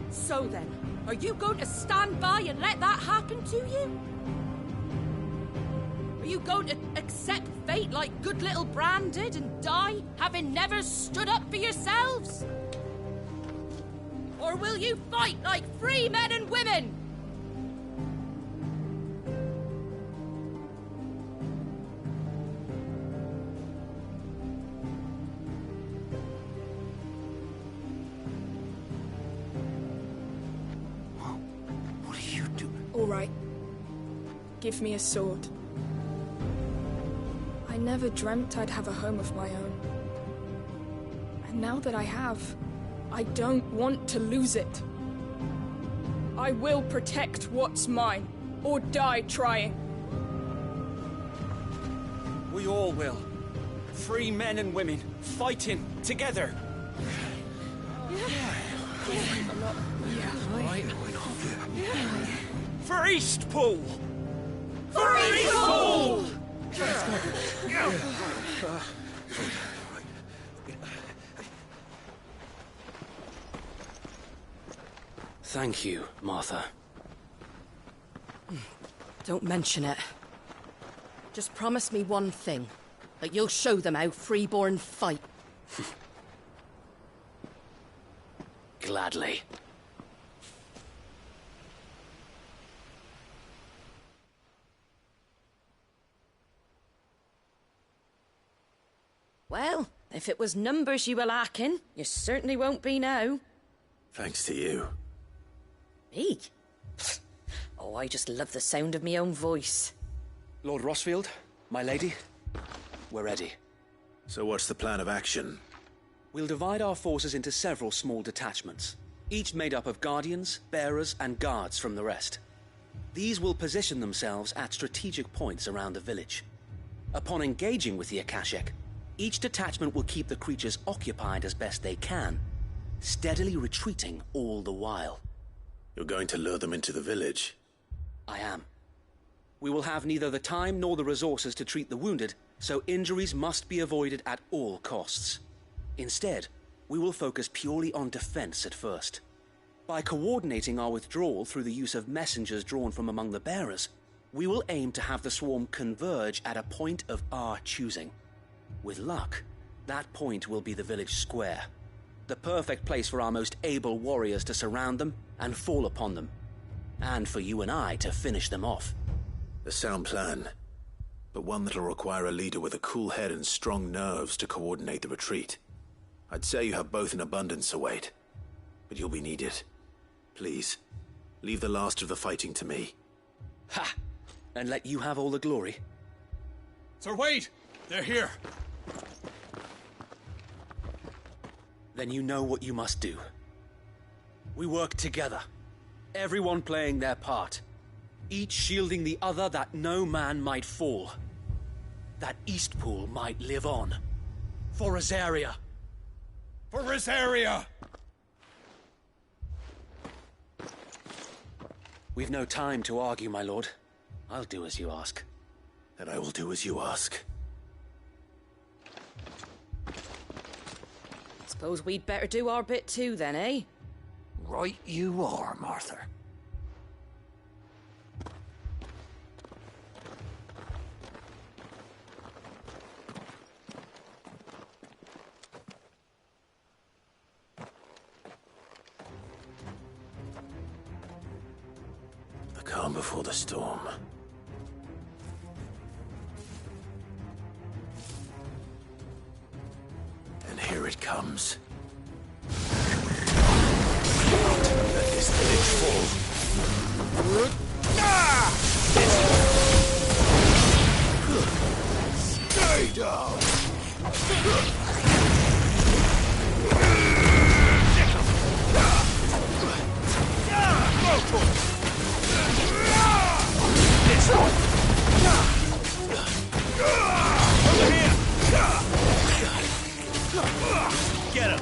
So then, are you going to stand by and let that happen to you? Are you going to accept fate like good little Bran did and die, having never stood up for yourselves? Or will you fight like free men and women? What are you doing? All right. Give me a sword. I never dreamt I'd have a home of my own. And now that I have, I don't want to lose it. I will protect what's mine, or die trying. We all will. Free men and women, fighting together. For Eastpool! For Eastpool! Thank you, Martha. Don't mention it. Just promise me one thing. That you'll show them how freeborn fight. Gladly. Well, if it was numbers you were lacking, you certainly won't be now. Thanks to you. Me? Oh, I just love the sound of my own voice. Lord Rossfield, my lady, we're ready. So what's the plan of action? We'll divide our forces into several small detachments, each made up of guardians, bearers, and guards from the rest. These will position themselves at strategic points around the village. Upon engaging with the Akashic, each detachment will keep the creatures occupied as best they can, steadily retreating all the while. You're going to lure them into the village? I am. We will have neither the time nor the resources to treat the wounded, so injuries must be avoided at all costs. Instead, we will focus purely on defense at first. By coordinating our withdrawal through the use of messengers drawn from among the bearers, we will aim to have the swarm converge at a point of our choosing. With luck, that point will be the village square, the perfect place for our most able warriors to surround them and fall upon them, and for you and I to finish them off. A sound plan, but one that'll require a leader with a cool head and strong nerves to coordinate the retreat. I'd say you have both in abundance, Sir Wade, but you'll be needed. Please, leave the last of the fighting to me. Ha! And let you have all the glory? Sir Wade! They're here! Then you know what you must do. We work together, everyone playing their part, each shielding the other that no man might fall, that Eastpool might live on. For Rosaria! For Rosaria! We've no time to argue, my lord. I'll do as you ask. And I will do as you ask. Suppose we'd better do our bit too, then, eh? Right you are, Martha. The calm before the storm. And here it comes. Let this village fall. Stay down! This one! Over here! Get him!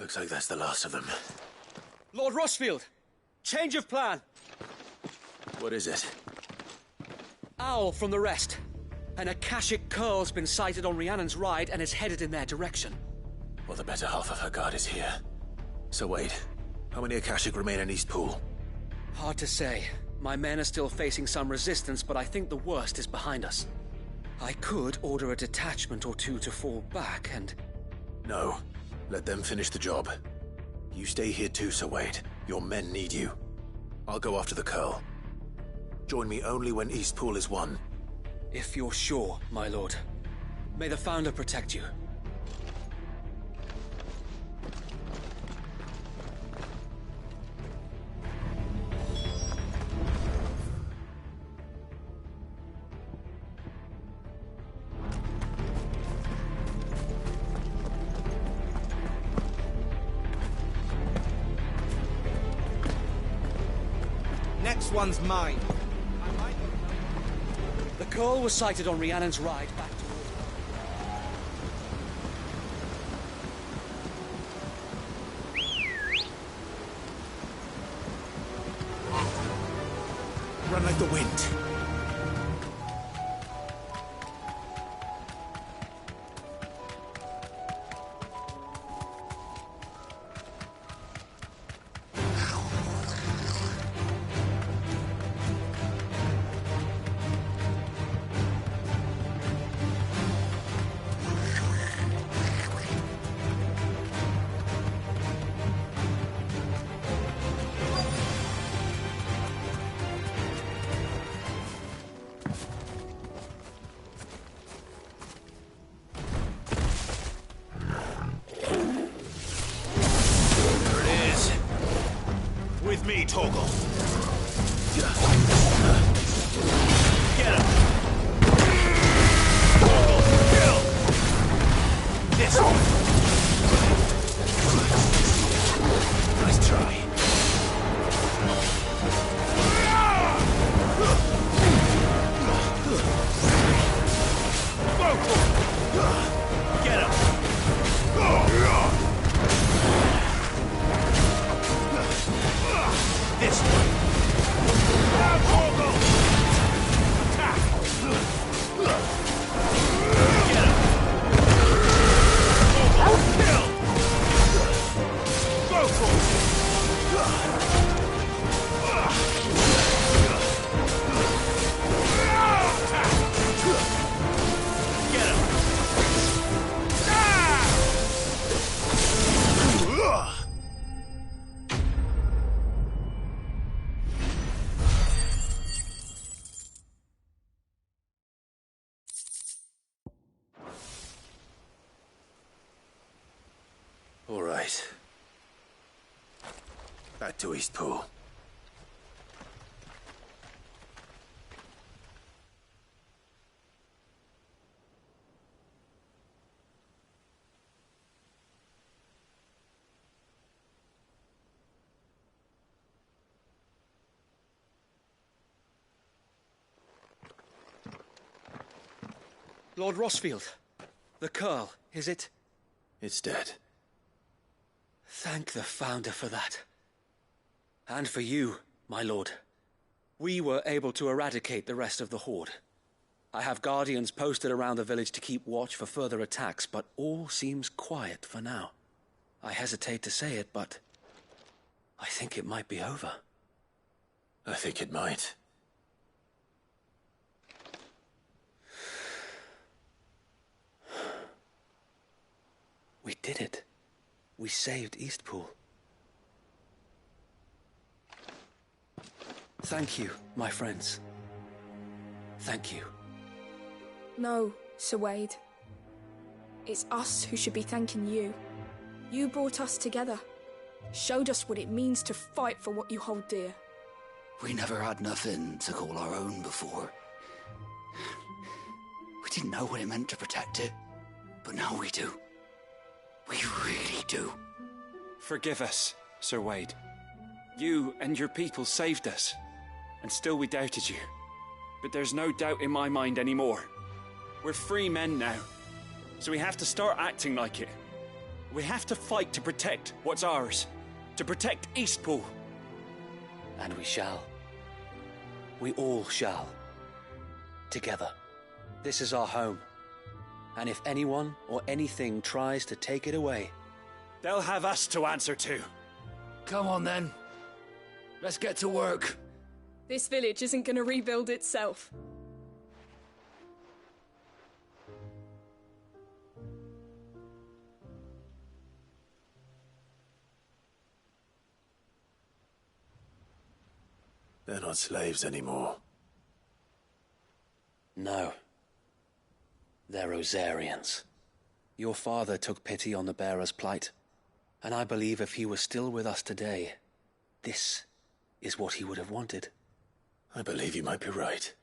Looks like that's the last of them. Lord Rossfield! Change of plan! What is it? Owl from the rest. An Akashic curl's been sighted on Rhiannon's Ride and is headed in their direction. Well, the better half of her guard is here. So wait, how many Akashic remain in Eastpool? Hard to say. My men are still facing some resistance, but I think the worst is behind us. I could order a detachment or two to fall back and... No. Let them finish the job. You stay here too, Sir Wade. Your men need you. I'll go after the Curl. Join me only when Eastpool is won. If you're sure, my lord. May the Founder protect you. Next one's mine. The Curl was sighted on Rhiannon's Ride back towards... Run like the wind. With me, Torgal. Get him! Torgal, kill! This one! Back to Eastpool. Lord Rosfield, the Curl, is it? It's dead. Thank the Founder for that. And for you, my lord. We were able to eradicate the rest of the Horde. I have guardians posted around the village to keep watch for further attacks, but all seems quiet for now. I hesitate to say it, but I think it might be over. I think it might. We did it. We saved Eastpool. Thank you, my friends. Thank you. No, Sir Wade. It's us who should be thanking you. You brought us together. Showed us what it means to fight for what you hold dear. We never had nothing to call our own before. We didn't know what it meant to protect it, but now we do. We really do. Forgive us, Sir Wade. You and your people saved us, and still we doubted you. But there's no doubt in my mind anymore. We're free men now, so we have to start acting like it. We have to fight to protect what's ours, to protect Eastpool. And we shall. We all shall. Together. This is our home. And if anyone or anything tries to take it away, they'll have us to answer to. Come on then. Let's get to work. This village isn't going to rebuild itself. They're not slaves anymore. No. They're Rosarians. Your father took pity on the bearer's plight, and I believe if he was still with us today, this is what he would have wanted. I believe you might be right.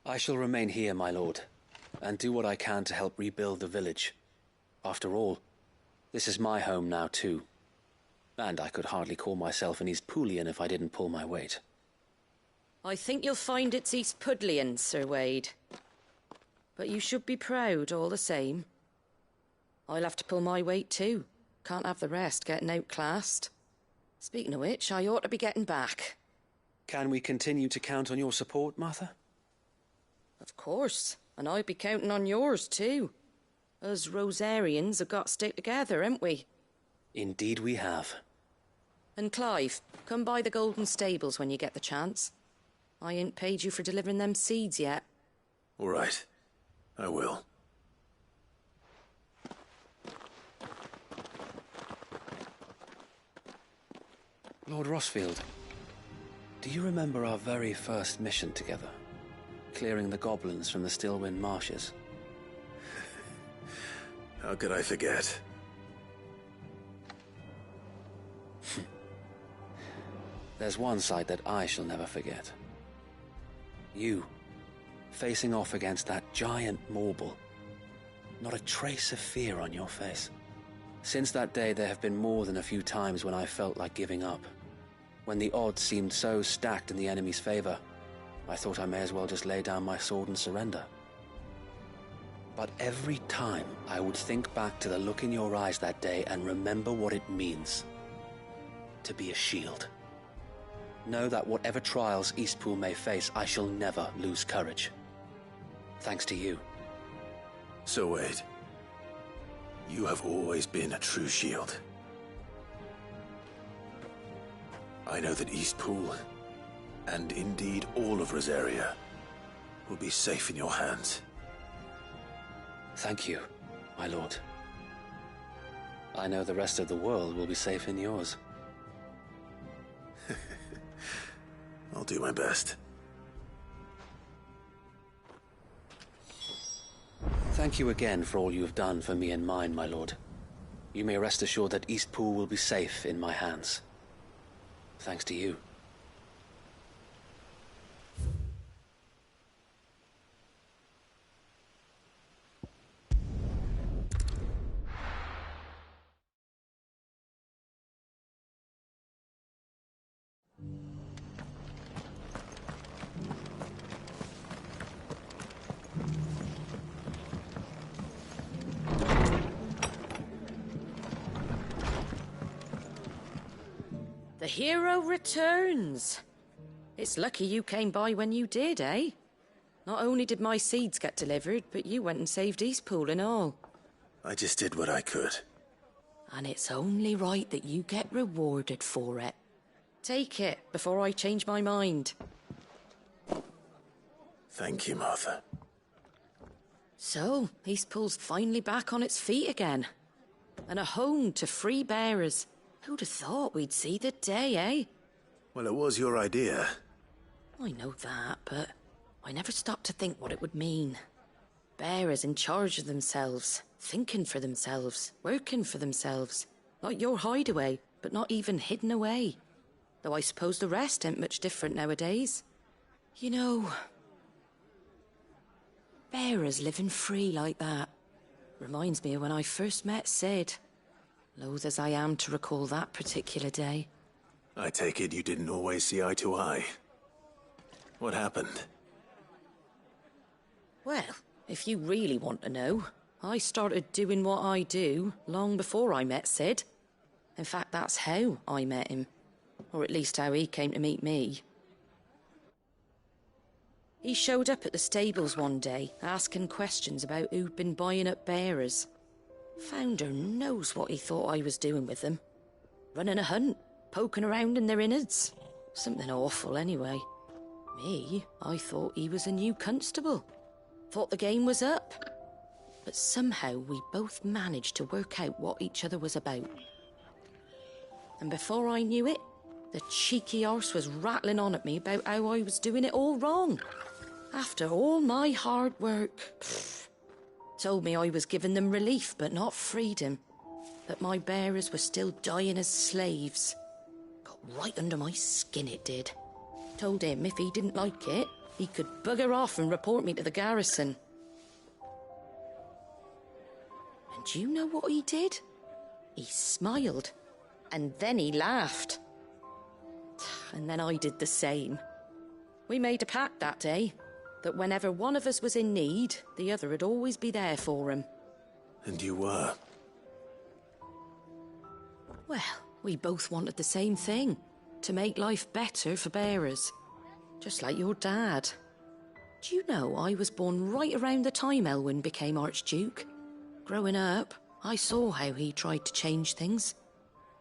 I shall remain here, my lord, and do what I can to help rebuild the village. After all, this is my home now too, and I could hardly call myself an Eastpoolian if I didn't pull my weight. I think you'll find it's Eastpudlian, Sir Wade. But you should be proud all the same. I'll have to pull my weight too. Can't have the rest getting outclassed. Speaking of which, I ought to be getting back. Can we continue to count on your support, Martha? Of course, and I'll be counting on yours too. Us Rosarians have got to stick together, haven't we? Indeed we have. And Clive, come by the Golden Stables when you get the chance. I ain't paid you for delivering them seeds yet. All right. I will. Lord Rosfield, do you remember our very first mission together? Clearing the goblins from the Stillwind Marshes? How could I forget? There's one sight that I shall never forget. You, facing off against that giant Morble. Not a trace of fear on your face. Since that day, there have been more than a few times when I felt like giving up. When the odds seemed so stacked in the enemy's favor, I thought I may as well just lay down my sword and surrender. But every time I would think back to the look in your eyes that day and remember what it means to be a shield. Know that whatever trials Eastpool may face, I shall never lose courage. Thanks to you. So Wade, you have always been a true shield. I know that Eastpool, and indeed all of Rosaria, will be safe in your hands. Thank you, my lord. I know the rest of the world will be safe in yours. I'll do my best. Thank you again for all you have done for me and mine, my lord. You may rest assured that Eastpool will be safe in my hands. Thanks to you. The hero returns. It's lucky you came by when you did, eh? Not only did my seeds get delivered, but you went and saved Eastpool and all. I just did what I could. And it's only right that you get rewarded for it. Take it before I change my mind. Thank you, Martha. So, Eastpool's finally back on its feet again. And a home to free bearers. Who'd have thought we'd see the day, eh? Well, it was your idea. I know that, but I never stopped to think what it would mean. Bearers in charge of themselves, thinking for themselves, working for themselves. Like your hideaway, but not even hidden away. Though I suppose the rest ain't much different nowadays. You know, bearers living free like that reminds me of when I first met Sid. Loath as I am to recall that particular day. I take it you didn't always see eye to eye. What happened? Well, if you really want to know, I started doing what I do long before I met Sid. In fact, that's how I met him. Or at least how he came to meet me. He showed up at the stables one day, asking questions about who'd been buying up bearers. Founder knows what he thought I was doing with them. Running a hunt, poking around in their innards. Something awful anyway. Me, I thought he was a new constable. Thought the game was up. But somehow we both managed to work out what each other was about. And before I knew it, the cheeky arse was rattling on at me about how I was doing it all wrong. After all my hard work. Told me I was giving them relief, but not freedom. That my bearers were still dying as slaves. Got right under my skin, it did. Told him if he didn't like it, he could bugger off and report me to the garrison. And do you know what he did? He smiled. And then he laughed. And then I did the same. We made a pact that day. That whenever one of us was in need, the other would always be there for him. And you were? Well, we both wanted the same thing. To make life better for bearers. Just like your dad. Do you know I was born right around the time Elwyn became Archduke? Growing up, I saw how he tried to change things.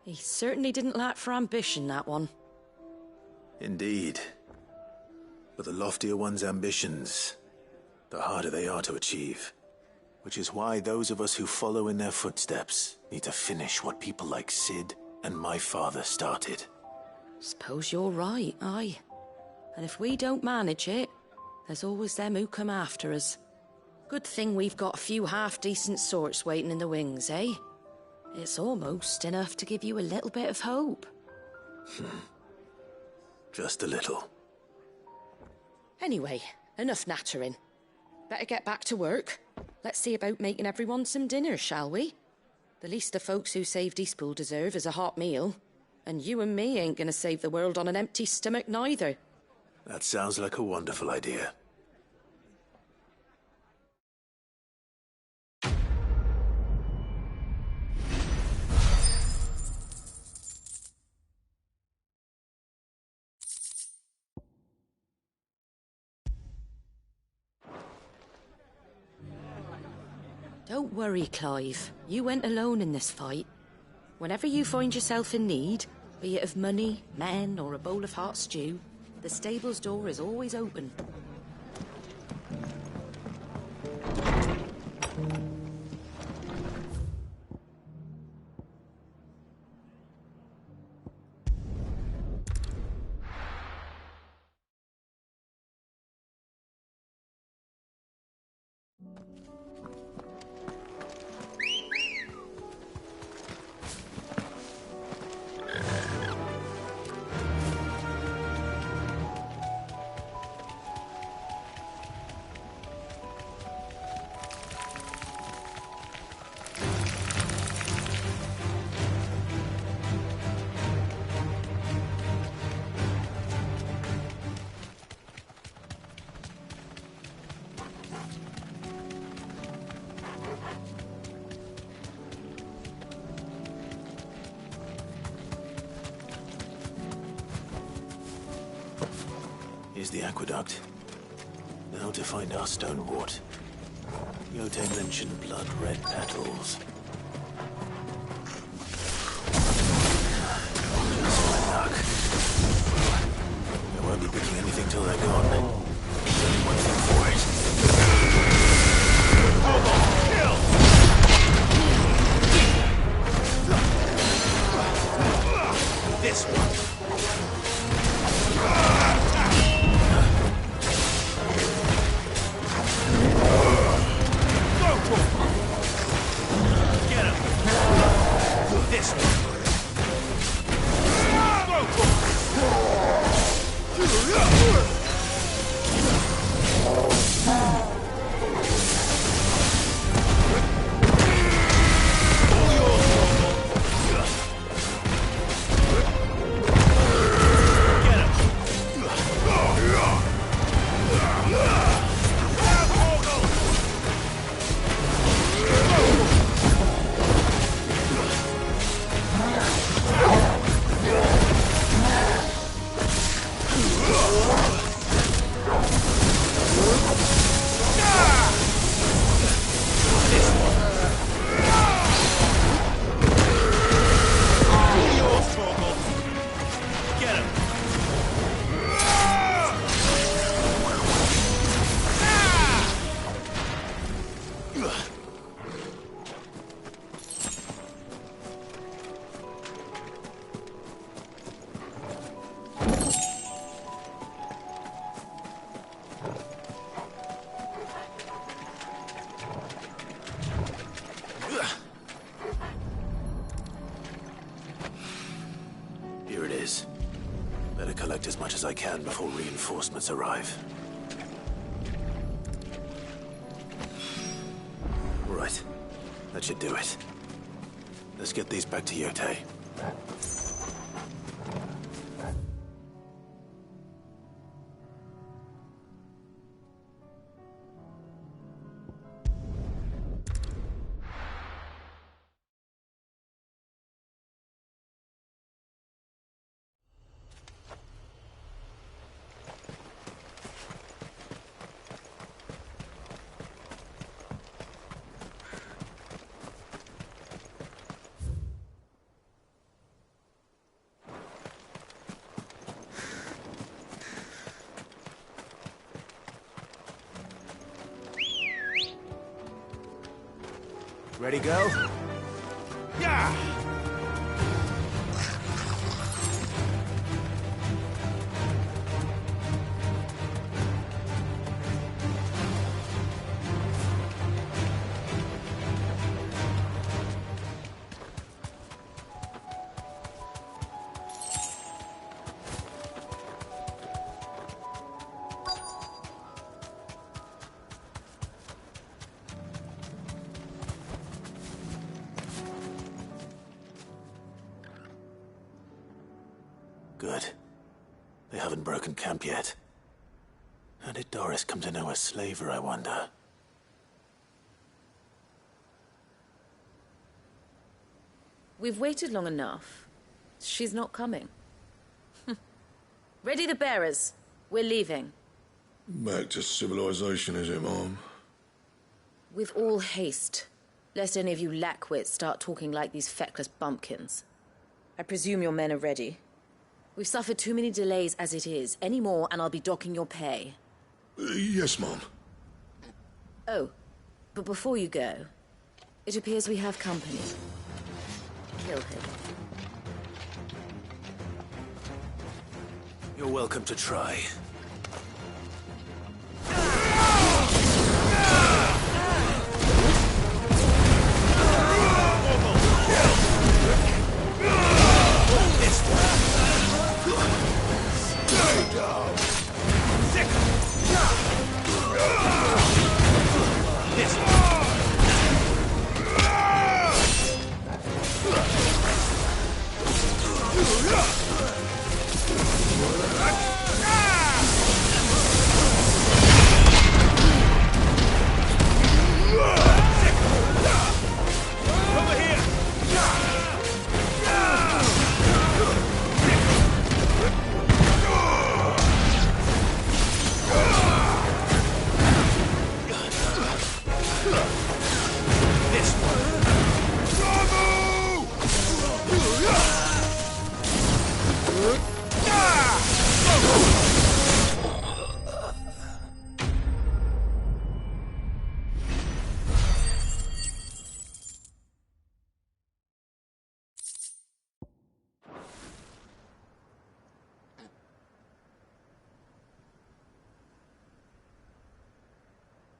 He certainly didn't lack for ambition, that one. Indeed. But the loftier one's ambitions, the harder they are to achieve. Which is why those of us who follow in their footsteps need to finish what people like Sid and my father started. Suppose you're right, aye. And if we don't manage it, there's always them who come after us. Good thing we've got a few half-decent sorts waiting in the wings, eh? It's almost enough to give you a little bit of hope. Just a little. Anyway, enough nattering. Better get back to work. Let's see about making everyone some dinner, shall we? The least the folks who saved Eastpool deserve is a hot meal. And you and me ain't gonna save the world on an empty stomach neither. That sounds like a wonderful idea. Don't worry, Clive. You went alone in this fight. Whenever you find yourself in need, be it of money, men, or a bowl of hot stew, the stable's door is always open. Here's the aqueduct. Now to find our stonewort. Yote mentioned blood-red petals. Just my luck. I won't be picking anything till they're gone. There's only one thing for it. Kill! This one. Get him! This one! Here it is. Better collect as much as I can before reinforcements arrive. Right. That should do it. Let's get these back to Yote. Ready, go? Yeah! Good. They haven't broken camp yet. How did Doris come to know a slaver, I wonder? We've waited long enough. She's not coming. Ready the bearers. We're leaving. Back to civilization, is it, Mom? With all haste. Lest any of you lackwits start talking like these feckless bumpkins. I presume your men are ready. We've suffered too many delays as it is. Any more, and I'll be docking your pay. Yes, Mom. Oh, but before you go, it appears we have company. Kill him. You're welcome to try.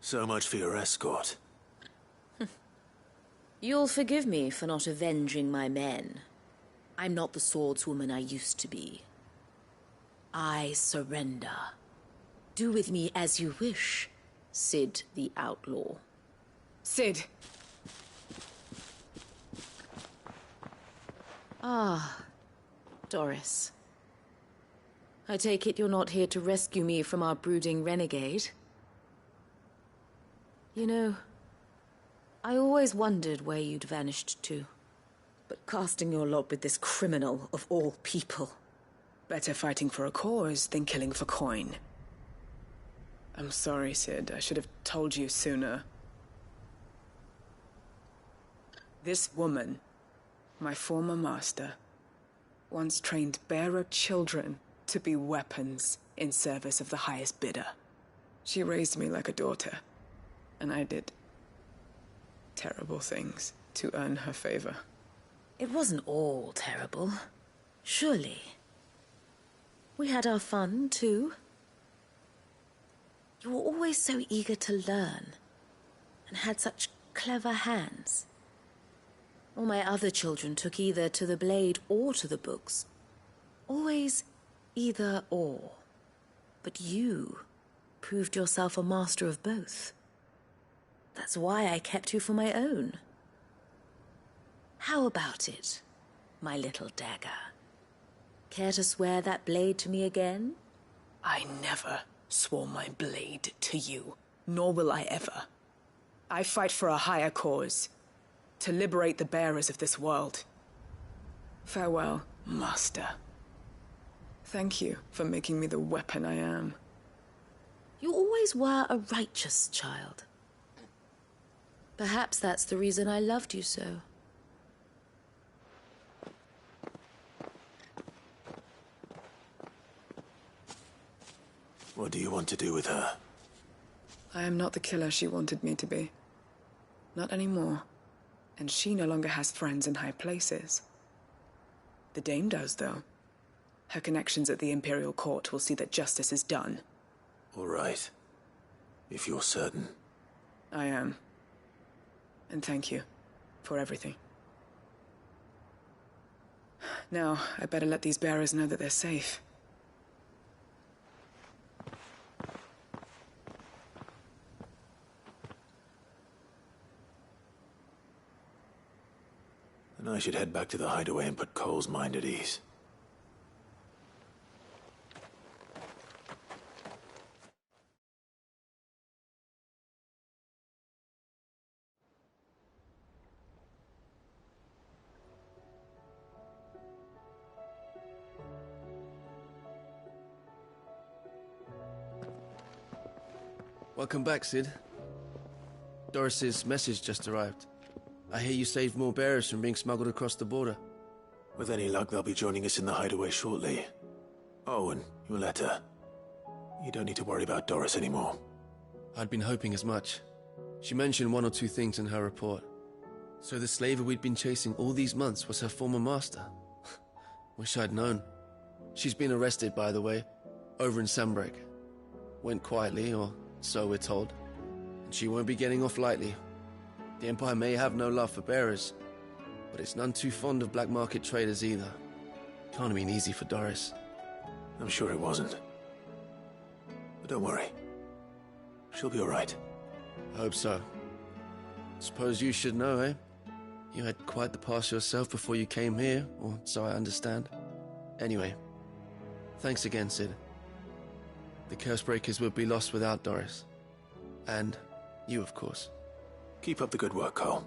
So much for your escort. You'll forgive me for not avenging my men. I'm not the swordswoman I used to be. I surrender. Do with me as you wish, Cid the Outlaw. Cid! Ah, Doris. I take it you're not here to rescue me from our brooding renegade? You know, I always wondered where you'd vanished to. But casting your lot with this criminal of all people... Better fighting for a cause than killing for coin. I'm sorry, Cid. I should have told you sooner. This woman, my former master, once trained bearer children to be weapons in service of the highest bidder. She raised me like a daughter, and I did terrible things to earn her favor. It wasn't all terrible, surely. We had our fun, too. You were always so eager to learn, and had such clever hands. All my other children took either to the blade or to the books. Always either or. But you proved yourself a master of both. That's why I kept you for my own. How about it, my little dagger? Care to swear that blade to me again? I never swore my blade to you, nor will I ever. I fight for a higher cause, to liberate the bearers of this world. Farewell, Master. Thank you for making me the weapon I am. You always were a righteous child. Perhaps that's the reason I loved you so. What do you want to do with her? I am not the killer she wanted me to be. Not anymore. And she no longer has friends in high places. The Dame does, though. Her connections at the Imperial Court will see that justice is done. All right. If you're certain. I am. And thank you for everything. Now, I better let these bearers know that they're safe. And I should head back to the hideaway and put Cole's mind at ease. Welcome back, Cid. Doris's message just arrived. I hear you saved more bearers from being smuggled across the border. With any luck, they'll be joining us in the hideaway shortly. Oh, and your letter. You don't need to worry about Doris anymore. I'd been hoping as much. She mentioned one or two things in her report. So the slaver we'd been chasing all these months was her former master. Wish I'd known. She's been arrested, by the way, over in Sanbreak. Went quietly, or so we're told. And she won't be getting off lightly. The Empire may have no love for bearers, but it's none too fond of black market traders either. Can't have been easy for Doris. I'm sure it wasn't. But don't worry. She'll be all right. I hope so. Suppose you should know, eh? You had quite the past yourself before you came here, or so I understand. Anyway, thanks again, Cid. The Cursebreakers would be lost without Doris. And you, of course. Keep up the good work, Cole.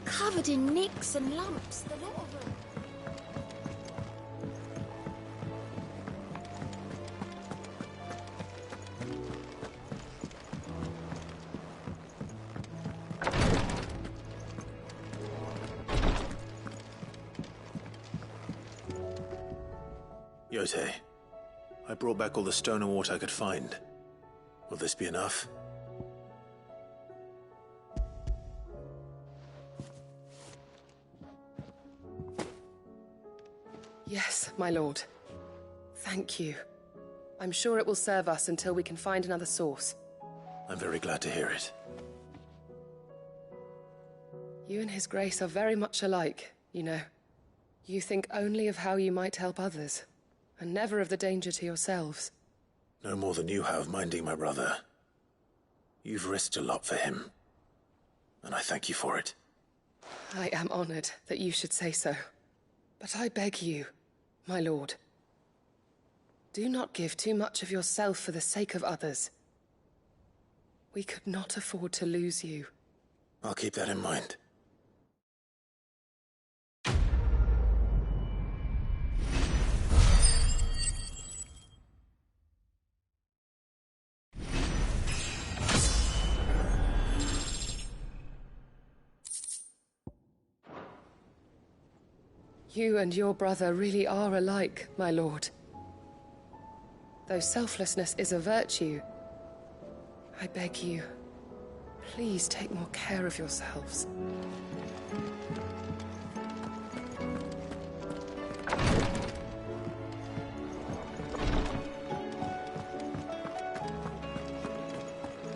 Covered in nicks and lumps, the lot of them. Yote, I brought back all the stone and water I could find. Will this be enough? Yes, my lord. Thank you. I'm sure it will serve us until we can find another source. I'm very glad to hear it. You and His Grace are very much alike, you know. You think only of how you might help others, and never of the danger to yourselves. No more than you have minding my brother. You've risked a lot for him, and I thank you for it. I am honored that you should say so. But I beg you, my lord, do not give too much of yourself for the sake of others. We could not afford to lose you. I'll keep that in mind. You and your brother really are alike, my lord. Though selflessness is a virtue, I beg you, please take more care of yourselves.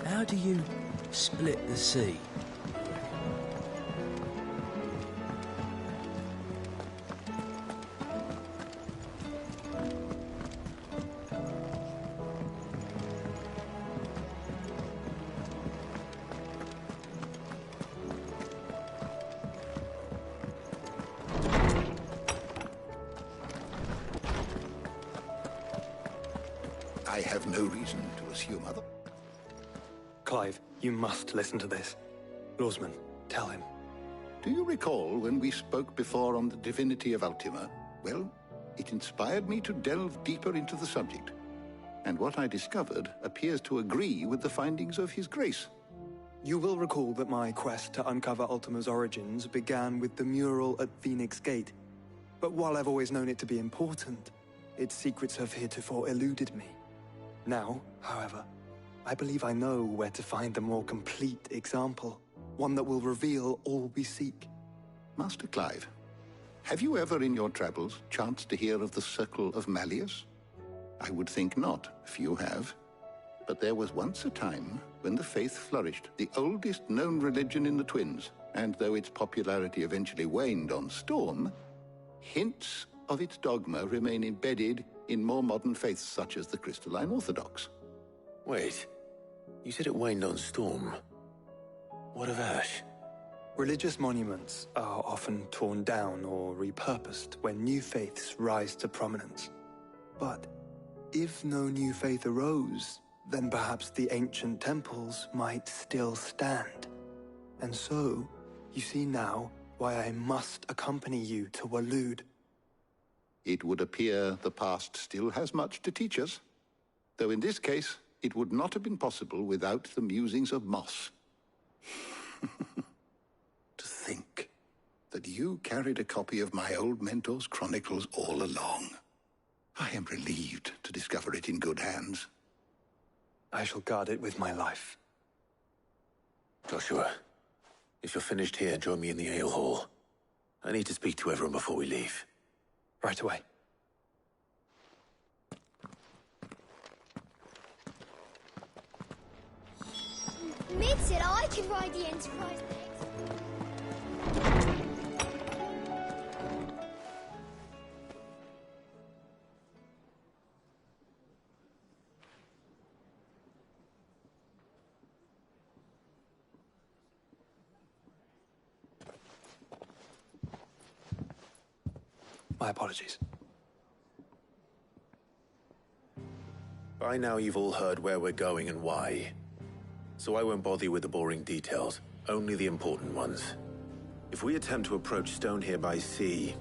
How do you split the sea? I have no reason to assume other. Clive, you must listen to this. Lawsman, tell him. Do you recall when we spoke before on the divinity of Ultima? Well, it inspired me to delve deeper into the subject. And what I discovered appears to agree with the findings of His Grace. You will recall that my quest to uncover Ultima's origins began with the mural at Phoenix Gate. But while I've always known it to be important, its secrets have heretofore eluded me. Now, however, I believe I know where to find the more complete example, one that will reveal all we seek. Master Clive, have you ever in your travels chanced to hear of the Circle of Malleus? I would think not, if you have. But there was once a time when the faith flourished, the oldest known religion in the Twins, and though its popularity eventually waned on Storm, hints of its dogma remain embedded in more modern faiths such as the Crystalline Orthodox. Wait, you said it waned on Storm. What of Ash? Religious monuments are often torn down or repurposed when new faiths rise to prominence. But if no new faith arose, then perhaps the ancient temples might still stand. And so, you see now why I must accompany you to Waloed. It would appear the past still has much to teach us, though in this case, it would not have been possible without the musings of Moss. To think that you carried a copy of my old mentor's chronicles all along. I am relieved to discover it in good hands. I shall guard it with my life. Joshua, if you're finished here, join me in the ale hall. I need to speak to everyone before we leave. Right away. Mid said I could ride the Enterprise next. My apologies. By now you've all heard where we're going and why. So I won't bother you with the boring details, only the important ones. If we attempt to approach Stone here by sea,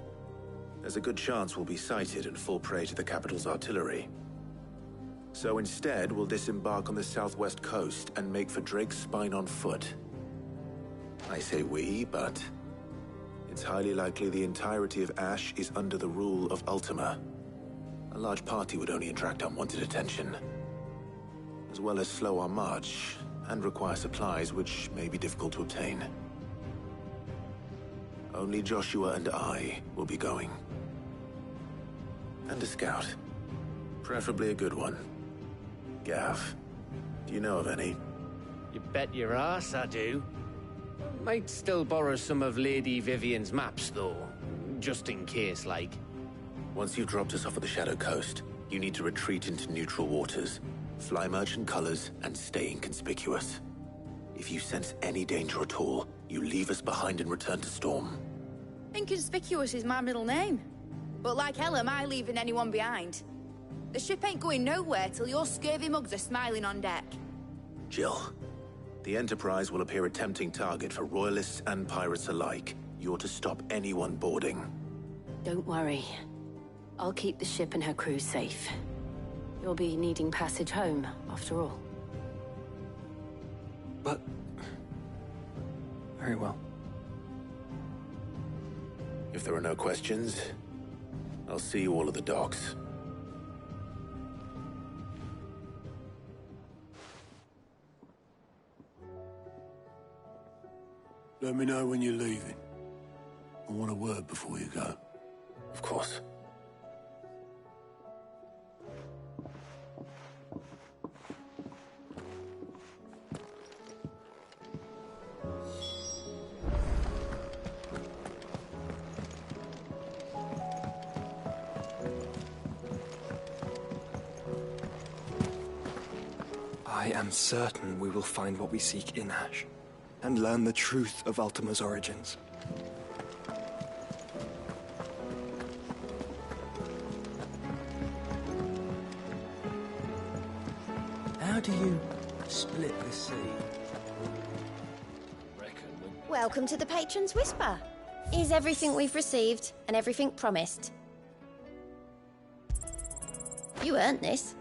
there's a good chance we'll be sighted and fall prey to the capital's artillery. So instead, we'll disembark on the southwest coast and make for Drake's Spine on foot. I say we, but it's highly likely the entirety of Ash is under the rule of Ultima. A large party would only attract unwanted attention, as well as slow our march and require supplies which may be difficult to obtain. Only Joshua and I will be going. And a scout. Preferably a good one. Gav, do you know of any? You bet your ass I do. Might still borrow some of Lady Vivian's maps, though. Just in case, like. Once you've dropped us off at the Shadow Coast, you need to retreat into neutral waters, fly merchant colors, and stay inconspicuous. If you sense any danger at all, you leave us behind and return to Storm. Inconspicuous is my middle name. But like hell am I leaving anyone behind. The ship ain't going nowhere till your scurvy mugs are smiling on deck. Jill, the Enterprise will appear a tempting target for royalists and pirates alike. You're to stop anyone boarding. Don't worry. I'll keep the ship and her crew safe. You'll be needing passage home, after all. But... very well. If there are no questions, I'll see you all at the docks. Let me know when you're leaving. I want a word before you go. Of course. I am certain we will find what we seek in Ash, and learn the truth of Ultima's origins. How do you split the sea? Welcome to the Patron's Whisper. Is everything we've received and everything promised? You earned this.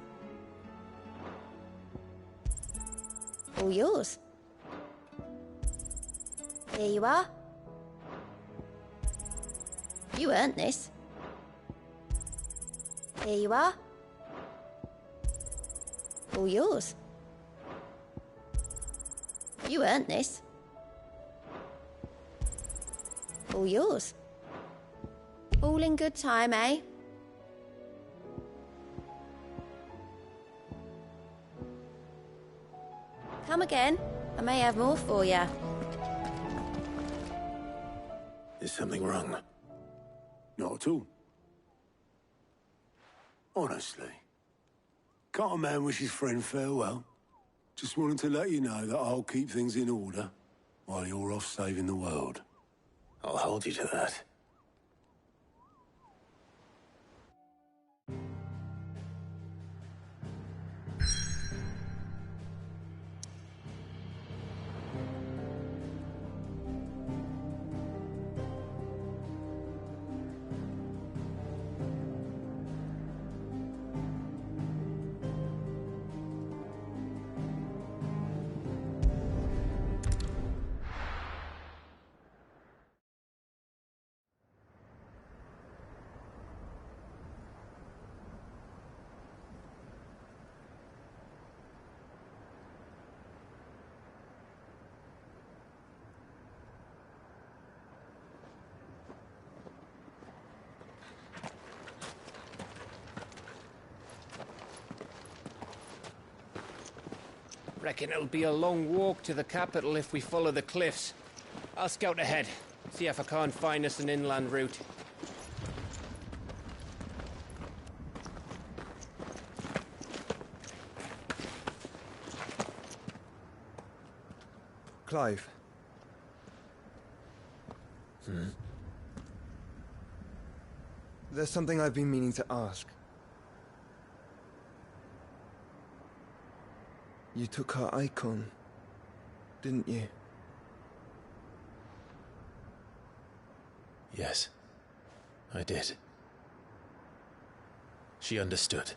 All yours. Here you are. You earned this. Here you are. All yours. You earned this. All yours. All in good time, eh? Come again. I may have more for you. Is something wrong? Not at all. Honestly. Can't a man wish his friend farewell? Just wanted to let you know that I'll keep things in order while you're off saving the world. I'll hold you to that. Reckon it'll be a long walk to the capital if we follow the cliffs. I'll scout ahead, see if I can't find us an inland route. Clive. There's something I've been meaning to ask. You took her icon, didn't you? Yes, I did. She understood.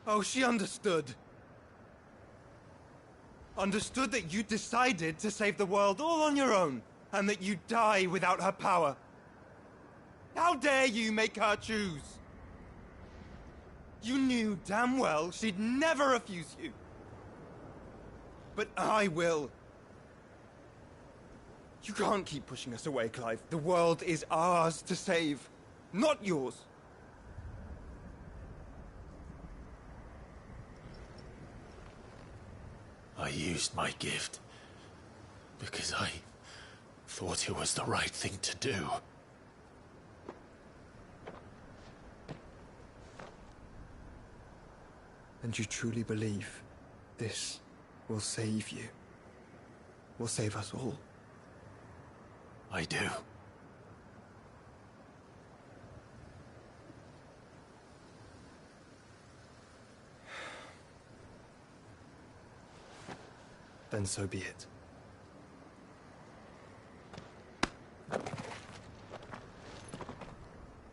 Oh, she understood. Understood that you decided to save the world all on your own, and that you'd die without her power. How dare you make her choose? You knew damn well she'd never refuse you. But I will. You can't keep pushing us away, Clive. The world is ours to save, not yours. I used my gift because I thought it was the right thing to do. And you truly believe this will save you? Will save us all? I do. Then so be it.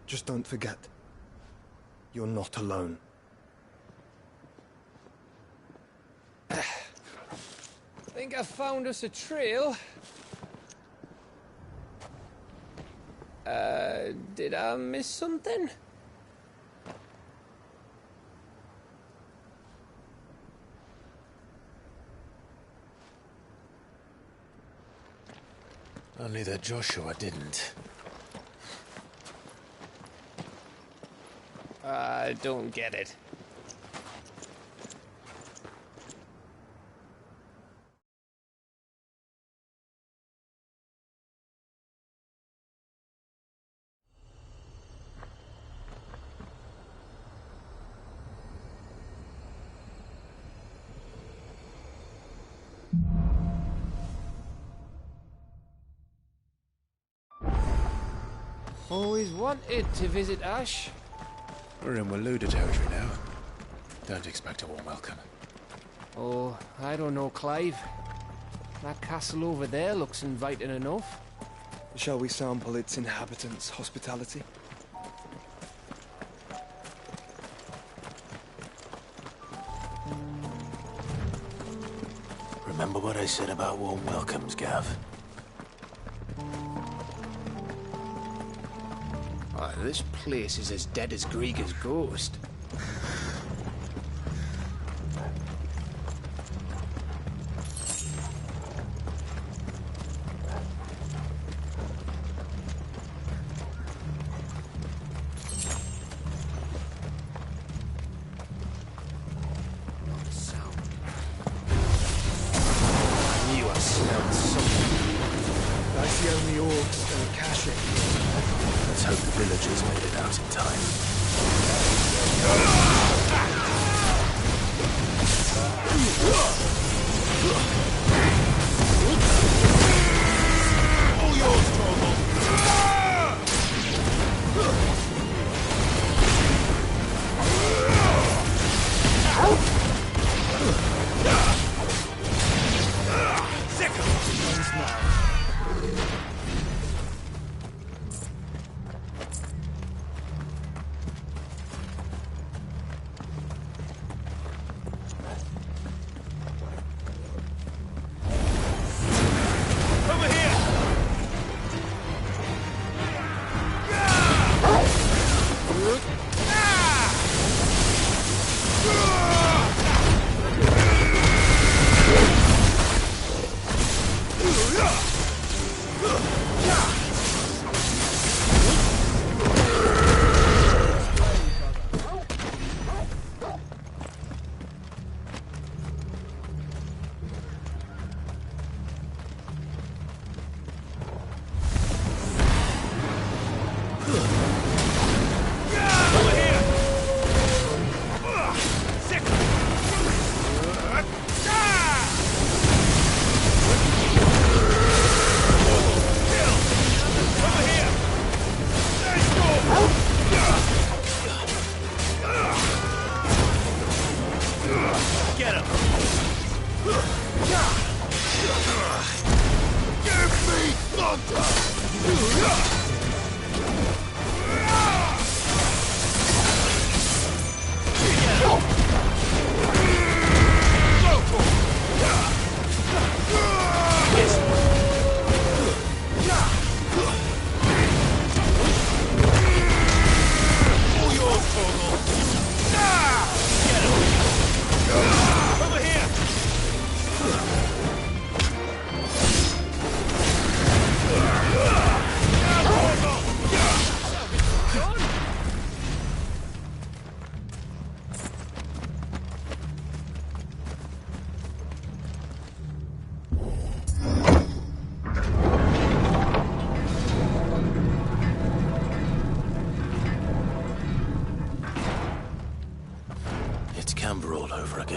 Just don't forget, you're not alone. Think I found us a trail. Did I miss something? Only that Joshua didn't. I don't get it. Always wanted to visit Ash. We're in Waluda territory now. Don't expect a warm welcome. Oh, I don't know, Clive. That castle over there looks inviting enough. Shall we sample its inhabitants' hospitality? Remember what I said about warm welcomes, Gav? Oh, this place is as dead as Grieger's ghost.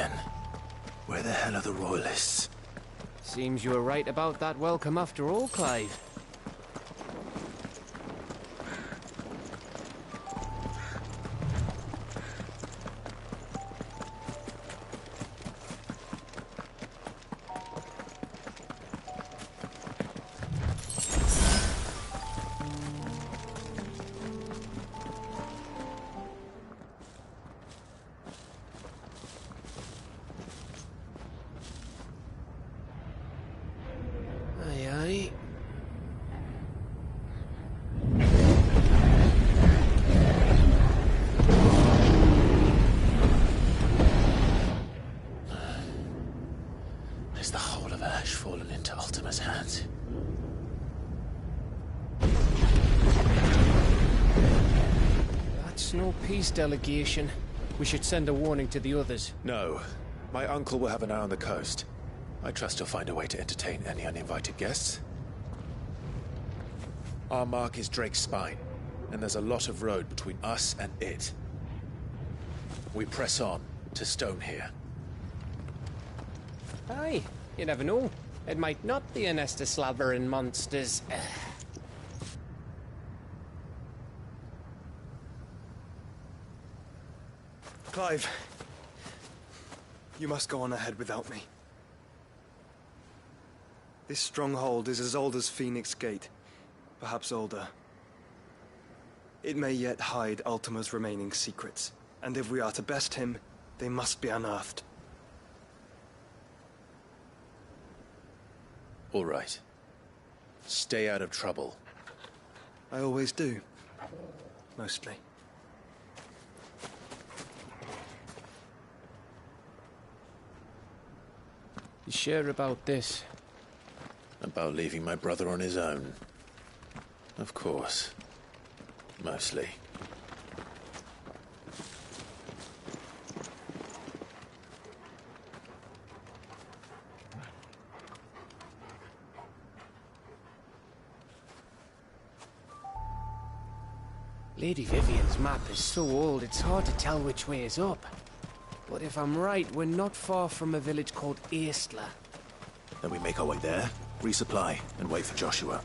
again. Where the hell are the royalists? Seems you were right about that welcome after all, Clive. Is the whole of Ash fallen into Ultima's hands? That's no peace delegation. We should send a warning to the others. No. My uncle will have an eye on the coast. I trust he'll find a way to entertain any uninvited guests. Our mark is Drake's Spine, and there's a lot of road between us and it. We press on to Stone here. Aye, you never know. It might not be a nest of slavering monsters. Clive, you must go on ahead without me. This stronghold is as old as Phoenix Gate, perhaps older. It may yet hide Ultima's remaining secrets, and if we are to best him, they must be unearthed. All right. Stay out of trouble. I always do. Mostly. You sure about this? About leaving my brother on his own? Of course. Mostly. Lady Vivian's map is so old it's hard to tell which way is up. But if I'm right, we're not far from a village called Eastler. Then we make our way there, resupply, and wait for Joshua.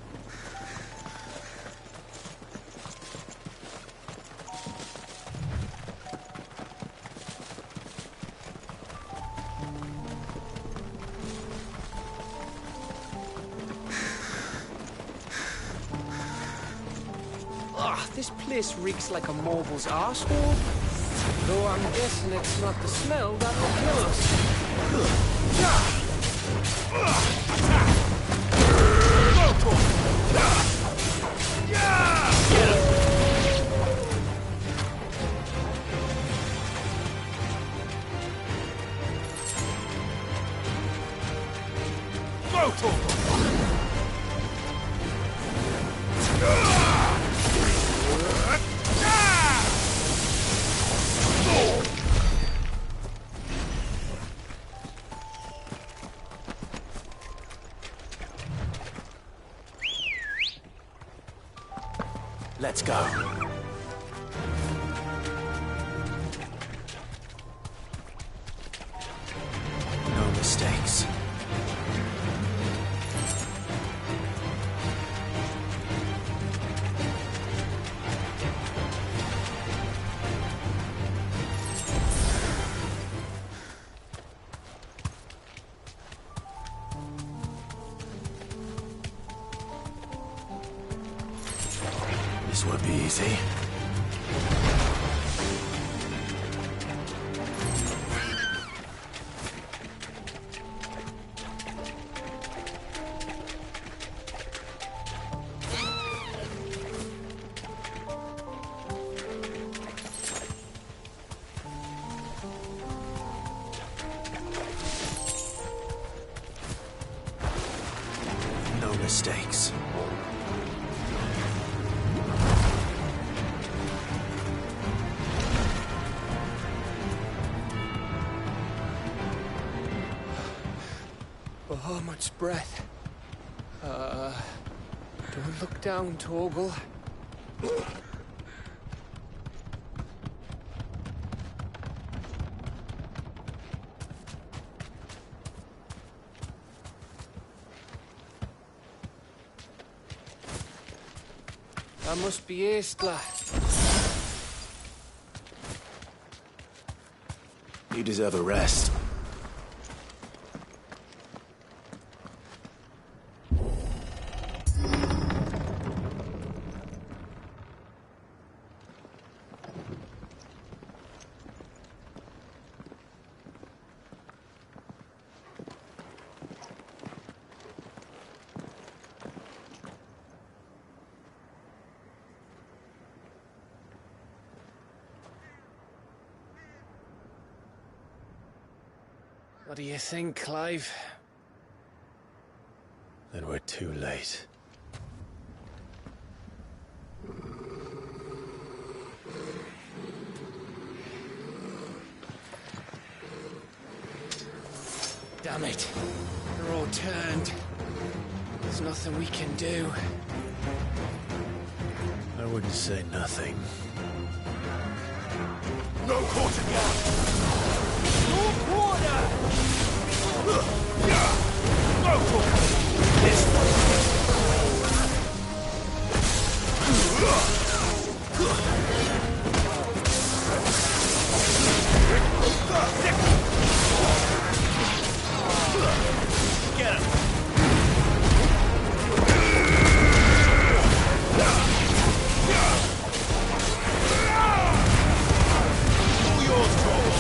This place reeks like a mobile's arsehole. Though I'm guessing it's not the smell that will kill us. Let's go. No mistakes. This won't be easy. No mistakes. Oh, much breath. Don't look down, Torgal. That must be Estla. You deserve a rest. What do you think, Clive? Then we're too late. Damn it. They're all turned. There's nothing we can do. I wouldn't say nothing. No quarter gap! No quarter! No quarter! This Get him! all yours, Troll!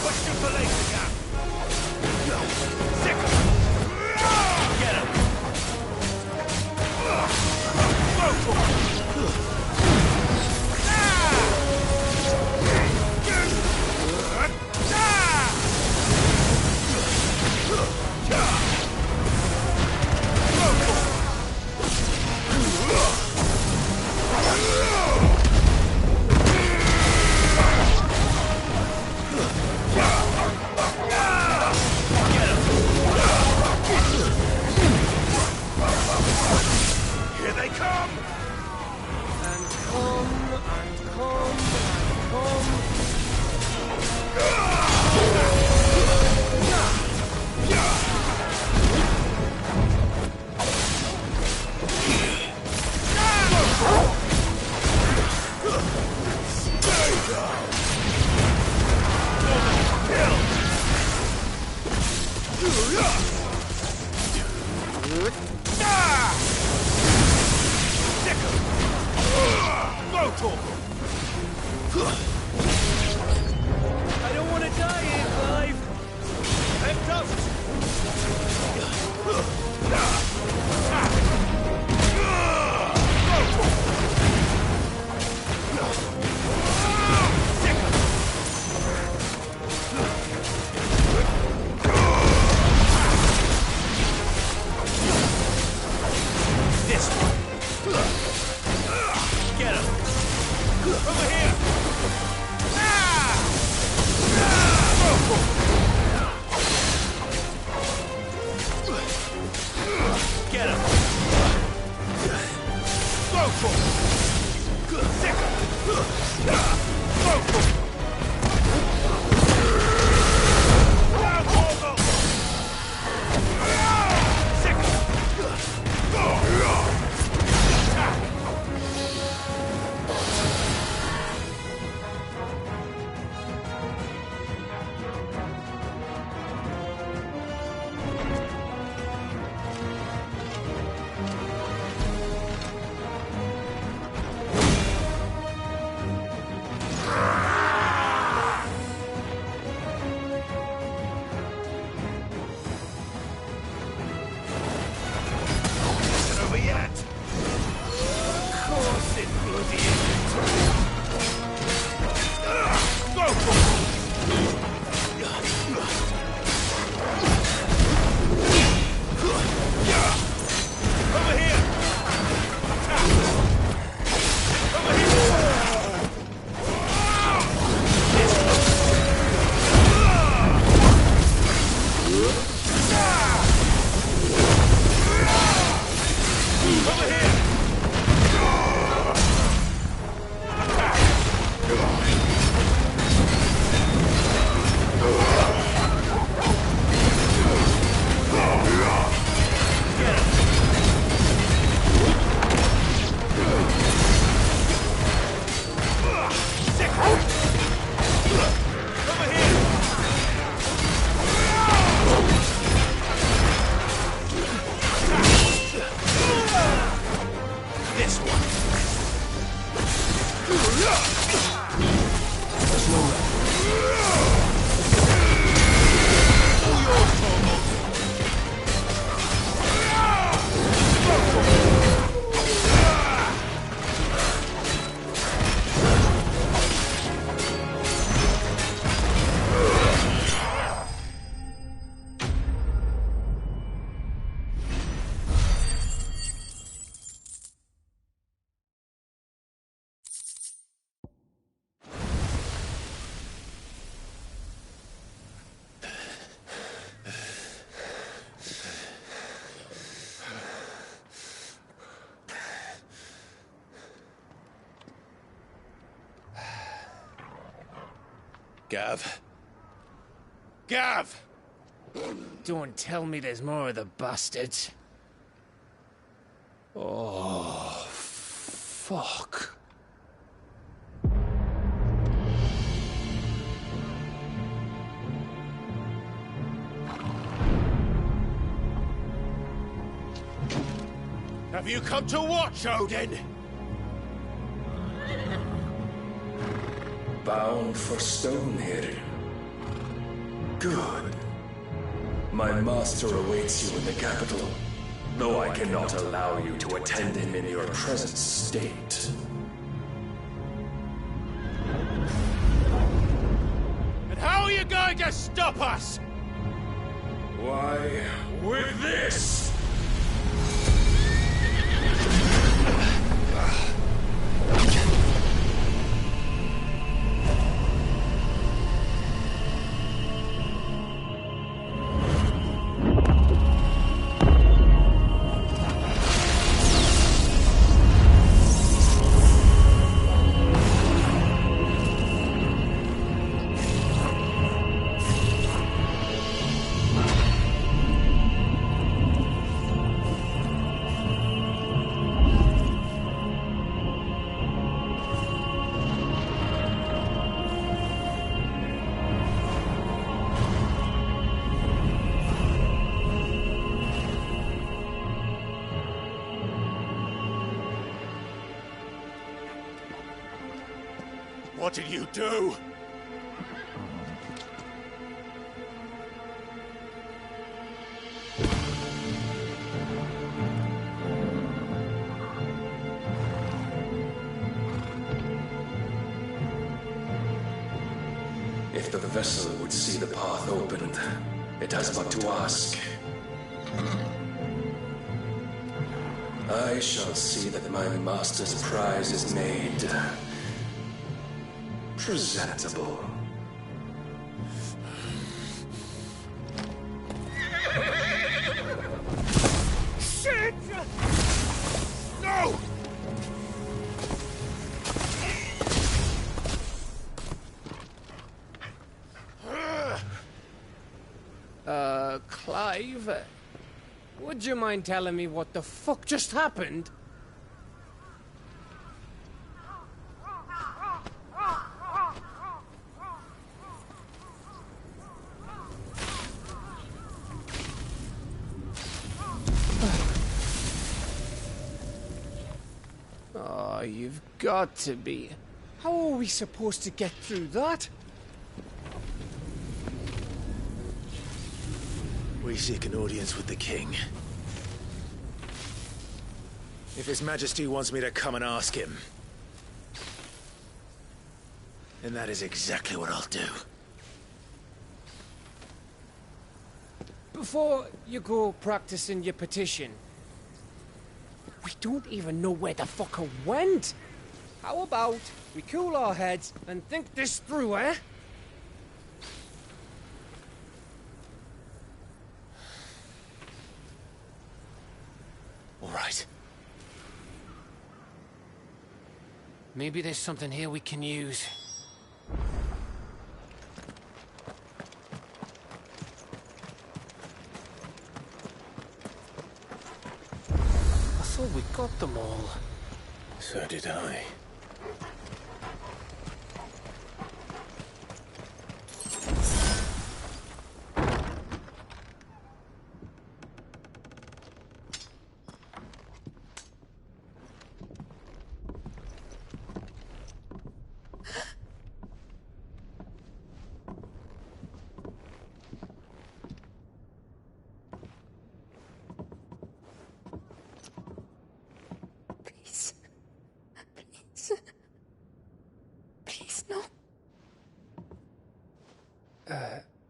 Question for later, Cap. Sick. Get him. Here they come! And come, and come, and come. I don't want to die here, Clive. Head dust. This one. Get him. Over here. Get him. Go for it. Sick him. Go for it. Down, Corvo. Sick him. Go. Over yet. Of course it bloody isn't. Go for it. Over here. Attack. Over here. Over here. Gav. Gav! Don't tell me there's more of the bastards. Oh, fuck. Have you come to watch, Odin? Bound for Stonehill. Good. My master awaits you in the capital, though I cannot allow you to attend him in your present state. And how are you going to stop us? Why, with this! What did you do? If the vessel would see the path opened, it has but to ask. I shall see that my master's prize is made presentable. Shit! No! Clive? Would you mind telling me what the fuck just happened? Oh, you've got to be. How are we supposed to get through that? We seek an audience with the king. If His Majesty wants me to come and ask him, then that is exactly what I'll do. Before you go practicing your petition, we don't even know where the fucker went. How about we cool our heads and think this through, eh? All right. Maybe there's something here we can use. I thought we got them all. So did I.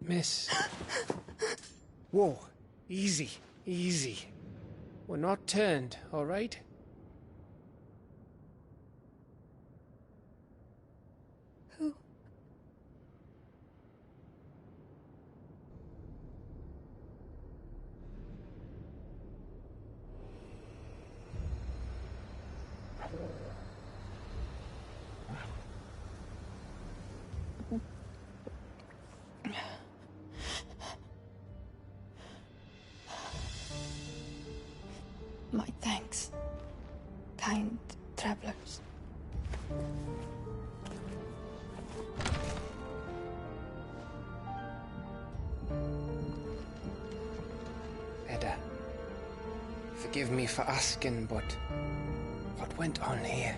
Miss. Whoa. Easy. Easy. We're not turned, all right? Who? Thanks, kind travelers. Edda, forgive me for asking, but what went on here?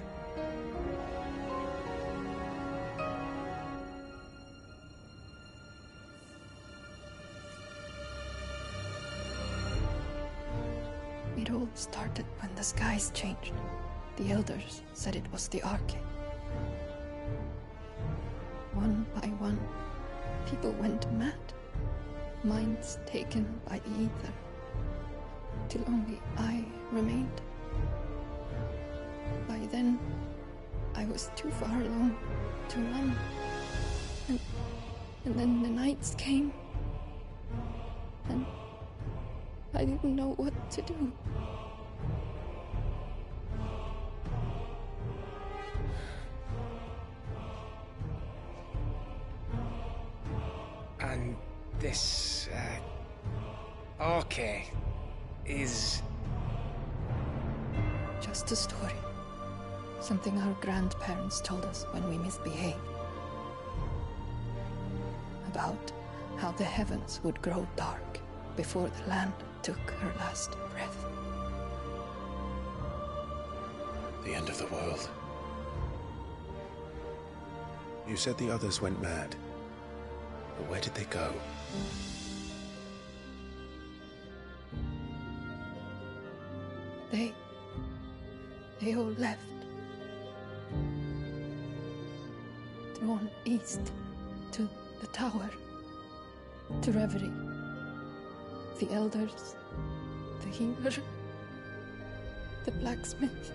It all started when the skies changed. The elders said it was the Arcade. One by one, people went mad. Minds taken by the ether. Till only I remained. By then, I was too far along to run. And then the nights came. And I didn't know what to do. And this, Arcade is... Just a story. Something our grandparents told us when we misbehaved. About how the heavens would grow dark before the land took her last breath. The end of the world. You said the others went mad. But where did they go? They all left. Drawn east to the tower, to reverie. The elders, the healer, the blacksmith,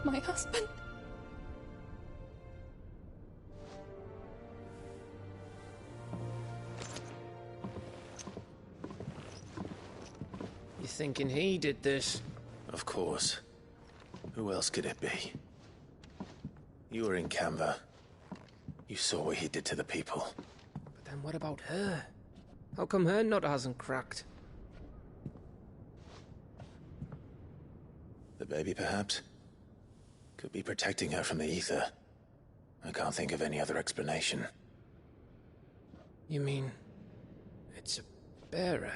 my husband. You thinking he did this? Of course. Who else could it be? You were in Canva. You saw what he did to the people. But then what about her? How come her nut hasn't cracked? The baby, perhaps? Could be protecting her from the ether. I can't think of any other explanation. You mean... it's a bearer?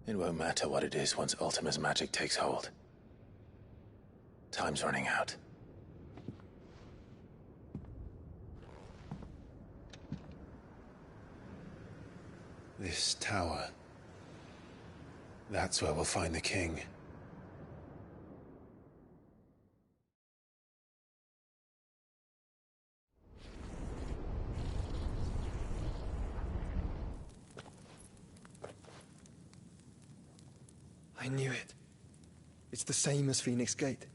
It won't matter what it is once Ultima's magic takes hold. Time's running out. This tower. That's where we'll find the king. I knew it. It's the same as Phoenix Gate.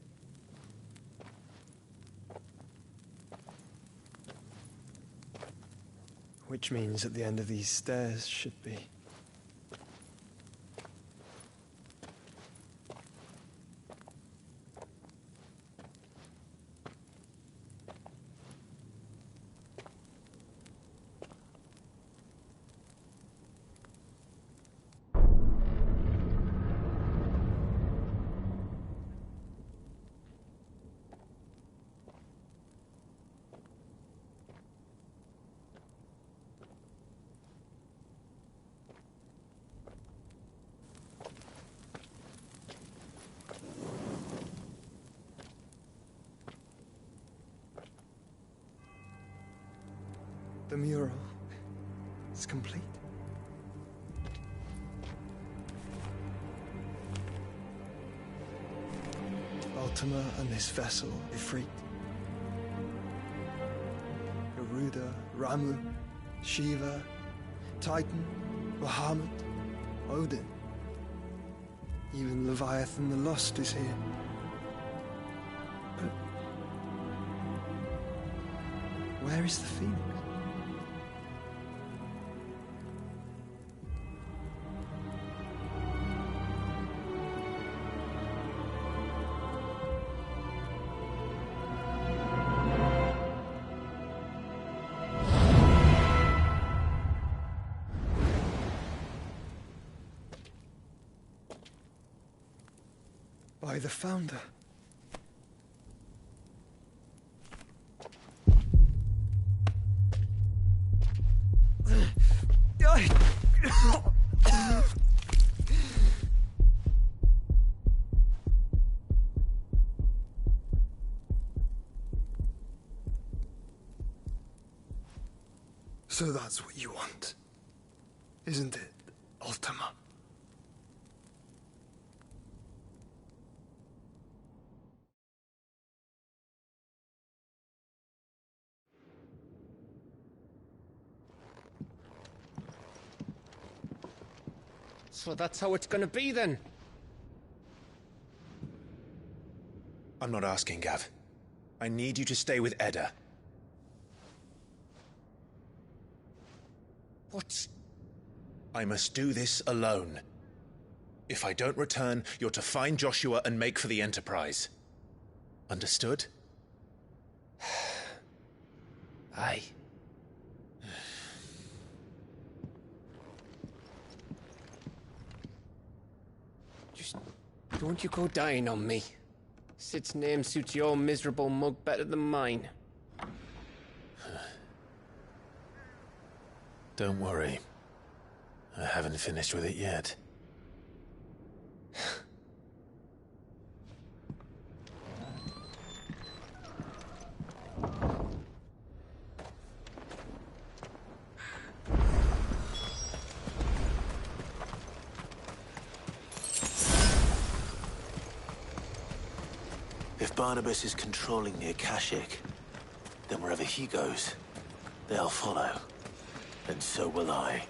Which means at the end of these stairs should be... The mural is complete. Ultima and this vessel, Ifrit. Garuda, Ramu, Shiva, Titan, Bahamut, Odin. Even Leviathan the Lost is here. But where is the Phoenix? by the Founder. So that's what you want, isn't it, Ultima? So that's how it's gonna be then? I'm not asking, Gav. I need you to stay with Edda. What? I must do this alone. If I don't return, you're to find Joshua and make for the Enterprise. Understood? Aye. Just don't you go dying on me. Sid's name suits your miserable mug better than mine. Don't worry. I haven't finished with it yet. If Barnabas is controlling the Akashic, then wherever he goes, they'll follow. And so will I.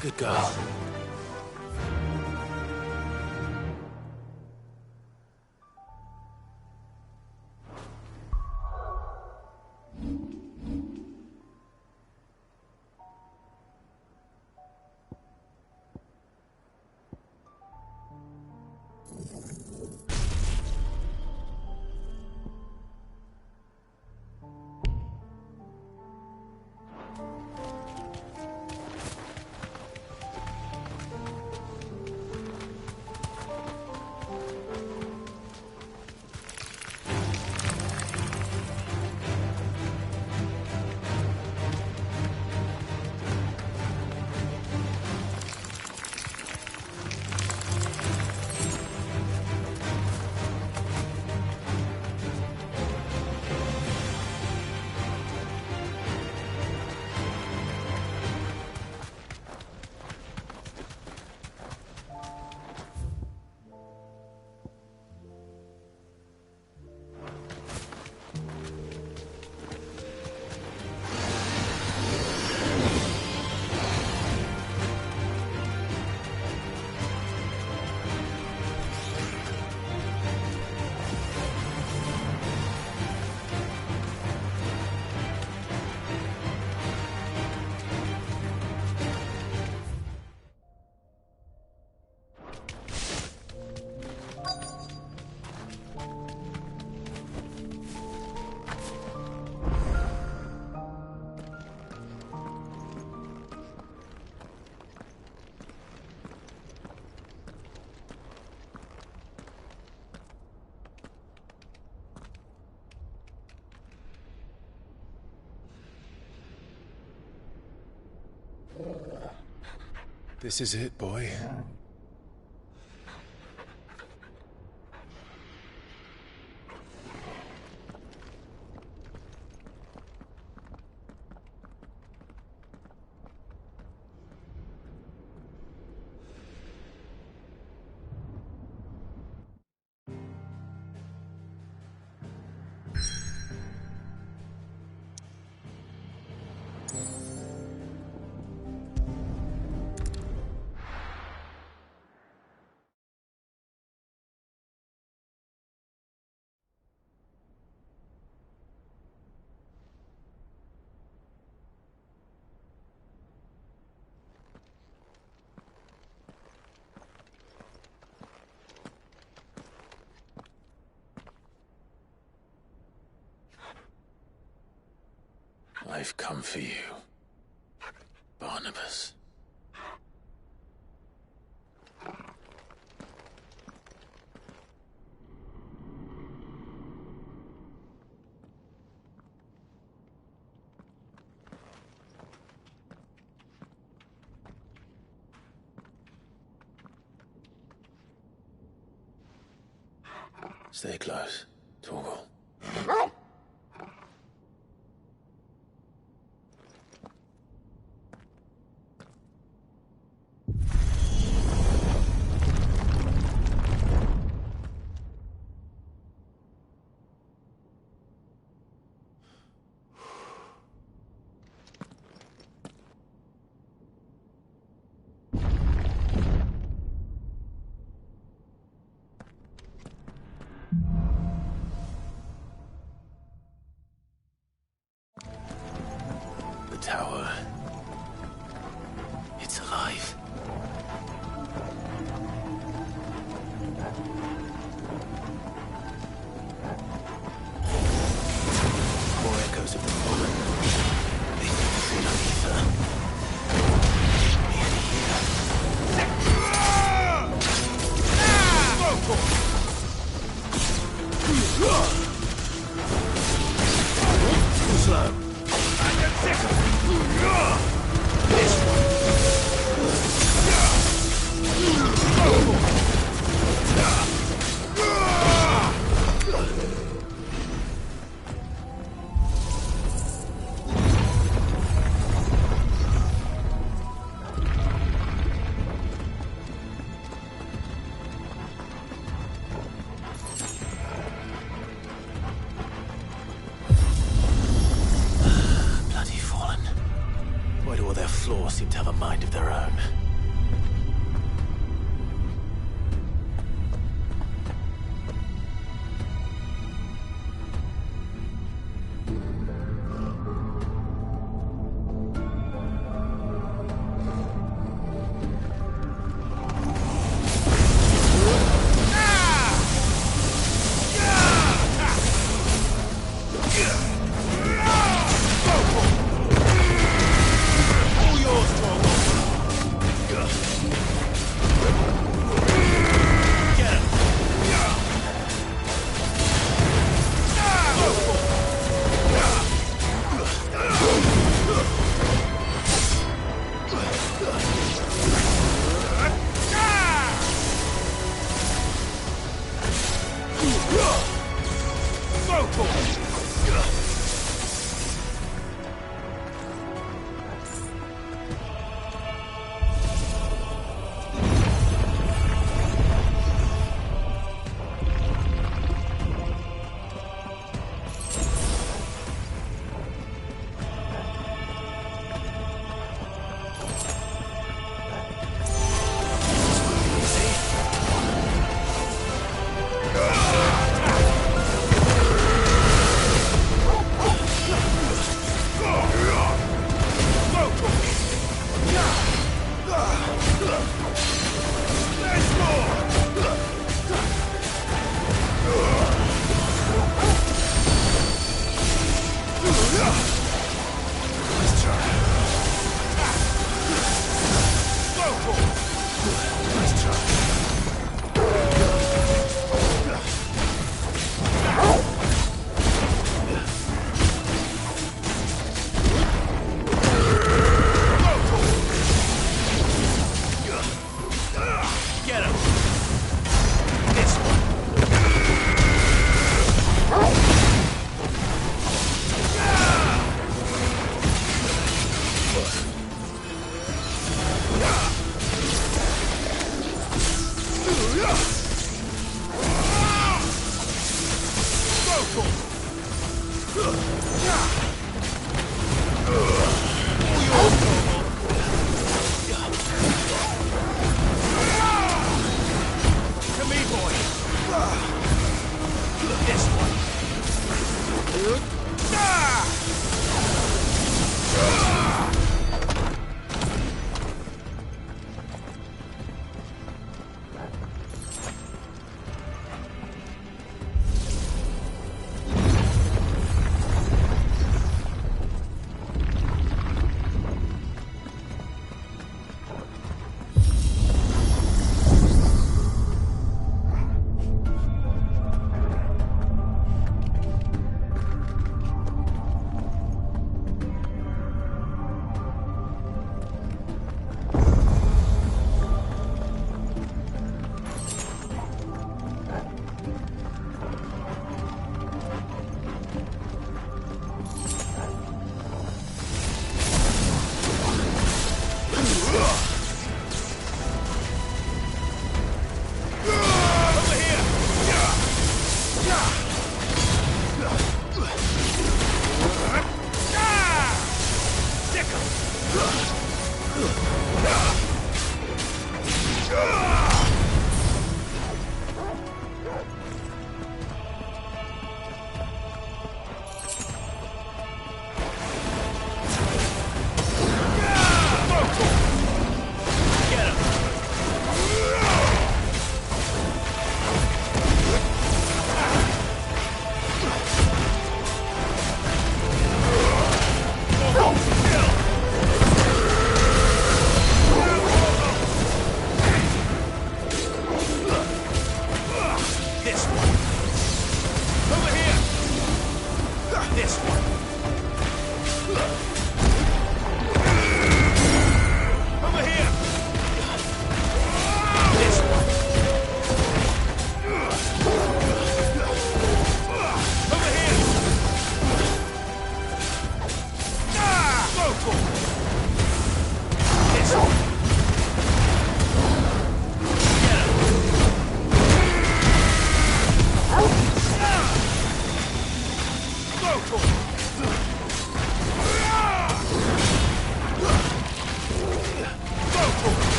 Good girl. This is it, boy. I've come for you, Barnabas. Stay close, Torgal. Tower. It's alive. More echoes of the fallen. They feel uneather. Too slow. Flaws seem to have a mind of their own.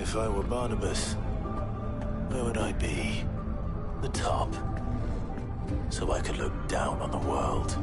If I were Barnabas, where would I be? The top. So I could look down on the world.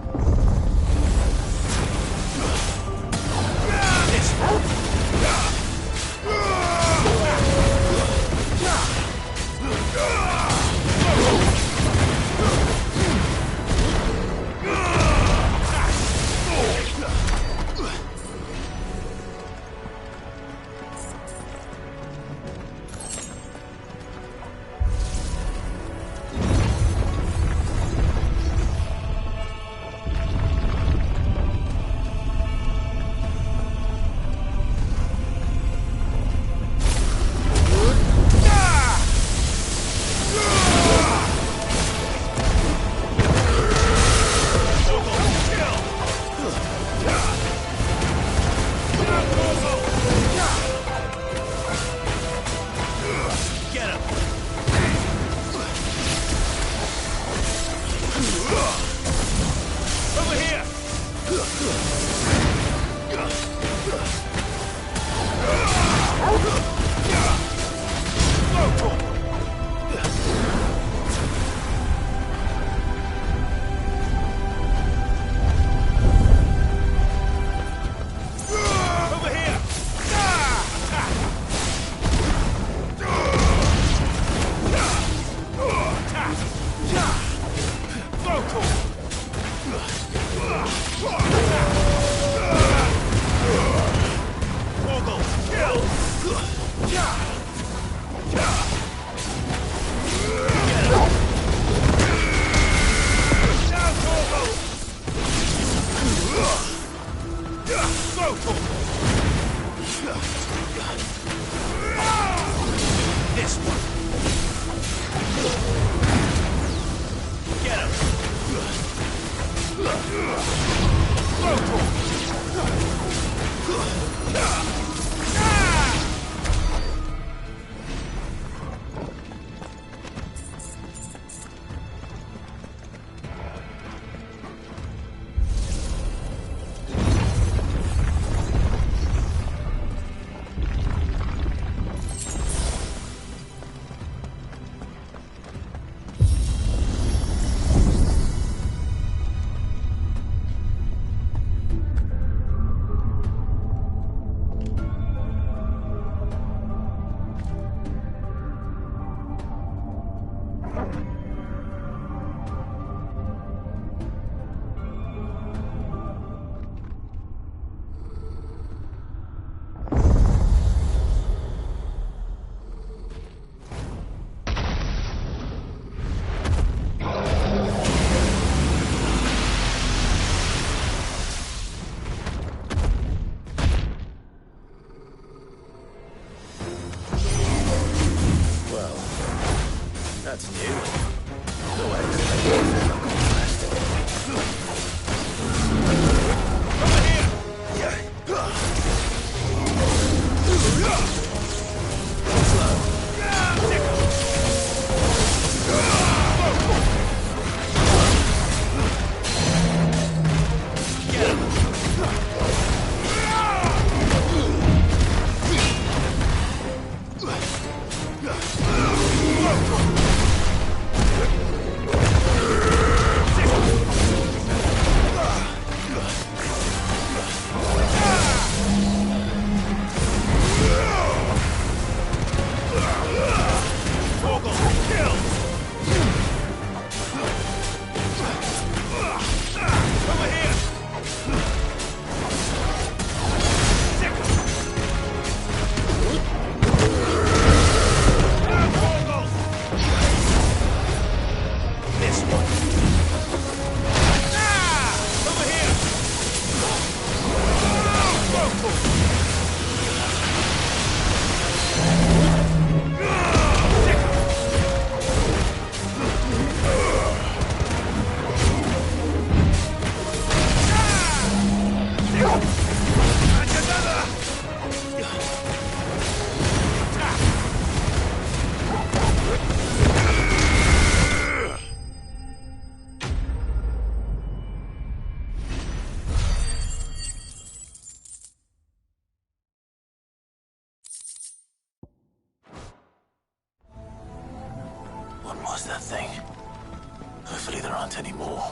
That's new. No, I expected was that thing? Hopefully there aren't any more.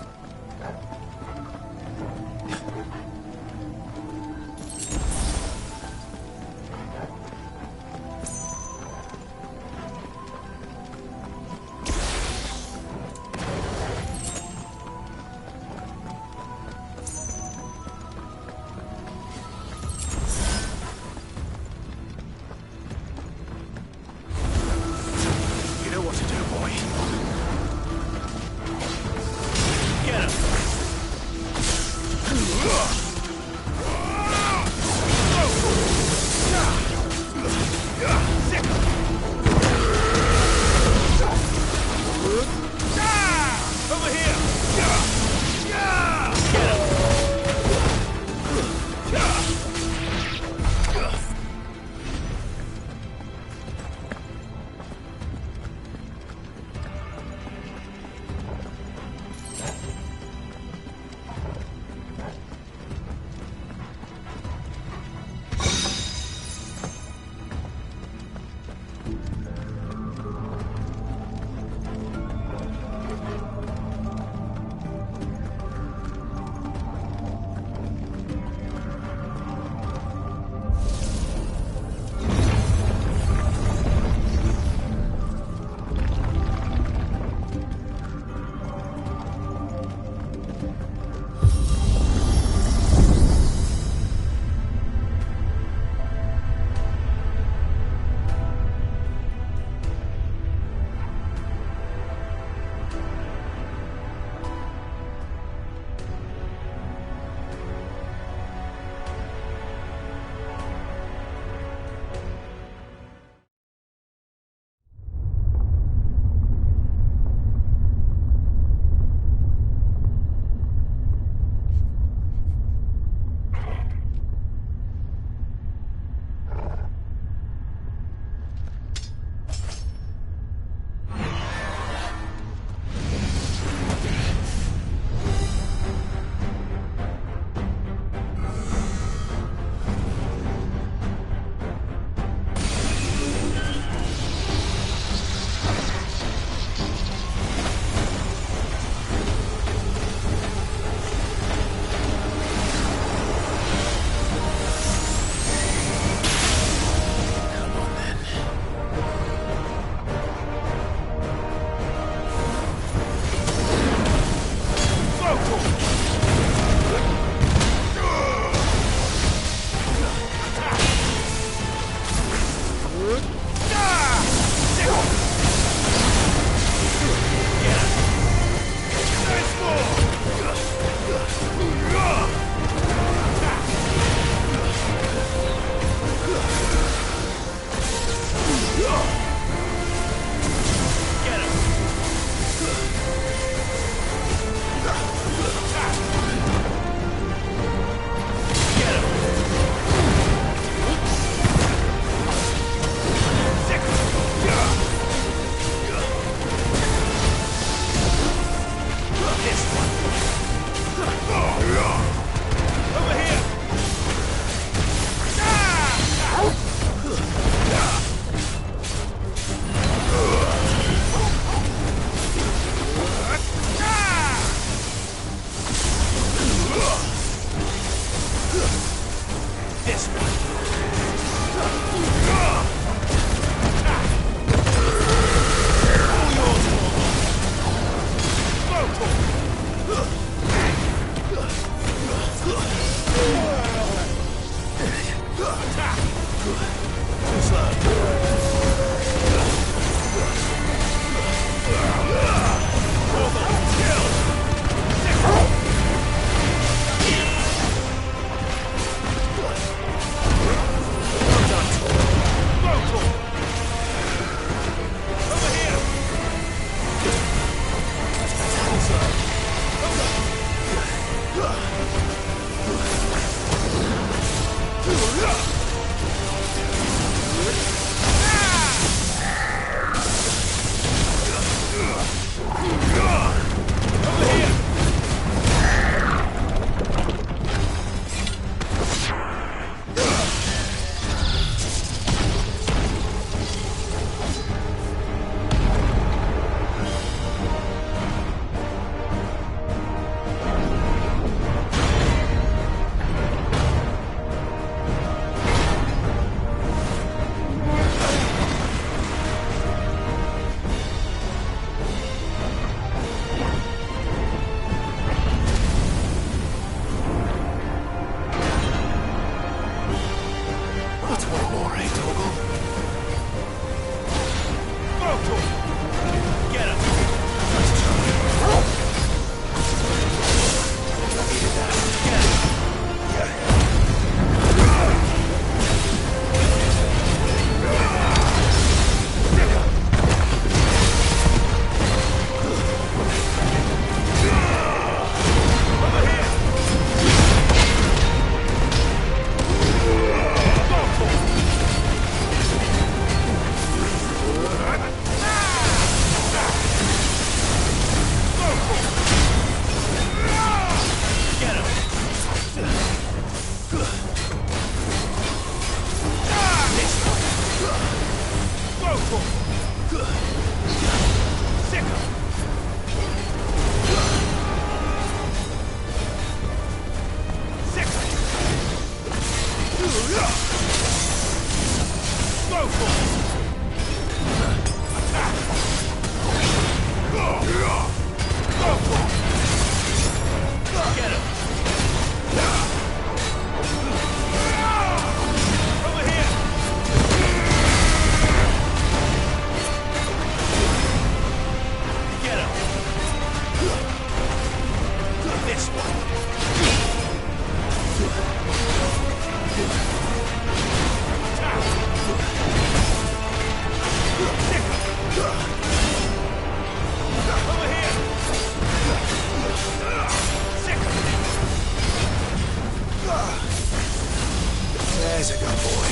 There's a good boy.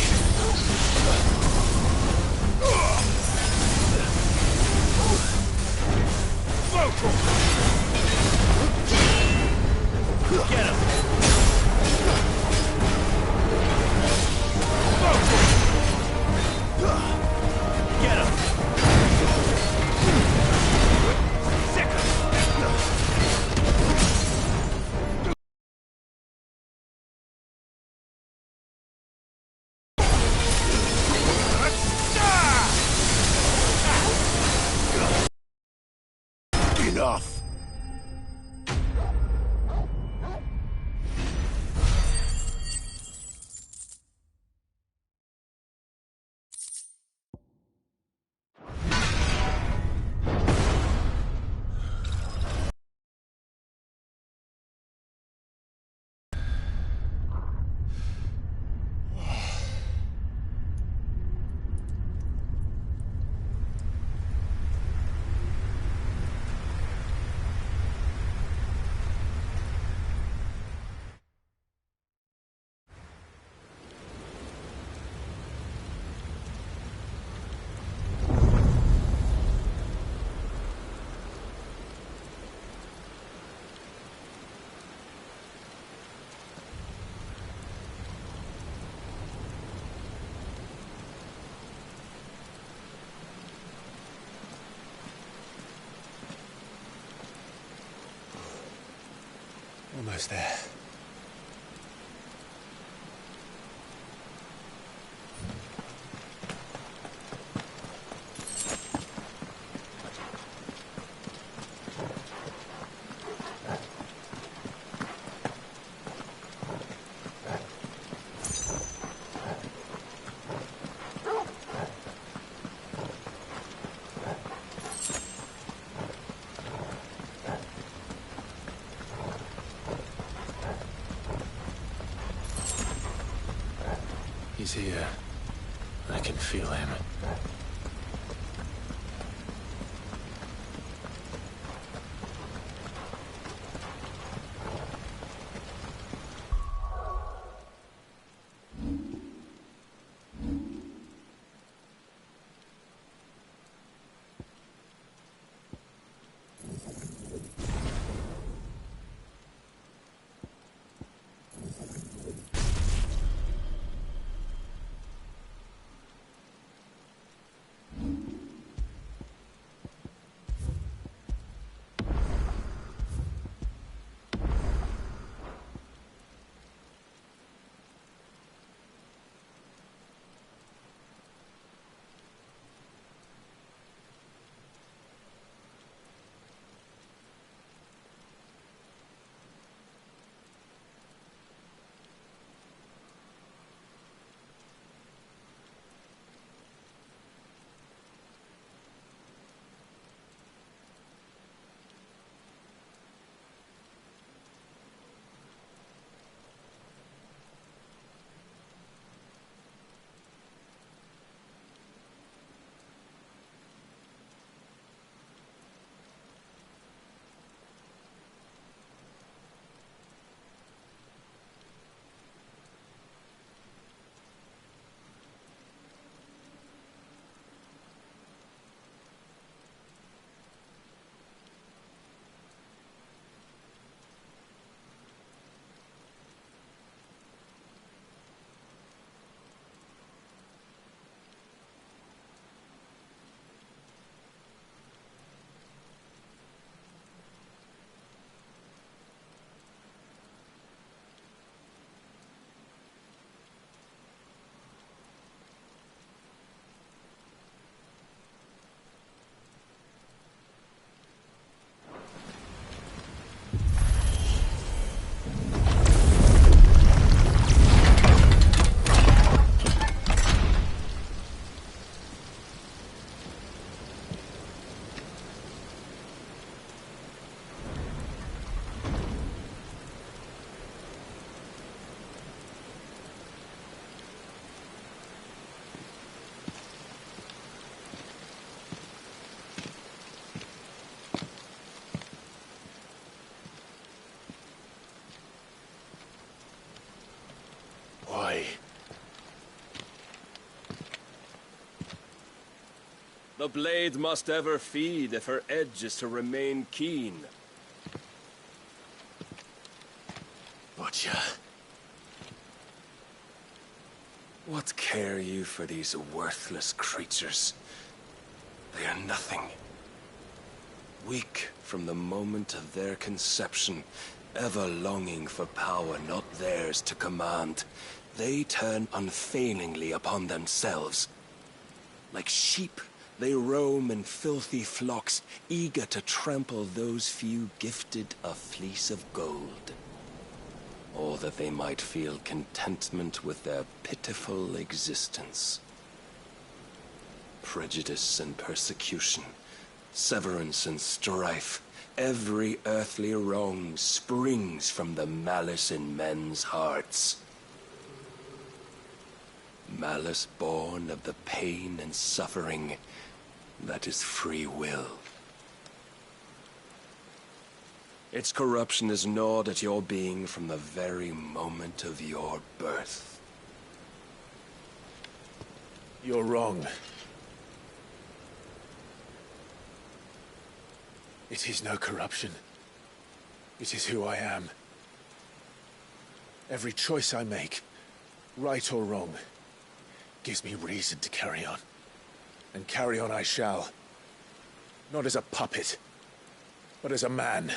Get him! Get him! Enough. Almost there. He's here. I can feel him. The blade must ever feed if her edge is to remain keen. Butcher. What care you for these worthless creatures? They are nothing. Weak from the moment of their conception, ever longing for power not theirs to command, they turn unfailingly upon themselves. Like sheep, they roam in filthy flocks, eager to trample those few gifted a fleece of gold. Or that they might feel contentment with their pitiful existence. Prejudice and persecution, severance and strife, every earthly wrong springs from the malice in men's hearts. Malice born of the pain and suffering that is free will. Its corruption is gnawed at your being from the very moment of your birth. You're wrong. It is no corruption. It is who I am. Every choice I make, right or wrong, gives me reason to carry on. And carry on I shall. Not as a puppet, but as a man.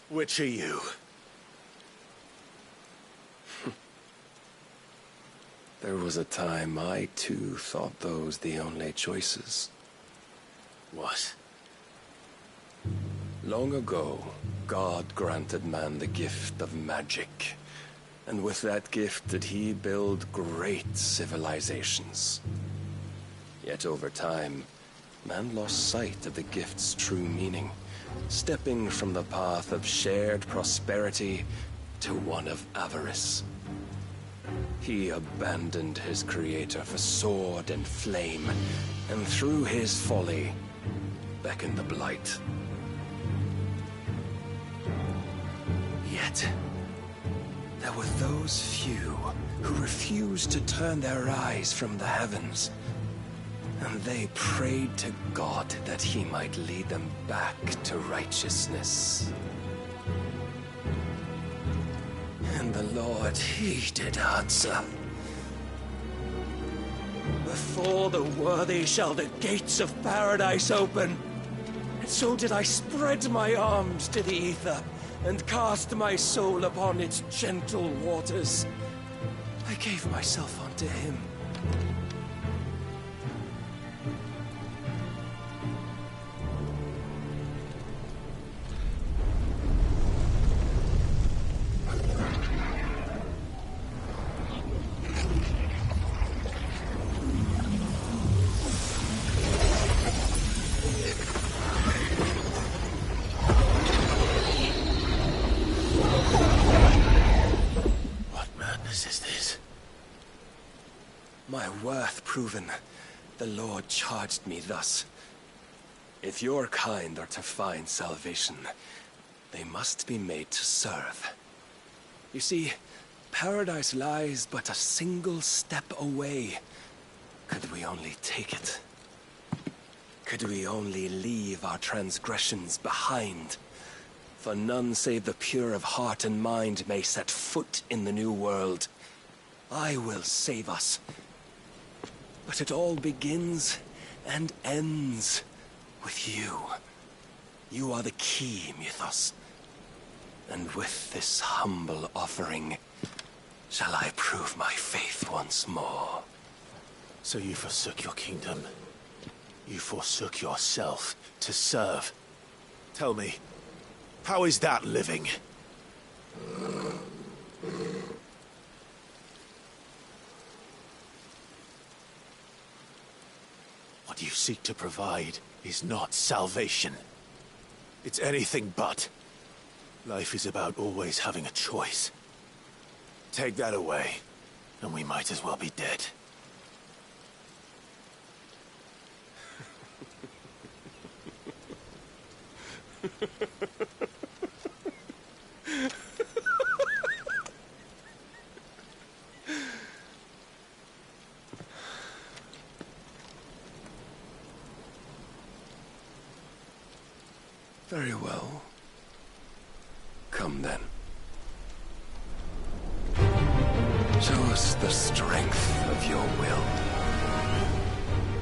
Which are you? There was a time I too thought those the only choices. What? Long ago, God granted man the gift of magic. And with that gift did he build great civilizations. Yet over time, man lost sight of the gift's true meaning, stepping from the path of shared prosperity to one of avarice. He abandoned his creator for sword and flame, and through his folly, beckoned the blight. Yet, there were those few who refused to turn their eyes from the heavens, and they prayed to God that he might lead them back to righteousness. And the Lord, he did answer. Before the worthy shall the gates of paradise open. And so did I spread my arms to the ether, and cast my soul upon its gentle waters. I gave myself unto him. My worth proven, the Lord charged me thus. If your kind are to find salvation, they must be made to serve. You see, paradise lies but a single step away. Could we only take it? Could we only leave our transgressions behind? For none save the pure of heart and mind may set foot in the new world. I will save us. But it all begins and ends with you. You are the key, Mythos. And with this humble offering, shall I prove my faith once more. So you forsook your kingdom. You forsook yourself to serve. Tell me, how is that living? What you seek to provide is not salvation. It's anything but. Life is about always having a choice. Take that away, and we might as well be dead. Very well. Come then. Show us the strength of your will.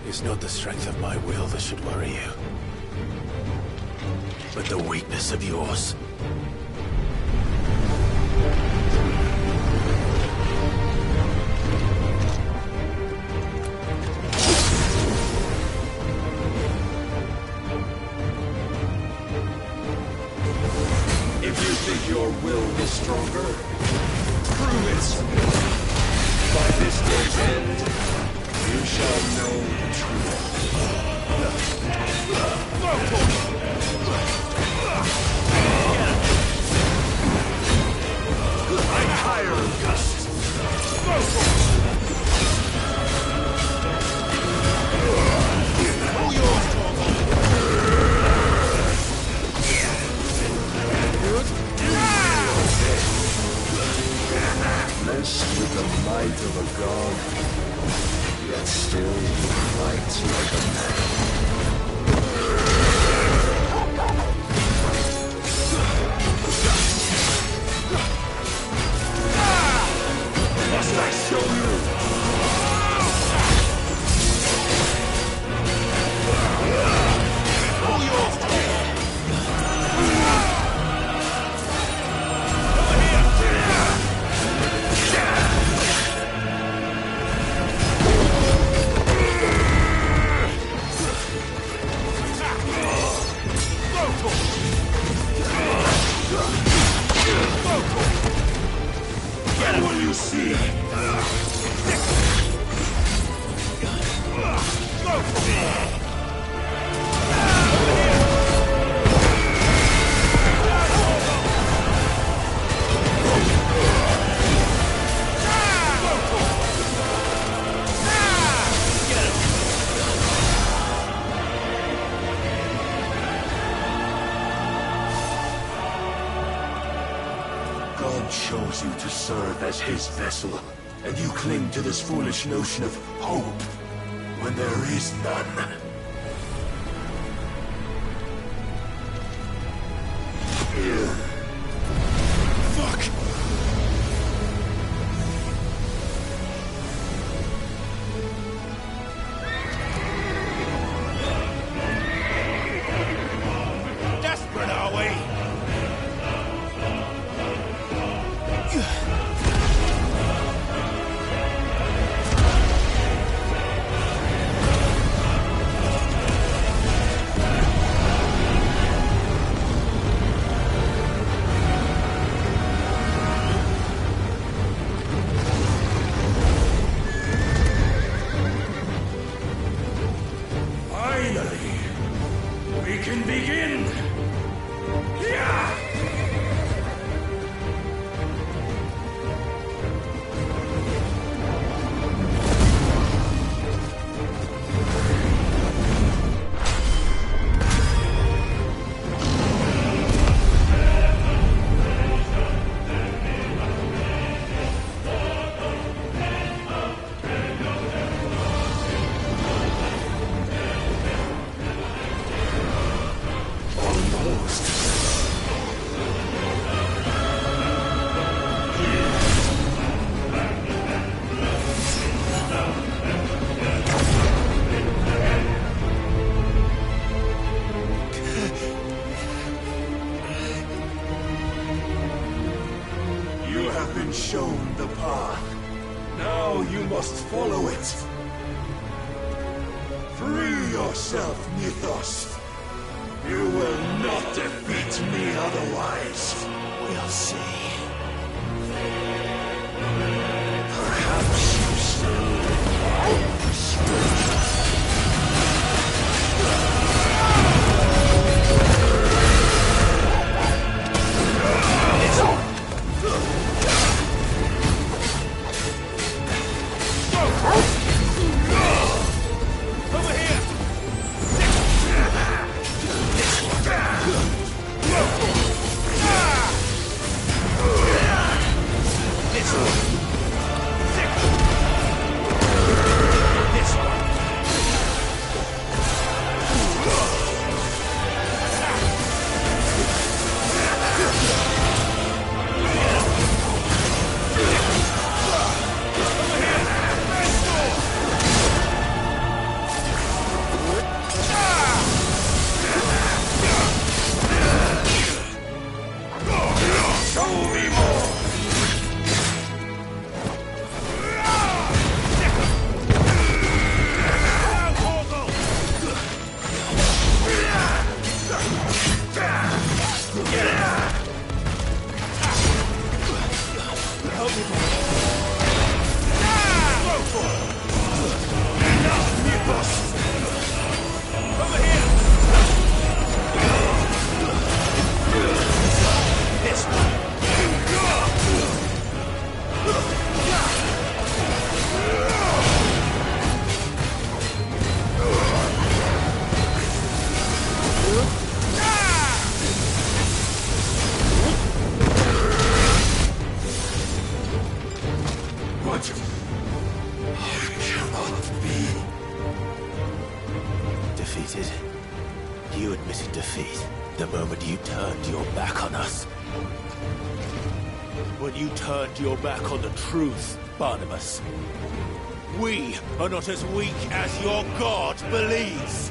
It's not the strength of my will that should worry you, but the weakness of yours. If you think your will is stronger, prove it. By this day's end, you shall know the truth. I'm tired of dust. All yours, blessed with the might of a god, yet still fight like a man. Must I show you? All yours, Get what you see! God chose you to serve as his vessel, and you cling to this foolish notion of hope when there is none. Fuck! Desperate, are we? Finally, we can begin! Yeah! You have been shown the path. Now you must follow it. Free yourself, Mythos. You will not defeat me otherwise. We'll see. Perhaps you still have the strength. Over here! defeat the moment you turned your back on us. When you turned your back on the truth, Barnabas. We are not as weak as your god believes.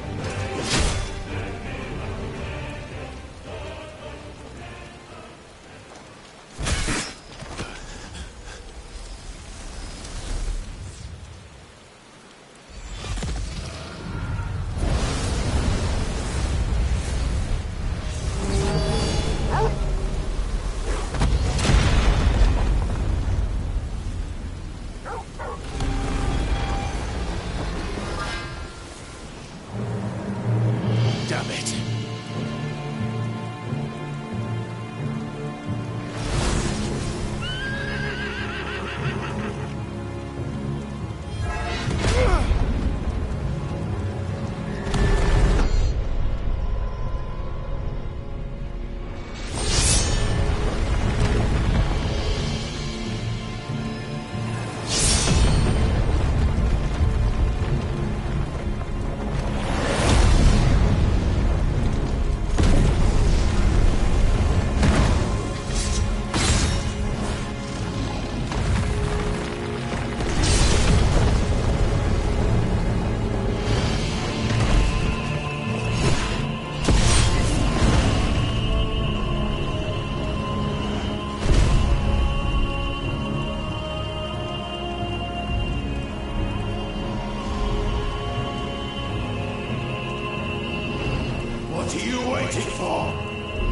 What are you waiting for?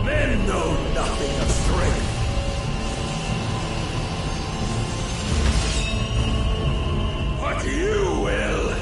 Men know nothing of strength. But you will.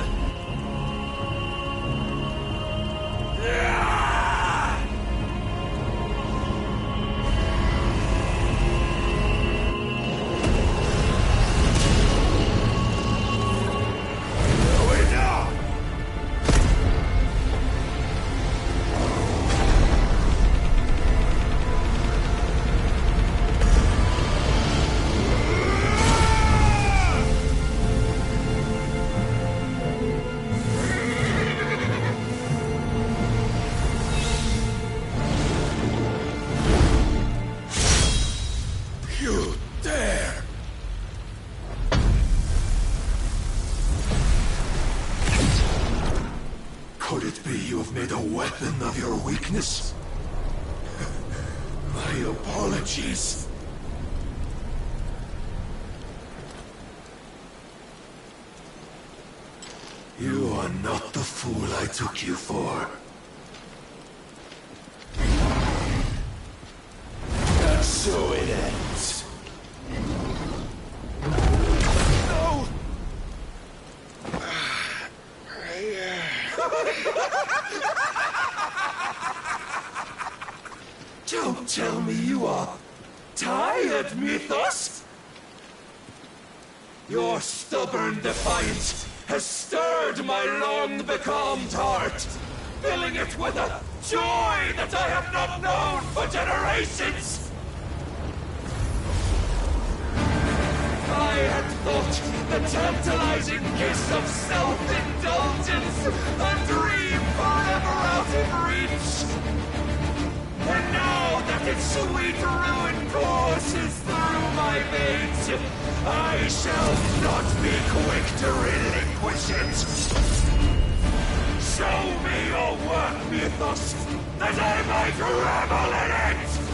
Could it be you have made a weapon of your weakness? My apologies. You are not the fool I took you for. And so it ends. No! Don't tell me you are tired, Mythos! Your stubborn defiance has stirred my long-becalmed heart, filling it with a joy that I have not known for generations! I had thought the tantalizing kiss of self-indulgence a dream forever out of reach. And now that its sweet ruin courses through my veins, I shall not be quick to relinquish it. Show me your work, Mythos, that I might revel in it!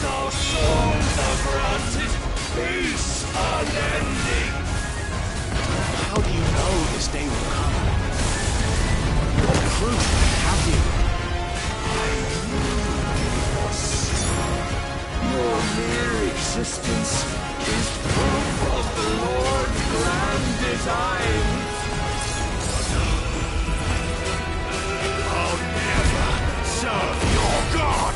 as our souls are granted peace unending. How do you know this day will come? What proof have you? Your mere existence is proof of the Lord's grand design. I'll never serve your god!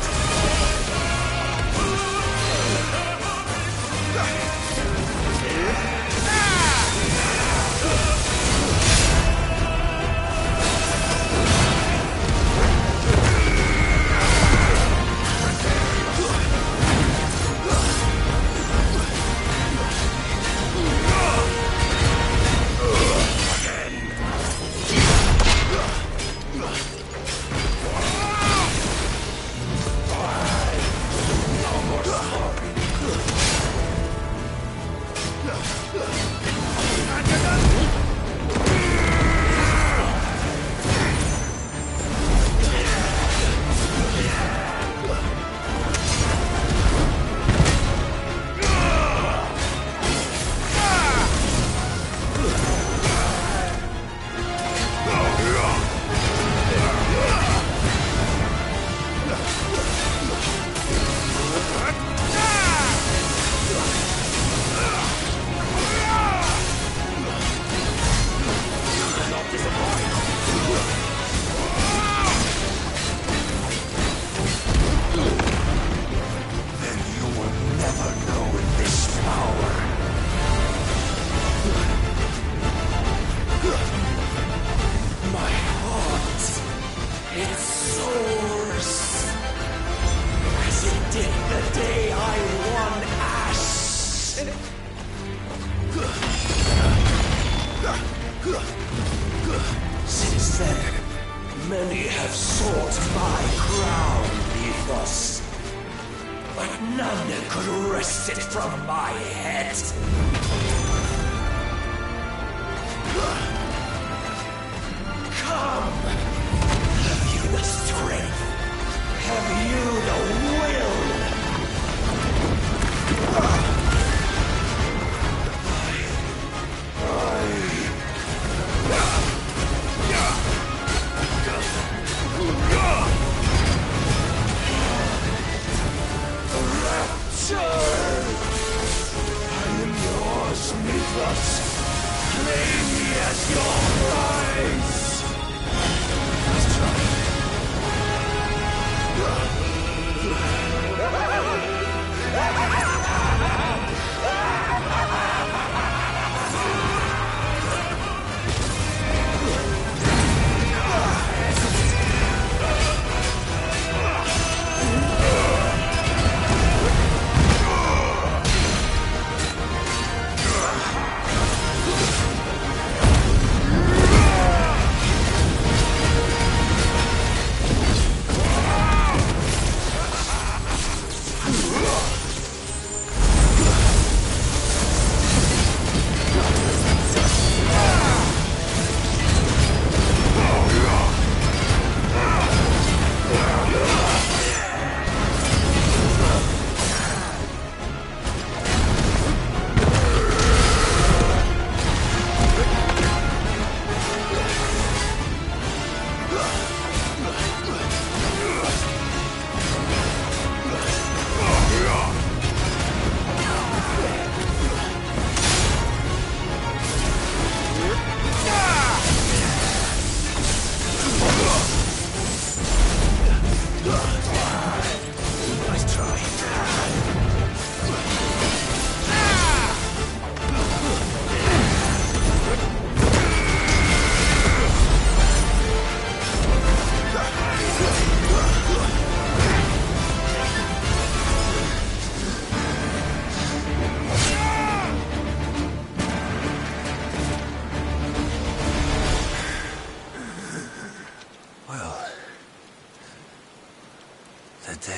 Since then, many have sought my crown, Ethos. But none could wrest it from my head. Come! Have you the strength? Have you the will? Claim me as your prize! Let's try.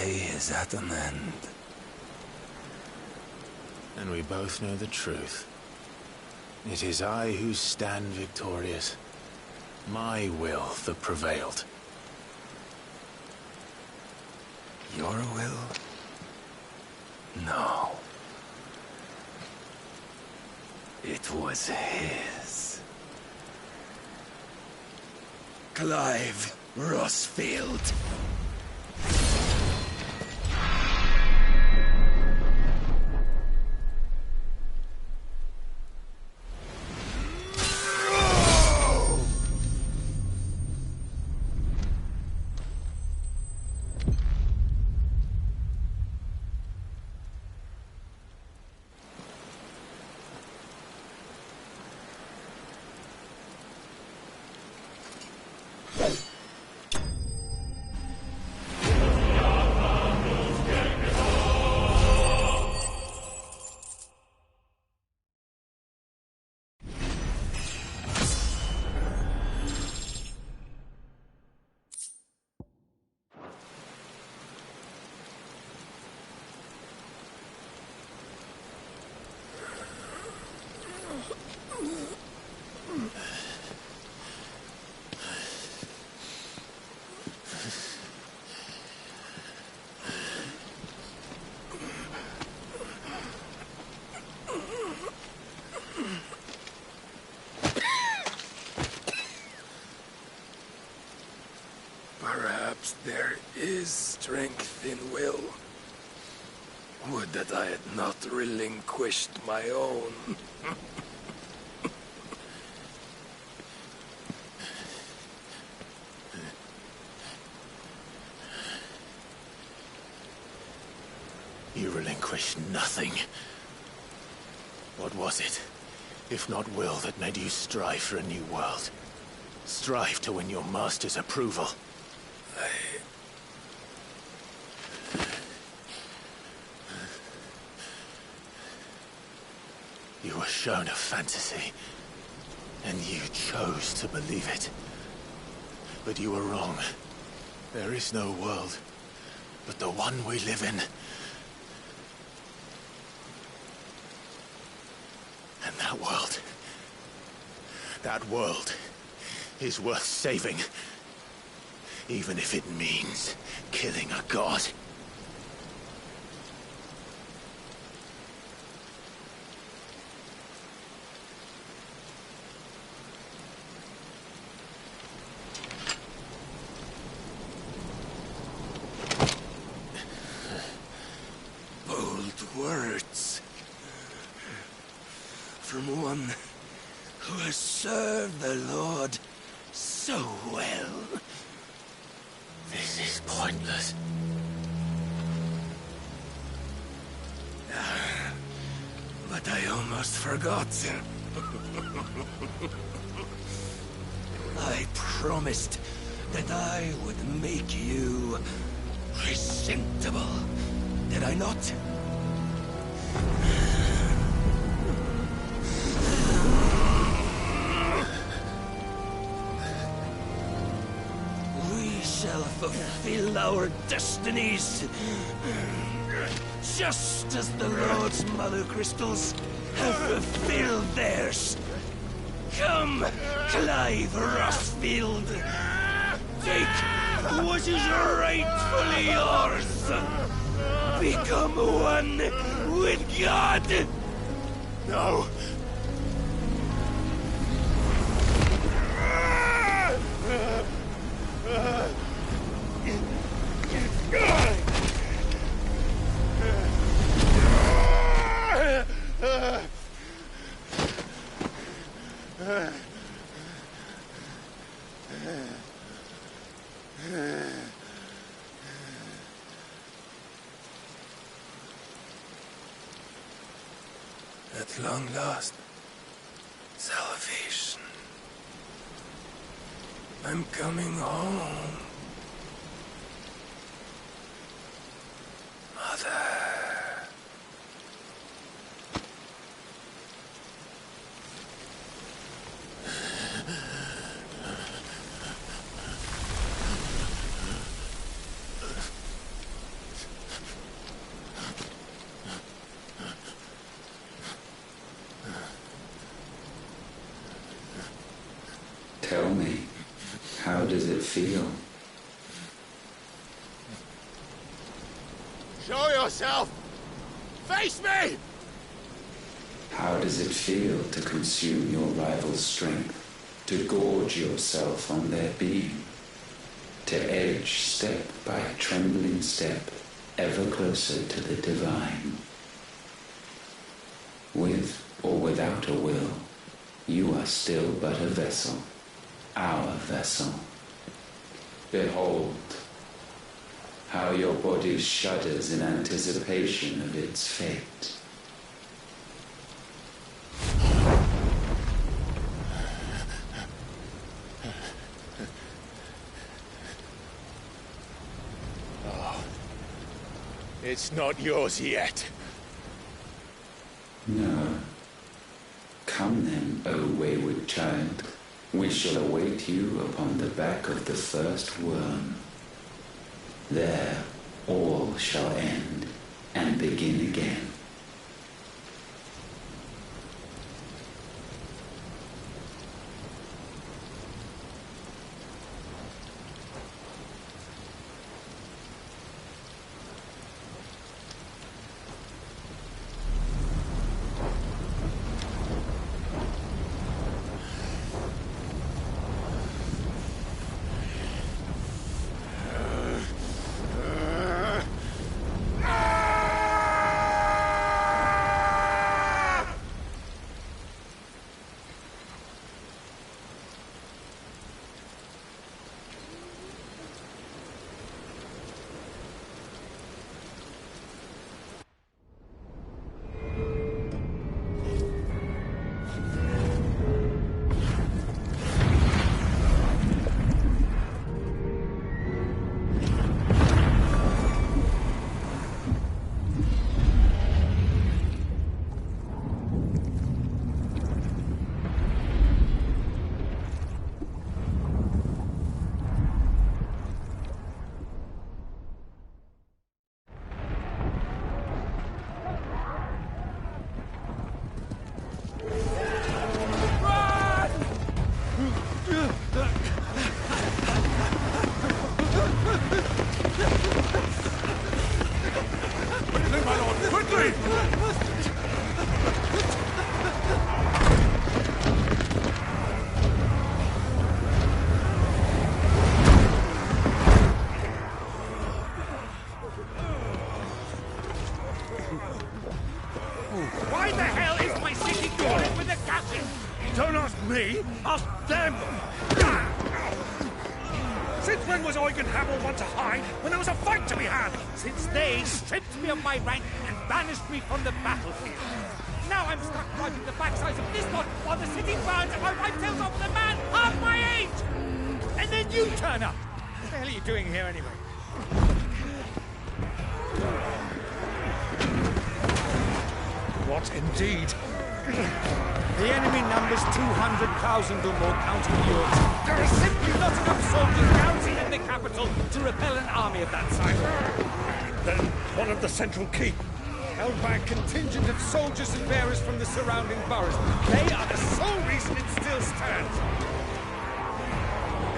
Is at an end. And we both know the truth. It is I who stand victorious. My will that prevailed. Your will? It was his. Clive Rossfield. Perhaps there is strength in will. Would that I had not relinquished my own. You relinquished nothing. What was it, if not will, that made you strive for a new world? Strive to win your master's approval? You were shown a fantasy, and you chose to believe it. But you were wrong. There is no world, but the one we live in. And that world is worth saving, even if it means killing a god. Words from one who has served the Lord so well. This is pointless. But I almost forgot. I promised that I would make you presentable. Did I not? We shall fulfill our destinies, just as the Lord's Mother Crystals have fulfilled theirs. Come, Clive Rossfield. Take what is rightfully yours. Become one with God! No! At long last, salvation. I'm coming home. Mother. Tell me, how does it feel? Show yourself! Face me! How does it feel to consume your rival's strength, to gorge yourself on their being, to edge step by trembling step ever closer to the divine? With or without a will, you are still but a vessel, our vessel. Behold, how your body shudders in anticipation of its fate. Oh, it's not yours yet. No. Come then, O wayward child. We shall await you upon the back of the first worm. There all shall end and begin again. Why the hell is my city going with the captain? Don't ask me, ask them! Since when was Eugen Hamel one to hide when there was a fight to be had? Since they stripped me of my rank and banished me from the battlefield. Now I'm stuck wiping the backsides of this lot while the city burns and my wife tells off the man half my age! And then you turn up! What the hell are you doing here anyway? What indeed? The enemy numbers 200,000 or more, counting yours. There are simply not enough soldiers garrisoned in the capital to repel an army of that size. Then one of the central keep, held by a contingent of soldiers and bearers from the surrounding boroughs. They are the sole reason it still stands.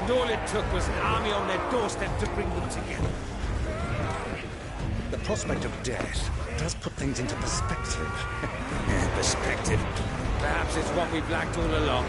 And all it took was an army on their doorstep to bring them together. The prospect of death does put things into perspective. Perspective. Perhaps it's what we've lacked all along.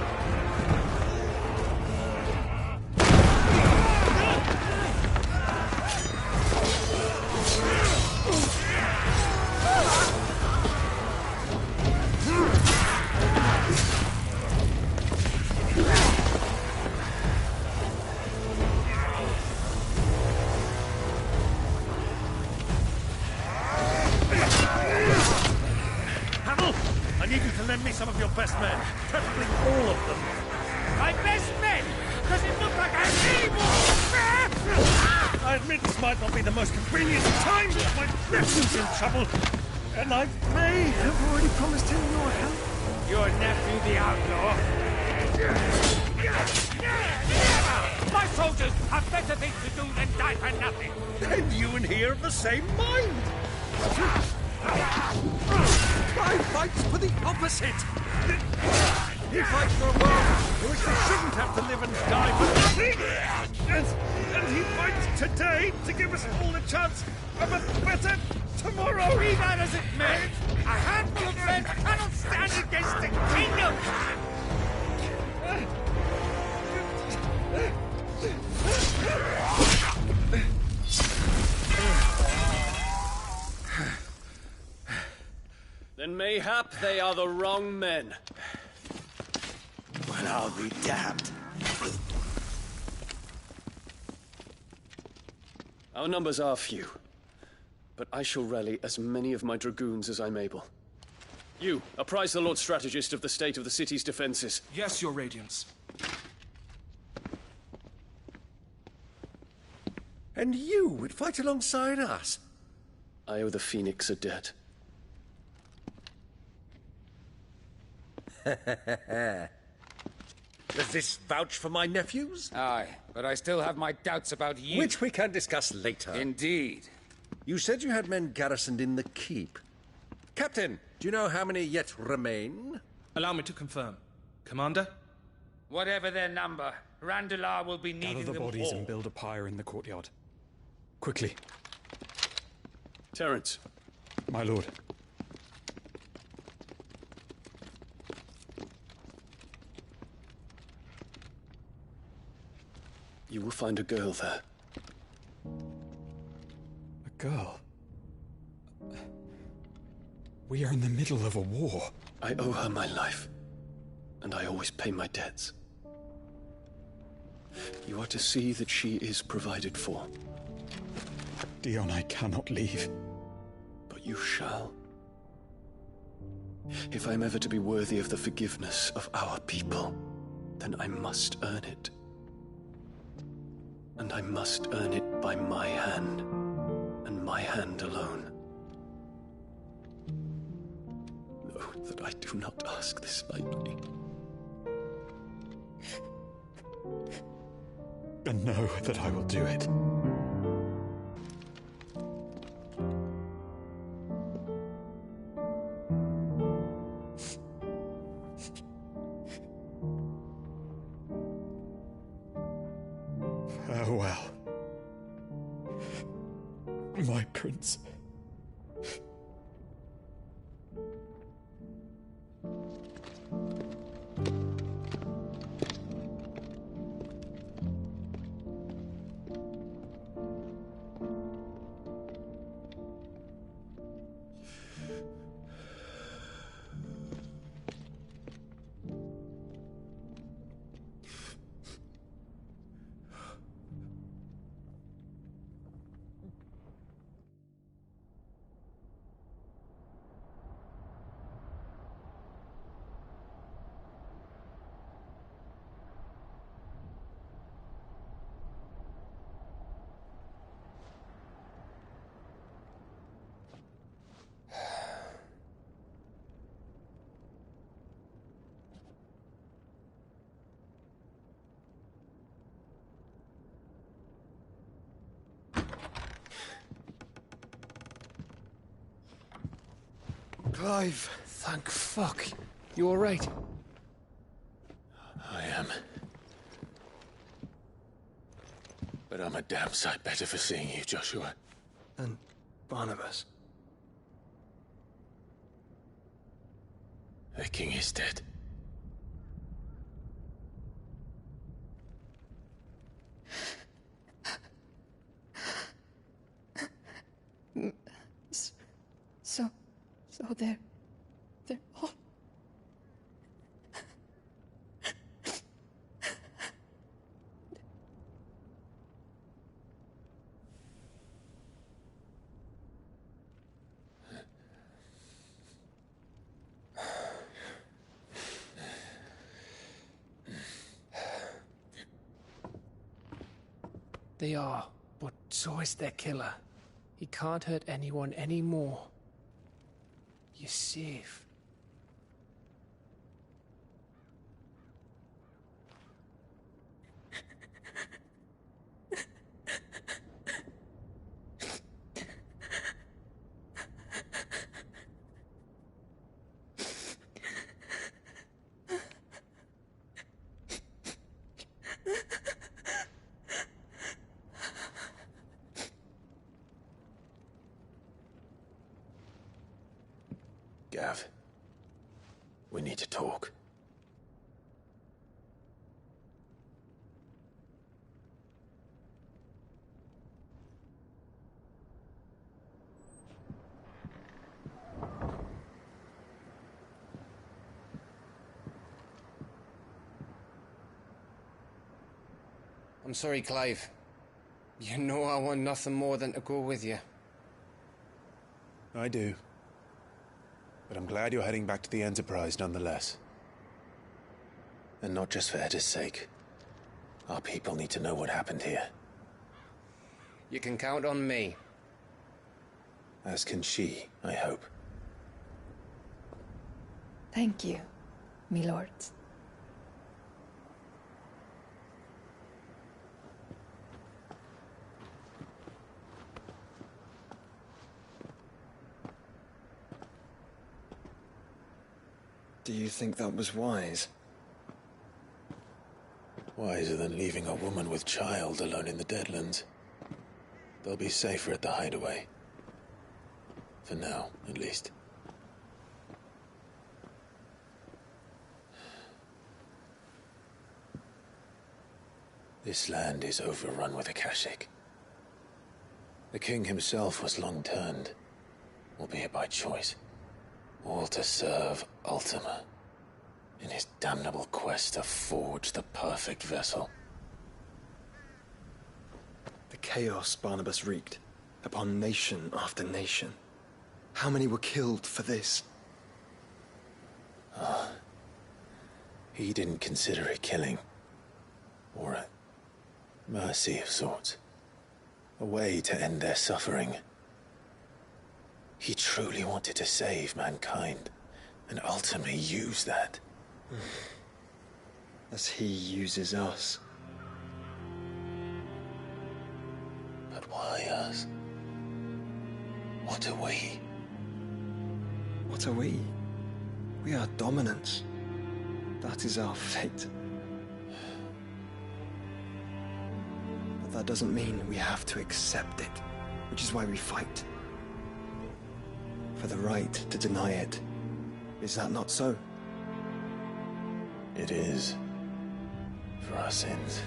I need you to lend me some of your best men. Preferably all of them. My best men? Does it look like I'm able? I admit this might not be the most convenient time, but my nephew's in trouble. And I may have already promised him your help. Your nephew, the outlaw? Never! My soldiers have better things to do than die for nothing. And you and he are of the same mind. I fight for the opposite! He fights for a world in which they shouldn't have to live and die for nothing! And he fights today to give us all a chance of a better tomorrow! Be that as it may, a handful of men cannot stand it Then mayhap they are the wrong men. Well, I'll be damned. Our numbers are few, but I shall rally as many of my dragoons as I'm able. You, apprise the Lord Strategist of the state of the city's defenses. Yes, Your Radiance. And you would fight alongside us? I owe the Phoenix a debt. Does this vouch for my nephews? Aye, but I still have my doubts about you. Which we can discuss later. Indeed. You said you had men garrisoned in the keep. Captain, do you know how many yet remain? Allow me to confirm. Commander? Whatever their number, Randalar will be needing Gather the them bodies all. and build a pyre in the courtyard. Quickly. Terence. My lord. You will find a girl there. A girl? We are in the middle of a war. I owe her my life, and I always pay my debts. You are to see that she is provided for. Dion, I cannot leave. But you shall. If I am ever to be worthy of the forgiveness of our people, then I must earn it. And I must earn it by my hand, and my hand alone. Know that I do not ask this lightly. And know that I will do it. Farewell, my prince. Clive! Thank fuck. You alright? I am. But I'm a damn sight better for seeing you, Joshua. And Barnabas. The king is dead. So they're all... They are, but so is their killer. He can't hurt anyone anymore. You're safe. Gav, we need to talk. I'm sorry, Clive. You know I want nothing more than to go with you. I do. But I'm glad you're heading back to the Enterprise nonetheless. And not just for Etta's sake. Our people need to know what happened here. You can count on me. As can she, I hope. Thank you, me lords. Do you think that was wise? Wiser than leaving a woman with child alone in the Deadlands. They'll be safer at the hideaway. For now, at least. This land is overrun with Akashic. The king himself was long turned, albeit by choice, all to serve Ultima in his damnable quest to forge the perfect vessel. The chaos Barnabas wreaked upon nation after nation. How many were killed for this? He didn't consider it killing. Or a mercy of sorts. A way to end their suffering. He truly wanted to save mankind, and ultimately use that. As he uses us. But why us? What are we? What are we? We are dominance. That is our fate. But that doesn't mean we have to accept it, which is why we fight. For the right to deny it. Is that not so? It is. For our sins.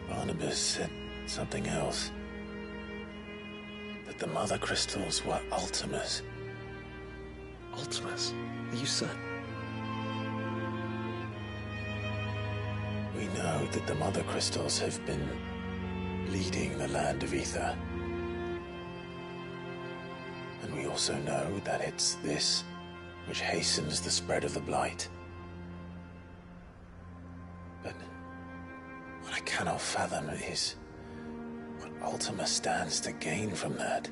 Barnabas said something else. That the Mother Crystals were Ultimas. Ultimas? Are you certain? We know that the Mother Crystals have been leading the land of Ether. And we also know that it's this which hastens the spread of the Blight. But what I cannot fathom is what Ultima stands to gain from that.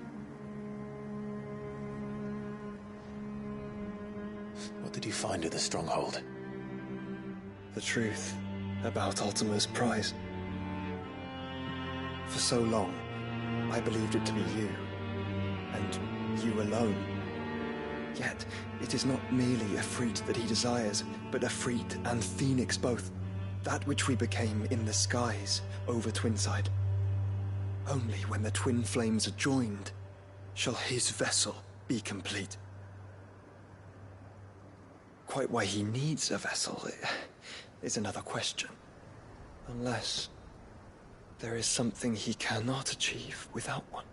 What did you find at the Stronghold? The truth about Ultima's prize. For so long, I believed it to be you, and you alone. Yet, it is not merely a freat that he desires, but a freat and phoenix both. That which we became in the skies over Twinside. Only when the twin flames are joined shall his vessel be complete. Quite why he needs a vessel is another question. Unless there is something he cannot achieve without one.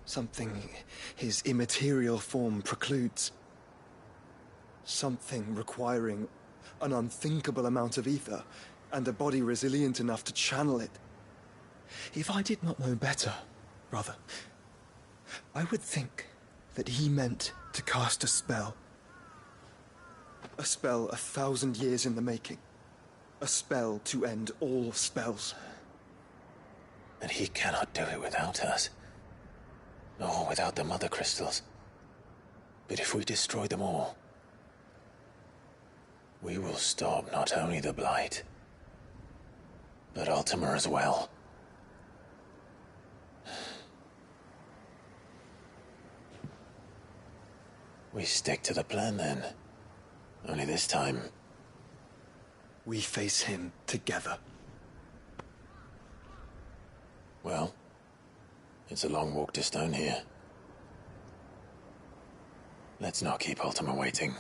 Something his immaterial form precludes. Something requiring an unthinkable amount of ether and a body resilient enough to channel it. If I did not know better, rather, I would think that he meant to cast a spell. A spell 1,000 years in the making. A spell to end all spells. And he cannot do it without us. Nor without the Mother Crystals. But if we destroy them all, we will stop not only the Blight, but Ultima as well. We stick to the plan then. Only this time, we face him together. Well, it's a long walk to Stone here. Let's not keep Ultima waiting.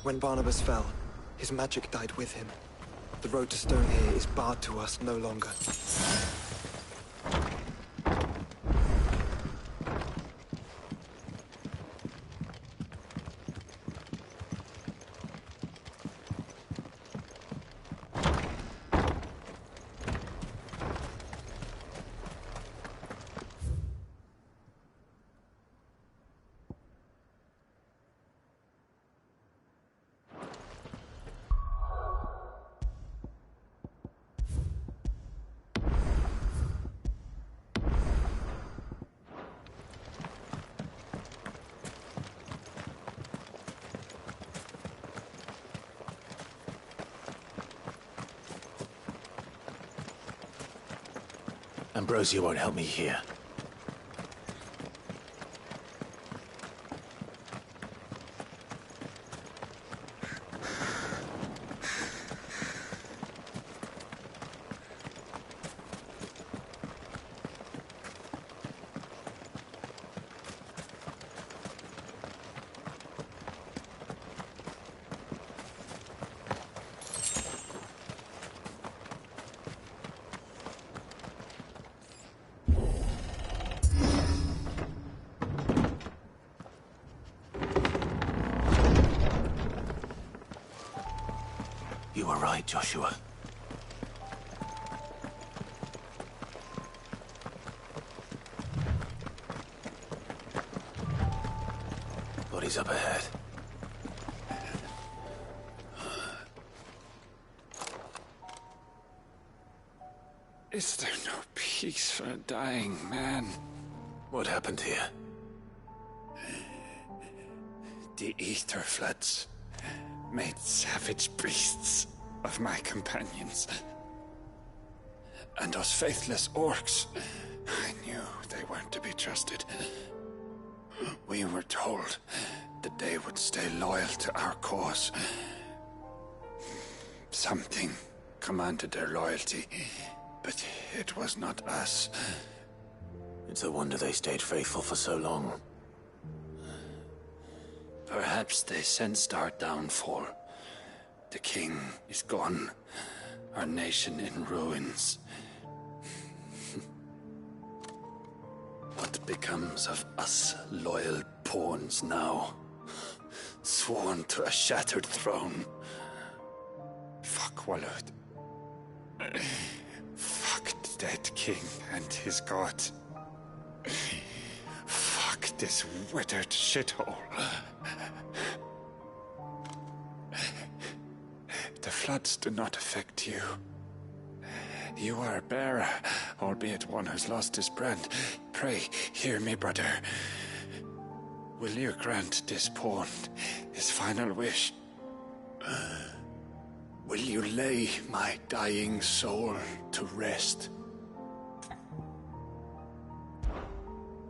When Barnabas fell, his magic died with him. The road to Stone here is barred to us no longer. Ambrosia won't help me here. You were right, Joshua. Bodies up ahead. Is there no peace for a dying man? What happened here? The ether floods made savage beasts of my companions. And those faithless orcs, I knew they weren't to be trusted. We were told that they would stay loyal to our cause. Something commanded their loyalty, but it was not us. It's a wonder they stayed faithful for so long. Perhaps they sensed our downfall. The king is gone, our nation in ruins. What becomes of us loyal pawns now? Sworn to a shattered throne. Fuck Walud. Fuck the dead king and his god. Fuck this withered shithole. The floods do not affect you. You are a bearer, albeit one who's lost his brand. Pray, hear me, brother. Will you grant this pawn his final wish? Will you lay my dying soul to rest?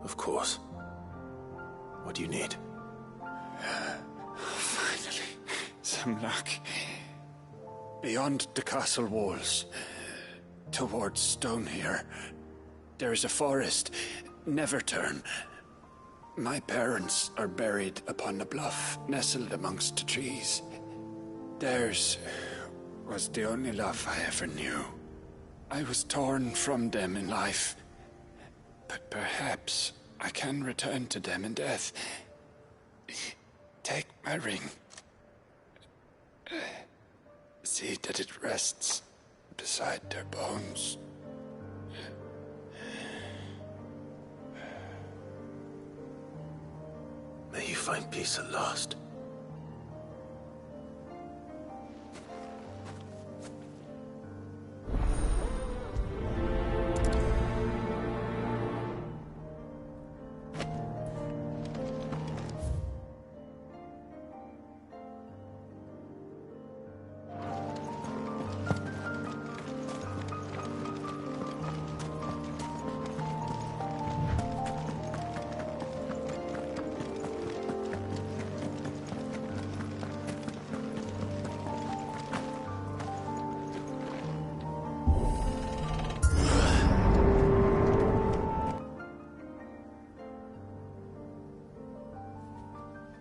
Of course. What do you need? Finally, some luck. Beyond the castle walls, towards Stone here, there is a forest. Never turn. My parents are buried upon a bluff, nestled amongst the trees. Theirs was the only love I ever knew. I was torn from them in life, but perhaps I can return to them in death. Take my ring. See that it rests beside their bones. May you find peace at last.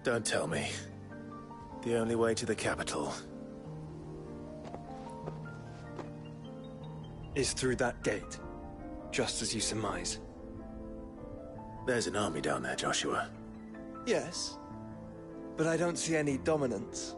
Don't tell me. The only way to the capital is through that gate, just as you surmise. There's an army down there, Joshua. Yes, but I don't see any dominance.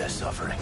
Suffering.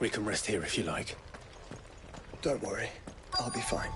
We can rest here if you like. Don't worry. I'll be fine.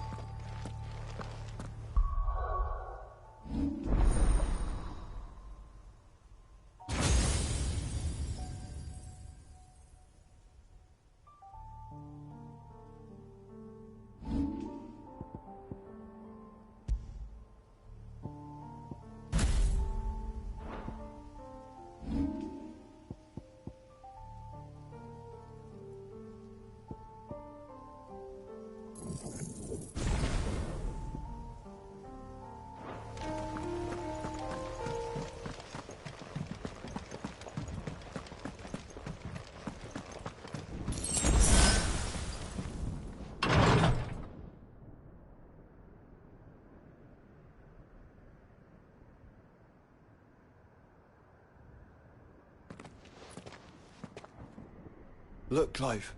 Look, Clive.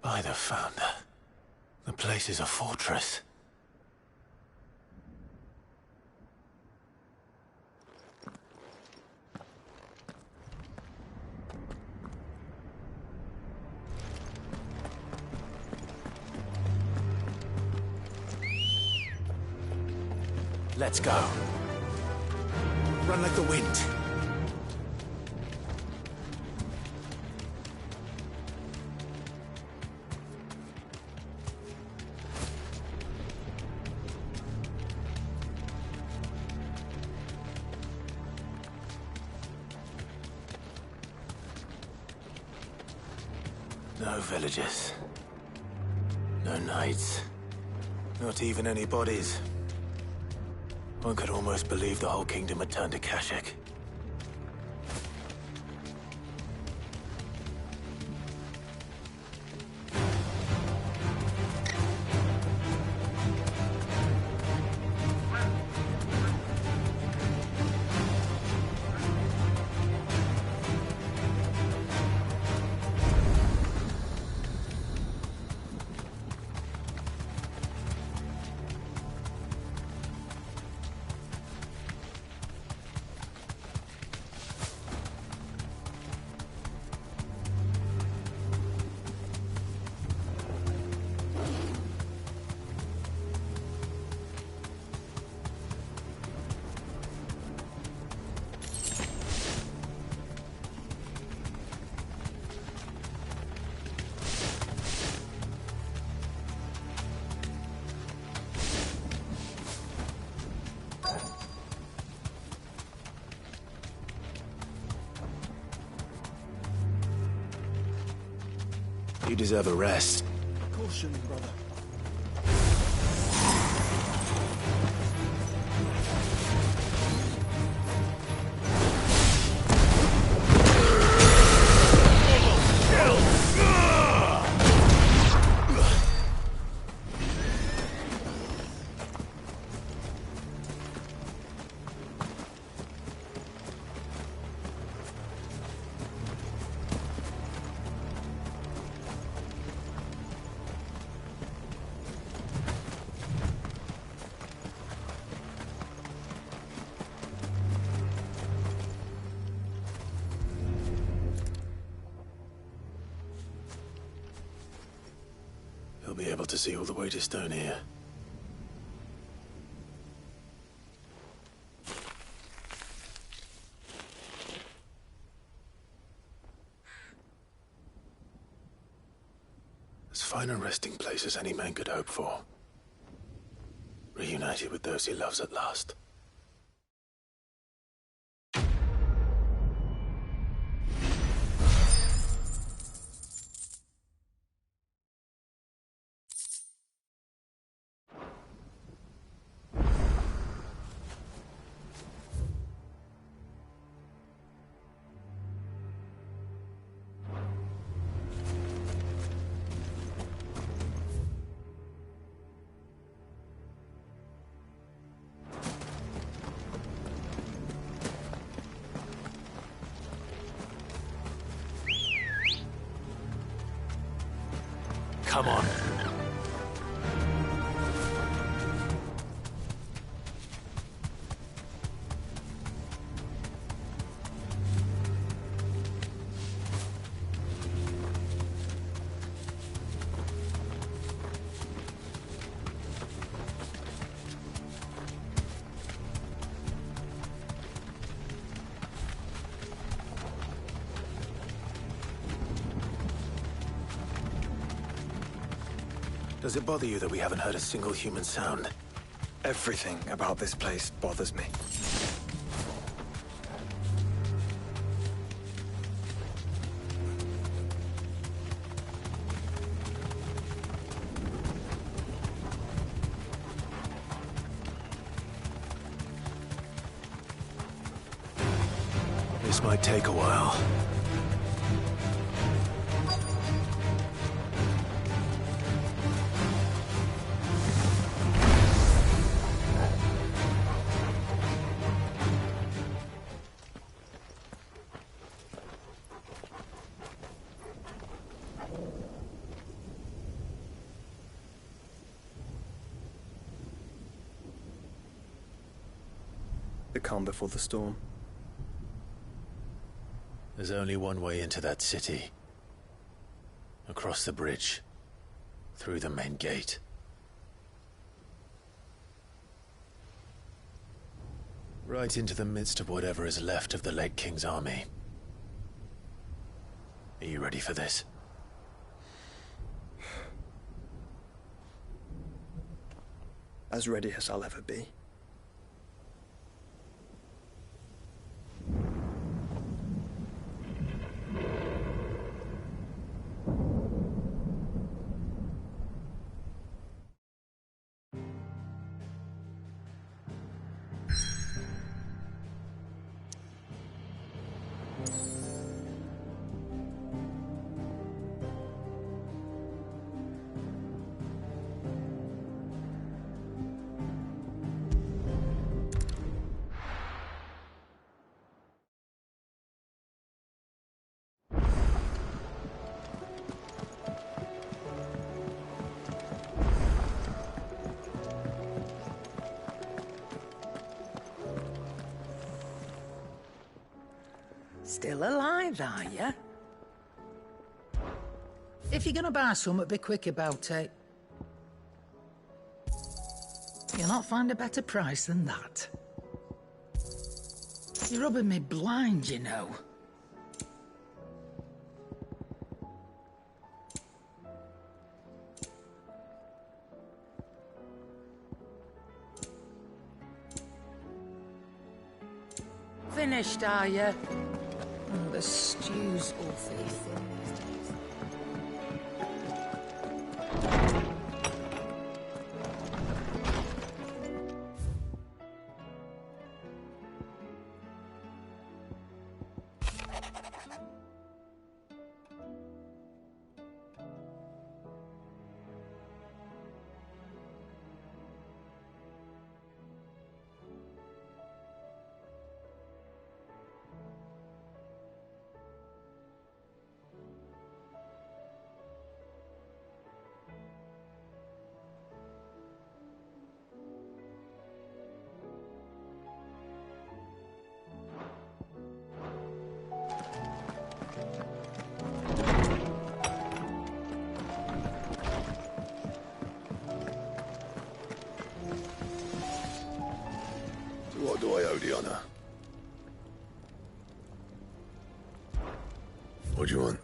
By the Founder. The place is a fortress. Let's go. Run like the wind. No villages. No knights. Not even any bodies. One could almost believe the whole kingdom had turned to Kashyyyk. You deserve a rest. Caution, brother. You'll be able to see all the way to Stone here. As fine a resting place as any man could hope for. Reunited with those he loves at last. Come on. Does it bother you that we haven't heard a single human sound? Everything about this place bothers me. This might take a while. The calm before the storm. There's only one way into that city. Across the bridge. Through the main gate. Right into the midst of whatever is left of the late King's army. Are you ready for this? As ready as I'll ever be. Still alive, are you? If you're gonna buy something, be quick about it. You'll not find a better price than that. You're rubbing me blind, you know. Finished, are you? Oh, the stew's awfully thin these days. What do I owe the honor? What do you want?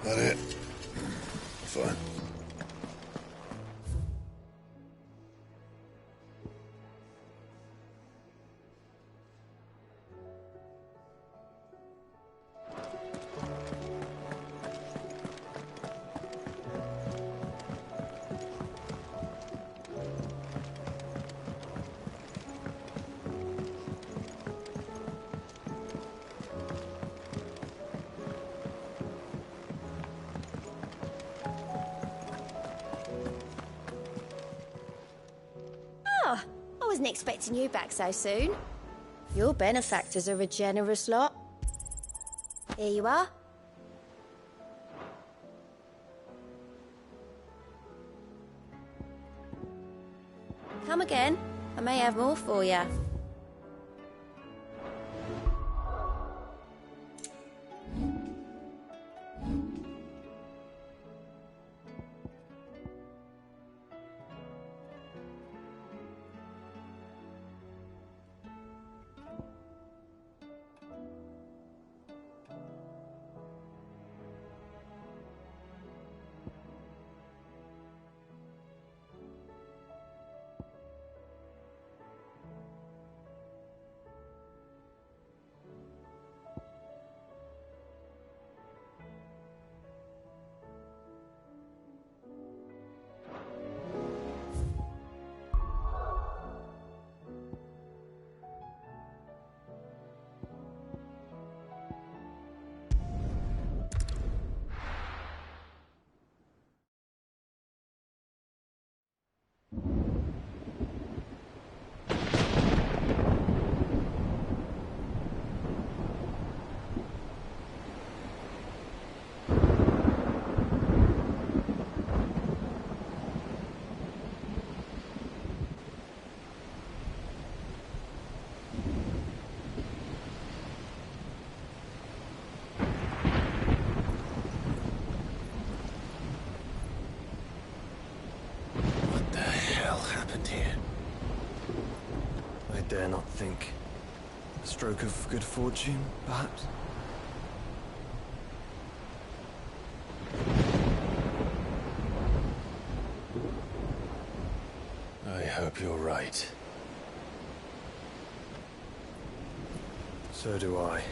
That it? Fine. Oh, I wasn't expecting you back so soon. Your benefactors are a generous lot. Here you are. Come again. I may have more for you. I dare not think. A stroke of good fortune, perhaps? I hope you're right. So do I.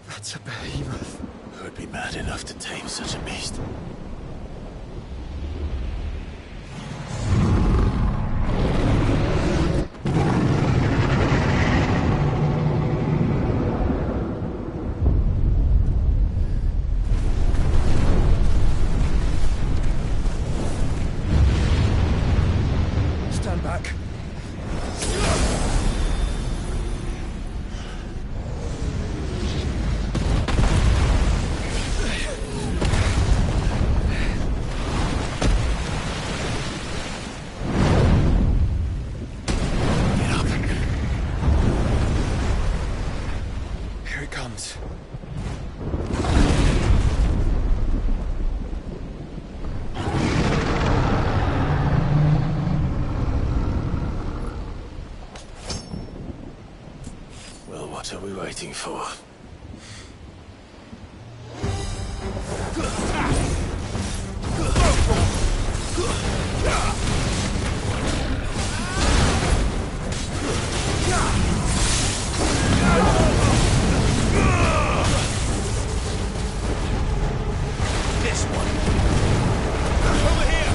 That's a behemoth. Who would be mad enough to tame such a beast? Stand back. What are we waiting for? This one. Over here.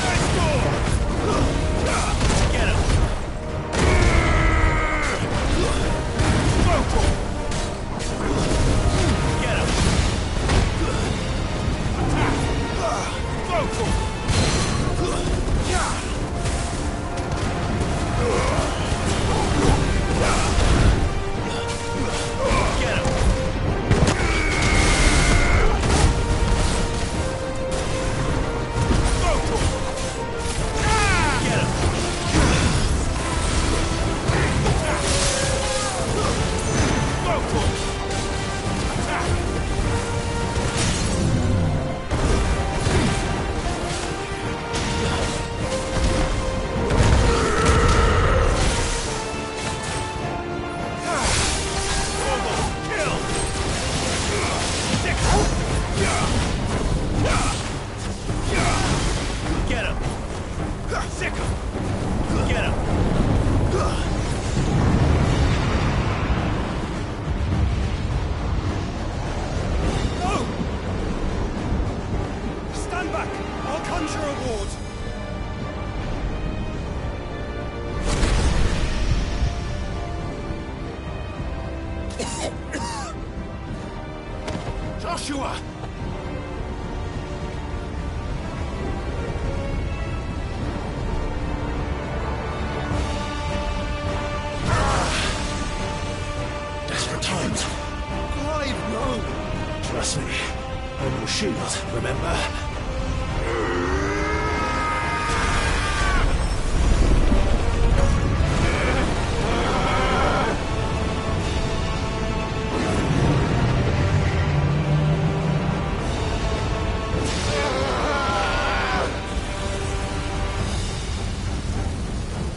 Nice score. Get him. Get him. Attack. Vocal. Get him. Get him! Sick him! Get him! No! Stand back! I'll conjure a ward! Joshua! shield, remember?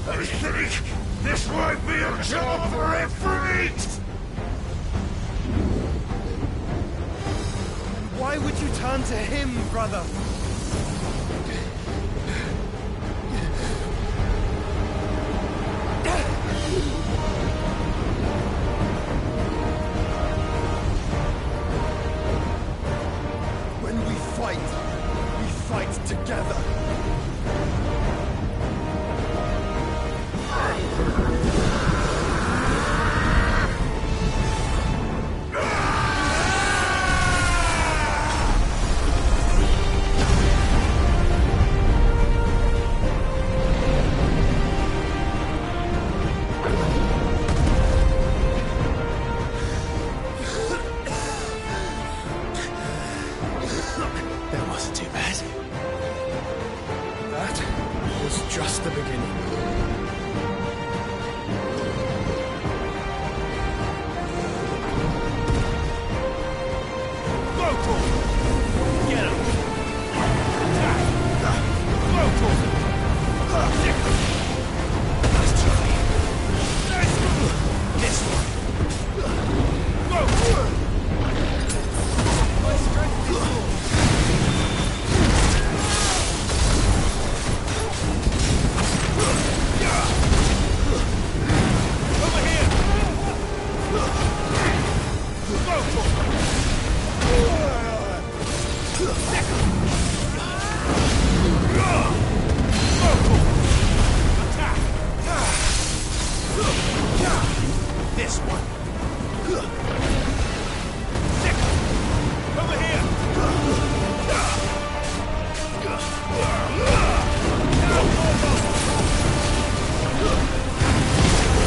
I think this might be a job for Ifrit! Why would you turn to him, brother? When we fight together. That wasn't too bad. That was just the beginning. Get him! Nice try. Nice move! This one! My strength is full. Over here! Go for this one.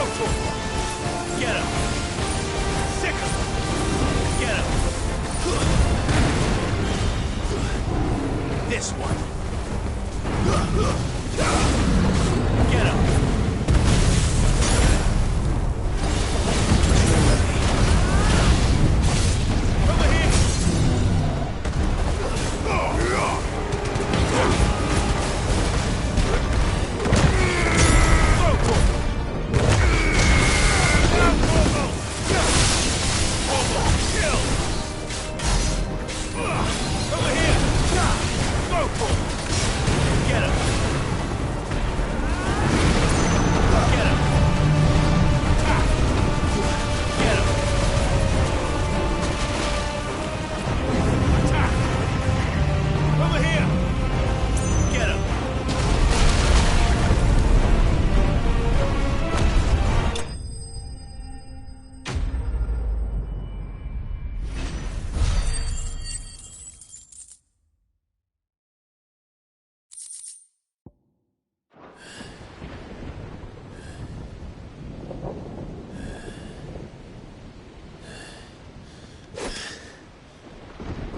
Over here. This one. Get him. Over here. Get him!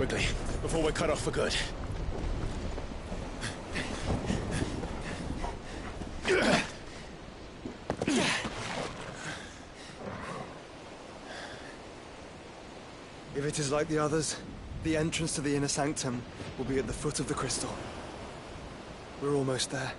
quickly, before we're cut off for good. If it is like the others, the entrance to the inner sanctum will be at the foot of the crystal. We're almost there.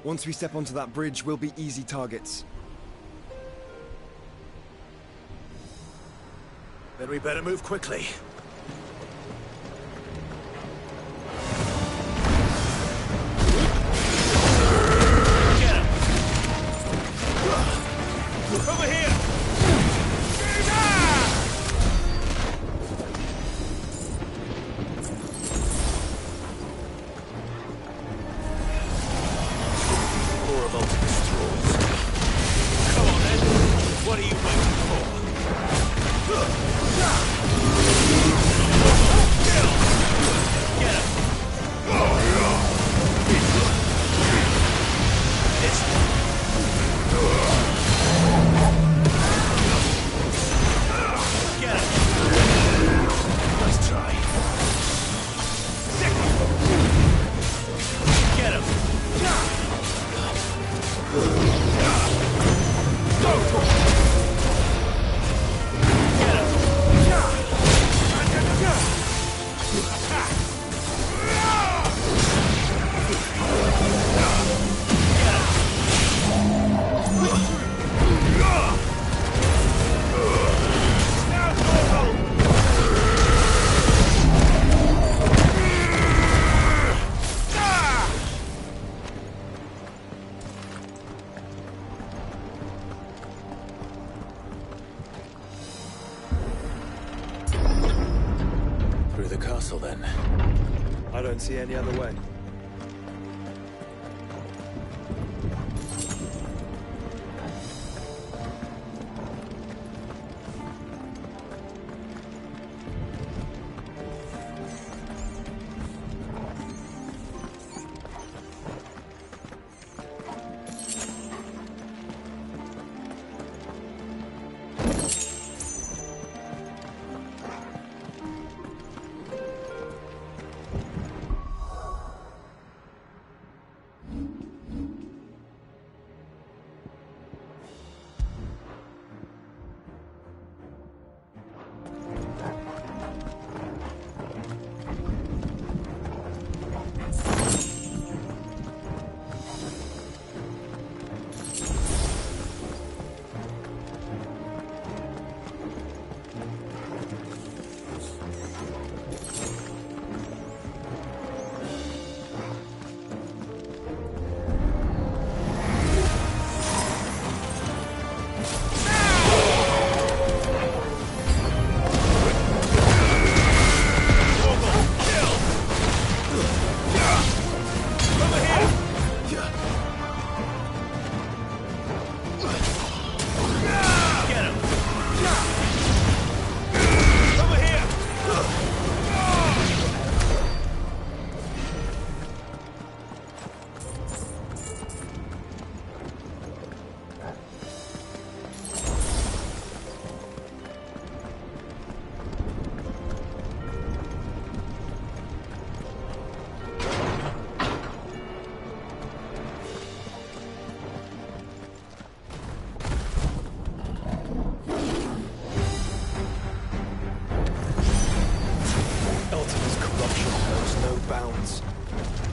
Once we step onto that bridge, we'll be easy targets. Then we better move quickly. Over here! More of Ultimus trolls. Come on then. What are you waiting for? Get him! Get him! Nice try. Get him! Through the castle, then. I don't see any other way.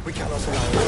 We cannot allow it to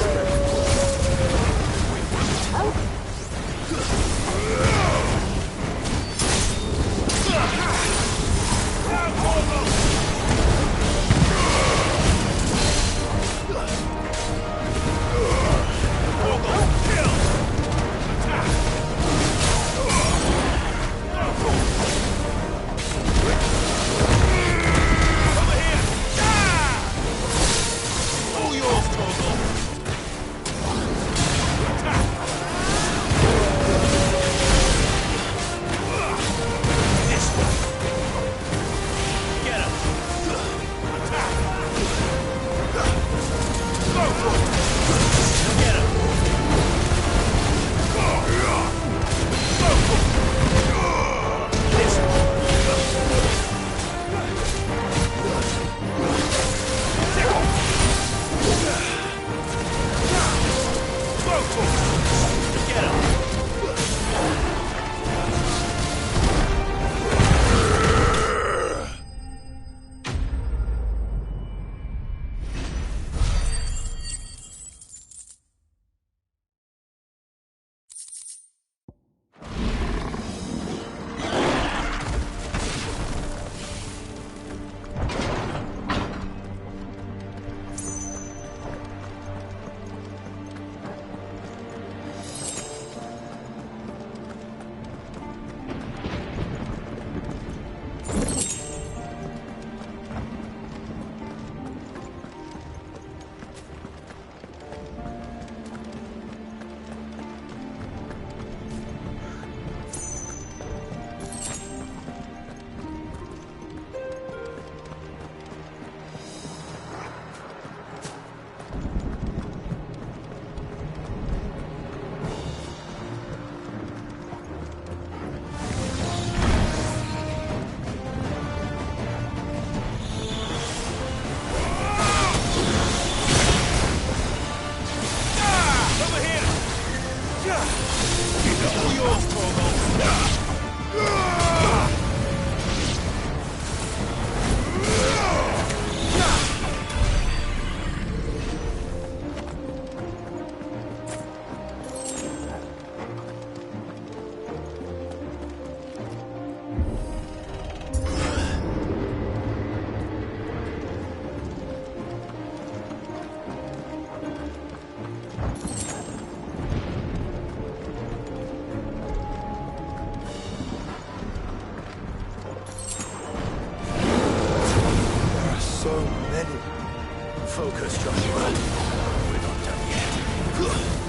headed? Focus, Joshua. We're not done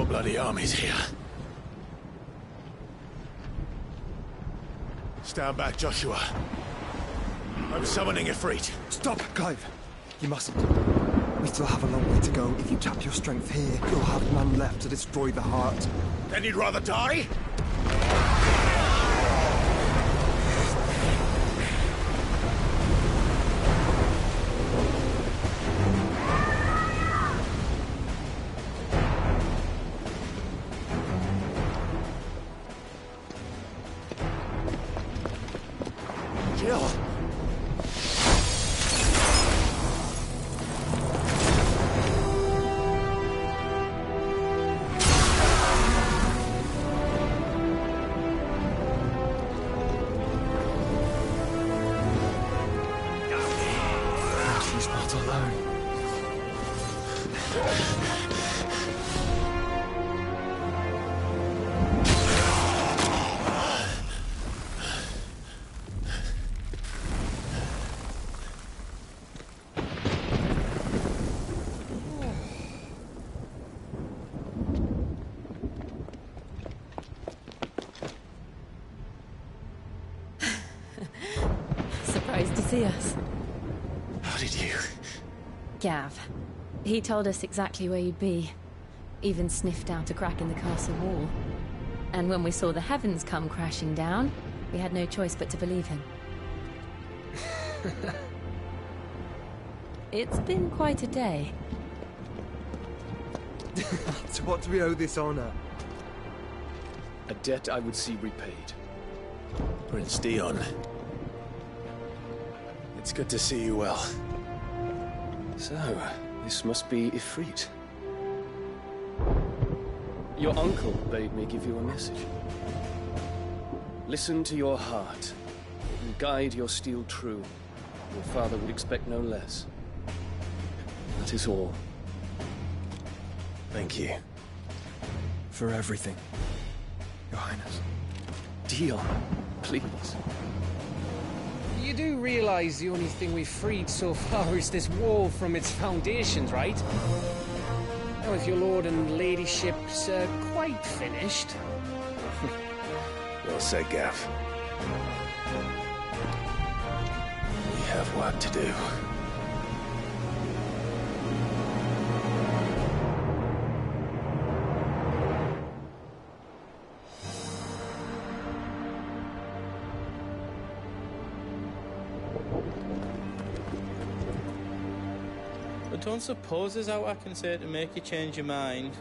bloody army's here. Stand back, Joshua. I'm summoning Ifrit. Stop, Clive! You mustn't. We still have a long way to go. If you tap your strength here, you'll have none left to destroy the heart. Then you'd rather die? Jill! She's not alone. Surprised to see us. How did you? Gav. He told us exactly where you'd be. Even sniffed out a crack in the castle wall. And when we saw the heavens come crashing down, we had no choice but to believe him. It's been quite a day. To what do we owe this honor? A debt I would see repaid. Prince Dion. It's good to see you well. So, this must be Ifrit. Your uncle bade me give you a message. Listen to your heart, and guide your steel true. Your father would expect no less. That is all. Thank you. For everything, Your Highness. Dion, please. You do realize the only thing we've freed so far is this wall from its foundations, right? Now, if your lord and ladyship's quite finished... Well said, Gav. We have work to do. I don't suppose there's out I can say to make you change your mind.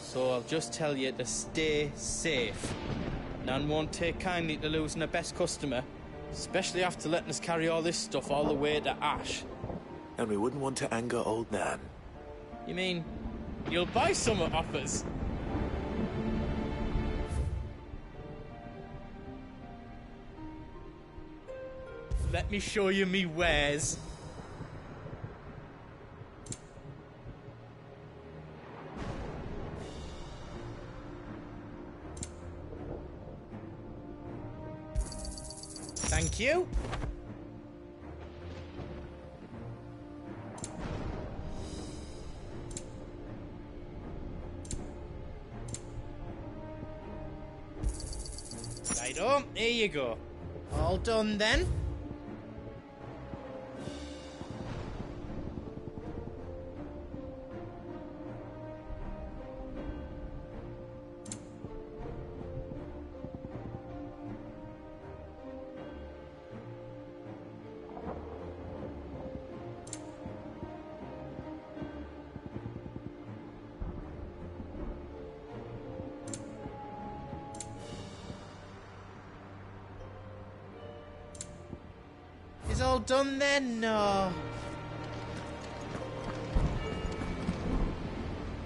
So I'll just tell you to stay safe. Nan won't take kindly to losing her best customer, especially after letting us carry all this stuff all the way to Ash. And we wouldn't want to anger old Nan. You mean, you'll buy some off us? Let me show you me wares. Thank you. Righto, here you go. All done then? Is all done then? No.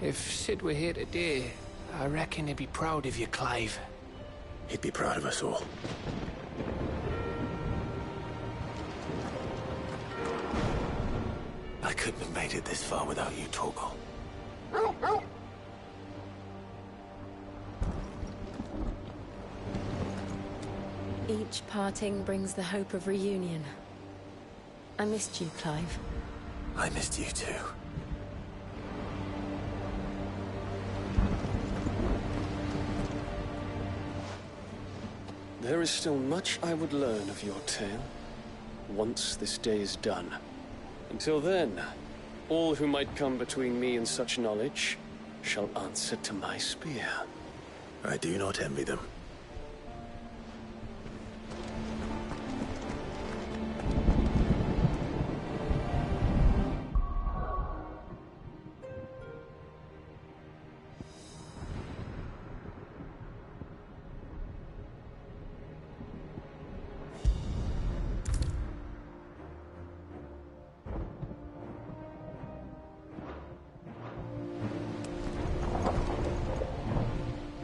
If Sid were here today, I reckon he'd be proud of you, Clive. He'd be proud of us all. I couldn't have made it this far without you, Torgal. Each parting brings the hope of reunion. I missed you, Clive. I missed you too. There is still much I would learn of your tale, once this day is done. Until then, all who might come between me and such knowledge shall answer to my spear. I do not envy them.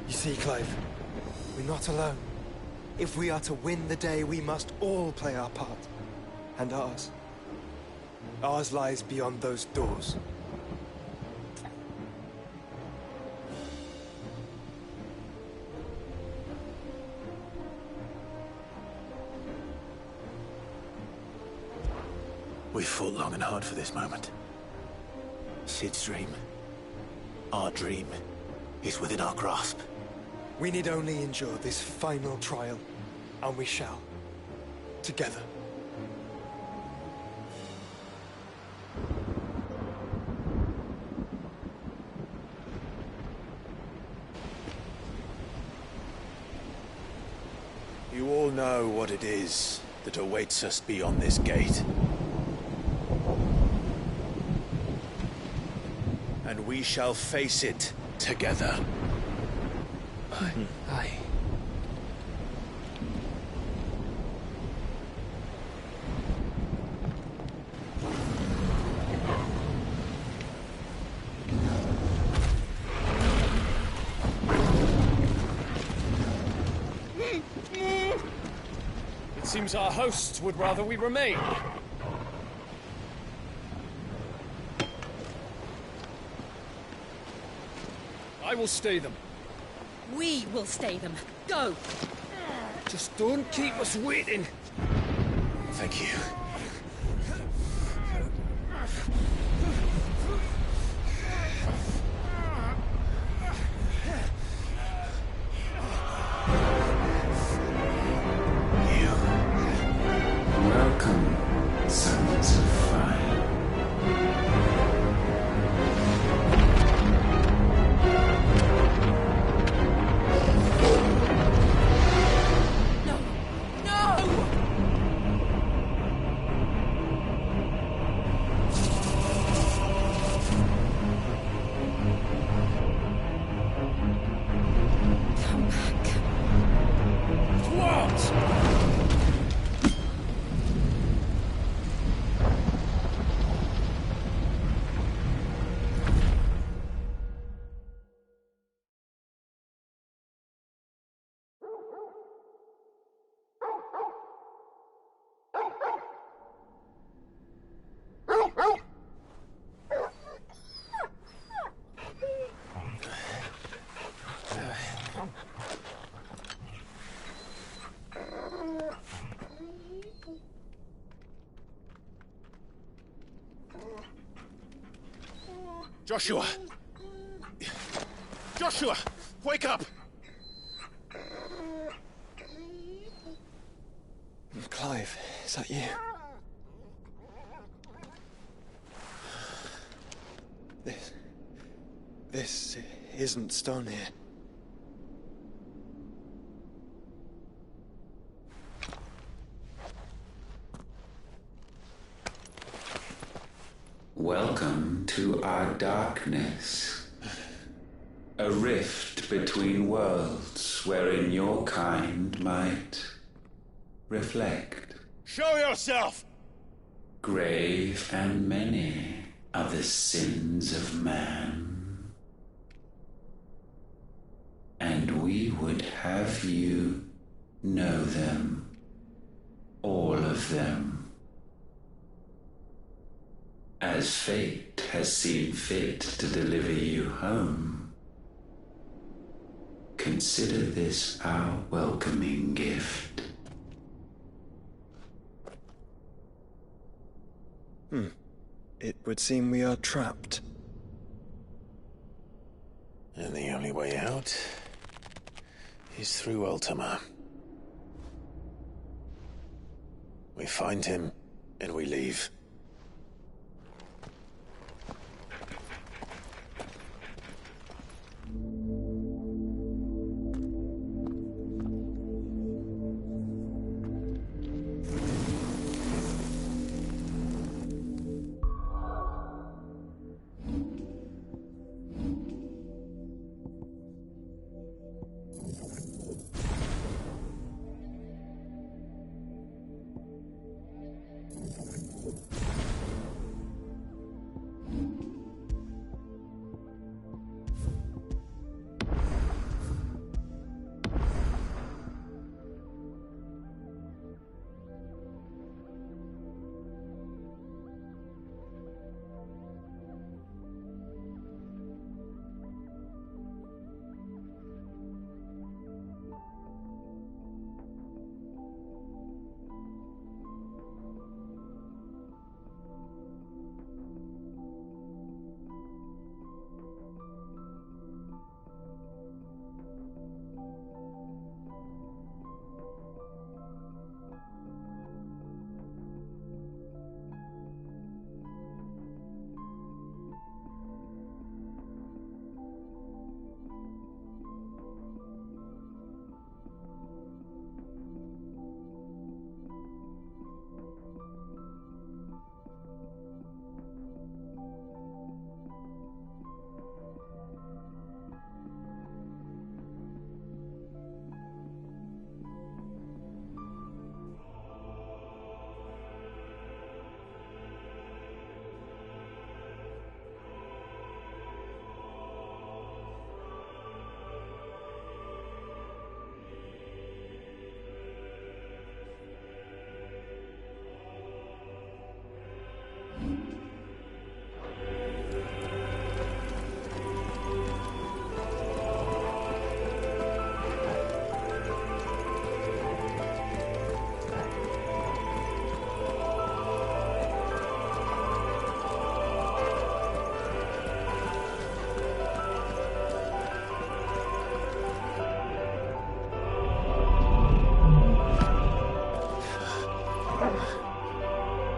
You see, Clive, we're not alone. If we are to win the day, we must all play our part. And ours. Ours lies beyond those doors. We fought long and hard for this moment. Sid's dream, our dream, is within our grasp. We need only endure this final trial, and we shall. Together. You all know what it is that awaits us beyond this gate. And we shall face it together. Aye. It seems our hosts would rather we remain. I will stay them. We will stay them. Go! Just don't keep us waiting. Thank you. Welcome, sons of fire. Joshua! Joshua! Wake up! Clive, is that you? This isn't stone here. Welcome to our darkness. A rift between worlds wherein your kind might reflect. Show yourself! Grave and many are the sins of man. And we would have you know them. All of them. As fate has seen fit to deliver you home, consider this our welcoming gift. It would seem we are trapped. And the only way out is through Ultima. We find him, and we leave.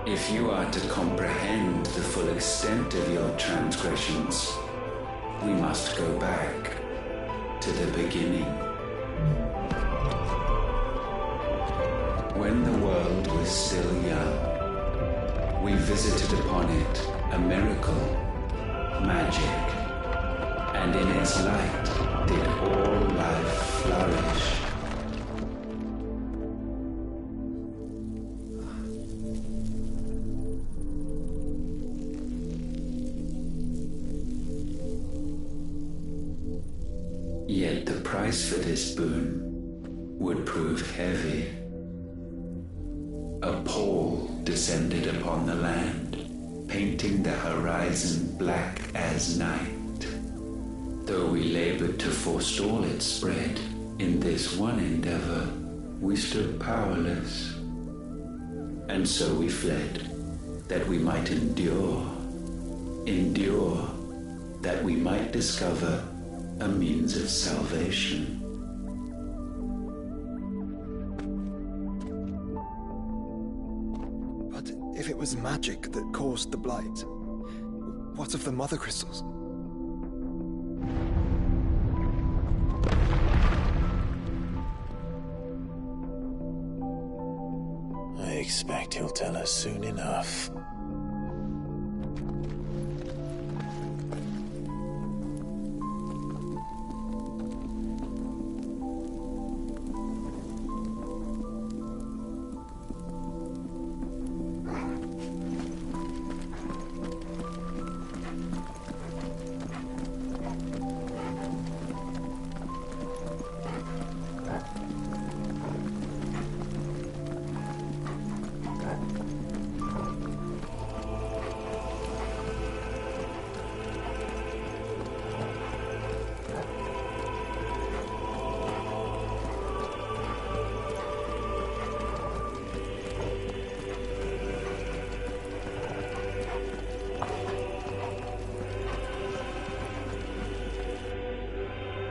If you are to comprehend the full extent of your transgressions, we must go back to the beginning. When the world was still young, we visited upon it a miracle, magic, and in its light did all life flourish. Yet the price for this boon would prove heavy. A pall descended upon the land, painting the horizon black as night. Though we labored to forestall its spread, in this one endeavor we stood powerless. And so we fled, that we might endure, that we might discover a means of salvation. But if it was magic that caused the blight, what of the mother crystals? I expect he'll tell us soon enough.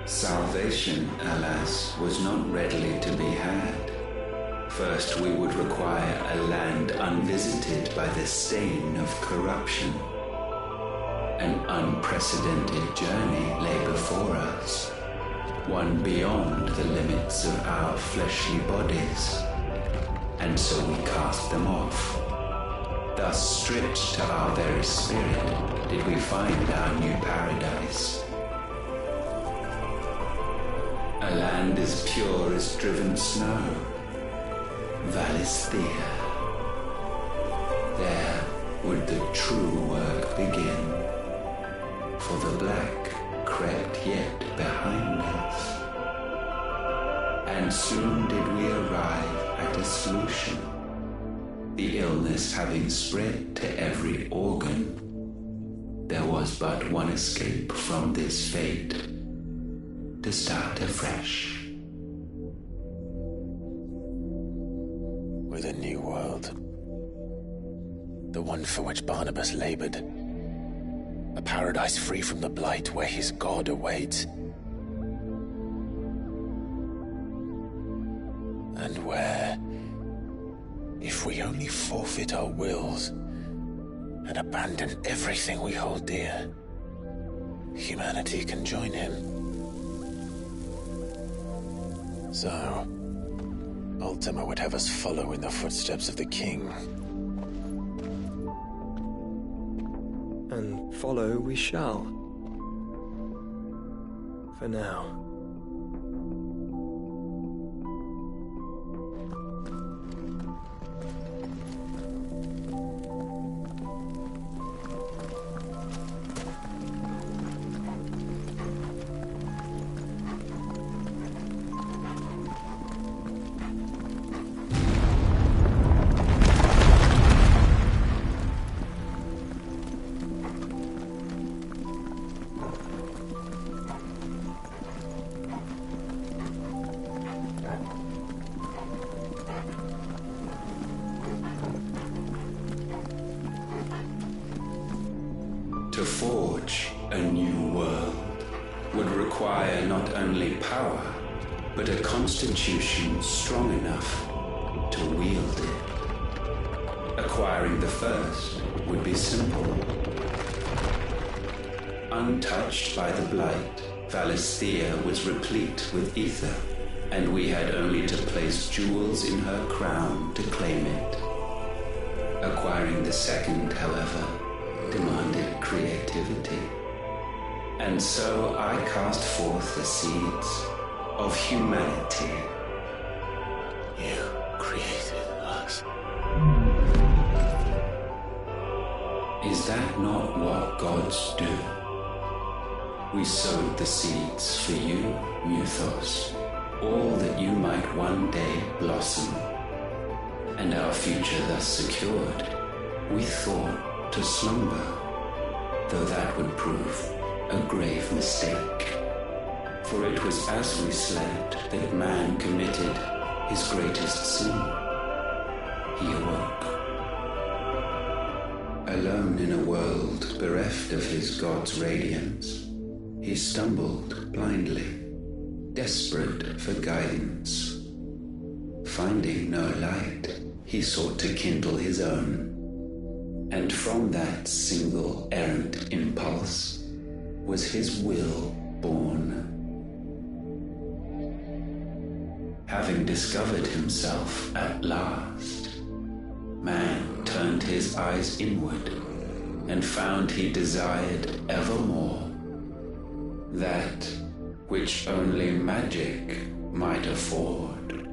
Salvation, alas, was not readily to be had, First, we would require a land unvisited by the stain of corruption. An unprecedented journey lay before us, one beyond the limits of our fleshly bodies, and so we cast them off. Thus, stripped to our very spirit, did we find our new paradise. A land as pure as driven snow, Valisthea. There would the true work begin, for the black crept yet behind us. And soon did we arrive at a solution, the illness having spread to every organ. There was but one escape from this fate, to start afresh. With a new world. The one for which Barnabas labored. A paradise free from the blight where his God awaits. And where, if we only forfeit our wills and abandon everything we hold dear, humanity can join him. So, Ultima would have us follow in the footsteps of the king. And follow we shall. For now. To forge a new world would require not only power, but a constitution strong enough to wield it. Acquiring the first would be simple. Untouched by the blight, Valisthea was replete with ether, and we had only to place jewels in her crown to claim it. Acquiring the second, however, demanded creativity. And so I cast forth the seeds of humanity. You created us. Is that not what gods do? We sowed the seeds for you, Muthos, all that you might one day blossom. And our future thus secured, we thought to slumber, though that would prove a grave mistake. For it was as we slept that man committed his greatest sin. He awoke. Alone in a world bereft of his God's radiance, he stumbled blindly, desperate for guidance. Finding no light, he sought to kindle his own. And from that single errant impulse was his will born. Having discovered himself at last, man turned his eyes inward and found he desired evermore that which only magic might afford.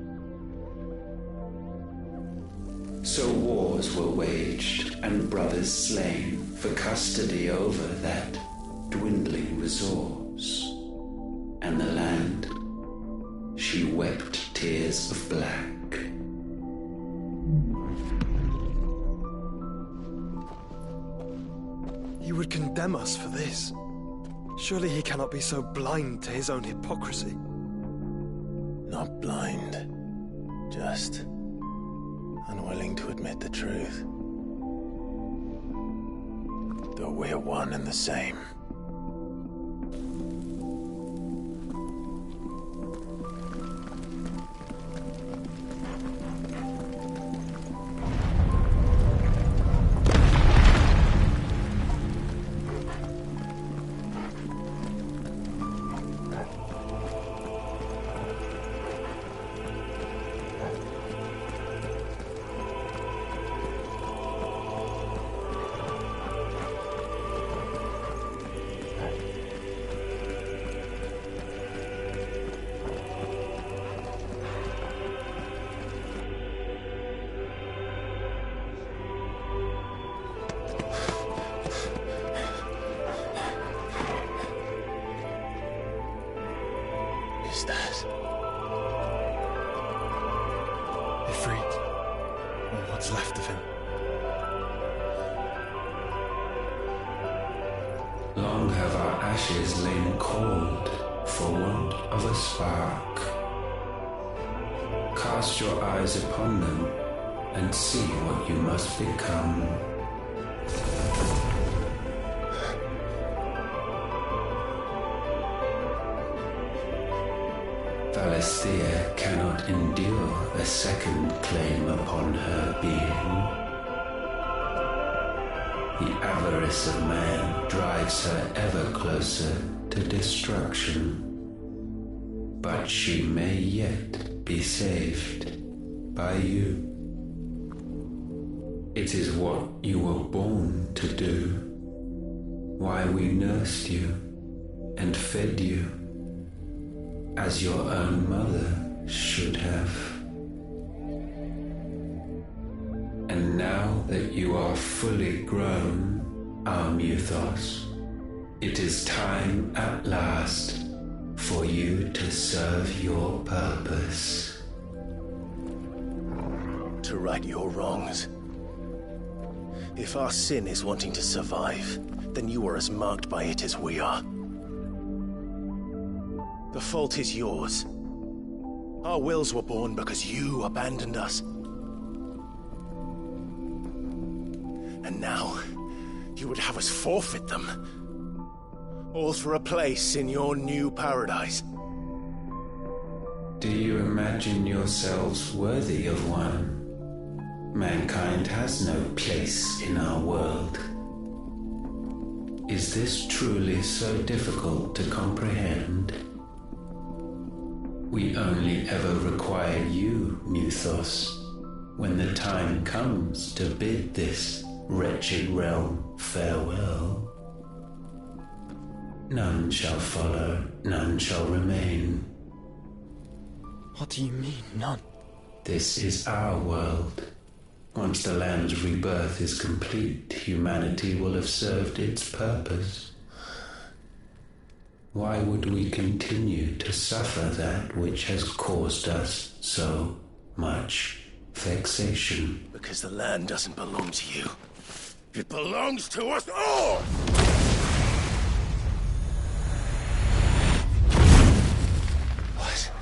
So wars were waged and brothers slain for custody over that dwindling resource. And the land, she wept tears of black. He would condemn us for this. Surely he cannot be so blind to his own hypocrisy. Not blind, just unwilling to admit the truth. Though we're one and the same. Ifrit, or what's left of him. Long have our ashes lain cold for want of a spark. Cast your eyes upon them and see what you must become. Valisthea cannot endure a second claim upon her being. The avarice of man drives her ever closer to destruction. But she may yet be saved by you. It is what you were born to do, why we nursed you and fed you, as your own mother should have. And now that you are fully grown, our Muthos, it is time at last for you to serve your purpose. To right your wrongs. If our sin is wanting to survive, then you are as marked by it as we are. The fault is yours. Our wills were born because you abandoned us. And now, you would have us forfeit them. All for a place in your new paradise. Do you imagine yourselves worthy of one? Mankind has no place in our world. Is this truly so difficult to comprehend? We only ever require you, Muthos, when the time comes to bid this wretched realm farewell. None shall follow, none shall remain. What do you mean, none? This is our world. Once the land's rebirth is complete, humanity will have served its purpose. Why would we continue to suffer that which has caused us so much vexation? Because the land doesn't belong to you. It belongs to us all! What?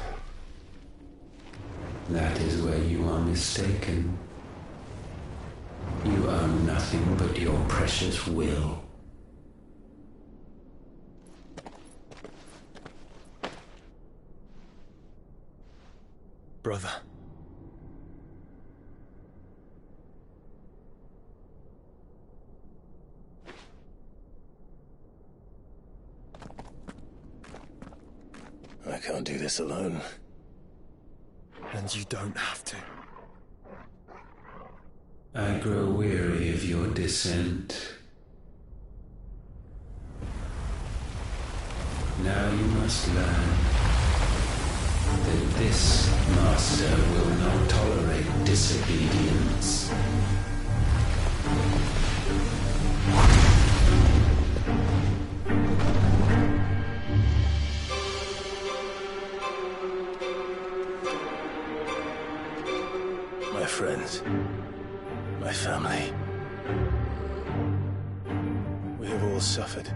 That is where you are mistaken. You own nothing but your precious will. Brother. I can't do this alone. And you don't have to. I grow weary of your dissent. Now you must learn that this master will not tolerate disobedience. My friends, my family. We have all suffered,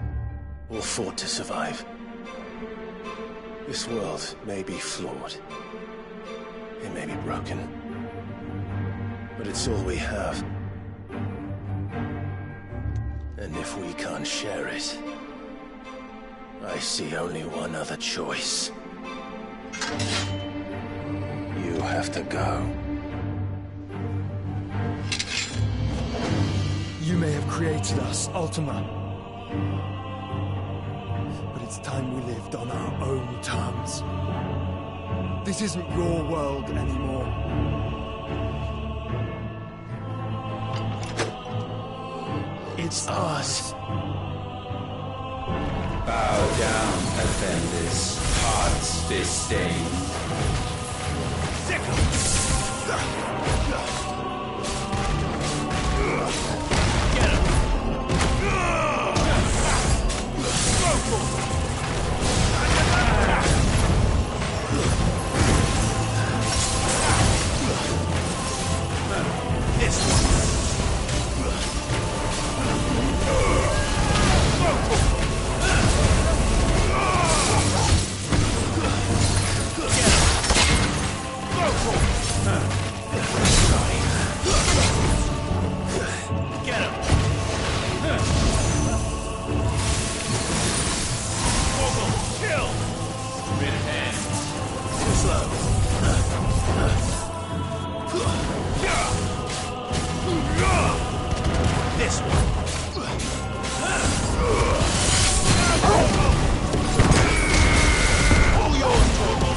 all fought to survive. This world may be flawed. It may be broken. But it's all we have. And if we can't share it, I see only one other choice. You have to go. You may have created us, Ultima. But it's time we lived on our own terms. This isn't your world anymore. It's ours. Bow down, offenders, hearts disdain. Get him! Vogel, kill! Rid hands. Too slow. This one. All yours, Vogel.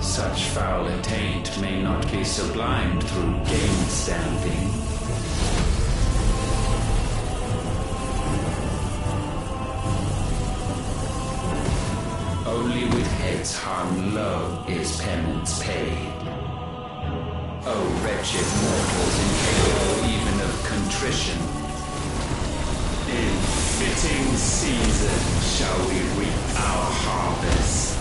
Such foul attaint may not be sublimed through gainstanding. Only with heads hung low is penance paid. O wretched mortals incapable even of contrition, in fitting season shall we reap our harvest.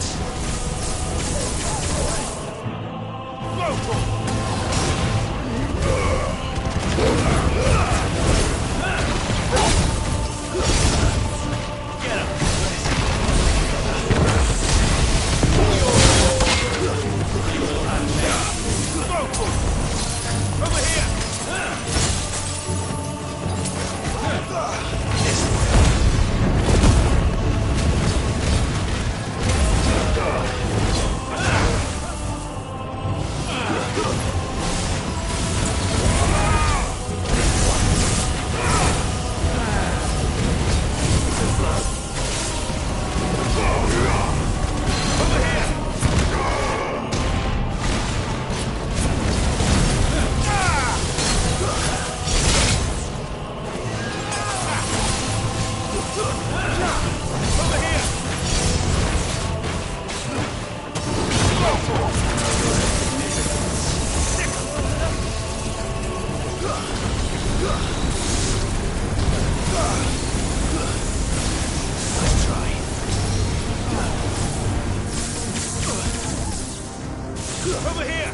Over here!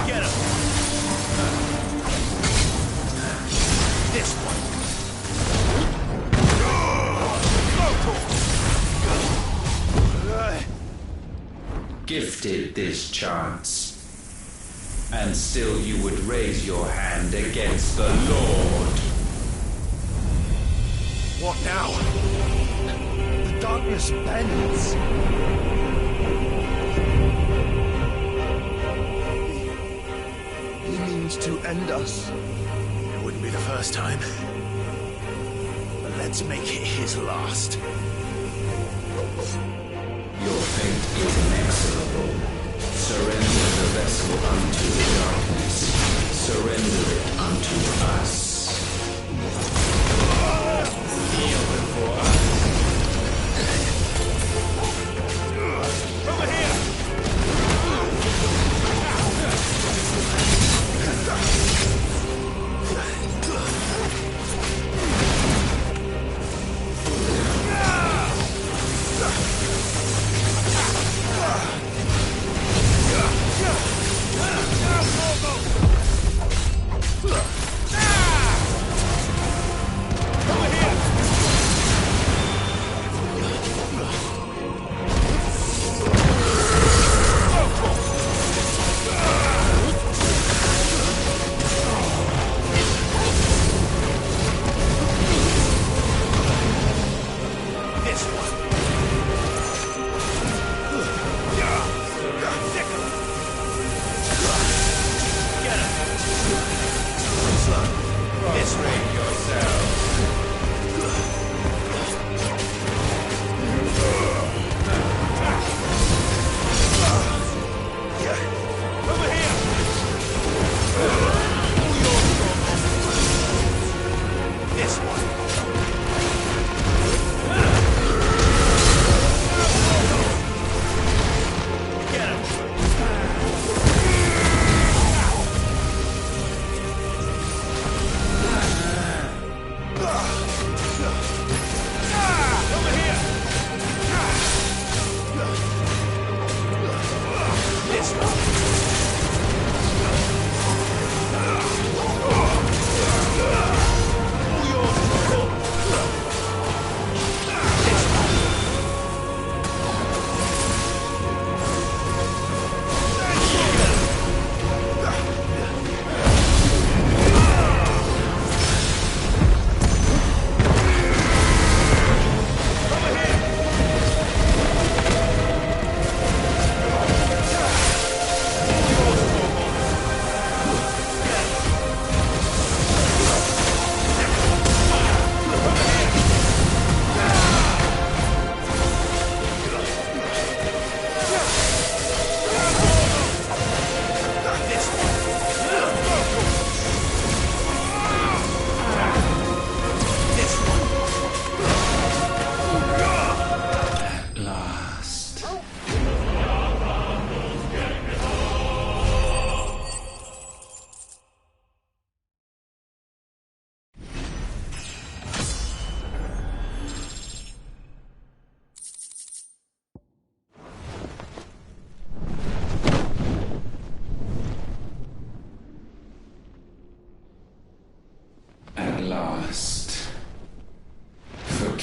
Get him! This one! Gifted this chance, and still you would raise your hand against the Lord. What now? The darkness bends. He means to end us. It wouldn't be the first time. But let's make it his last. Your fate is inexorable. Surrender the vessel unto the darkness. Surrender it unto us. Kneel before us. Over here! Ah!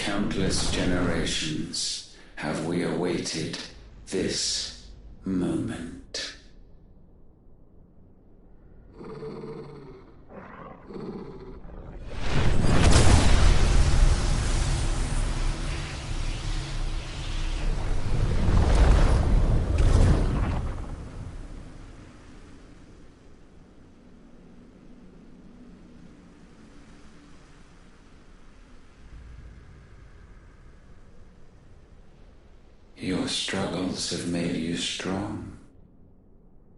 countless generations have we awaited this moment. Your struggles have made you strong,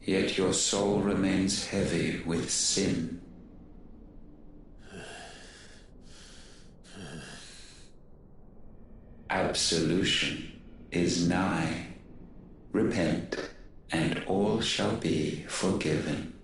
yet your soul remains heavy with sin. Absolution is nigh. Repent, and all shall be forgiven.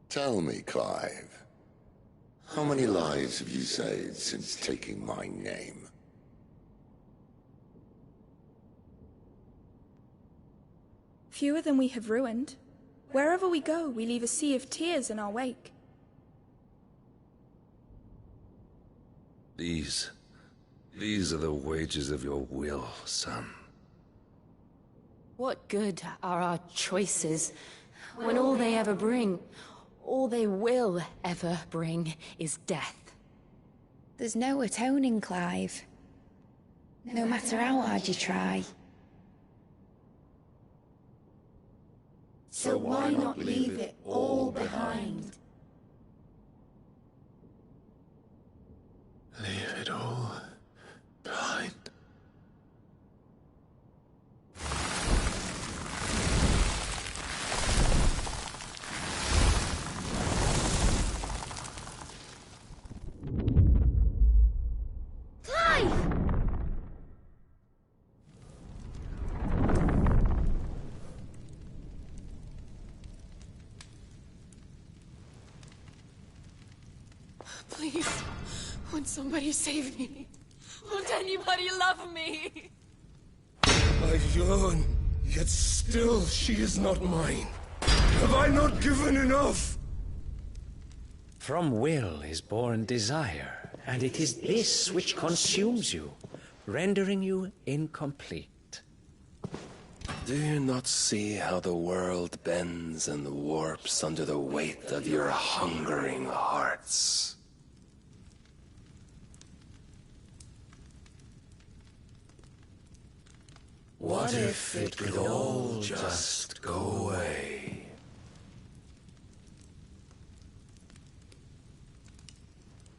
Tell me, Clive, how many lives have you saved since taking my name? Fewer than we have ruined. Wherever we go, we leave a sea of tears in our wake. These are the wages of your will, son. What good are our choices when all they ever bring, all they will ever bring, is death? There's no atoning, Clive. No matter how hard you try. So why not leave it all behind? Leave it all behind. Please, won't somebody save me? Won't anybody love me? I yearn, yet still she is not mine. Have I not given enough? From will is born desire, and it is this which consumes you, rendering you incomplete. Do you not see how the world bends and warps under the weight of your hungering hearts? What if it could all just go away?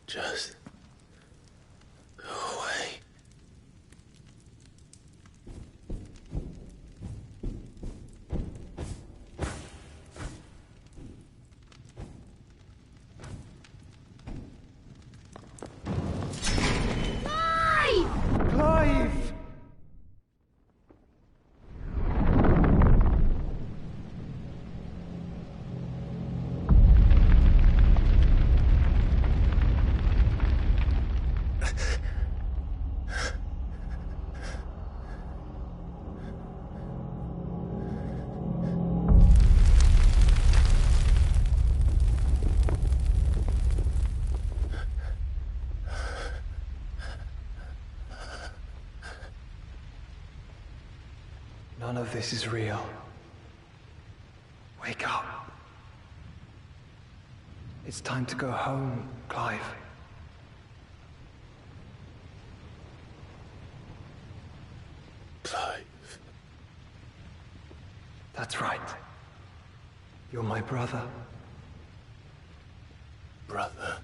Just go away. Clive! None of this is real. Wake up. It's time to go home, Clive. Clive. That's right. You're my brother. Brother.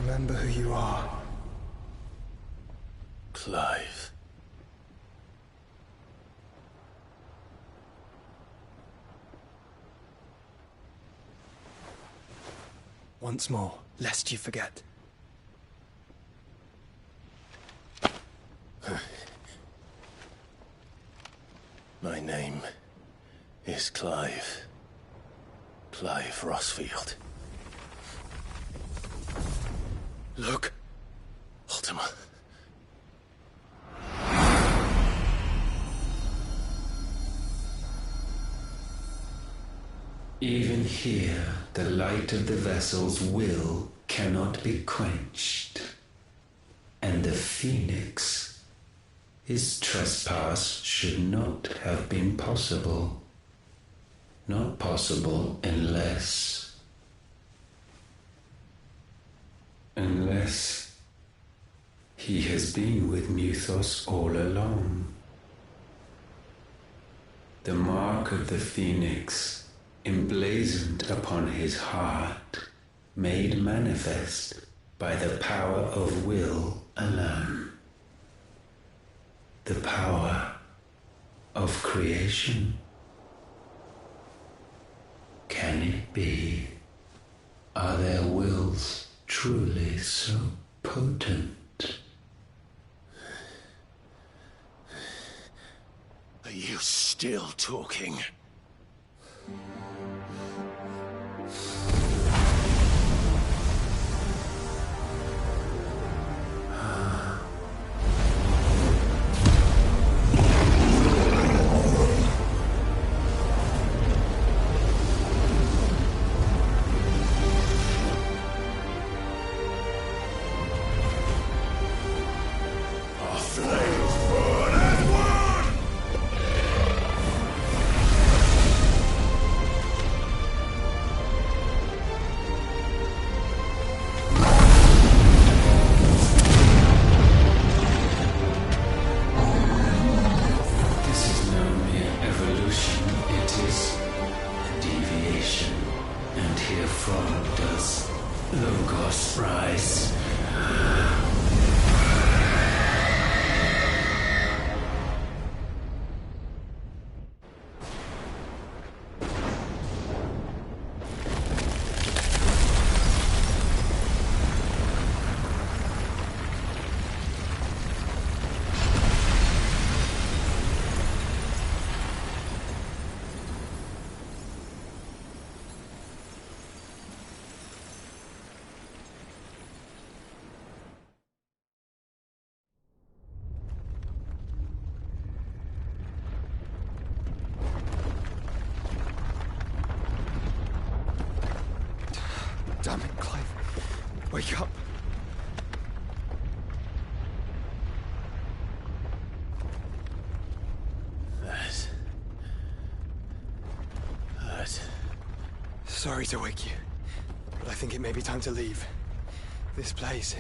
Remember who you are. Clive. Once more, lest you forget. My name is Clive. Clive Rossfield. Look. Ultima. Even here, the light of the vessel's will cannot be quenched. And the Phoenix, his trespass should not have been possible. Not possible unless he has been with Muthos all along. The mark of the Phoenix, emblazoned upon his heart, made manifest by the power of will alone. The power of creation. Can it be? Are their wills truly so potent? Are you still talking? Damn it, Clive. Wake up. That. Sorry to wake you, but I think it may be time to leave. This place.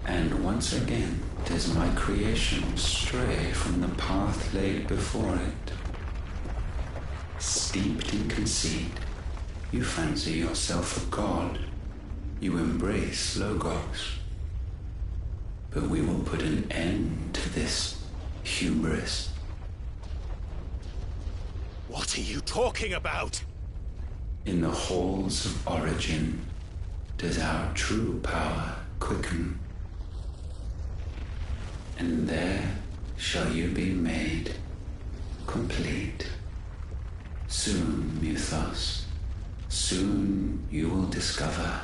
And once again does my creation stray from the path laid before it. Steeped in conceit, you fancy yourself a god. You embrace Logos. But we will put an end to this hubris. What are you talking about? In the halls of origin does our true power quicken. And there shall you be made complete. Soon, Muthos, soon you will discover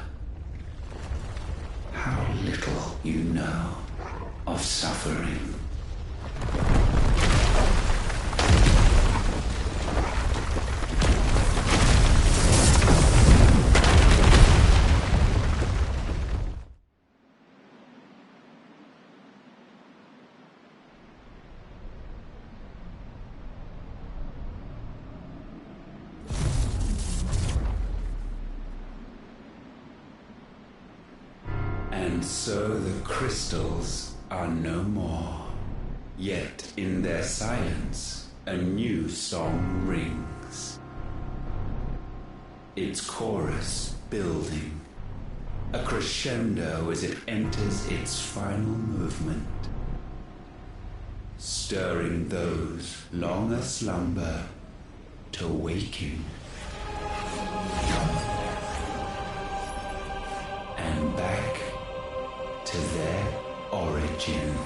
how little you know of suffering. And so the crystals are no more. Yet in their silence, a new song rings. Its chorus building, a crescendo as it enters its final movement, stirring those long aslumber to waking. And back to their origin.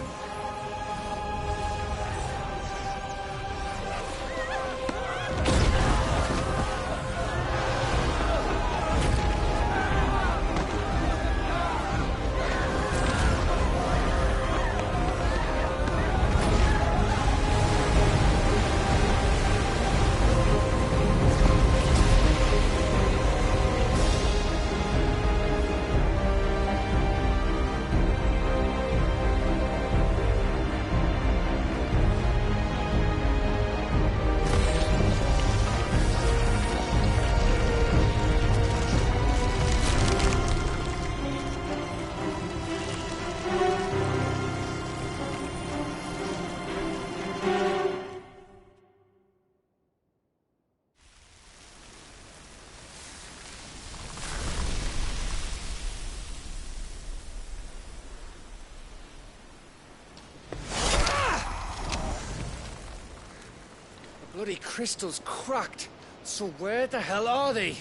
Bloody crystal's cracked. So where the hell are they?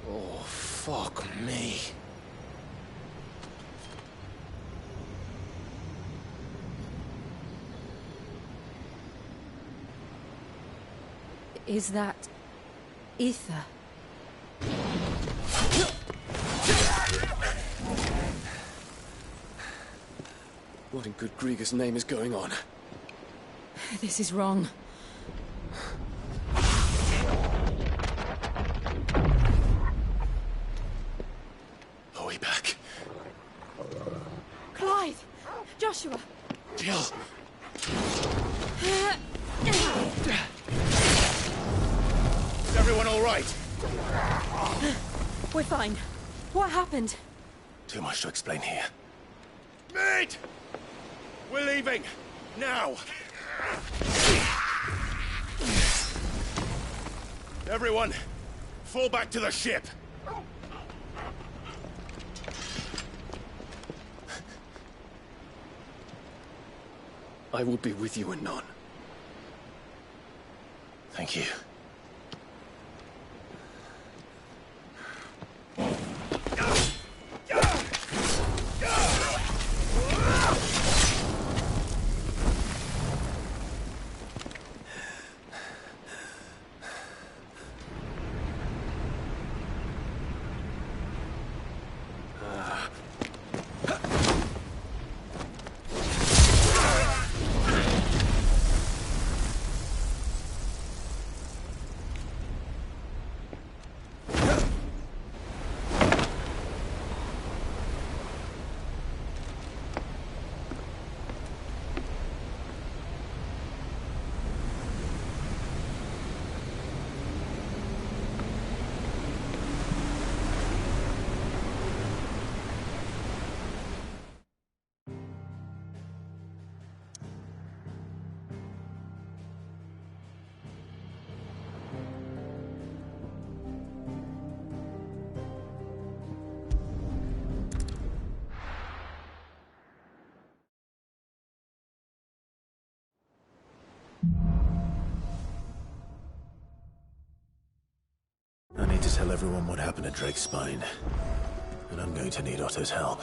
Oh, fuck me. Is that ether? What in good Grieger's name is going on? This is wrong. Are we back? Clive! Joshua! Jill! Is everyone all right? We're fine. What happened? Too much to explain here. Mate! We're leaving! Now! Everyone, fall back to the ship! I will be with you anon. Thank you. I need to tell everyone what happened at Drake's Spine, and I'm going to need Otto's help.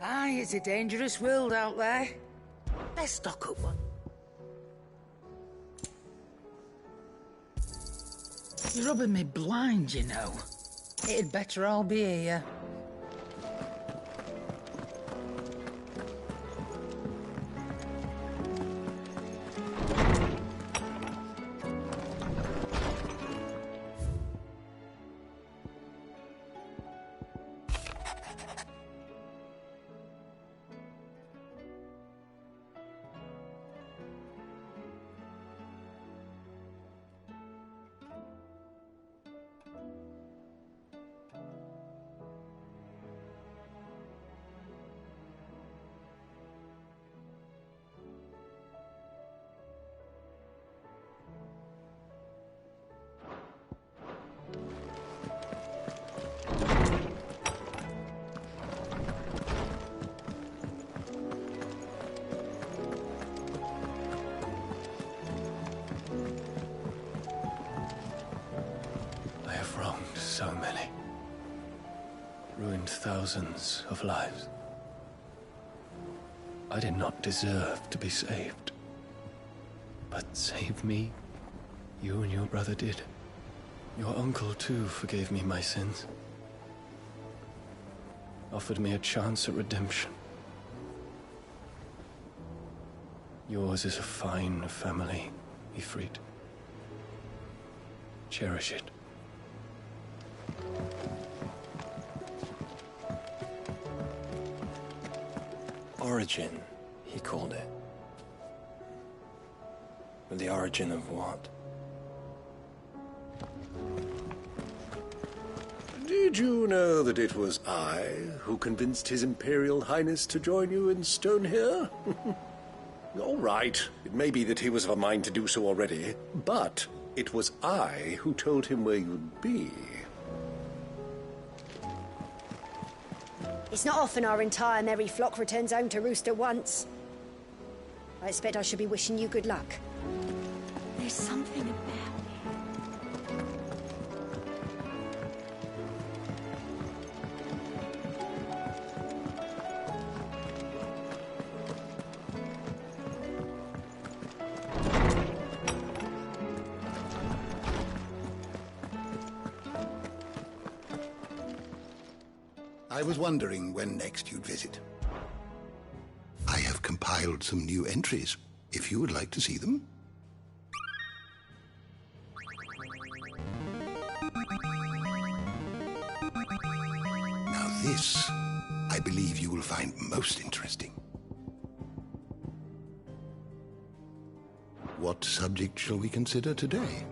Aye, it's a dangerous world out there. Let's stock up one. You're rubbing me blind, you know. It'd better all be here. So many. Ruined thousands of lives. I did not deserve to be saved. But save me, you and your brother did. Your uncle, too, forgave me my sins. Offered me a chance at redemption. Yours is a fine family, Ifrit. Cherish it. Origin, he called it. But the origin of what? Did you know that it was I who convinced His Imperial Highness to join you in Stone here? All right, it may be that he was of a mind to do so already, but it was I who told him where you'd be. It's not often our entire merry flock returns home to roost at once. I expect I should be wishing you good luck. There's something about I was wondering when next you'd visit. I have compiled some new entries, if you would like to see them. Now this, I believe you will find most interesting. What subject shall we consider today?